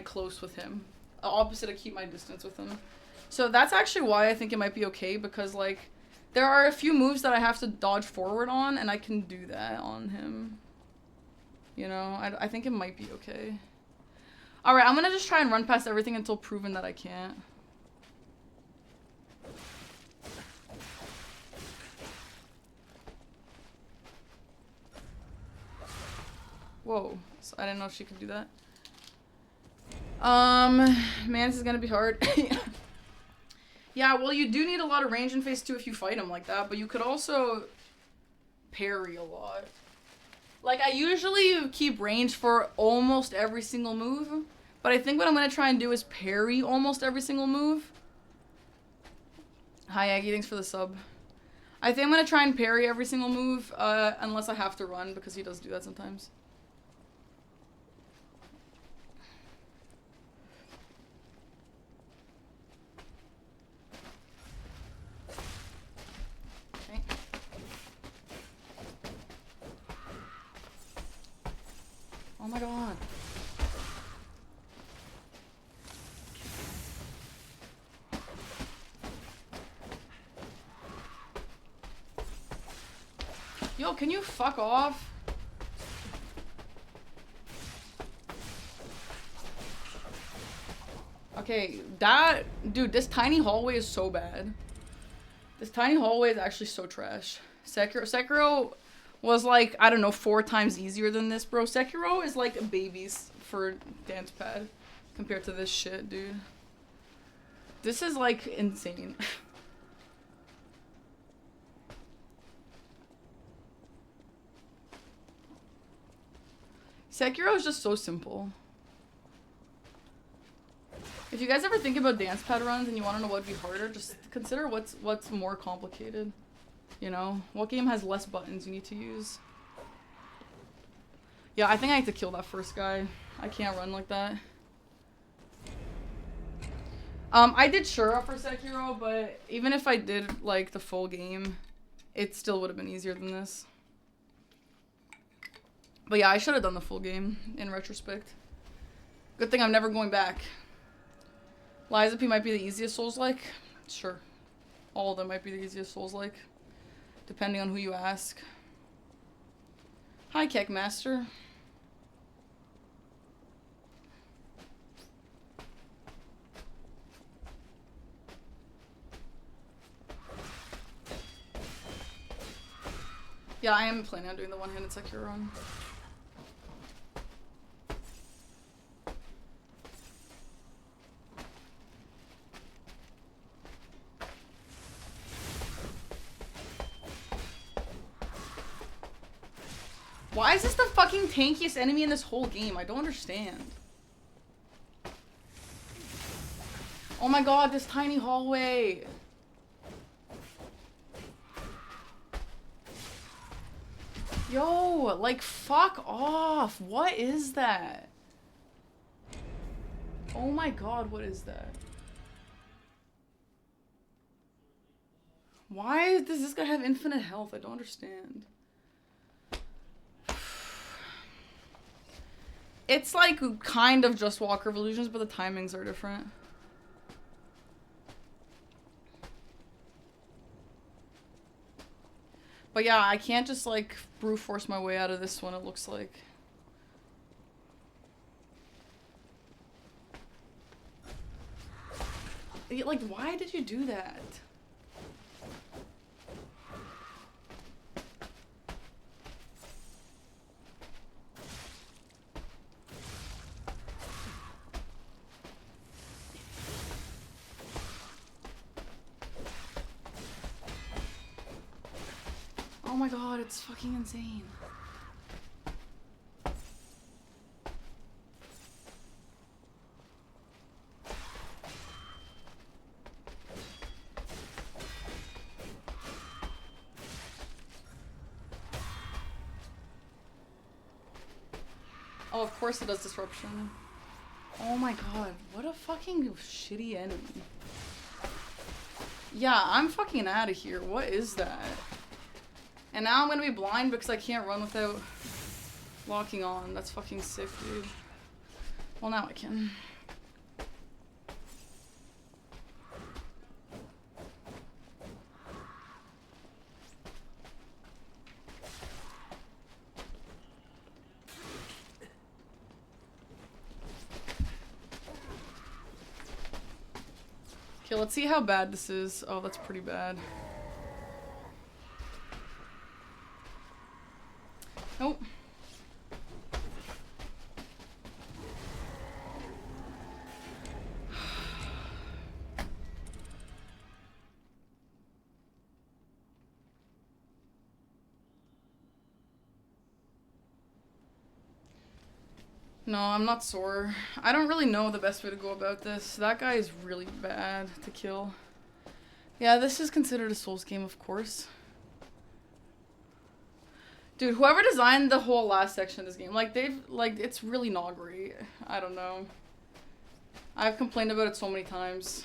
close with him. Opposite, I keep my distance with him. So that's actually why I think it might be okay, because like there are a few moves that I have to dodge forward on, and I can do that on him. You know, I think it might be okay. Alright, I'm gonna just try and run past everything until proven that I can't. Whoa, so I didn't know she could do that. Man, this is gonna be hard. Yeah, well, you do need a lot of range in phase 2 if you fight him like that, but you could also parry a lot. Like, I usually keep range for almost every single move, but I think what I'm going to try and do is parry almost every single move. Hi, Aggie, thanks for the sub. I think I'm going to try and parry every single move, unless I have to run, because he does do that sometimes. Okay. Oh my god. Yo, can you fuck off? Okay, dude, this tiny hallway is so bad. This tiny hallway is actually so trash. Sekiro was like, I don't know, 4 times easier than this, bro. Sekiro is like babies for dance pad compared to this shit, dude. This is like insane. Sekiro is just so simple. If you guys ever think about dance pad runs and you want to know what would be harder, just consider what's more complicated. You know? What game has less buttons you need to use? Yeah, I think I have to kill that first guy. I can't run like that. I did Shura for Sekiro, but even if I did like the full game, it still would have been easier than this. But yeah, I should have done the full game in retrospect. Good thing I'm never going back. Liza P might be the easiest Souls-like. Sure. All of them might be the easiest Souls-like. Depending on who you ask. Hi, Kekmaster. Yeah, I am planning on doing the one-handed Sekiro run. Why is this the fucking tankiest enemy in this whole game? I don't understand. Oh my god, this tiny hallway. Yo, like, fuck off. What is that? Oh my god, what is that? Why does this guy have infinite health? I don't understand. It's like kind of just Walker of Illusions, but the timings are different. But yeah, I can't just like brute force my way out of this one, it looks like. Like, why did you do that? Oh my god, it's fucking insane. Oh, of course it does disruption. Oh my god, what a fucking shitty enemy. Yeah, I'm fucking out of here. What is that? And now I'm gonna be blind because I can't run without locking on. That's fucking sick, dude. Well, now I can. Okay, let's see how bad this is. Oh, that's pretty bad. Nope. No, I'm not sore. I don't really know the best way to go about this. That guy is really bad to kill. Yeah, this is considered a Souls game, of course. Dude, whoever designed the whole last section of this game, like, it's really not great. I don't know. I've complained about it so many times.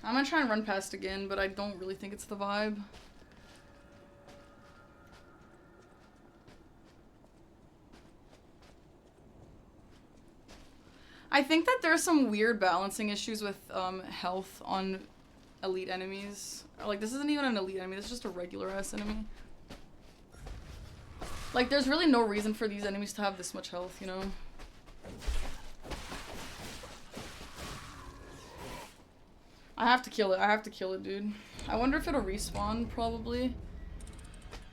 I'm gonna try and run past again, but I don't really think it's the vibe. I think that there's some weird balancing issues with health on elite enemies. Like, this isn't even an elite enemy, this is just a regular ass enemy. Like, there's really no reason for these enemies to have this much health, you know? I have to kill it. I have to kill it, dude. I wonder if it'll respawn, probably.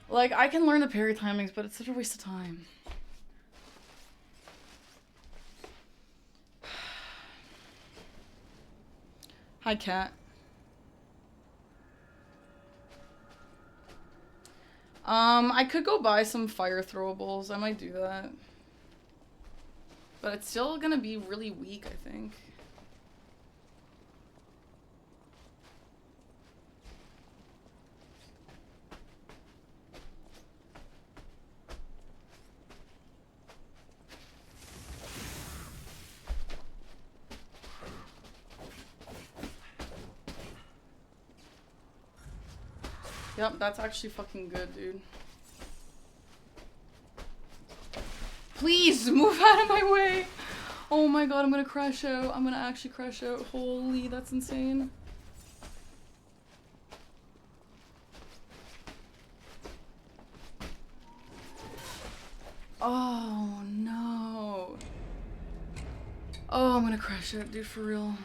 Like, I can learn the parry timings, but it's such a waste of time. Hi, cat. I could go buy some fire throwables. I might do that. But it's still gonna be really weak, I think. Yep, that's actually fucking good, dude. Please, move out of my way! Oh my god, I'm gonna crash out. I'm gonna actually crash out. Holy, that's insane. Oh no. Oh, I'm gonna crash out, dude, for real.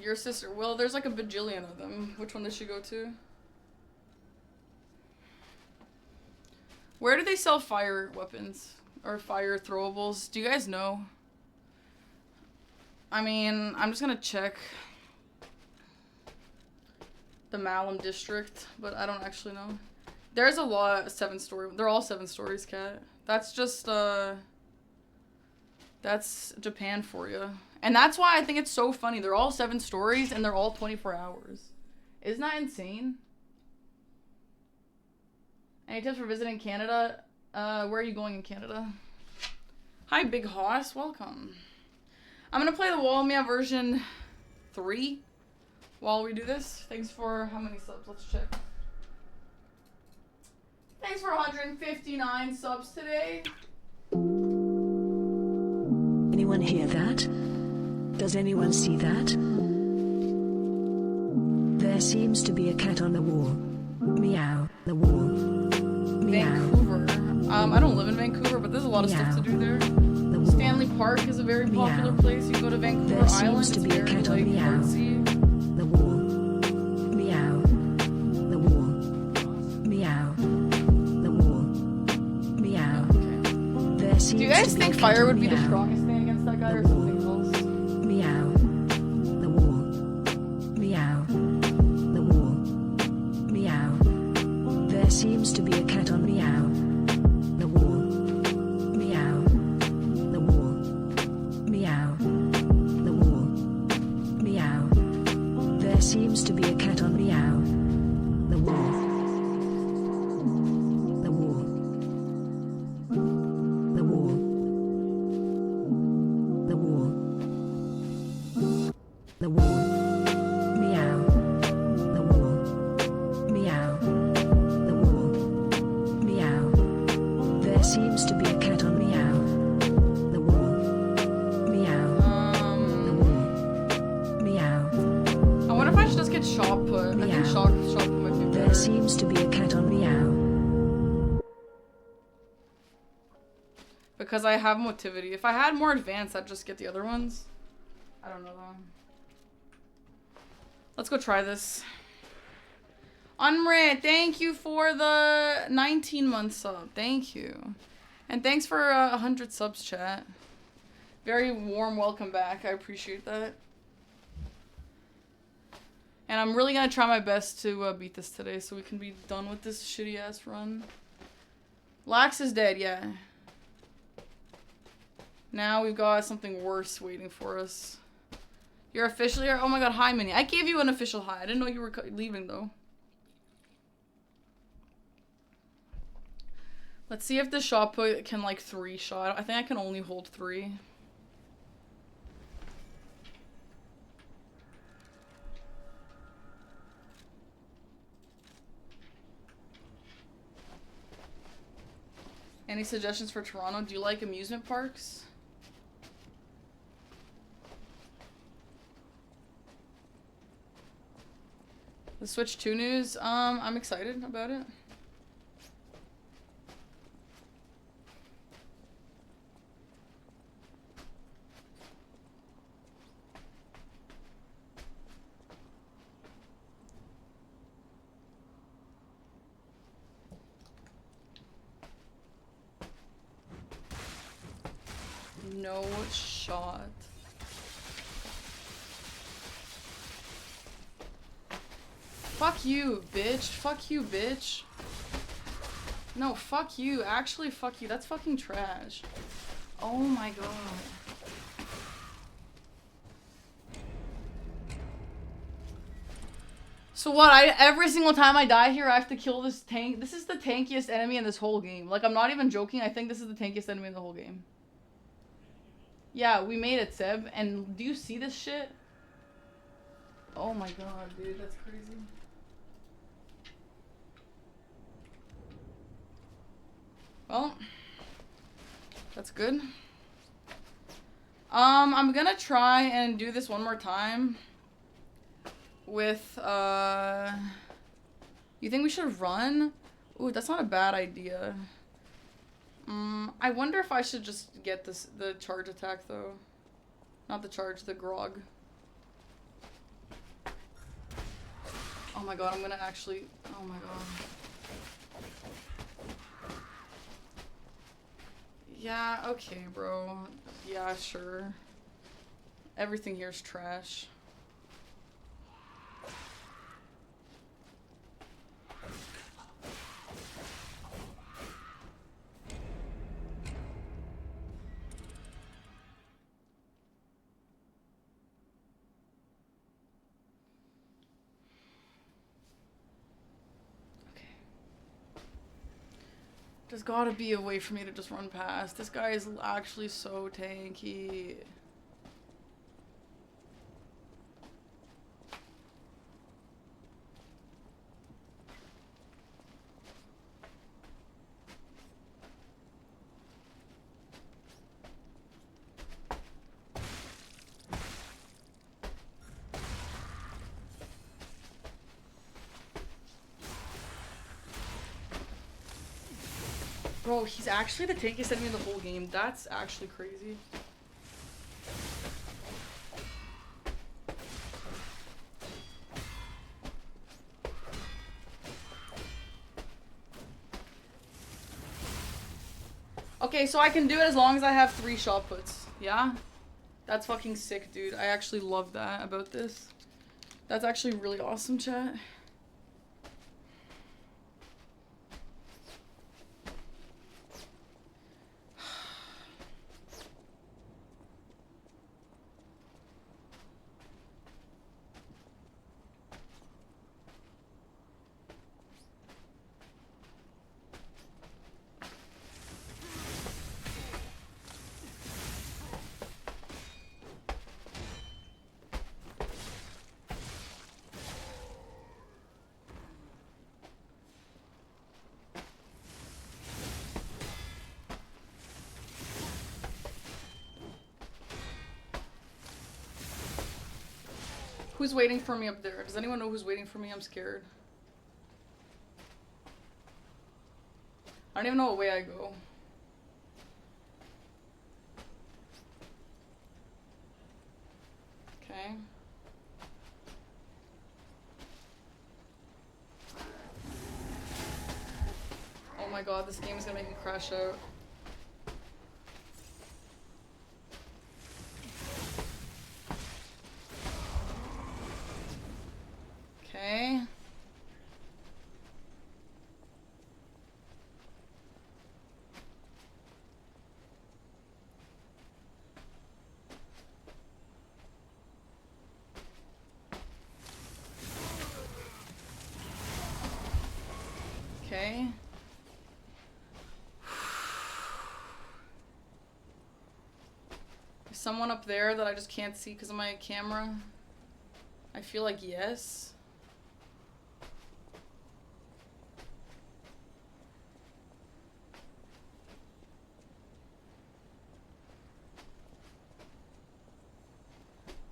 Your sister. Well, there's like a bajillion of them. Which one does she go to? Where do they sell fire weapons? Or fire throwables? Do you guys know? I mean, I'm just gonna check the Malum district, but I don't actually know. There's a lot of 7-story. They're all 7 stories, cat. That's just, that's Japan for you. And that's why I think it's so funny. They're all 7 stories and they're all 24 hours. Isn't that insane? Any tips for visiting Canada? Where are you going in Canada? Hi, Big Hoss. Welcome. I'm gonna play the Walmia version 3 while we do this. Thanks for how many subs? Let's check. Thanks for 159 subs today. Anyone hear that? Does anyone see that? There seems to be a cat on the wall. Meow. The wall. Meow. Vancouver. I don't live in Vancouver, but there's a lot of stuff to do there. Stanley Park is a very popular place. You go to Vancouver Island, it's very like artsy. The wall. Meow. The wall. Meow. The wall. Meow. There seems Do you guys to be think a cat fire on would be the meow. strongest thing against that guy or something else? Meow. The wall. Meow. The wall. Meow. There seems to be a cat on meow. The wall. Meow. The wall. Meow. The wall. Meow. There seems to be a cat on meow. The wall. The wall. The wall. The wall. The wall. Meow. The wall. Meow. The wall. Meow. There seems to be a cat on meow. The wall. Meow. The wall. Meow. I wonder if I should just get shot put. I think shot put might be better. There seems to be a cat on meow. Because I have motivity. If I had more advanced, I'd just get the other ones. I don't know though. Let's go try this. Unre, thank you for the 19-month sub. Thank you. And thanks for 100 subs, chat. Very warm welcome back. I appreciate that. And I'm really gonna try my best to beat this today so we can be done with this shitty ass run. Lax is dead, yeah. Now we've got something worse waiting for us. You're officially here? Oh my god, hi Minnie. I gave you an official hi. I didn't know you were leaving though. Let's see if the shot put can like 3 shot. I think I can only hold 3. Any suggestions for Toronto? Do you like amusement parks? The Switch 2 news, I'm excited about it. No shot. Fuck you, bitch. Fuck you, bitch. No, fuck you. Actually, fuck you. That's fucking trash. Oh my god. So what, every single time I die here, I have to kill this tank? This is the tankiest enemy in this whole game. Like, I'm not even joking. I think this is the tankiest enemy in the whole game. Yeah, we made it, Seb. And do you see this shit? Oh my god, dude. That's crazy. Well, that's good. I'm gonna try and do this one more time with, you think we should run? Ooh, that's not a bad idea. I wonder if I should just get the charge attack, though. Not the charge, the grog. Oh my god, I'm gonna actually, oh my god. Yeah, okay, bro. Yeah, sure. Everything here's trash. There's gotta be a way for me to just run past. This guy is actually so tanky. Bro, he's actually the tankiest enemy in the whole game. That's actually crazy. Okay, so I can do it as long as I have 3 shot puts. Yeah? That's fucking sick, dude. I actually love that about this. That's actually really awesome, chat. Who's waiting for me up there? Does anyone know who's waiting for me? I'm scared. I don't even know what way I go. Okay. Oh my god, this game is gonna make me crash out. Okay. Okay. Is someone up there that I just can't see because of my camera? I feel like yes.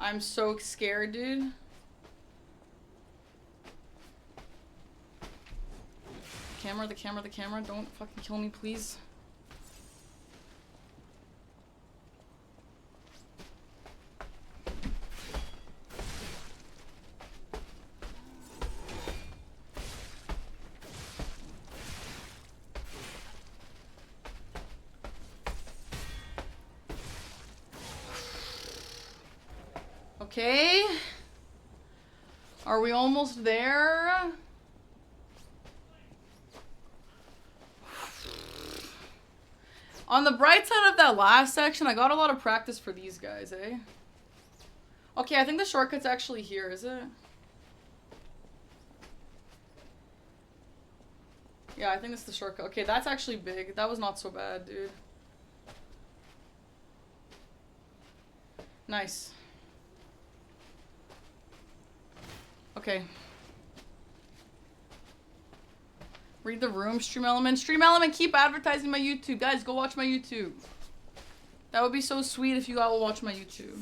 I'm so scared, dude. The camera. Don't fucking kill me, please. Okay. Are we almost there? On the bright side of that last section, I got a lot of practice for these guys, eh? Okay, I think the shortcut's actually here, is it? Yeah, I think it's the shortcut. Okay, that's actually big. That was not so bad, dude. Nice. Okay. Read the room, Stream Element. Stream Element, keep advertising my YouTube. Guys, go watch my YouTube. That would be so sweet if you all will watch my YouTube.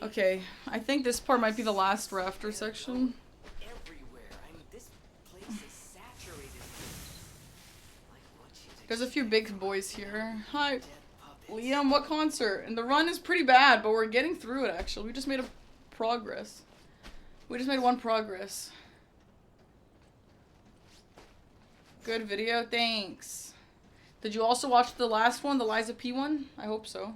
Okay, I think this part might be the last rafter section. There's a few big boys here. Hi, Liam, what concert? And the run is pretty bad, but we're getting through it, actually. We just made a progress. We just made one progress. Good video, thanks. Did you also watch the last one, the Liza P one? I hope so.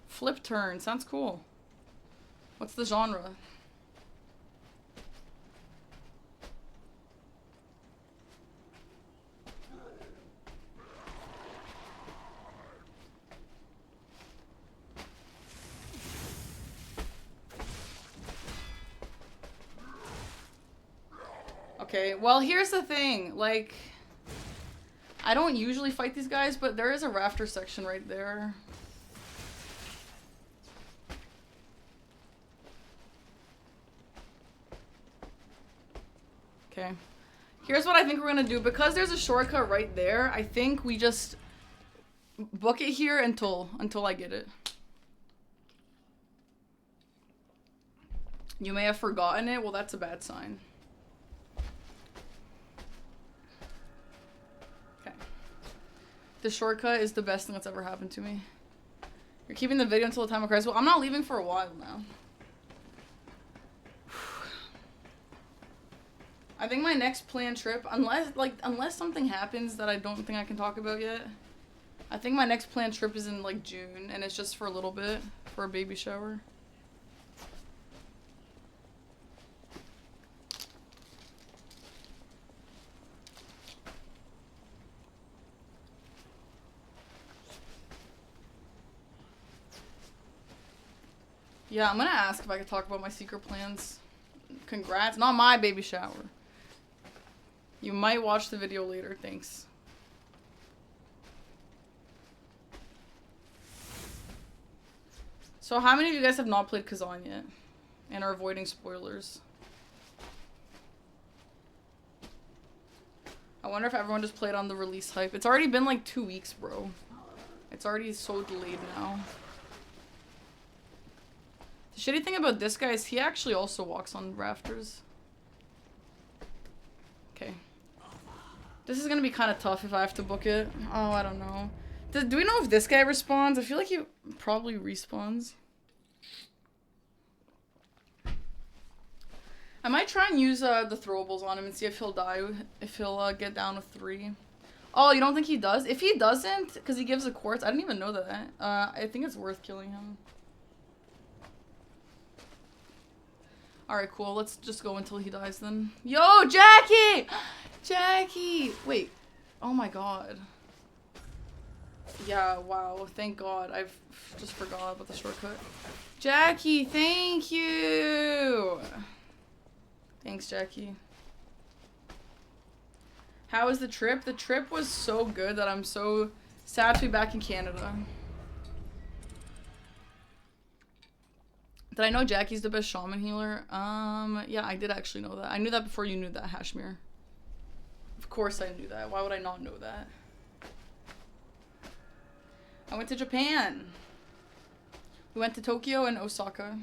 Flip turn, sounds cool. What's the genre? Okay, well, here's the thing. Like, I don't usually fight these guys, but there is a rafter section right there. Okay. Here's what I think we're gonna do. Because there's a shortcut right there, I think we just book it here until I get it. You may have forgotten it. Well, that's a bad sign. The shortcut is the best thing that's ever happened to me. You're keeping the video until the time of crisis. Well, I'm not leaving for a while now. I think my next planned trip, unless something happens that I don't think I can talk about yet, I think my next planned trip is in like June, and it's just for a little bit, for a baby shower. Yeah, I'm gonna ask if I could talk about my secret plans. Congrats. Not my baby shower. You might watch the video later. Thanks. So how many of you guys have not played Kazan yet? And are avoiding spoilers? I wonder if everyone just played on the release hype. It's already been like 2 weeks, bro. It's already so delayed now. The shitty thing about this guy is he actually also walks on rafters. Okay. This is gonna be kind of tough if I have to book it. Oh, I don't know. Do we know if this guy respawns? I feel like he probably respawns. I might try and use the throwables on him and see if he'll die, if he'll get down with 3. Oh, you don't think he does? If he doesn't, because he gives a quartz, I didn't even know that. I think it's worth killing him. Alright, cool. Let's just go until he dies then. Yo, Jackie! Jackie! Wait. Oh my god. Yeah, wow. Thank god. I've just forgot about the shortcut. Jackie, thank you! Thanks, Jackie. How was the trip? The trip was so good that I'm so sad to be back in Canada. Did I know Jackie's the best shaman healer? Yeah, I did actually know that. I knew that before you knew that, Hashmir. Of course I knew that. Why would I not know that? I went to Japan. We went to Tokyo and Osaka.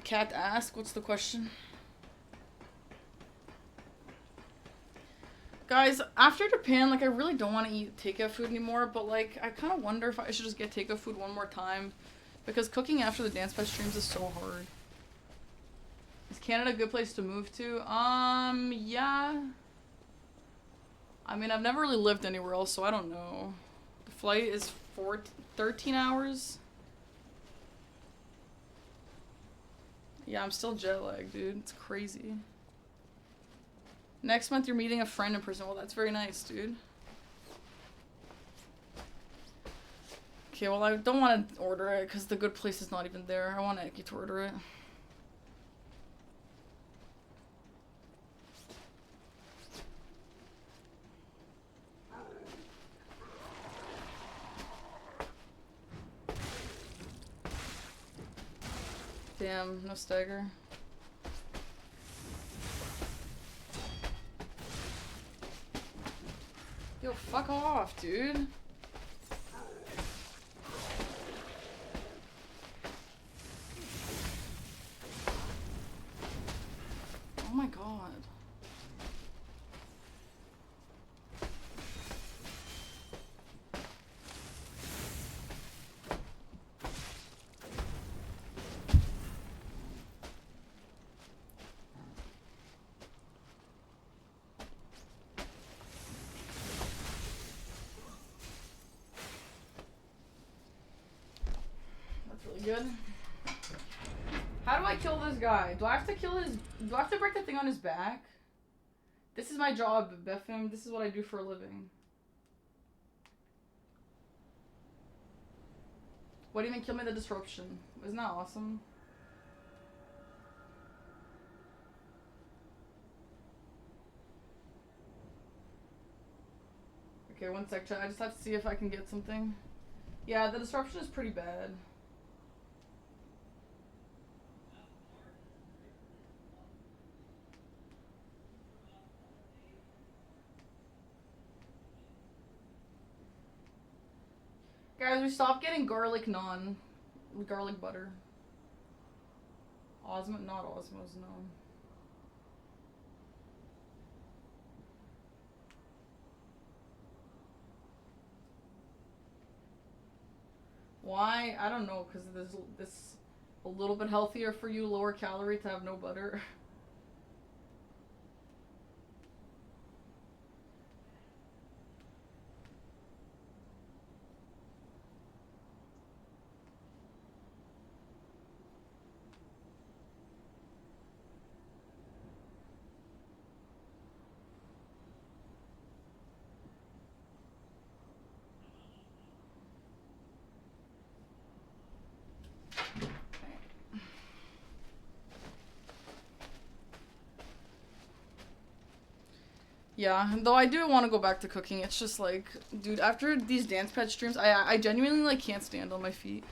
Cat ask, what's the question? Guys, after Japan, like, I really don't want to eat takeout food anymore, but, like, I kind of wonder if I should just get takeout food one more time, because cooking after the dance fest streams is so hard. Is Canada a good place to move to? Yeah. I mean, I've never really lived anywhere else, so I don't know. The flight is 13 hours. Yeah, I'm still jet lagged, dude. It's crazy. Next month, you're meeting a friend in person. Well, that's very nice, dude. Okay, well, I don't want to order it because the good place is not even there. I want Eki to order it. Damn, no stagger. Yo, fuck off, dude. Oh my god. Good. How do I kill this guy? Do I have to kill his... Do I have to break the thing on his back? This is my job, Betham. This is what I do for a living. What do you mean, kill me the disruption? Isn't that awesome? Okay, one sec, chat. I just have to see if I can get something. Yeah, the disruption is pretty bad. Guys, we stopped getting garlic naan. Garlic butter. Osmo, not Osmos, no. Why? I don't know, because this a little bit healthier for you, lower calorie to have no butter. Yeah, though I do want to go back to cooking. It's just like, dude, after these dance pad streams, I genuinely like can't stand on my feet.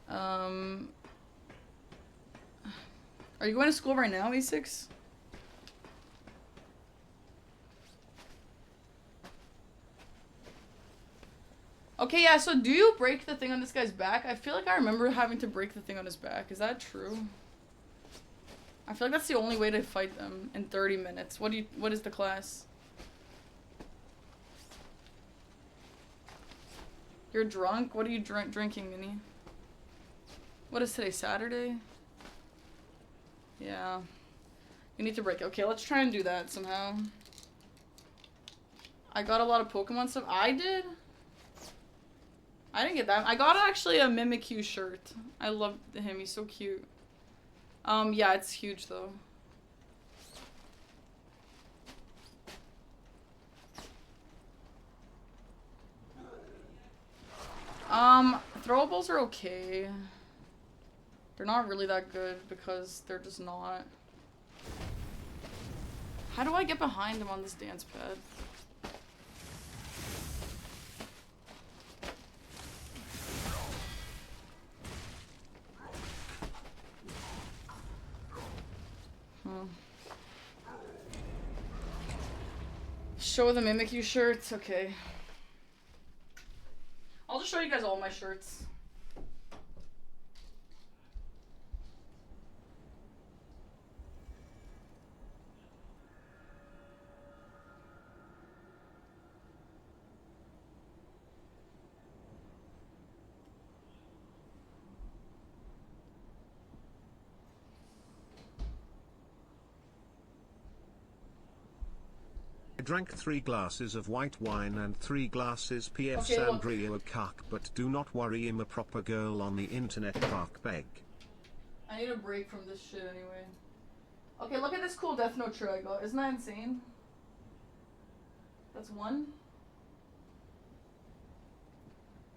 Are you going to school right now, A6? Okay, yeah, so do you break the thing on this guy's back? I feel like I remember having to break the thing on his back. Is that true? I feel like that's the only way to fight them in 30 minutes. What is the class? You're drunk? What are you drinking, Minnie? What is today, Saturday? Yeah. You need to break it. Okay, let's try and do that somehow. I got a lot of Pokemon stuff. I did? I didn't get that. I got actually a Mimikyu shirt. I love him. He's so cute. Yeah, it's huge though. Throwables are okay. They're not really that good because they're just not. How do I get behind him on this dance pad? Show the Mimic You shirts. Okay. I'll just show you guys all my shirts. I drank 3 glasses of white wine and 3 glasses PF Okay, look. Sangria a cock, but do not worry, I'm a proper girl on the internet, park beg. I need a break from this shit anyway. Okay, look at this cool Death Note shirt I got. Isn't that insane? That's one.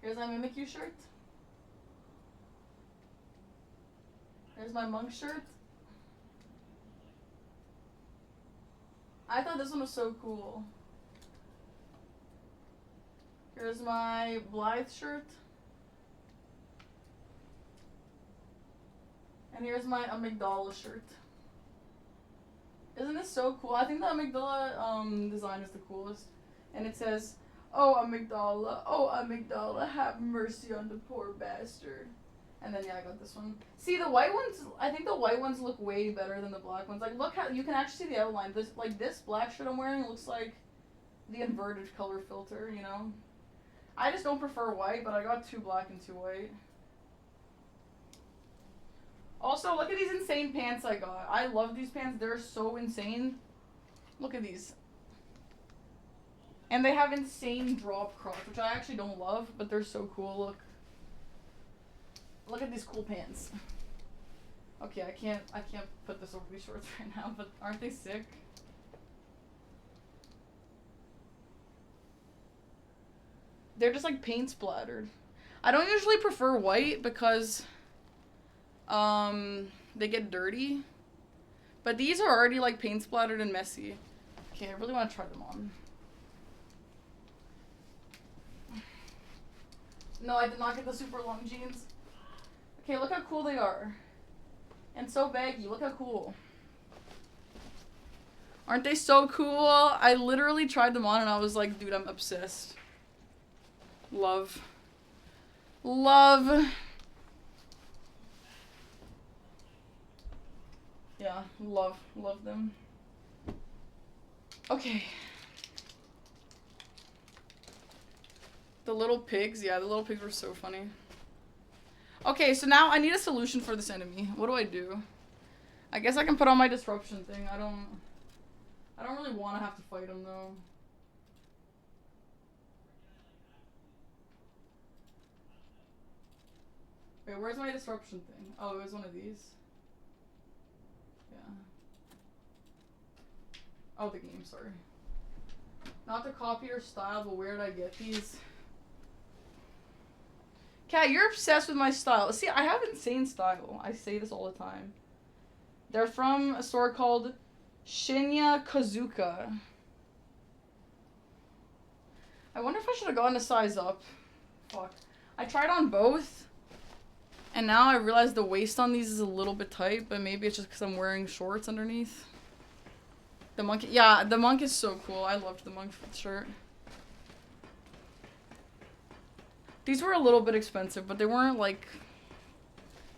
Here's my Mimic You shirt. Here's my monk shirt. I thought this one was so cool. Here's my Blythe shirt. And here's my amygdala shirt. Isn't this so cool? I think the amygdala design is the coolest. And it says, "Oh amygdala, have mercy on the poor bastard." And then yeah, I got this one. See, the white ones, I think the white ones look way better than the black ones. Like, look how, you can actually see the outline. This black shirt I'm wearing looks like the inverted color filter, you know? I just don't prefer white, but I got 2 black and 2 white. Also, look at these insane pants I got. I love these pants. They're so insane. Look at these. And they have insane drop crotch, which I actually don't love, but they're so cool. Look. Look at these cool pants. Okay, I can't put this over these shorts right now, but aren't they sick? They're just like paint splattered. I don't usually prefer white because they get dirty. But these are already like paint splattered and messy. Okay, I really want to try them on. No, I did not get the super long jeans. Okay, look how cool they are. And so baggy. Look how cool. Aren't they so cool? I literally tried them on and I was like, dude, I'm obsessed. Love. Love. Yeah, love them. Okay. The little pigs, yeah, the little pigs were so funny. Okay, so now I need a solution for this enemy. What do I do? I guess I can put on my disruption thing. I don't really want to have to fight him though. Wait, where's my disruption thing? Oh, it was one of these. Yeah. Oh, the game, sorry. Not to copy your style, but where did I get these? Kat, you're obsessed with my style. See, I have insane style. I say this all the time. They're from a store called Shinya Kazuka. I wonder if I should have gotten a size up. Fuck. I tried on both. And now I realize the waist on these is a little bit tight, but maybe it's just because I'm wearing shorts underneath. The monk, yeah, the monk is so cool. I loved the monk shirt. These were a little bit expensive, but they weren't like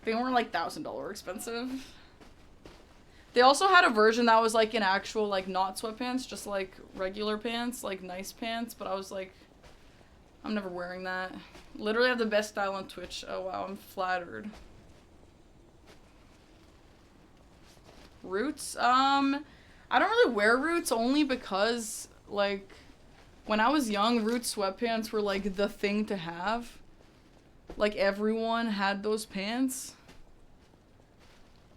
$1,000 expensive. They also had a version that was like an actual like not sweatpants, just like regular pants, like nice pants, but I was like, I'm never wearing that. Literally have the best style on Twitch. Oh wow, I'm flattered. Roots? I don't really wear Roots only because like when I was young, Roots sweatpants were like the thing to have. Like everyone had those pants.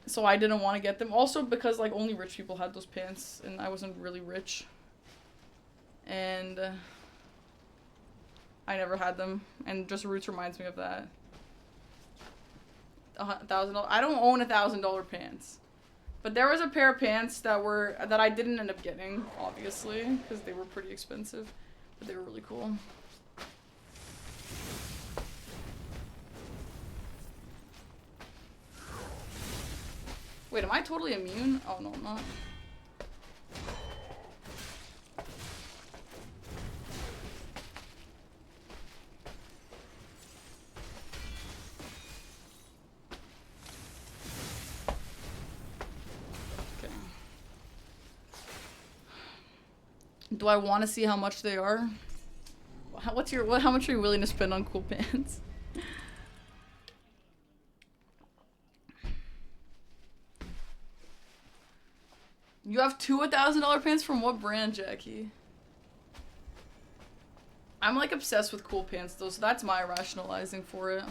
So I didn't want to get them. Also because like only rich people had those pants and I wasn't really rich. And I never had them, and just Roots reminds me of that. $1,000. I don't own $1,000 pants, but there was a pair of pants that I didn't end up getting, obviously, because they were pretty expensive, but they were really cool. Wait, am I totally immune? Oh no, I'm not. Do I want to see how much they are? How much are you willing to spend on cool pants? You have two $1,000 pants from what brand, Jackie? I'm like obsessed with cool pants though, so that's my rationalizing for it.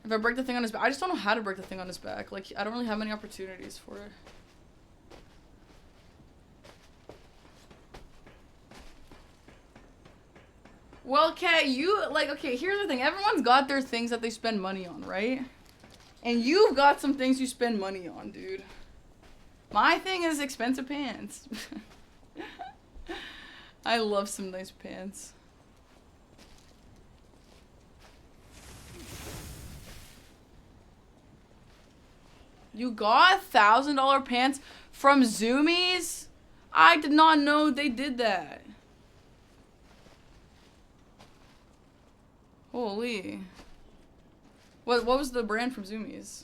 If I break the thing on his back, I just don't know how to break the thing on his back. Like, I don't really have many opportunities for it. Well, okay, okay, here's the thing. Everyone's got their things that they spend money on, right? And you've got some things you spend money on, dude. My thing is expensive pants. I love some nice pants. You got $1,000 pants from Zoomies? I did not know they did that. Holy. What was the brand from Zoomies?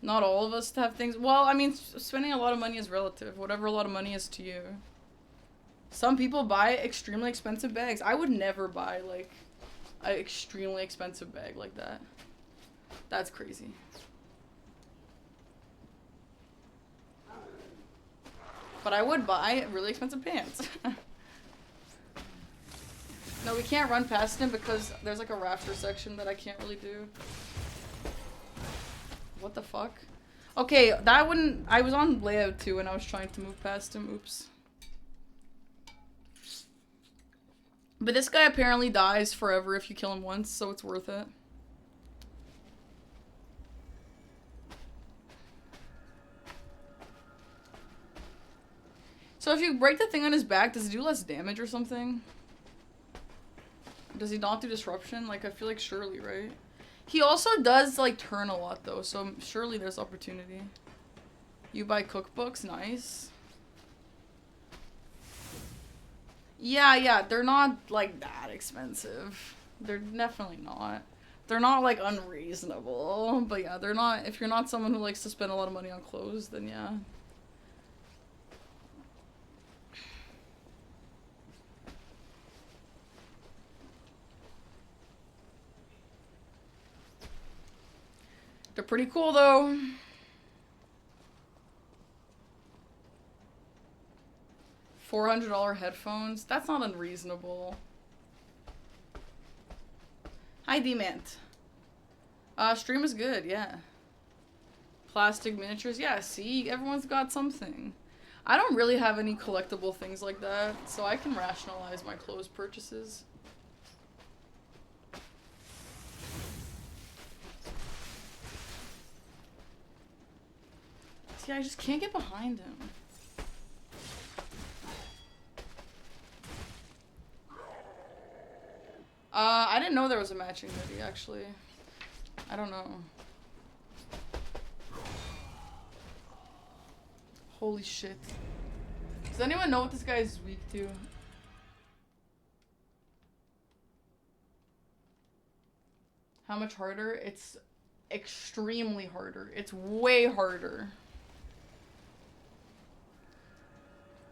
Not all of us have things. Well, I mean, spending a lot of money is relative. Whatever a lot of money is to you. Some people buy extremely expensive bags. I would never buy, like, an extremely expensive bag like that. That's crazy. But I would buy really expensive pants. No, we can't run past him because there's like a rafter section that I can't really do. What the fuck? Okay, that wouldn't... I was on layout too and I was trying to move past him. Oops. But this guy apparently dies forever if you kill him once, so it's worth it. So if you break the thing on his back, does it do less damage or something? Does he not do disruption? Like, I feel like surely, right? He also does, like, turn a lot, though, so surely there's opportunity. You buy cookbooks? Nice. Yeah, they're not, like, that expensive. They're definitely not. They're not, like, unreasonable. But yeah, they're not... If you're not someone who likes to spend a lot of money on clothes, then yeah. They're pretty cool, though. $400 headphones? That's not unreasonable. Hi, D-Mant. Stream is good, yeah. Plastic miniatures? Yeah, see? Everyone's got something. I don't really have any collectible things like that, so I can rationalize my clothes purchases. See, I just can't get behind him. I didn't know there was a matching hoodie, actually. I don't know. Holy shit. Does anyone know what this guy is weak to? How much harder? It's extremely harder. It's way harder.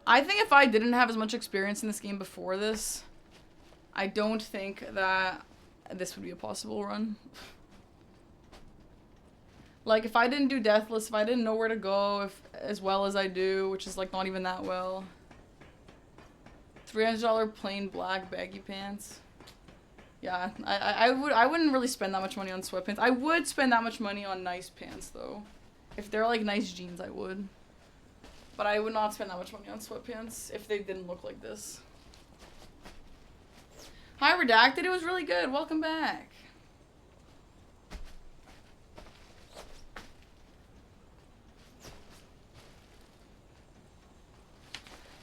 I think if I didn't have as much experience in this game before this, I don't think that this would be a possible run. Like, if I didn't do Deathless, if I didn't know where to go as well as I do, which is, like, not even that well. $300 plain black baggy pants. Yeah, I wouldn't really spend that much money on sweatpants. I would spend that much money on nice pants, though. If they're, like, nice jeans, I would. But I would not spend that much money on sweatpants if they didn't look like this. Hi, Redacted. It was really good. Welcome back.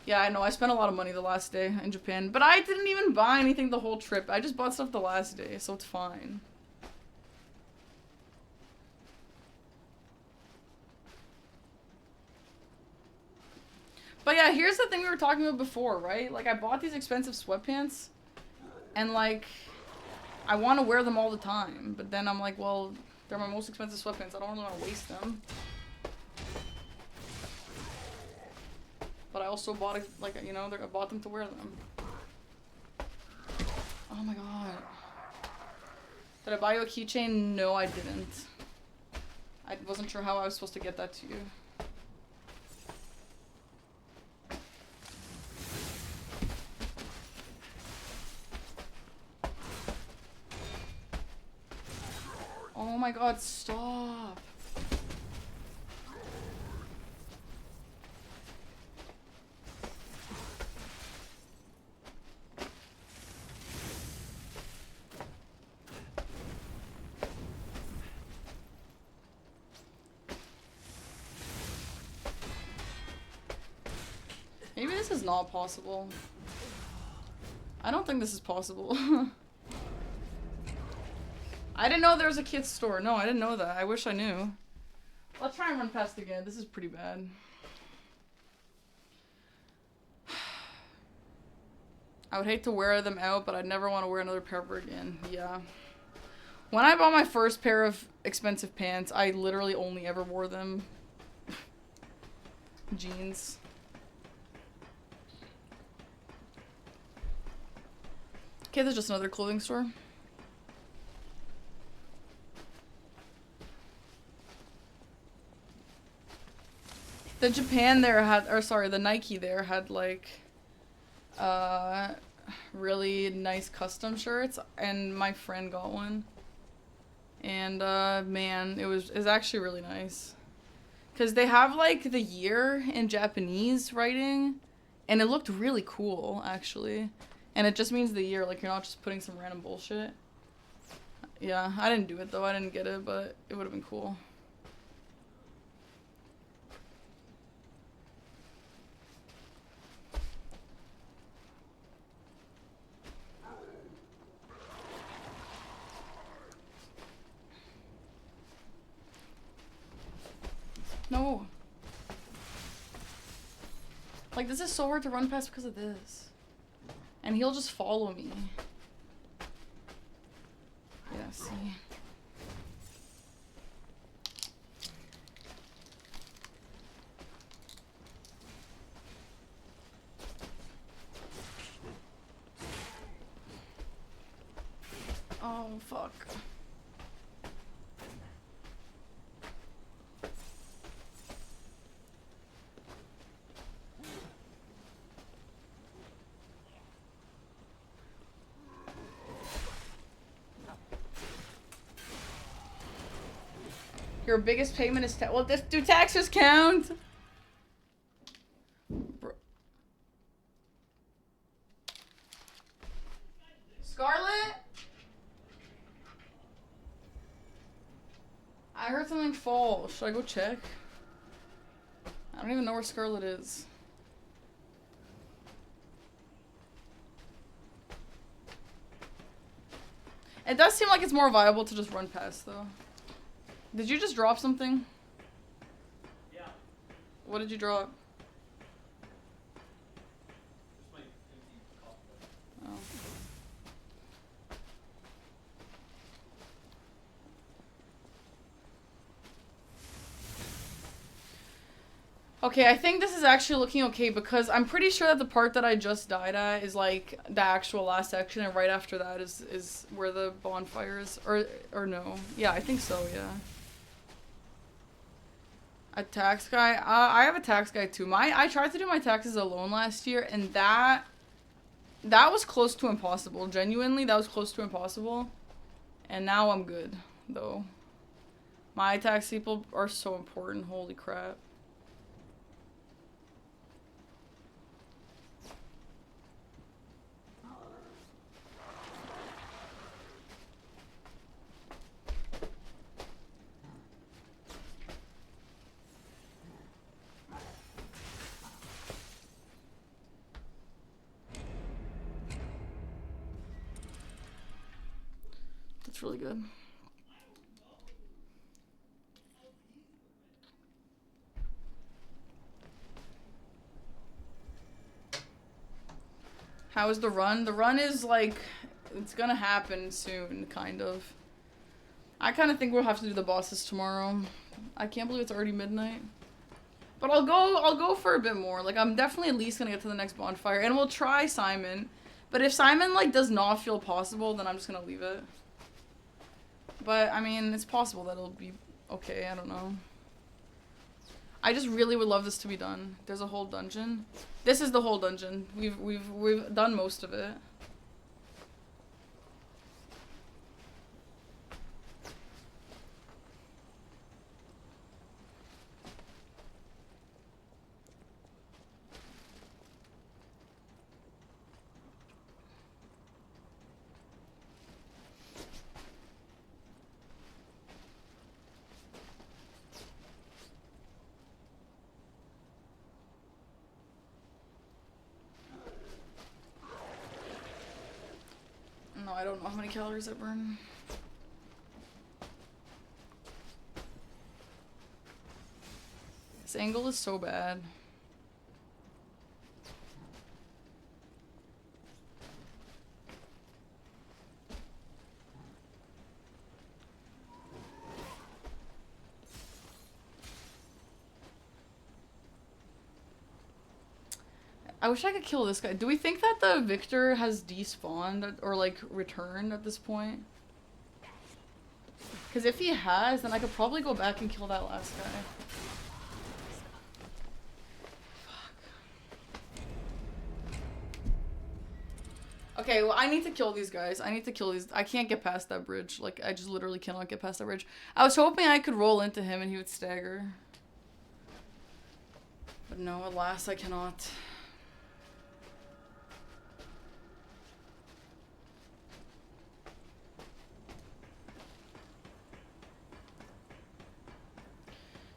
Yeah, I know. I spent a lot of money the last day in Japan. But I didn't even buy anything the whole trip. I just bought stuff the last day, so it's fine. But yeah, here's the thing we were talking about before, right? Like, I bought these expensive sweatpants, and, like, I want to wear them all the time. But then I'm like, well, they're my most expensive sweatpants. I don't really want to waste them. But I also bought it, like, you know, I bought them to wear them. Oh my god. Did I buy you a keychain? No, I didn't. I wasn't sure how I was supposed to get that to you. Oh my god, stop. Maybe this is not possible. I don't think this is possible. I didn't know there was a kid's store. No, I didn't know that. I wish I knew. Let's try and run past again. This is pretty bad. I would hate to wear them out, but I'd never want to wear another pair ever again. Yeah. When I bought my first pair of expensive pants, I literally only ever wore them. Jeans. Okay, there's just another clothing store. The Japan there had, or sorry, the Nike there had like, really nice custom shirts, and my friend got one. And, man, it was actually really nice. Because they have like the year in Japanese writing, and it looked really cool, actually. And it just means the year, like you're not just putting some random bullshit. Yeah, I didn't do it though, I didn't get it, but it would have been cool. No. Like, this is so hard to run past because of this. And he'll just follow me. Yeah, see. Oh, fuck. Your biggest payment is well, do taxes count? Scarlet? I heard something fall. Should I go check? I don't even know where Scarlet is. It does seem like it's more viable to just run past, though. Did you just drop something? Yeah. What did you drop? Just my empty coffee cup. Oh. Okay, I think this is actually looking okay because I'm pretty sure that the part that I just died at is like the actual last section, and right after that is where the bonfire is, or no? Yeah, I think so. Yeah. A tax guy? I have a tax guy too. I tried to do my taxes alone last year, and that was close to impossible. Genuinely, that was close to impossible. And now I'm good, though. My tax people are so important. Holy crap. That's really good. How is the run? The run is like, it's gonna happen soon, kind of. I kind of think we'll have to do the bosses tomorrow. I can't believe it's already midnight. But I'll go for a bit more. Like, I'm definitely at least gonna get to the next bonfire, and we'll try Simon. But if Simon, like, does not feel possible, then I'm just gonna leave it. But, I mean, it's possible that it'll be okay, I don't know. I just really would love this to be done. There's a whole dungeon. This is the whole dungeon. We've done most of it. No, I don't know how many calories I burn. This angle is so bad. I wish I could kill this guy. Do we think that the Victor has despawned or like returned at this point? Because if he has, then I could probably go back and kill that last guy. Fuck. Okay, well, I need to kill these guys. I need to kill these. I can't get past that bridge. Like, I just literally cannot get past that bridge. I was hoping I could roll into him and he would stagger. But no, alas, I cannot.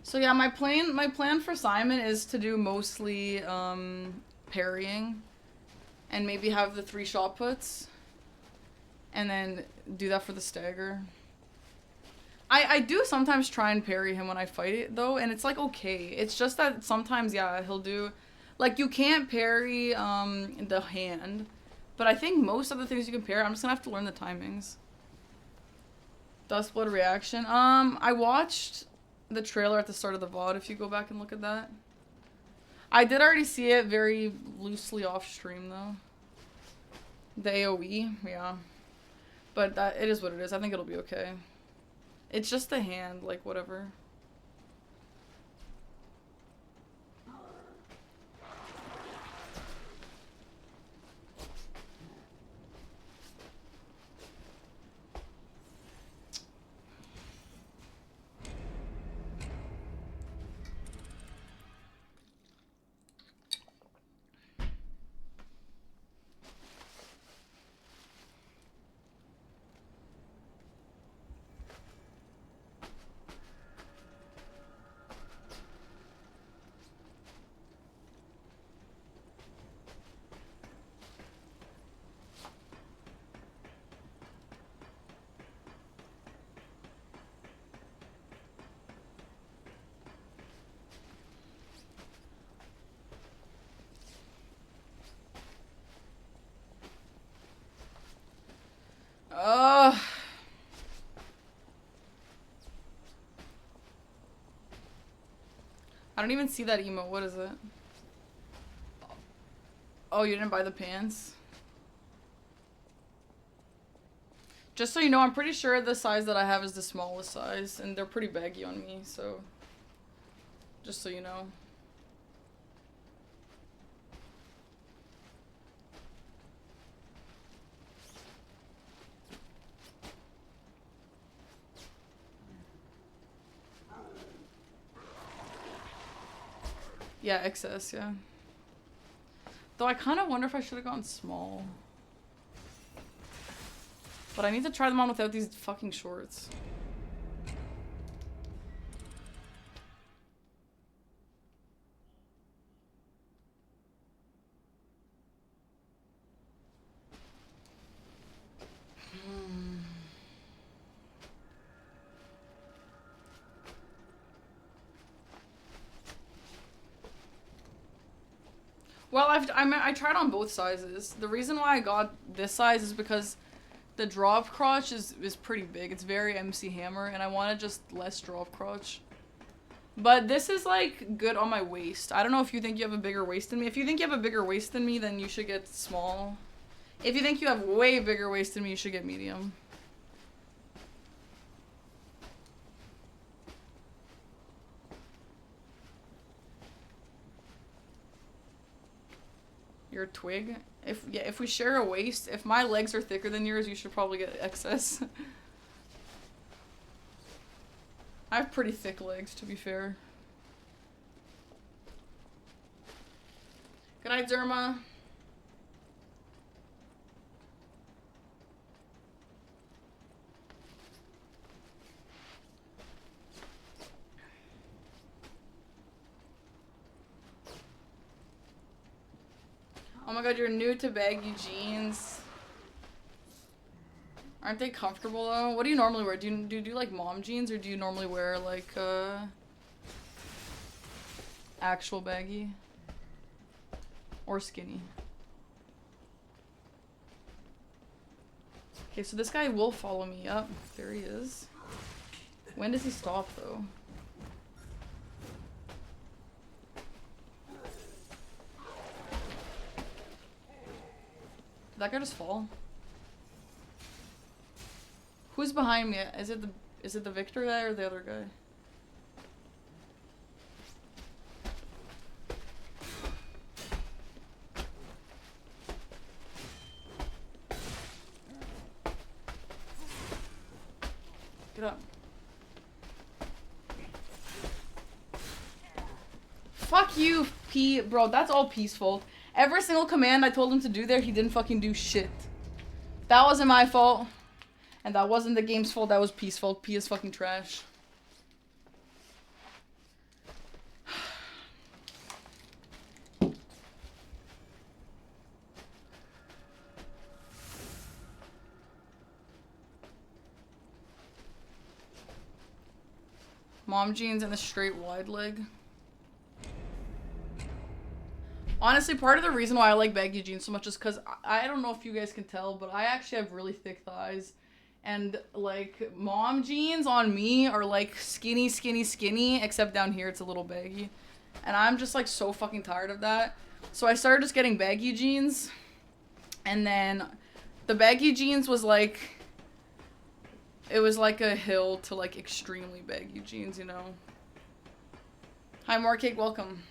So yeah, my plan for Simon is to do mostly parrying, and maybe have the 3 shot puts, and then do that for the stagger. I do sometimes try and parry him when I fight it though, and it's like okay. It's just that sometimes yeah he'll do, like you can't parry the hand, but I think most of the things you can parry. I'm just gonna have to learn the timings. Dustblood reaction. I watched the trailer at the start of the VOD, if you go back and look at that. I did already see it very loosely off stream though. The AoE, yeah. But that it is what it is. I think it'll be okay. It's just the hand, like whatever. I don't even see that emote. What is it? Oh, you didn't buy the pants? Just so you know, I'm pretty sure the size that I have is the smallest size, and they're pretty baggy on me, so just so you know. Yeah, excess, yeah. Though I kind of wonder if I should have gone small. But I need to try them on without these fucking shorts. Well, I tried on both sizes. The reason why I got this size is because the drop crotch is pretty big. It's very MC Hammer, and I wanted just less drop crotch. But this is like good on my waist. I don't know if you think you have a bigger waist than me. If you think you have a bigger waist than me, then you should get small. If you think you have way bigger waist than me, you should get medium. You're a twig? If we share a waist, if my legs are thicker than yours, you should probably get excess. I have pretty thick legs, to be fair. Good night, Zerma. Oh my god, you're new to baggy jeans. Aren't they comfortable though? What do you normally wear? Do you do like mom jeans, or do you normally wear like actual baggy? Or skinny? Okay, so this guy will follow me up. There he is. When does he stop though? Did that guy just fall? Who's behind me? Is it the Victor guy or the other guy? Get up. Fuck you, P. Bro, that's all P's fault. Every single command I told him to do there, he didn't fucking do shit. That wasn't my fault. And that wasn't the game's fault, that was P's fault. P is fucking trash. Mom jeans and the straight wide leg. Honestly, part of the reason why I like baggy jeans so much is because I don't know if you guys can tell, but I actually have really thick thighs. And, like, mom jeans on me are, like, skinny, skinny, skinny, except down here it's a little baggy. And I'm just, like, so fucking tired of that. So I started just getting baggy jeans. And then the baggy jeans was, like, it was like a hill to, like, extremely baggy jeans, you know? Hi, More Cake, welcome.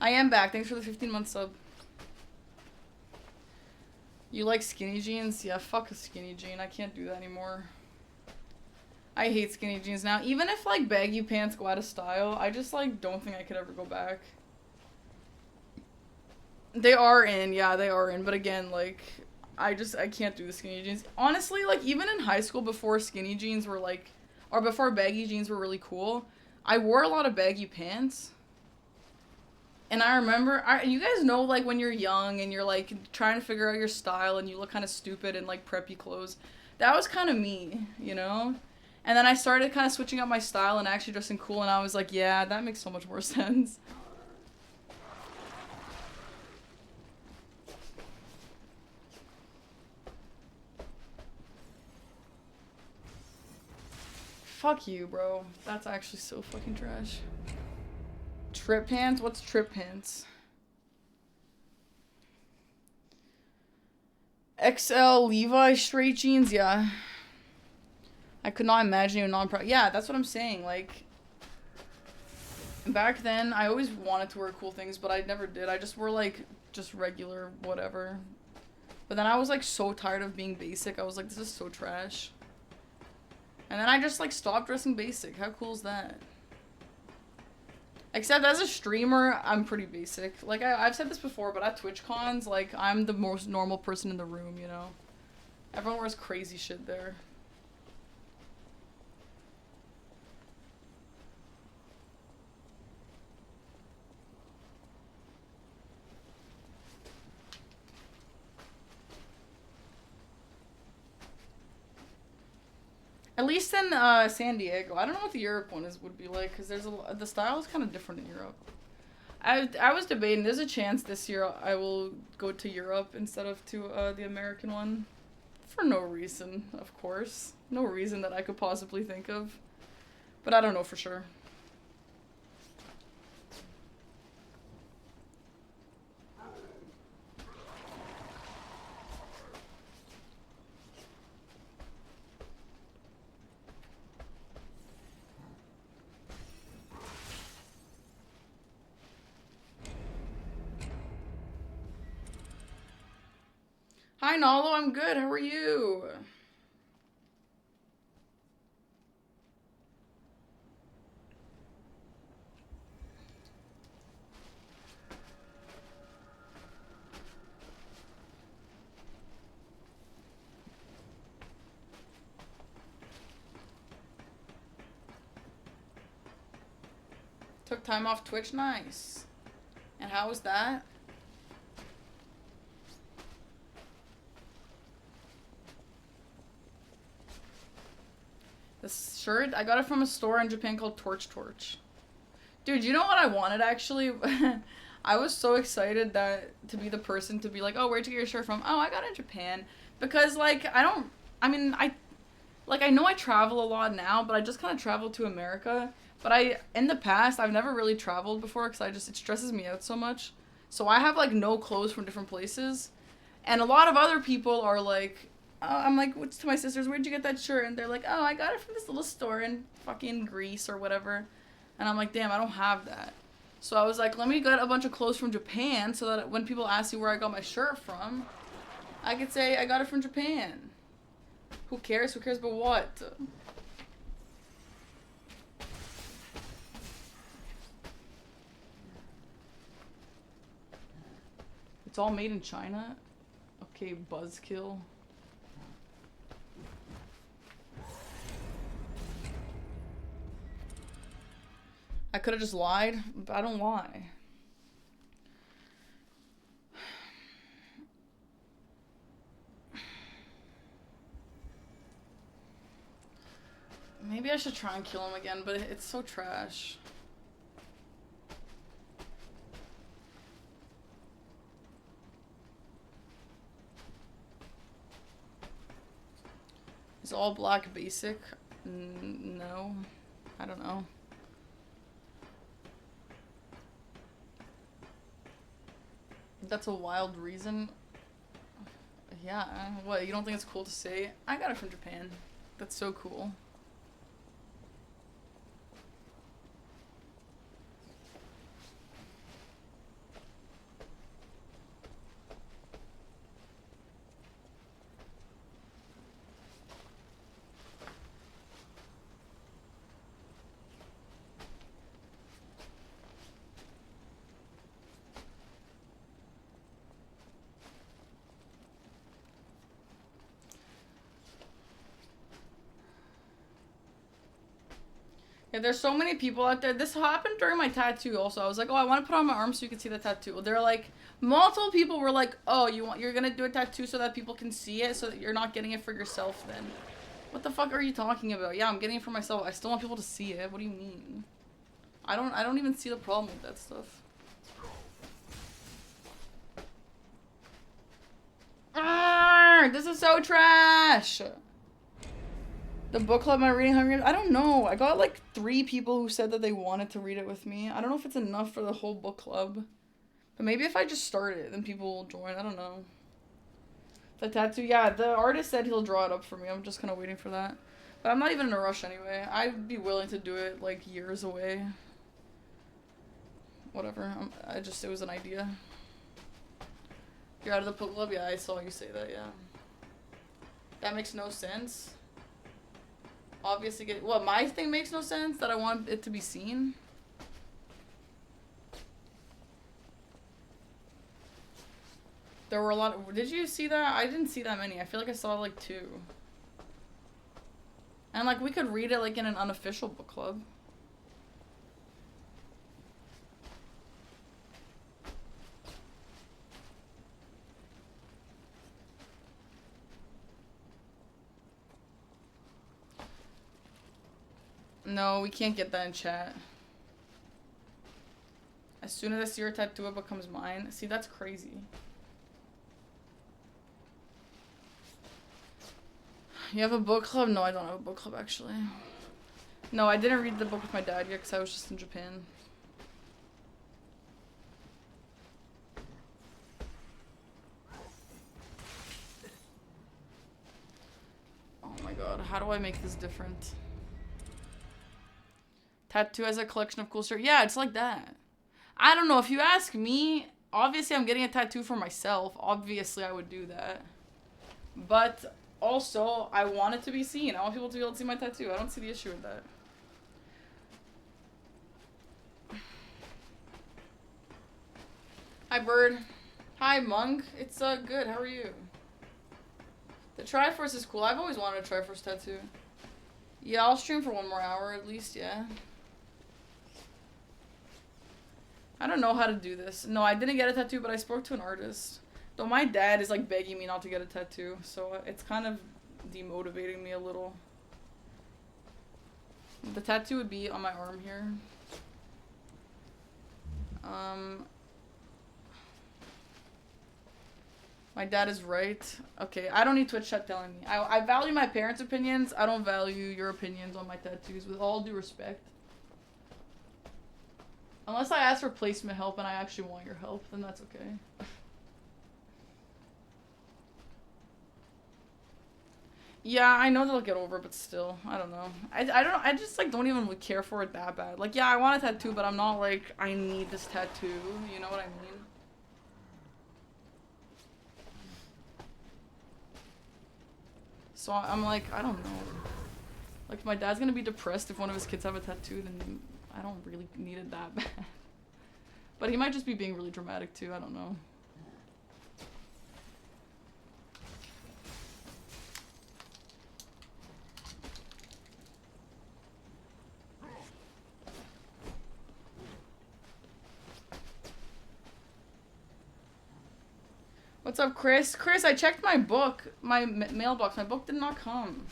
I am back. Thanks for the 15-month sub. You like skinny jeans? Yeah, fuck a skinny jean. I can't do that anymore. I hate skinny jeans now. Even if, like, baggy pants go out of style, I just, like, don't think I could ever go back. They are in. Yeah, they are in. But again, like, I can't do the skinny jeans. Honestly, like, even in high school before skinny jeans were, like, or before baggy jeans were really cool, I wore a lot of baggy pants. And I remember, you guys know, like, when you're young and you're, like, trying to figure out your style and you look kind of stupid in, like, preppy clothes. That was kind of me, you know? And then I started kind of switching up my style and actually dressing cool, and I was like, yeah, that makes so much more sense. Fuck you, bro. That's actually so fucking trash. Trip pants? What's trip pants? XL Levi straight jeans? Yeah. I could not imagine you non-pro. Yeah, that's what I'm saying. Like, back then, I always wanted to wear cool things, but I never did. I just wore, like, just regular whatever. But then I was, like, so tired of being basic. I was like, this is so trash. And then I just, like, stopped dressing basic. How cool is that? Except as a streamer, I'm pretty basic. Like, I've said this before, but at TwitchCons, like, I'm the most normal person in the room, you know? Everyone wears crazy shit there. At least in San Diego. I don't know what the Europe one would be like, because the style is kind of different in Europe. I was debating, there's a chance this year I will go to Europe instead of to the American one. For no reason, of course. No reason that I could possibly think of. But I don't know for sure. Hi, Nalo. I'm good. How are you? Took time off Twitch. Nice. And how was that? This shirt, I got it from a store in Japan called Torch. Dude, you know what I wanted actually? I was so excited to be the person to be like, oh, where'd you get your shirt from? Oh, I got it in Japan. Because like, I know I travel a lot now, but I just kind of traveled to America. But in the past, I've never really traveled before because it stresses me out so much. So I have like no clothes from different places. And a lot of other people are like, I'm like, what's to my sisters, where'd you get that shirt? And they're like, oh, I got it from this little store in fucking Greece or whatever. And I'm like, damn, I don't have that. So I was like, let me get a bunch of clothes from Japan so that when people ask you where I got my shirt from, I could say I got it from Japan. Who cares? Who cares about what? It's all made in China? Okay, buzzkill. I could have just lied, but I don't lie. Maybe I should try and kill him again, but it's so trash. Is all black basic? No. I don't know. That's a wild reason. Yeah, what, you don't think it's cool to say? I got it from Japan. That's so cool. Yeah, there's so many people out there. This happened during my tattoo also. I was like, oh, I want to put on my arm so you can see the tattoo. They're like, multiple people were like, oh, you're gonna do a tattoo so that people can see it, so that you're not getting it for yourself then. What the fuck are you talking about? Yeah, I'm getting it for myself. I still want people to see it. What do you mean? I don't even see the problem with that stuff. This is so trash. The book club, am I reading Hunger Games? I don't know. I got like 3 people who said that they wanted to read it with me. I don't know if it's enough for the whole book club. But maybe if I just start it, then people will join. I don't know. The tattoo, yeah, the artist said he'll draw it up for me. I'm just kind of waiting for that. But I'm not even in a rush anyway. I'd be willing to do it like years away. Whatever. It was an idea. You're out of the book club? Yeah, I saw you say that, yeah. That makes no sense. Obviously, what, my thing makes no sense? That I want it to be seen? There were a lot of, did you see that? I didn't see that many. I feel like I saw like 2. And like, we could read it like in an unofficial book club. No, we can't get that in chat. As soon as I see your tattoo, it becomes mine. See, that's crazy. You have a book club? No, I don't have a book club, actually. No, I didn't read the book with my dad yet because I was just in Japan. Oh my god, how do I make this different? Tattoo as a collection of cool shirts. Yeah, it's like that. I don't know. If you ask me, obviously I'm getting a tattoo for myself. Obviously I would do that. But also, I want it to be seen. I want people to be able to see my tattoo. I don't see the issue with that. Hi, Bird. Hi, Monk. It's good. How are you? The Triforce is cool. I've always wanted a Triforce tattoo. Yeah, I'll stream for 1 more hour at least, yeah. I don't know how to do this. No, I didn't get a tattoo, but I spoke to an artist. Though my dad is like begging me not to get a tattoo, so it's kind of demotivating me a little. The tattoo would be on my arm here. My dad is right. Okay, I don't need Twitch chat telling me. I value my parents' opinions. I don't value your opinions on my tattoos, with all due respect. Unless I ask for placement help and I actually want your help, then that's okay. Yeah, I know they'll get over it, but still, I don't know. I just like don't even care for it that bad. Like, yeah, I want a tattoo, but I'm not like, I need this tattoo, you know what I mean? So I'm like, I don't know. Like, if my dad's gonna be depressed if one of his kids have a tattoo, then I don't really need it that bad. But he might just be being really dramatic too, I don't know. What's up, Chris? Chris, I checked my book, my mailbox. My book did not come.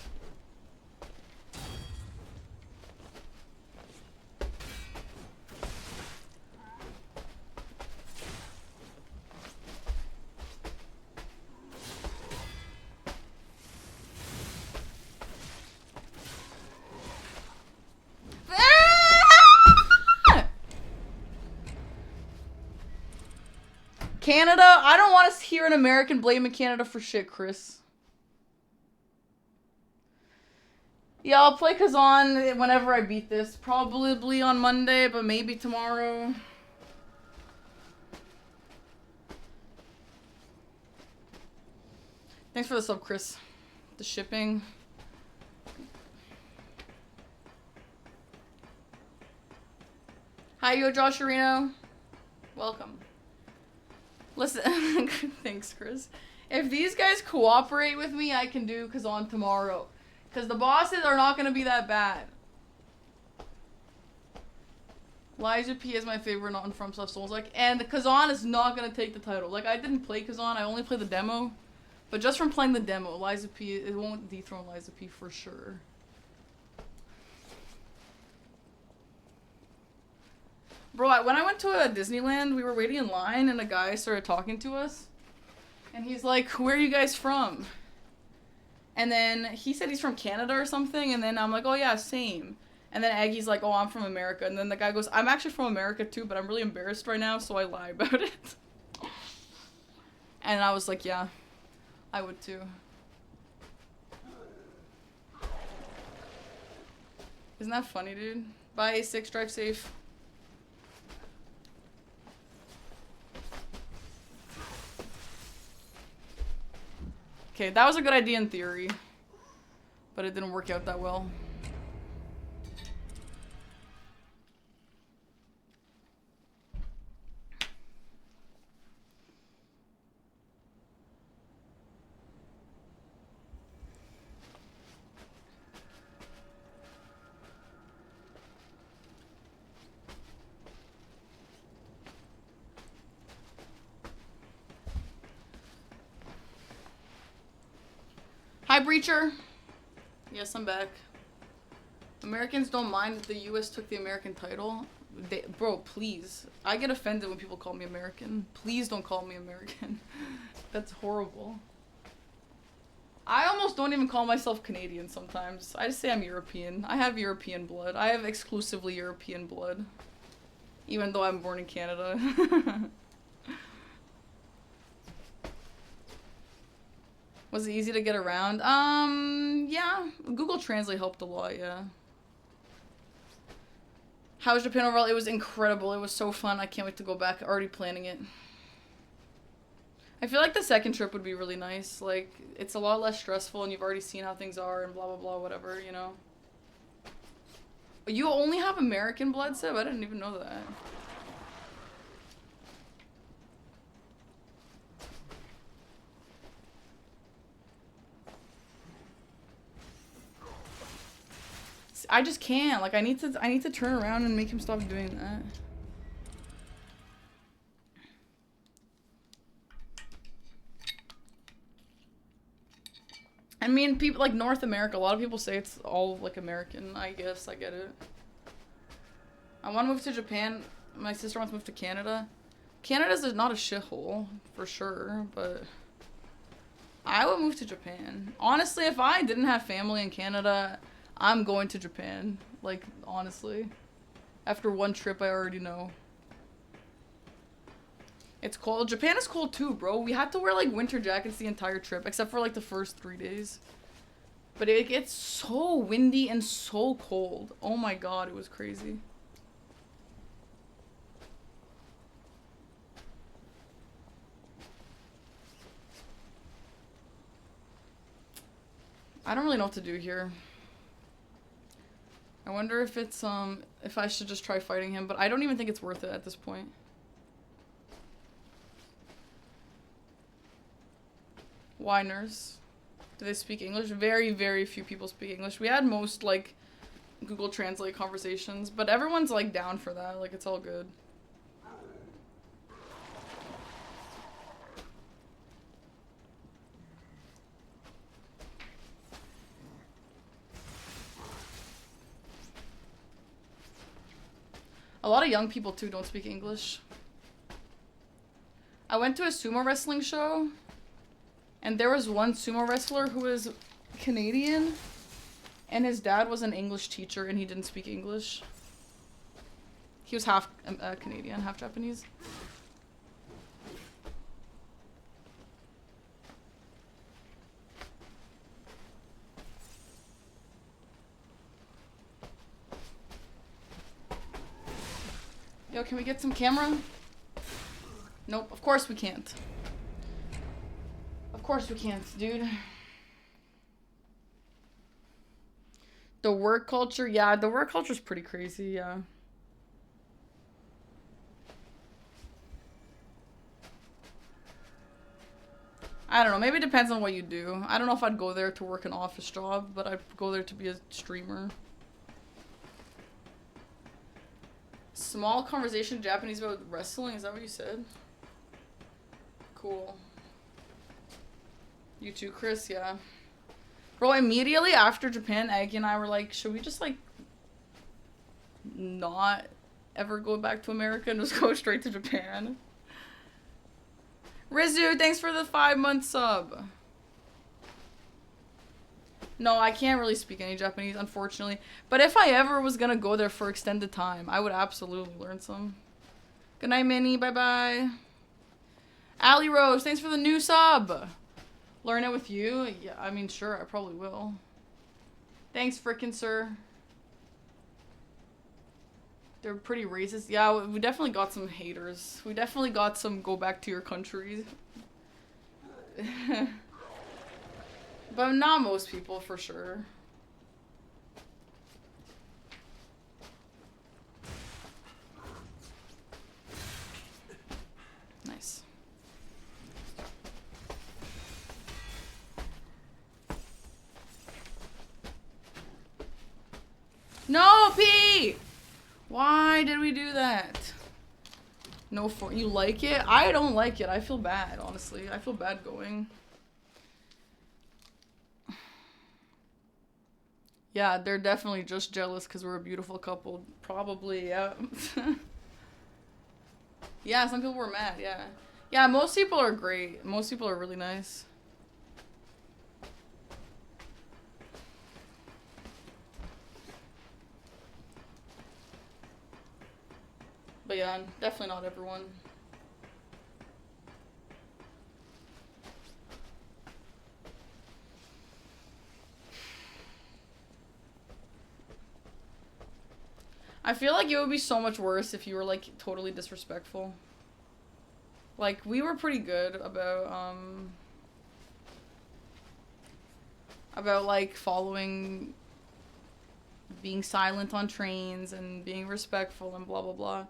Canada? I don't want to hear an American blaming Canada for shit, Chris. Yeah, I'll play Kazan whenever I beat this. Probably on Monday, but maybe tomorrow. Thanks for the sub, Chris. The shipping. Hi, yo, Josh Areno. Welcome. Listen, thanks, Chris. If these guys cooperate with me, I can do Kazan tomorrow. Because the bosses are not going to be that bad. Liza P is my favorite not from Stuff Souls. Like, and Kazan is not going to take the title. Like, I didn't play Kazan. I only played the demo. But just from playing the demo, Liza P, it won't dethrone Liza P for sure. Bro, when I went to Disneyland, we were waiting in line and a guy started talking to us. And he's like, where are you guys from? And then he said he's from Canada or something. And then I'm like, oh yeah, same. And then Aggie's like, oh, I'm from America. And then the guy goes, I'm actually from America too, but I'm really embarrassed right now, so I lie about it. And I was like, yeah, I would too. Isn't that funny, dude? Bye, A6, drive safe. Okay, that was a good idea in theory, but it didn't work out that well. Hi, Breacher. Yes, I'm back. Americans don't mind that the U.S. took the American title. Bro, please. I get offended when people call me American. Please don't call me American. That's horrible. I almost don't even call myself Canadian sometimes. I just say I'm European. I have European blood. I have exclusively European blood. Even though I'm born in Canada. Was it easy to get around? Yeah. Google Translate helped a lot, yeah. How was Japan overall? It was incredible. It was so fun. I can't wait to go back. Already planning it. I feel like the second trip would be really nice. Like, it's a lot less stressful and you've already seen how things are and blah, blah, blah, whatever, you know? You only have American blood, Seb? I didn't even know that. I just can't. Like, I need to turn around and make him stop doing that. I mean, people like North America, a lot of people say it's all like American. I guess I get it. I want to move to Japan. My sister wants to move to Canada. Canada's not a shithole for sure, but I would move to Japan. Honestly, if I didn't have family in Canada, I'm going to Japan. Like, honestly. After one trip, I already know. It's cold. Japan is cold too, bro. We had to wear like winter jackets the entire trip, except for like the first 3 days. But it gets so windy and so cold. Oh my god, it was crazy. I don't really know what to do here. I wonder if it's, if I should just try fighting him, but I don't even think it's worth it at this point. Whiners. Do they speak English? Very, very few people speak English. We had most, like, Google Translate conversations, but everyone's, like, down for that. Like, it's all good. A lot of young people, too, don't speak English. I went to a sumo wrestling show, and there was one sumo wrestler who was Canadian, and his dad was an English teacher, and he didn't speak English. He was half Canadian, half Japanese. Yo, can we get some camera? Nope, of course we can't. Of course we can't, dude. The work culture, yeah, the work culture is pretty crazy, yeah. I don't know, maybe it depends on what you do. I don't know if I'd go there to work an office job, but I'd go there to be a streamer. Small conversation Japanese about wrestling, is that what you said? Cool. You too, Chris, yeah. Bro, immediately after Japan, Aggie and I were like, should we just, like, not ever go back to America and just go straight to Japan? Rizu, thanks for the 5-month sub. No, I can't really speak any Japanese, unfortunately. But if I ever was gonna go there for extended time, I would absolutely learn some. Good night, Minnie. Bye-bye. Ali Rose, thanks for the new sub. Learn it with you? Yeah, I mean, sure, I probably will. Thanks, frickin' sir. They're pretty racist. Yeah, we definitely got some haters. We definitely got some go back to your country. But not most people, for sure. Nice. No, P! Why did we do that? No, for you like it? I don't like it. I feel bad, honestly. I feel bad going. Yeah, they're definitely just jealous because we're a beautiful couple. Probably, yeah. Yeah, some people were mad, yeah. Yeah, most people are great. Most people are really nice. But yeah, definitely not everyone. I feel like it would be so much worse if you were, like, totally disrespectful. Like, we were pretty good about like following, being silent on trains and being respectful and blah blah blah.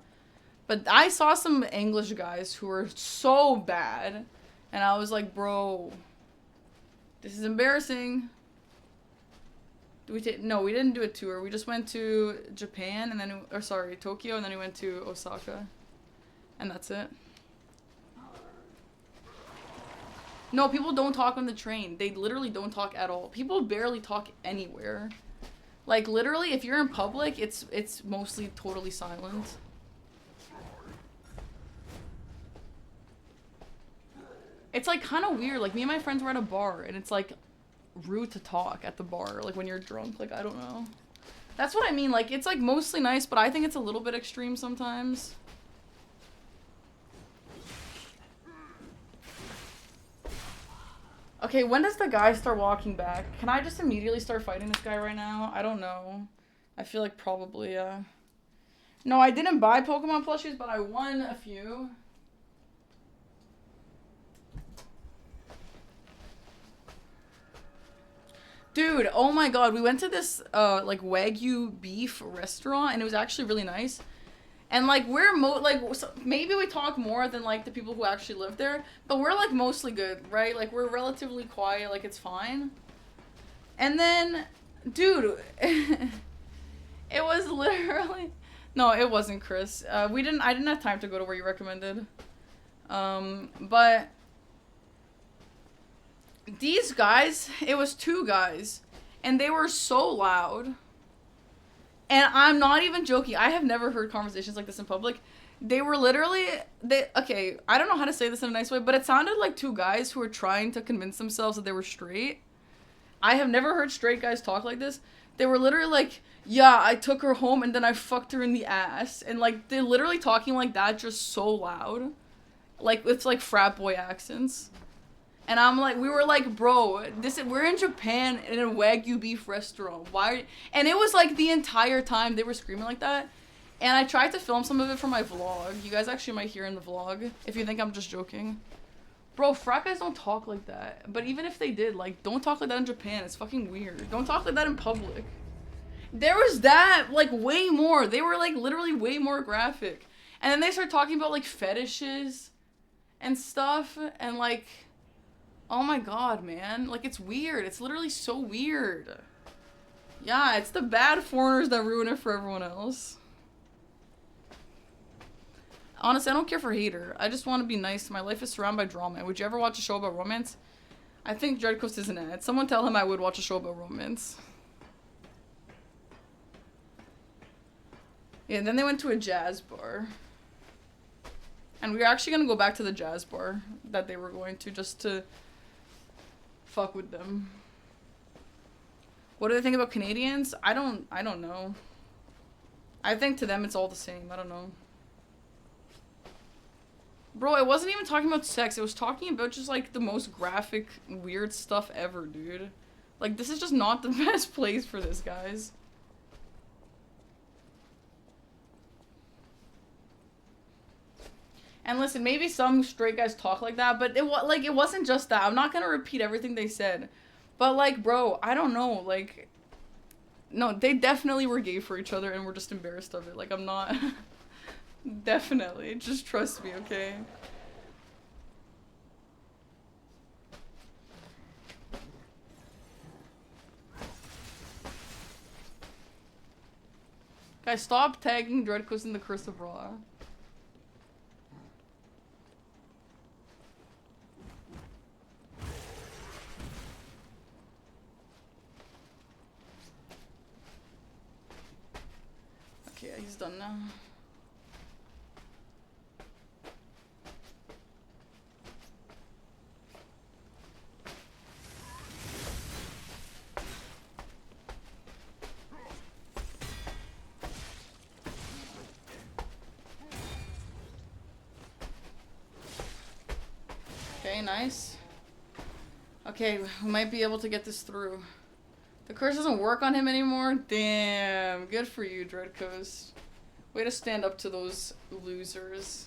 But I saw some English guys who were so bad, and I was like, bro, this is embarrassing. No, we didn't do a tour. We just went to Japan and then, or sorry, Tokyo, and then we went to Osaka, and that's it. No, people don't talk on the train. They literally don't talk at all. People barely talk anywhere. Like, literally, if you're in public, it's mostly totally silent. It's, like, kind of weird. Like, me and my friends were at a bar, and it's, like, rude to talk at the bar. Like, when you're drunk. Like, I don't know. That's what I mean. Like, it's, like, mostly nice, but I think it's a little bit extreme sometimes. Okay, when does the guy start walking back? Can I just immediately start fighting this guy right now? I don't know. I feel like probably, No, I didn't buy Pokemon plushies, but I won a few. Dude, oh my god, we went to this, like, Wagyu beef restaurant, and it was actually really nice. And, like, we're maybe we talk more than, like, the people who actually live there, but we're, like, mostly good, right? Like, we're relatively quiet, like, it's fine. And then, dude, it was literally, no, it wasn't Chris. I didn't have time to go to where you recommended. But these guys, it was two guys, and they were so loud. And I'm not even joking. I have never heard conversations like this in public. They were literally, okay, I don't know how to say this in a nice way, but it sounded like two guys who were trying to convince themselves that they were straight. I have never heard straight guys talk like this. They were literally like, yeah, I took her home and then I fucked her in the ass. And, like, they're literally talking like that, just so loud. Like, it's like frat boy accents. And I'm like, we were like, bro, we're in Japan in a Wagyu beef restaurant. Why? And it was like the entire time they were screaming like that. And I tried to film some of it for my vlog. You guys actually might hear in the vlog if you think I'm just joking. Bro, frat guys don't talk like that. But even if they did, like, don't talk like that in Japan. It's fucking weird. Don't talk like that in public. There was that, like, way more. They were, like, literally way more graphic. And then they started talking about, like, fetishes and stuff. And, like, oh my god, man. Like, it's weird. It's literally so weird. Yeah, it's the bad foreigners that ruin it for everyone else. Honestly, I don't care for hater. I just want to be nice. My life is surrounded by drama. Would you ever watch a show about romance? I think Dread Coast is an ad. Someone tell him I would watch a show about romance. Yeah, and then they went to a jazz bar. And we were actually going to go back to the jazz bar that they were going to just to fuck with them. What do they think about Canadians? I don't know. I think to them it's all the same. I don't know. Bro, it wasn't even talking about sex. It was talking about just, like, the most graphic, weird stuff ever, dude. Like, this is just not the best place for this, guys. And listen, maybe some straight guys talk like that, but it wasn't just that. I'm not gonna repeat everything they said. But, like, bro, I don't know, like, no, they definitely were gay for each other and we're just embarrassed of it. Like, I'm not... Definitely. Just trust me, okay? Guys, stop tagging Dreadcoast in the Curse of Raw. Okay, he's done now. Okay, nice. Okay, we might be able to get this through. The curse doesn't work on him anymore? Damn, good for you, Dread Coast. Way to stand up to those losers.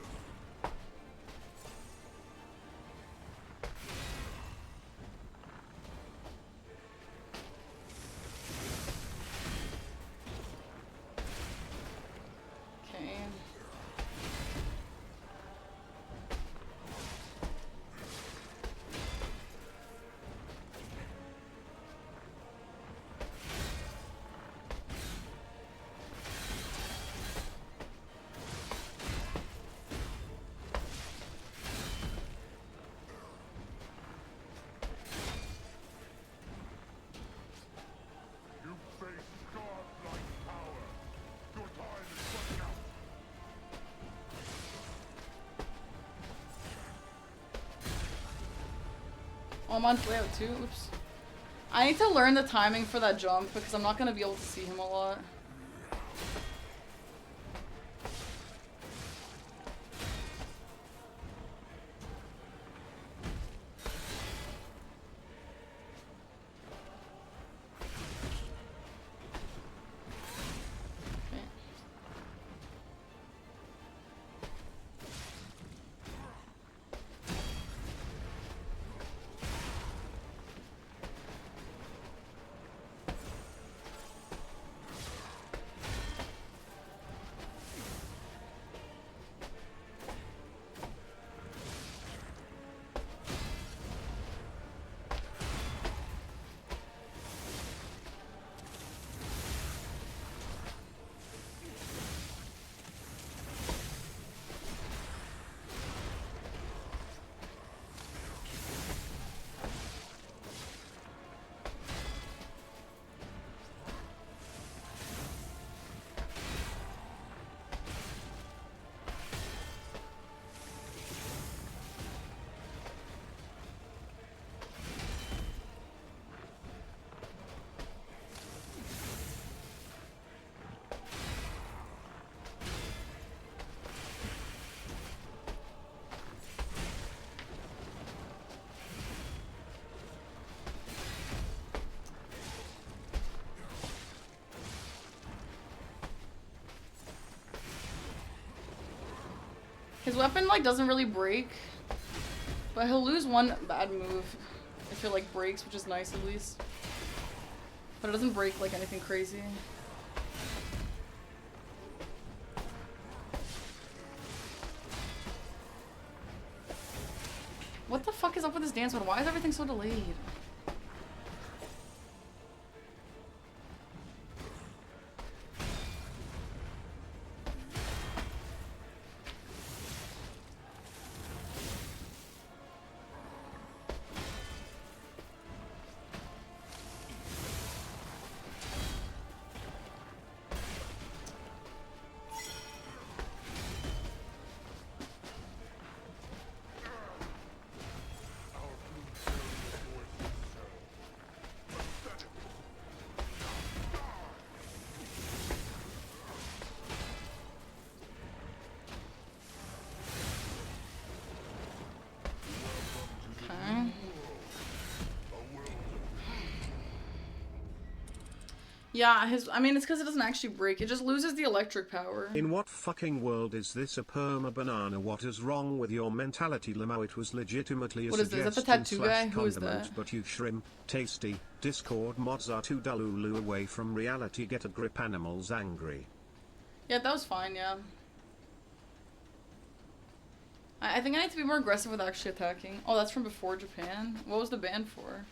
Oh, I'm on layout too. Oops. I need to learn the timing for that jump because I'm not gonna be able to see him a lot. His weapon, like, doesn't really break. But he'll lose one bad move if it, like, breaks, which is nice at least. But it doesn't break, like, anything crazy. What the fuck is up with this dance mode? Why is everything so delayed? Yeah, I mean, it's because it doesn't actually break. It just loses the electric power. In what fucking world is this a perma banana? What is wrong with your mentality, Lamo? It was legitimately a What is this? Is that the tattoo guy? Who is that? But you shrimp, tasty, Discord mods are too dalulu away from reality. Get a grip, animals angry. Yeah, that was fine, yeah. I think I need to be more aggressive with actually attacking. Oh, that's from before Japan? What was the ban for?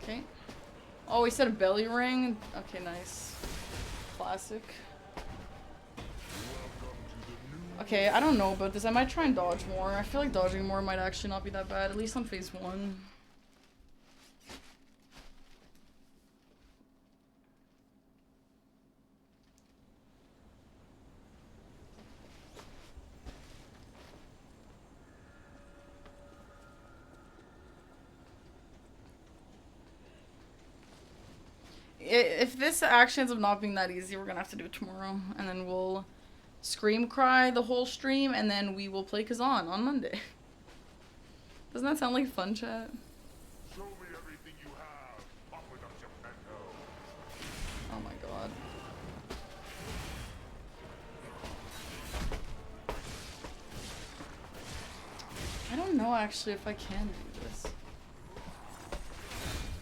Okay. Oh, he said a belly ring? Okay, nice. Classic. Okay, I don't know about this. I might try and dodge more. I feel like dodging more might actually not be that bad, at least on phase 1. If this actually ends up not being that easy, we're gonna have to do it tomorrow. And then we'll scream cry the whole stream, and then we will play Kazan on Monday. Doesn't that sound like fun, chat? Show me everything you have. Offer them Geppetto. Oh my god. I don't know actually if I can do this.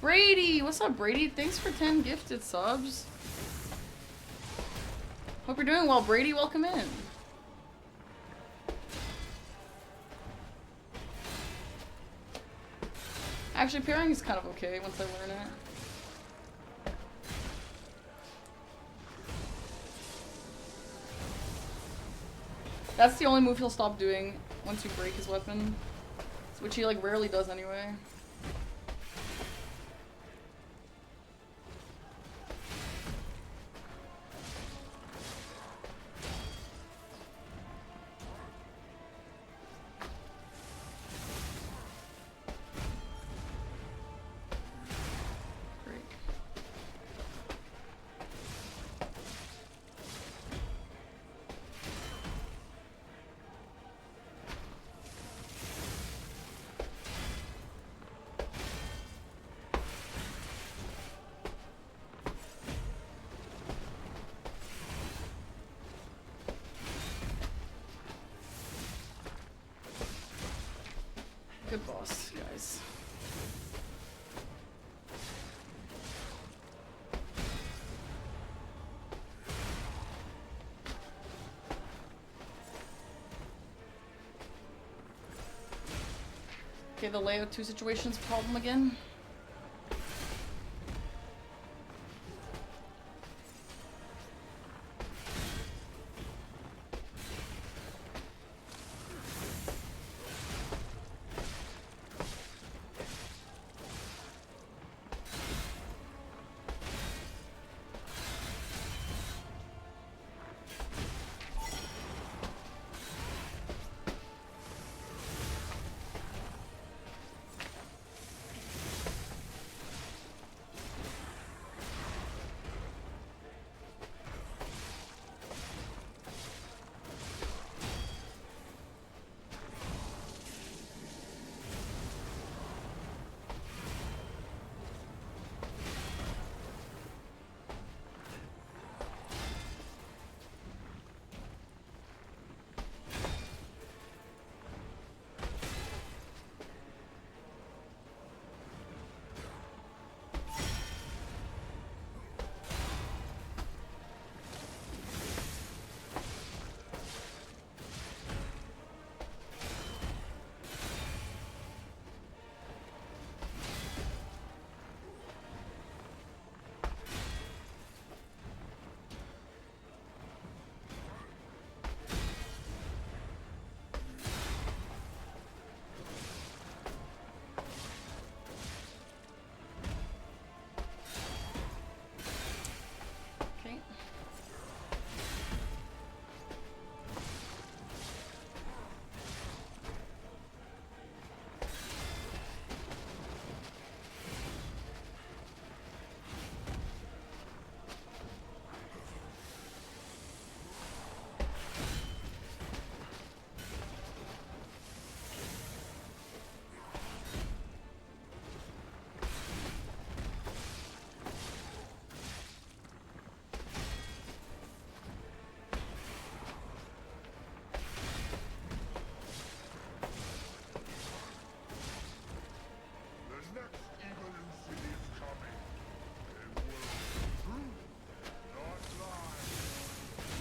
Brady! What's up, Brady? Thanks for 10 gifted subs. Hope you're doing well, Brady. Welcome in. Actually, parrying is kind of okay once I learn it. That's the only move he'll stop doing once you break his weapon, which he like rarely does anyway. Good boss, guys. Okay, the layout 2 situation's problem again.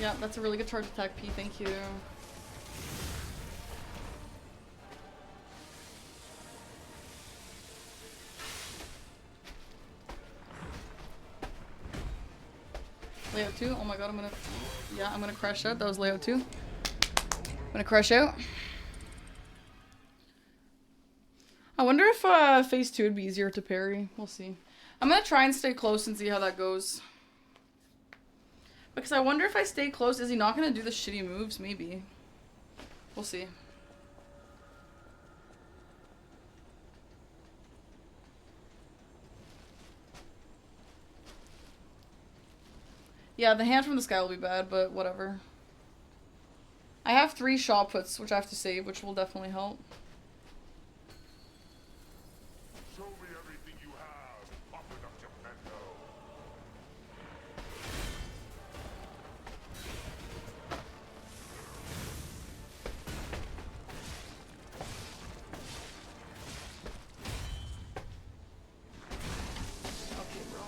Yeah, that's a really good charge attack, P. Thank you. Layout 2. Oh my god, I'm gonna crash out. That was layout 2. I'm gonna crash out. I wonder if phase 2 would be easier to parry. We'll see. I'm gonna try and stay close and see how that goes. Because I wonder if I stay close, is he not gonna do the shitty moves? Maybe. We'll see. Yeah, the hand from the sky will be bad, but whatever. I have 3 shot puts, which I have to save, which will definitely help. Show me everything you have. Open up your window. Okay, bro.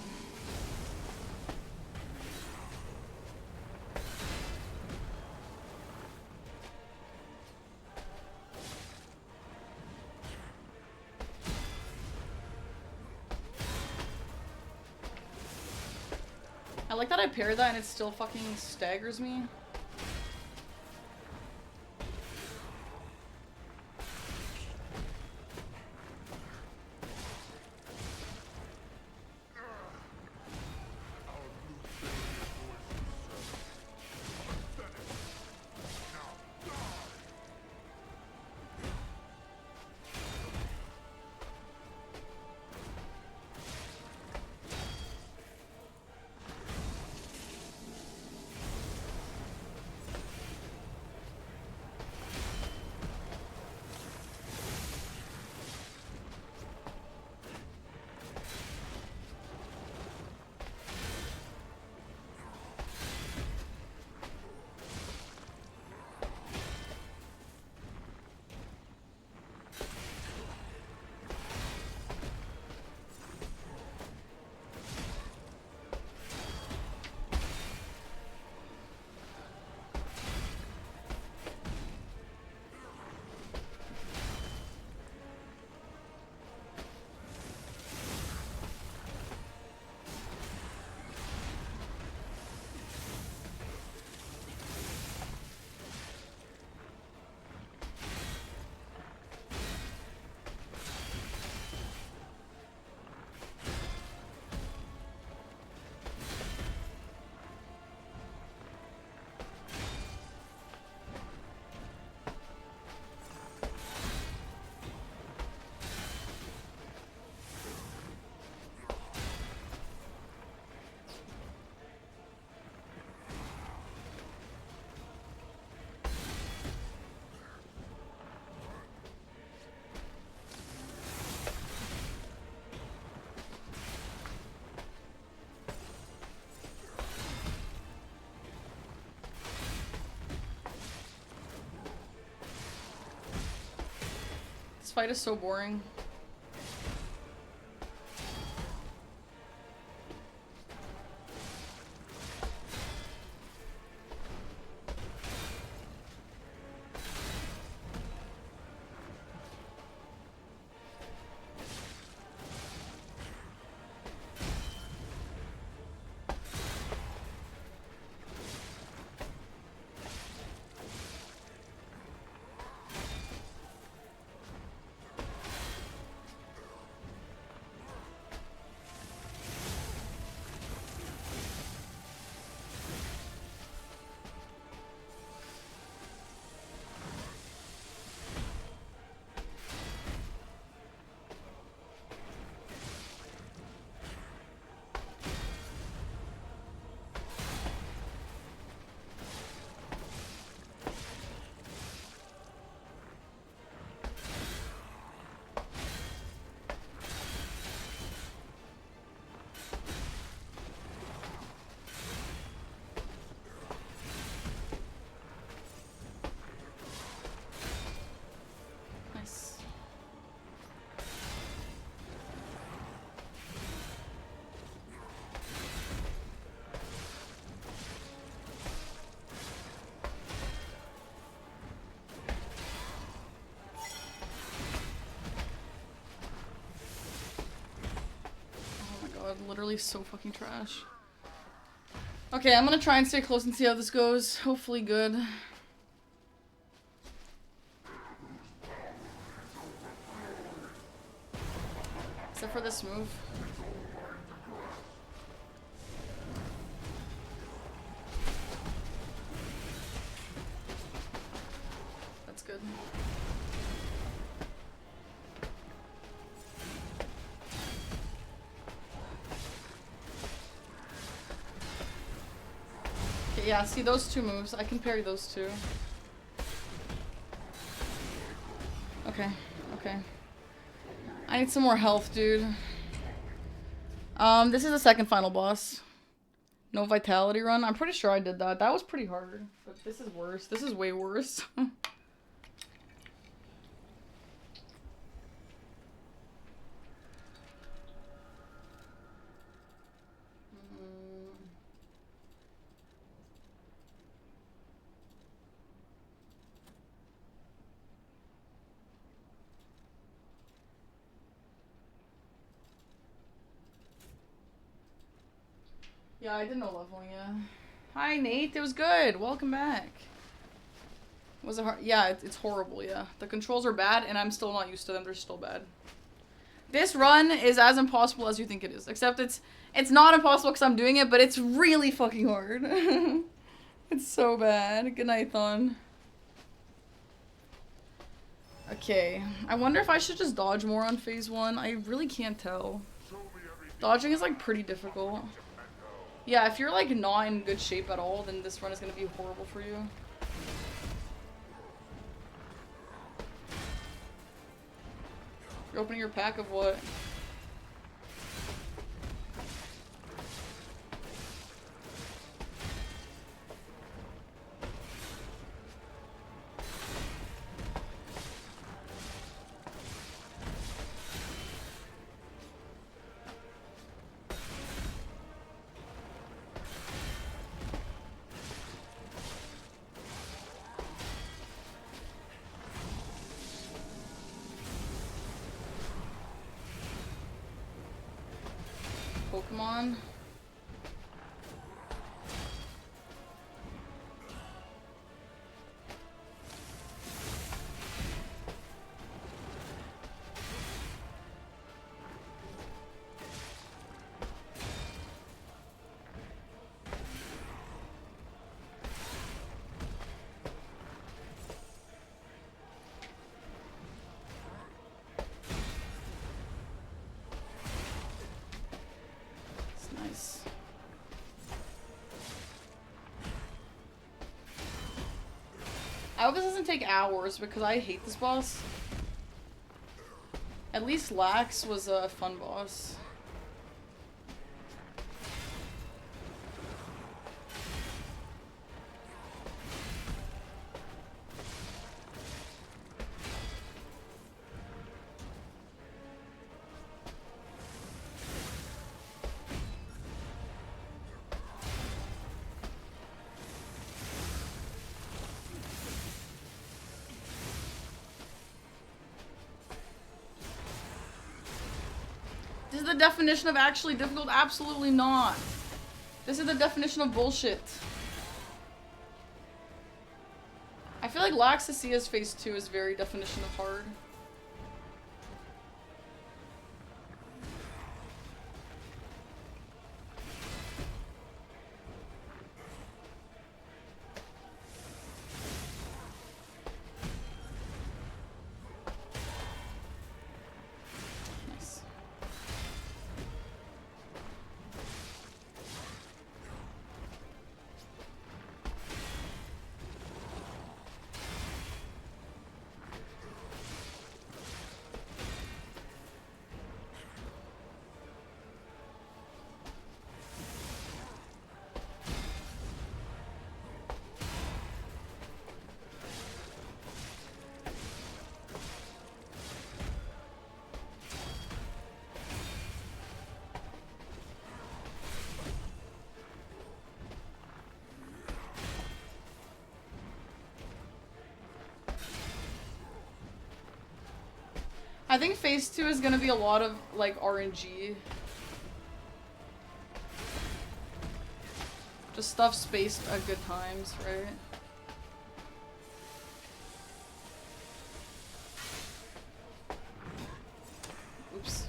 I like that I paired that and it still fucking staggers me. This fight is so boring. Literally so fucking trash. Okay, I'm gonna try and stay close and see how this goes. Hopefully good. Except for this move. That's good. Yeah, see those two moves. I can parry those two. Okay, okay. I need some more health, dude. This is the second final boss. No vitality run. I'm pretty sure I did that. That was pretty hard. But this is worse. This is way worse. Yeah, I did no leveling, yeah. Hi, Nate. It was good. Welcome back. Was it hard? Yeah, it's horrible, yeah. The controls are bad, and I'm still not used to them. They're still bad. This run is as impossible as you think it is. Except it's not impossible because I'm doing it, but it's really fucking hard. It's so bad. Good night, Thon. Okay. I wonder if I should just dodge more on phase 1. I really can't tell. Dodging is, like, pretty difficult. Yeah, if you're, like, not in good shape at all, then this run is gonna be horrible for you. You're opening your pack of what? Pokemon. Nice. I hope this doesn't take hours because I hate this boss. At least Lax was a fun boss. This is the definition of actually difficult? Absolutely not. This is the definition of bullshit. I feel like Laxasia's phase 2 is very definition of hard. I think phase 2 is gonna be a lot of, like, RNG. Just stuff spaced at good times, right? Oops.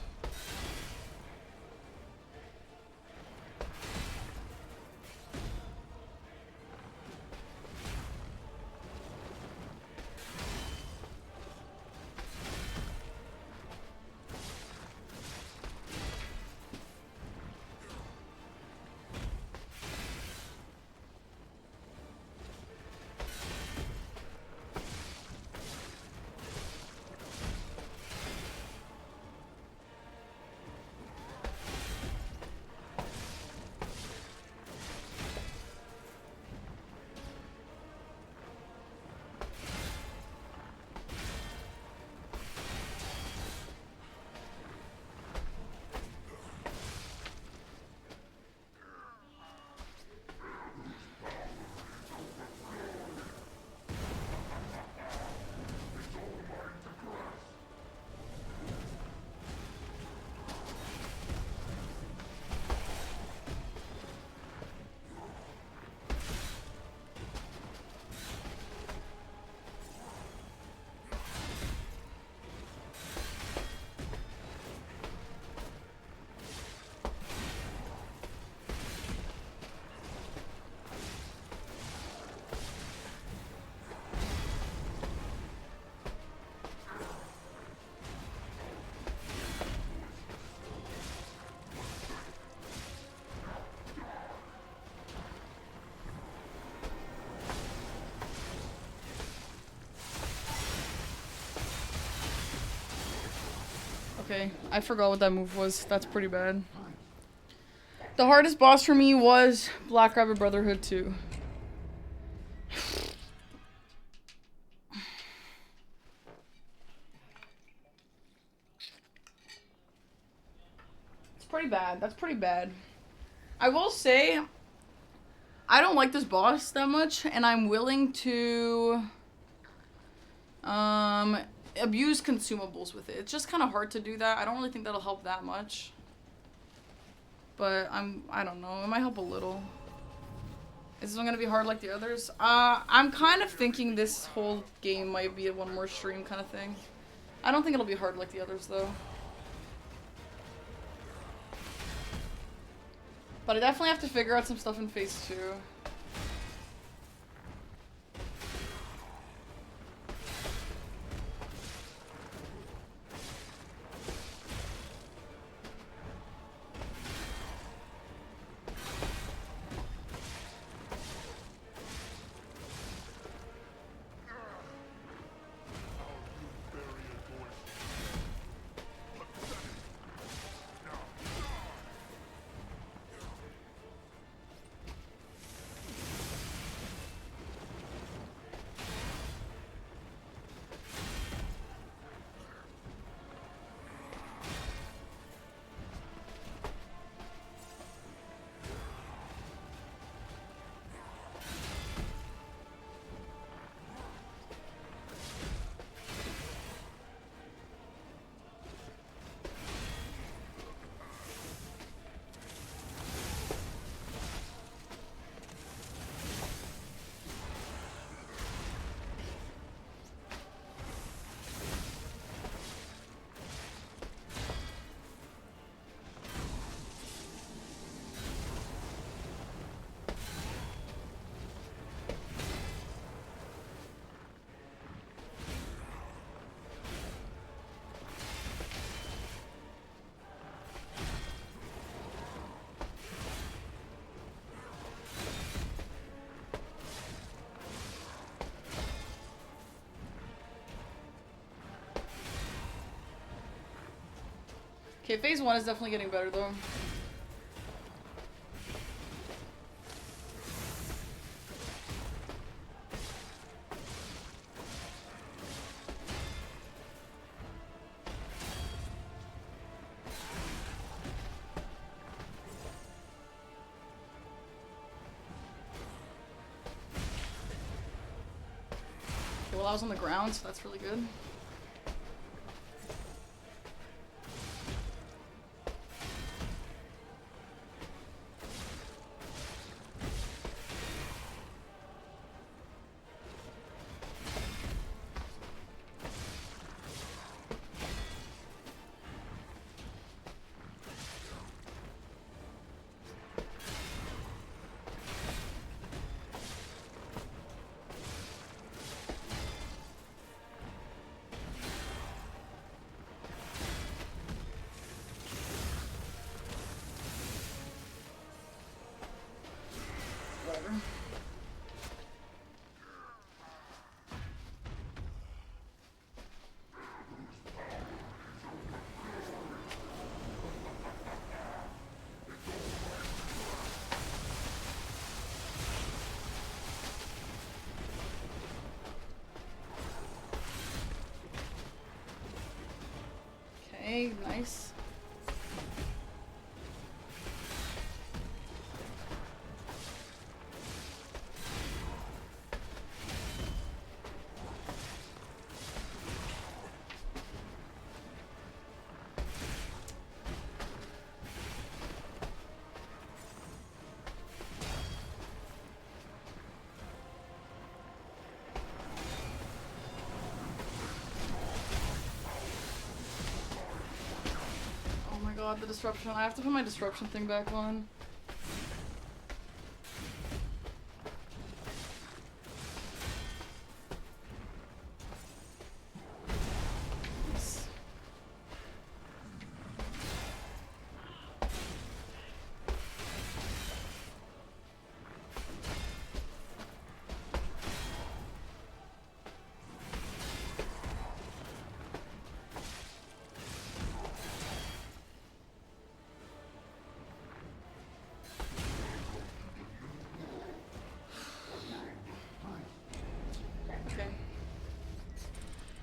Okay, I forgot what that move was. That's pretty bad. The hardest boss for me was Black Rabbit Brotherhood 2. It's pretty bad. That's pretty bad. I will say, I don't like this boss that much, and I'm willing to abuse consumables with it. It's just kind of hard to do that. I don't really think that'll help that much. But I don't know. It might help a little. Is this one gonna be hard like the others? I'm kind of thinking this whole game might be a one more stream kind of thing. I don't think it'll be hard like the others though. But I definitely have to figure out some stuff in phase 2. Okay, phase 1 is definitely getting better though. Okay, well I was on the ground, so that's really good. Whatever. Okay, nice. God, the disruption. I have to put my disruption thing back on. Nice.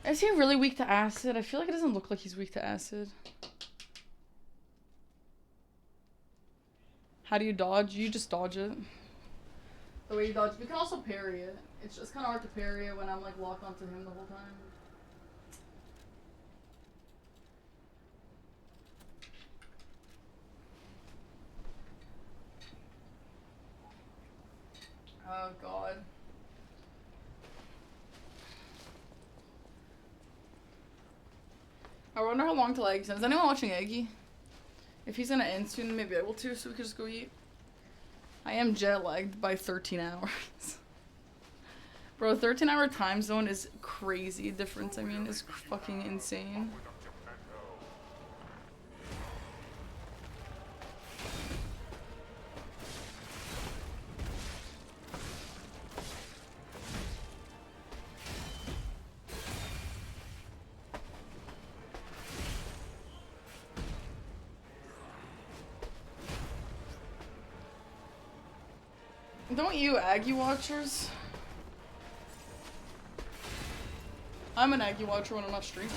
Is he really weak to acid? I feel like it doesn't look like he's weak to acid. How do you dodge? You just dodge it. The way you dodge. We can also parry it. It's just kind of hard to parry it when I'm like locked onto him the whole time. Oh god. I wonder how long till Egg's in. Is anyone watching Eggy? If he's gonna end soon, maybe I will too, so we can just go eat. I am jet lagged by 13 hours. Bro, 13-hour time zone is crazy difference. I mean, it's fucking insane. Don't you Aggie watchers? I'm an Aggie watcher when I'm not streaming.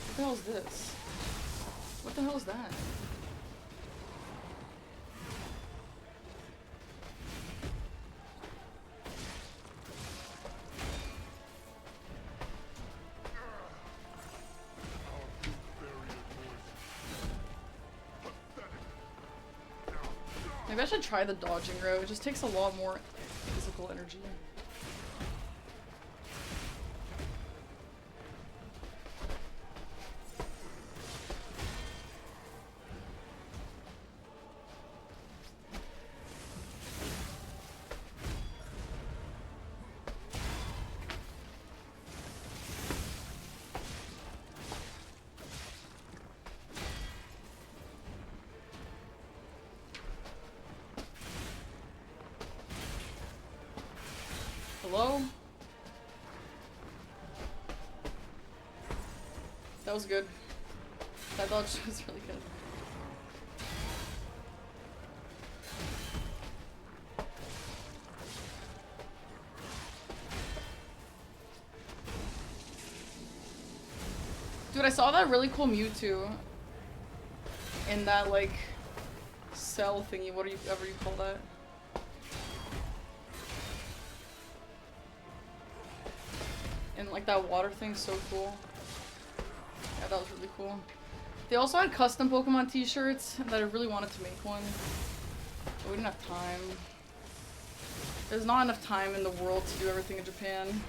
What the hell is this? What the hell is that? Maybe I should try the dodging route. It just takes a lot more physical energy. Hello? That was good. That dodge was really good. Dude, I saw that really cool Mewtwo in that, like, cell thingy, whatever you call that. And like that water thing's so cool. Yeah, that was really cool. They also had custom Pokemon t-shirts that I really wanted to make one. But we didn't have time. There's not enough time in the world to do everything in Japan.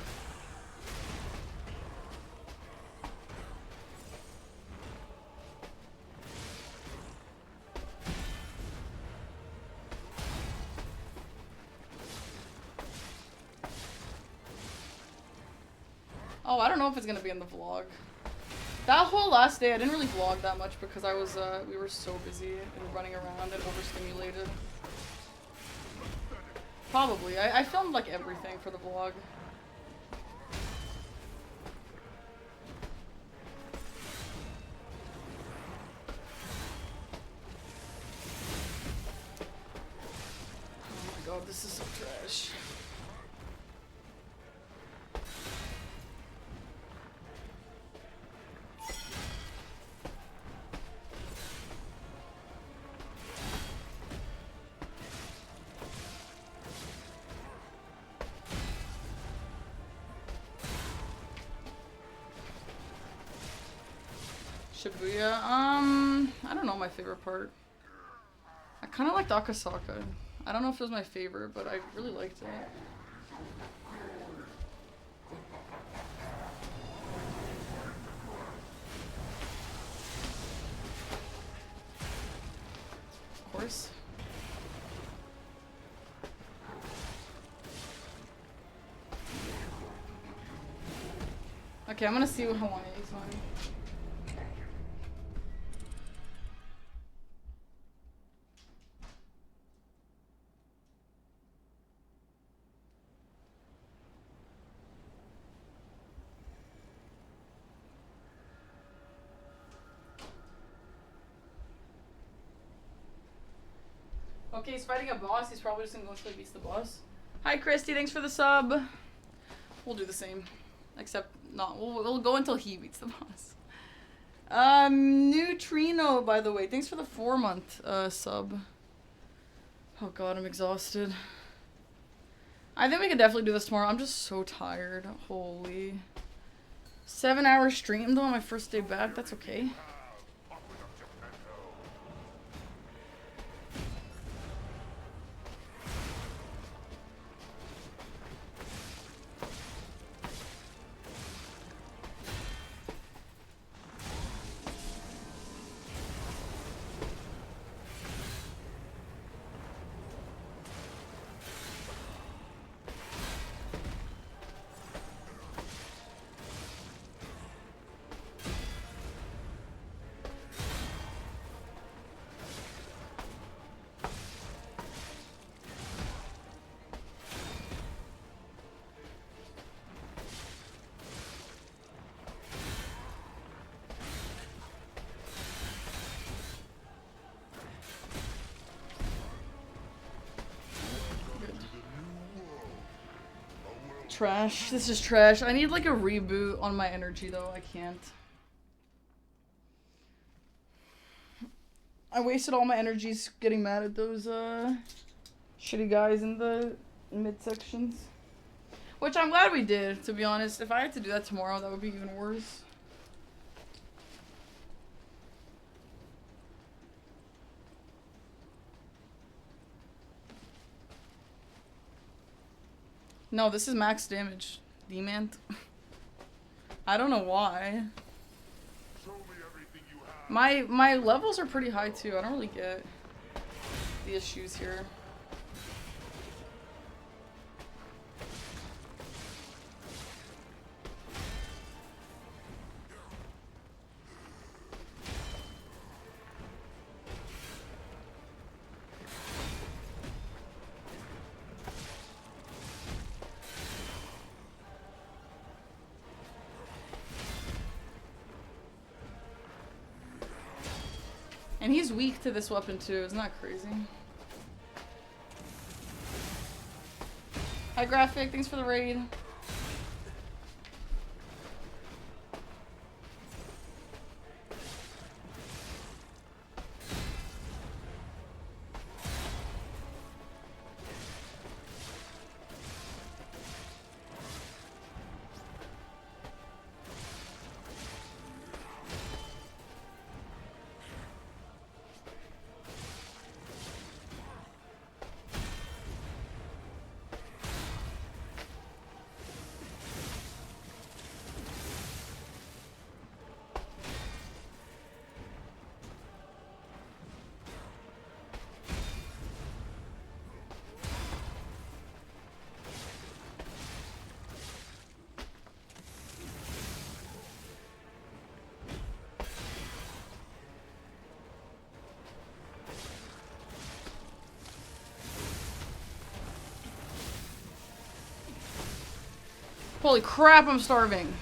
Oh, I don't know if it's gonna be in the vlog. That whole last day, I didn't really vlog that much because I was, we were so busy and running around and overstimulated. Probably. I filmed like everything for the vlog. Oh my god, this is so trash. Shibuya, I don't know my favorite part. I kind of liked Akasaka. I don't know if it was my favorite, but I really liked it. Of course. Okay, I'm gonna see what Hawaii is on. Okay, he's fighting a boss. He's probably just gonna go until he beats the boss. Hi, Christy. Thanks for the sub. We'll do the same. Except not. We'll go until he beats the boss. Neutrino, by the way. Thanks for the 4-month sub. Oh god, I'm exhausted. I think we could definitely do this tomorrow. I'm just so tired. Holy. 7-hour stream though on my first day back. That's okay. Trash. This is trash. I need like a reboot on my energy though. I can't. I wasted all my energies getting mad at those shitty guys in the mid-sections. Which I'm glad we did, to be honest. If I had to do that tomorrow, that would be even worse. No, this is max damage. Demand. I don't know why. My levels are pretty high too. I don't really get the issues here. And he's weak to this weapon too, isn't that crazy? Hi Graphic, thanks for the raid. Holy crap, I'm starving.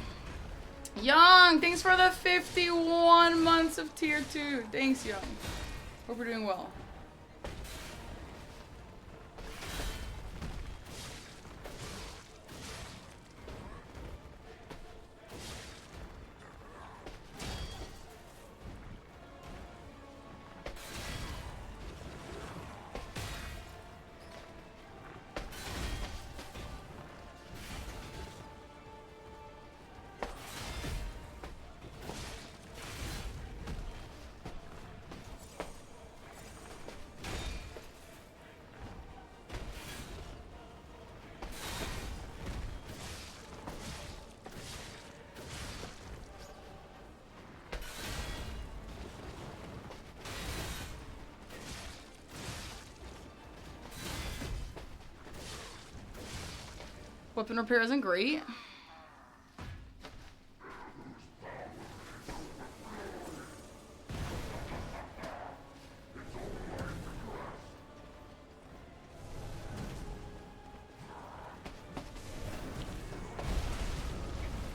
Young, thanks for the 51 months of tier 2. Thanks, Young. Hope we're doing well. Weapon repair isn't great.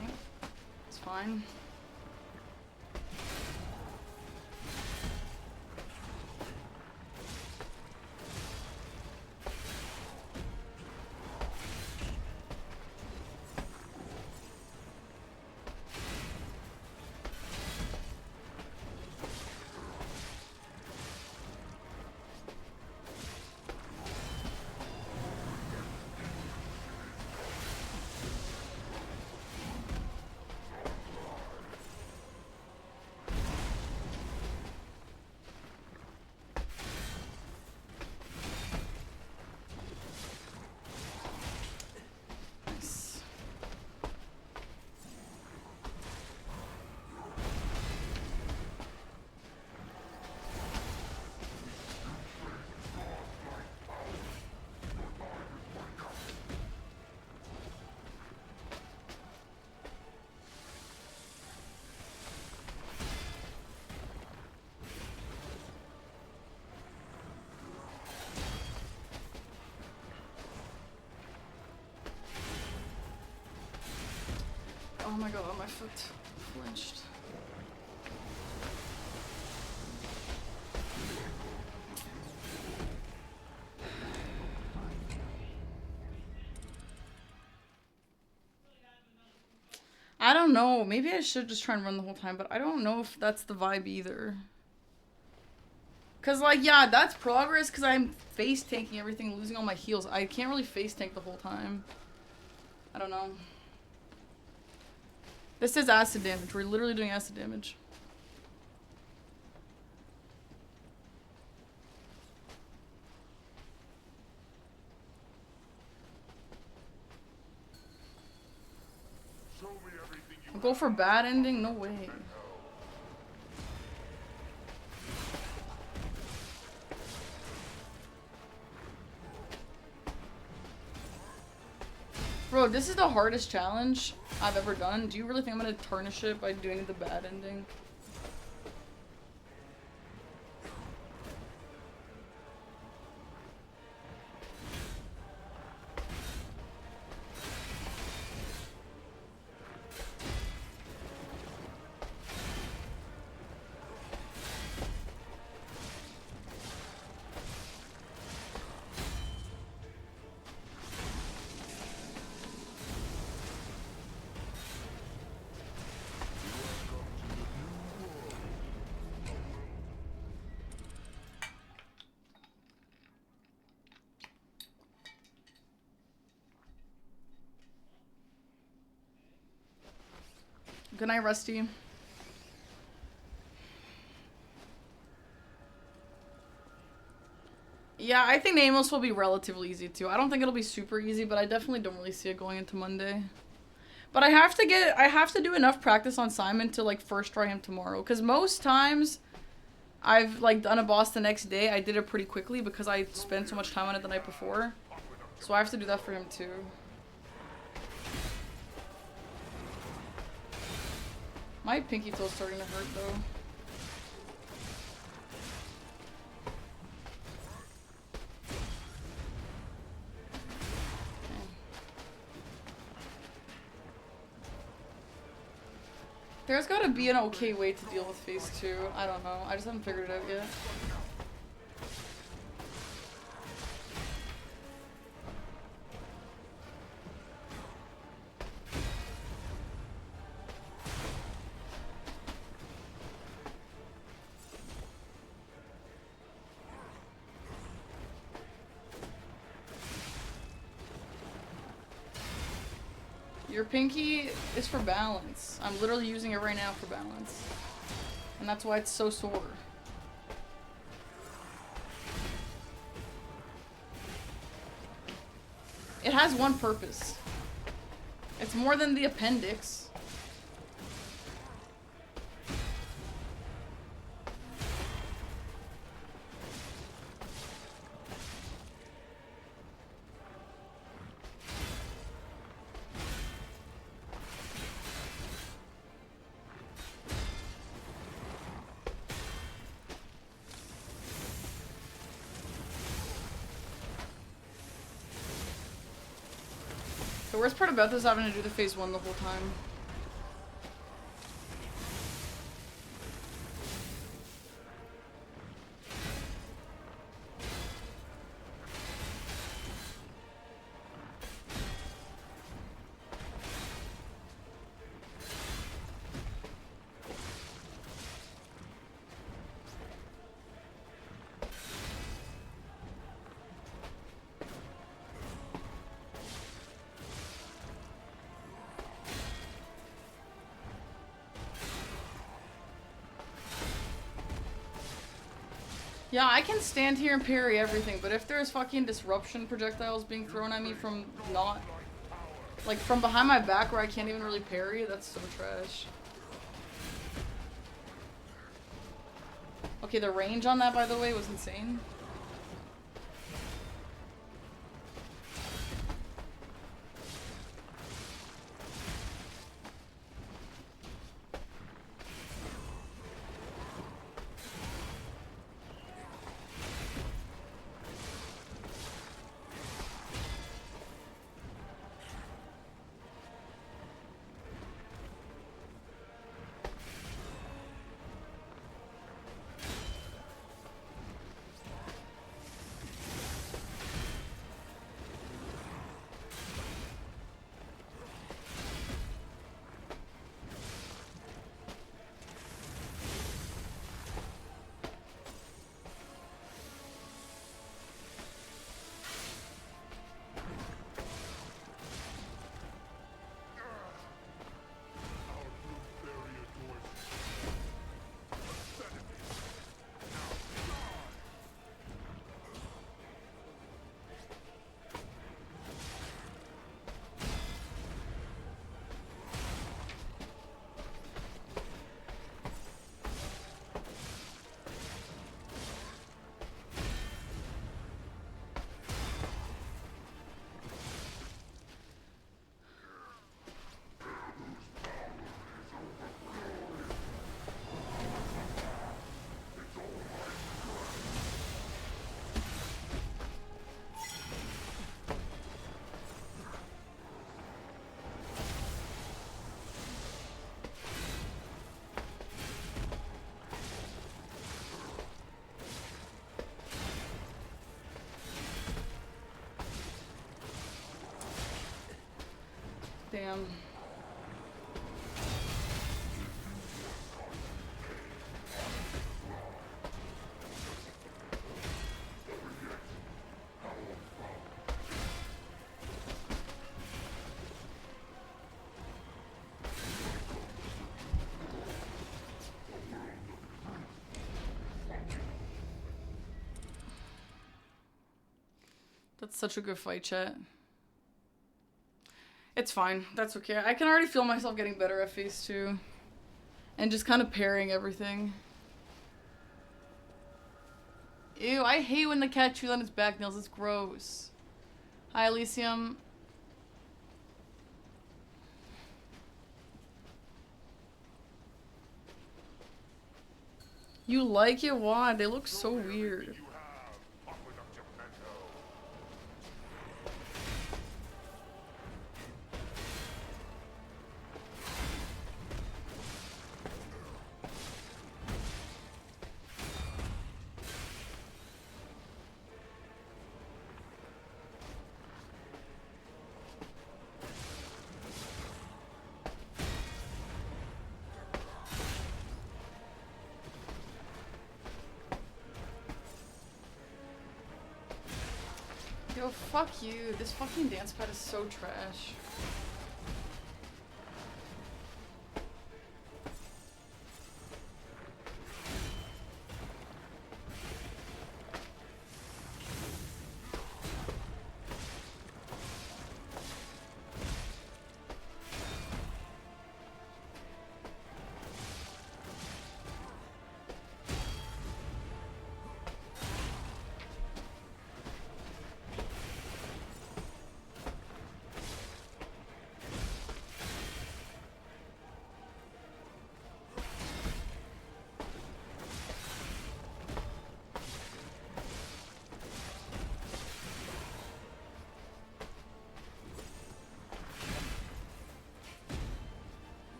Okay. It's fine. Oh my god, my foot flinched. I don't know. Maybe I should just try and run the whole time, but I don't know if that's the vibe either. Cause like, yeah, that's progress because I'm face tanking everything, losing all my heals. I can't really face tank the whole time. I don't know. This is acid damage. We're literally doing acid damage. I'll go for bad ending? No way. Bro, this is the hardest challenge I've ever done. Do you really think I'm gonna tarnish it by doing the bad ending? Good night, Rusty. Yeah, I think Nameless will be relatively easy too. I don't think it'll be super easy, but I definitely don't really see it going into Monday. But I have to do enough practice on Simon to like first try him tomorrow. Cause most times I've like done a boss the next day. I did it pretty quickly because I spent so much time on it the night before. So I have to do that for him too. My pinky toe's starting to hurt though. There's gotta be an okay way to deal with phase 2. I don't know. I just haven't figured it out yet. Your pinky is for balance. I'm literally using it right now for balance. And that's why it's so sore. It has one purpose. It's more than the appendix. The worst part about this is having to do the phase 1 the whole time. Yeah, I can stand here and parry everything, but if there's fucking disruption projectiles being thrown at me from not... like, from behind my back where I can't even really parry, that's so trash. Okay, the range on that, by the way, was insane. man. That's such a good fight, chat. It's fine. That's okay. I can already feel myself getting better at phase 2. And just kind of pairing everything. Ew, I hate when the cat chews on its back nails. It's gross. Hi, Elysium. You like it? Why? They look so weird. Yo, fuck you. This fucking dance pad is so trash.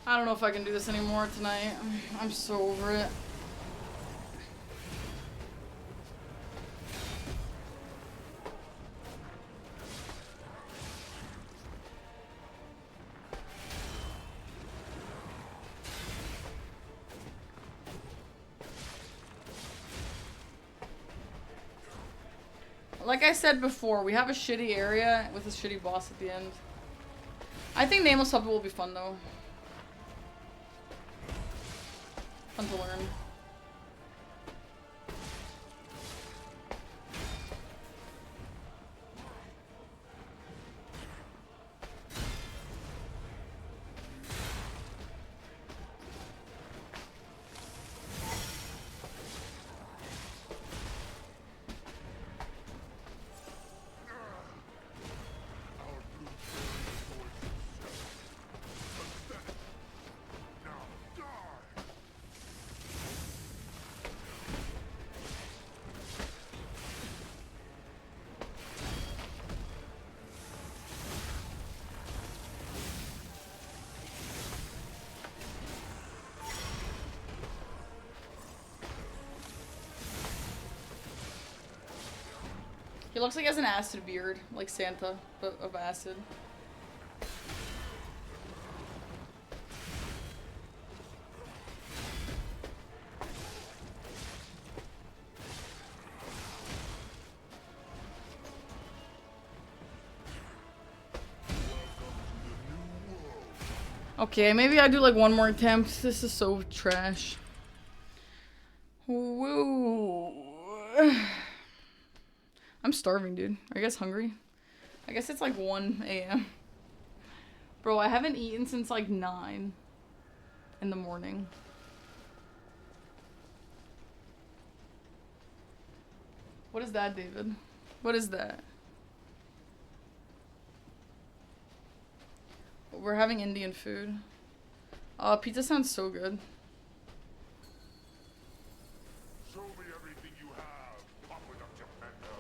I don't know if I can do this anymore tonight. I'm so over it. Like I said before, we have a shitty area with a shitty boss at the end. I think Nameless Puppet will be fun though. Fun to learn. He looks like he has an acid beard, like Santa, but of acid. Okay, maybe I do like one more attempt. This is so trash. Woo. I'm starving, dude. Are you guys hungry? I guess it's like 1 a.m. Bro, I haven't eaten since like 9 in the morning. What is that, David? What is that? We're having Indian food. Pizza sounds so good. Show me everything you have, Papa Dr. Mendo.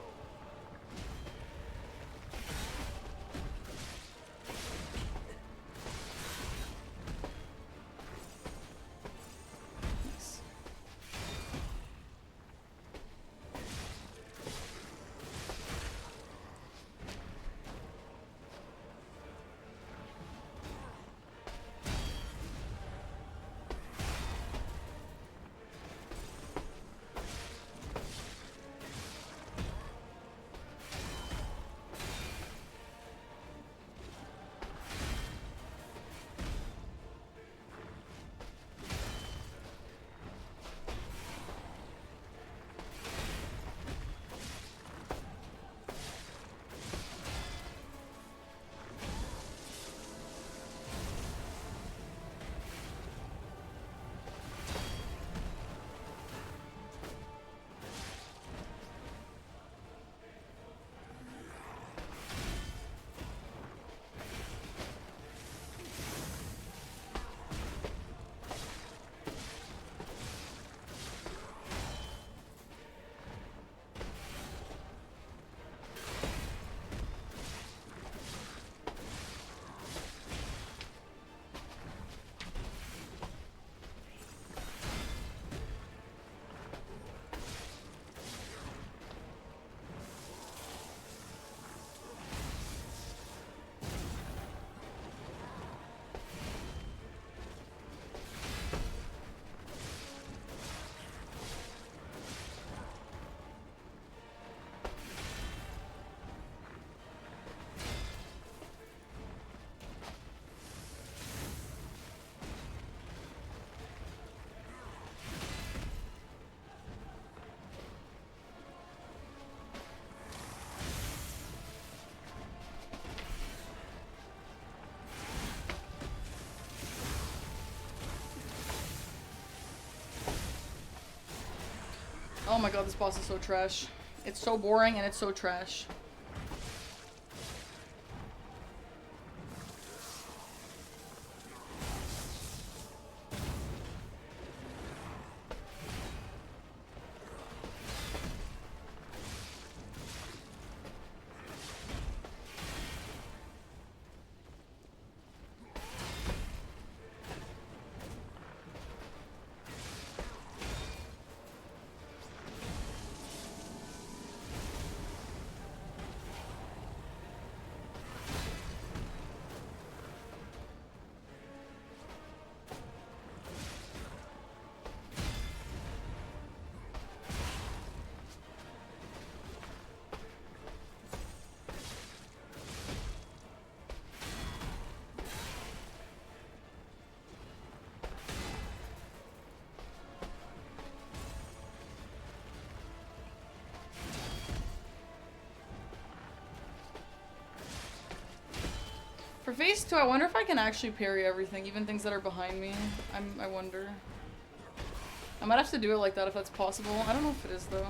Oh my god, this boss is so trash. It's so boring and it's so trash. For phase 2, I wonder if I can actually parry everything, even things that are behind me. I wonder. I might have to do it like that if that's possible. I don't know if it is, though.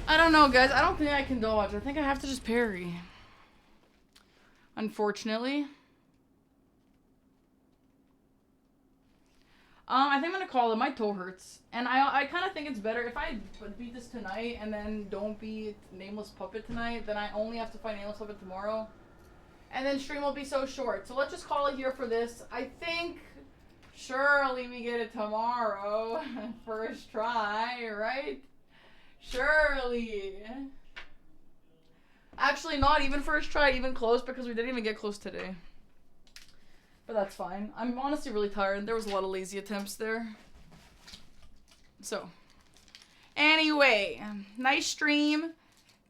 I don't know, guys. I don't think I can dodge. I think I have to just parry. Unfortunately. I think I'm gonna call it. My toe hurts. And I kind of think it's better if I beat this tonight and then don't beat Nameless Puppet tonight, then I only have to fight Nameless Puppet tomorrow. And then stream will be so short. So let's just call it here for this. I think surely we get it tomorrow. First try, right? Surely. Actually, not even first try, even close, because we didn't even get close today. But that's fine. I'm honestly really tired. There was a lot of lazy attempts there. So. Anyway, nice stream.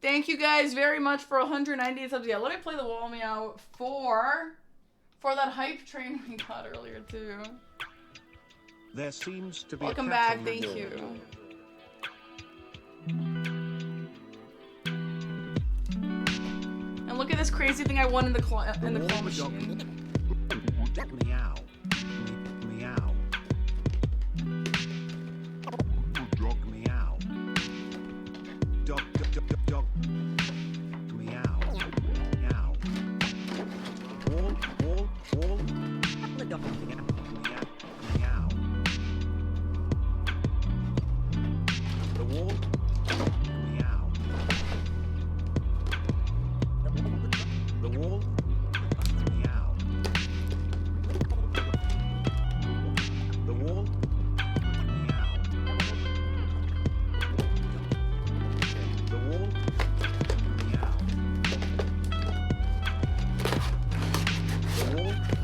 Thank you guys very much for 198 subs. Yeah, let me play the wall meow for that hype train we got earlier too. There seems to be Welcome a back, thank you. And look at this crazy thing I won in the claw machine. Meow. Meow. Dog meow. Dog dog dog dog. Meow. Meow. Wall wall wall. The dog meow. Meow. The wall. Meow. The wall. Meow. The wall. Meow. The wall. Meow. The wall.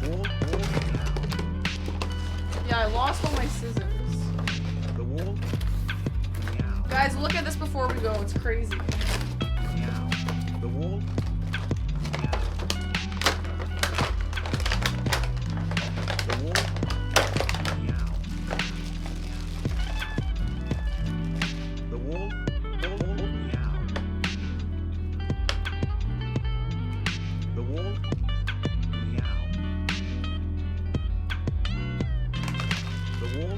Wall. Meow. Yeah, I lost all my scissors. The wall. Meow. Guys, look at this before we go. It's crazy. Meow. The wall. Meow. The wall. Meow. The wall. Wall. Meow. The wall. Meow. The wall.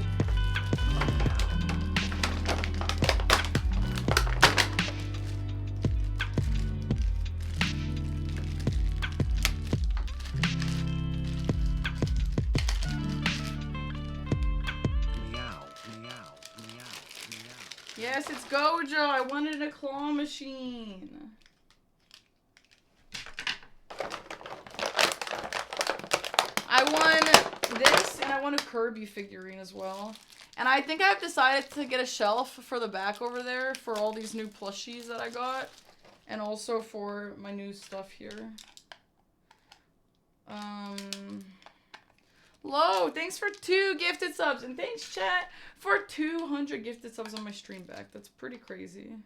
Yes, it's Gojo. I wanted a claw machine. I won this, and I won a Kirby figurine as well. And I think I've decided to get a shelf for the back over there for all these new plushies that I got. And also for my new stuff here. Lo, thanks for 2 gifted subs. And thanks, chat, for 200 gifted subs on my stream back. That's pretty crazy.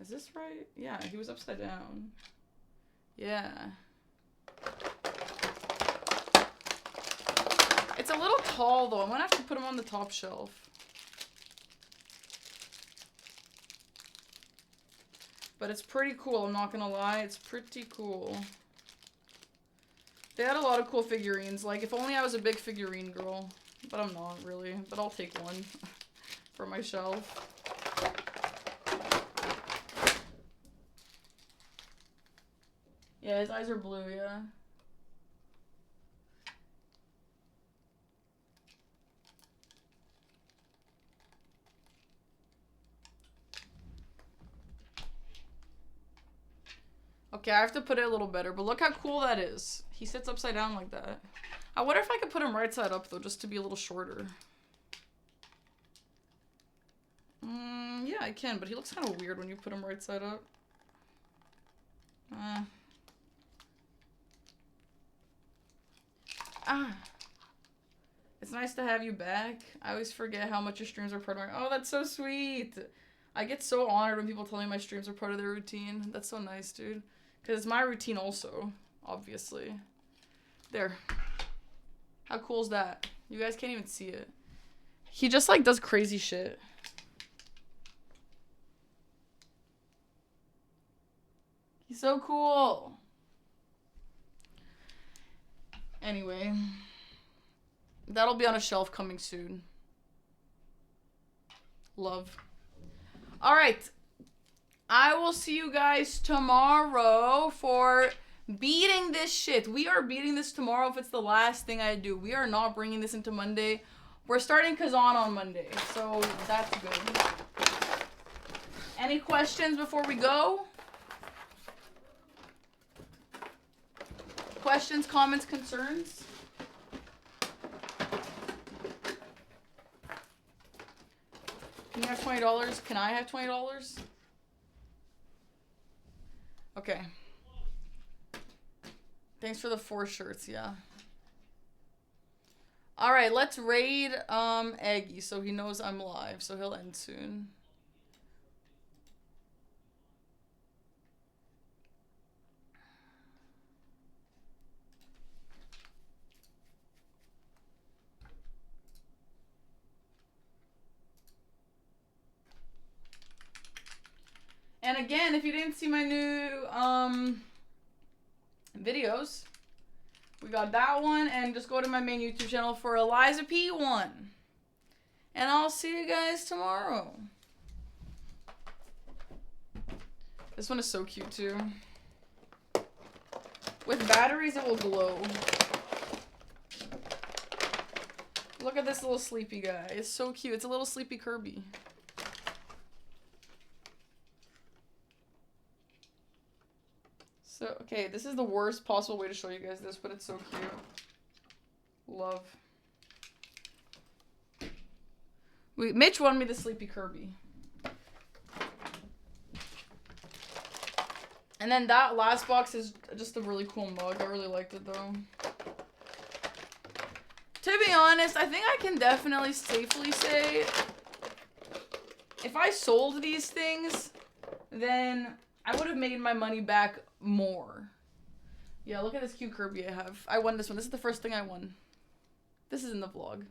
Is this right? Yeah, he was upside down. Yeah. It's a little tall, though. I'm gonna have to put him on the top shelf. But it's pretty cool, I'm not gonna lie. It's pretty cool. They had a lot of cool figurines. Like, if only I was a big figurine girl. But I'm not, really. But I'll take one for my shelf. Yeah, his eyes are blue, yeah. Okay, I have to put it a little better, but look how cool that is. He sits upside down like that. I wonder if I could put him right side up, though, just to be a little shorter. Yeah, I can, but he looks kind of weird when you put him right side up. It's nice to have you back. I always forget how much your streams are part of my... Oh, that's so sweet. I get so honored when people tell me my streams are part of their routine. That's so nice, dude. Because it's my routine also, obviously. There. How cool is that? You guys can't even see it. He just, like, does crazy shit. He's so cool. Anyway. That'll be on a shelf coming soon. Love. Alright. I will see you guys tomorrow for beating this shit. We are beating this tomorrow if it's the last thing I do. We are not bringing this into Monday. We're starting Kazan on Monday, so that's good. Any questions before we go? Questions, comments, concerns? Can you have $20? Can I have $20? Okay. Thanks for the 4 shirts, yeah. Alright, let's raid Eggy so he knows I'm live, so he'll end soon. And again, if you didn't see my new videos, we got that one, and just go to my main YouTube channel for Eliza P1. And I'll see you guys tomorrow. This one is so cute too. With batteries, it will glow. Look at this little sleepy guy. It's so cute. It's a little sleepy Kirby. So, okay, this is the worst possible way to show you guys this, but it's so cute. Love. Mitch wanted me the Sleepy Kirby. And then that last box is just a really cool mug. I really liked it, though. To be honest, I think I can definitely safely say if I sold these things, then I would have made my money back more. Yeah, look at this cute Kirby I have. I won this one. This is the first thing I won. This is in the vlog.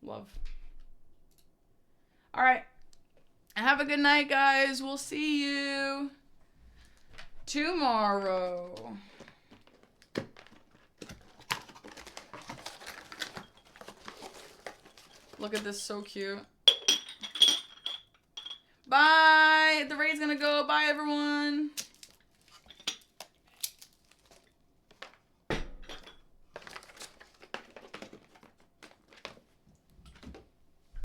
Love. Alright. Have a good night, guys. We'll see you tomorrow. Look at this. So cute. Bye. The raid's gonna go. Bye, everyone.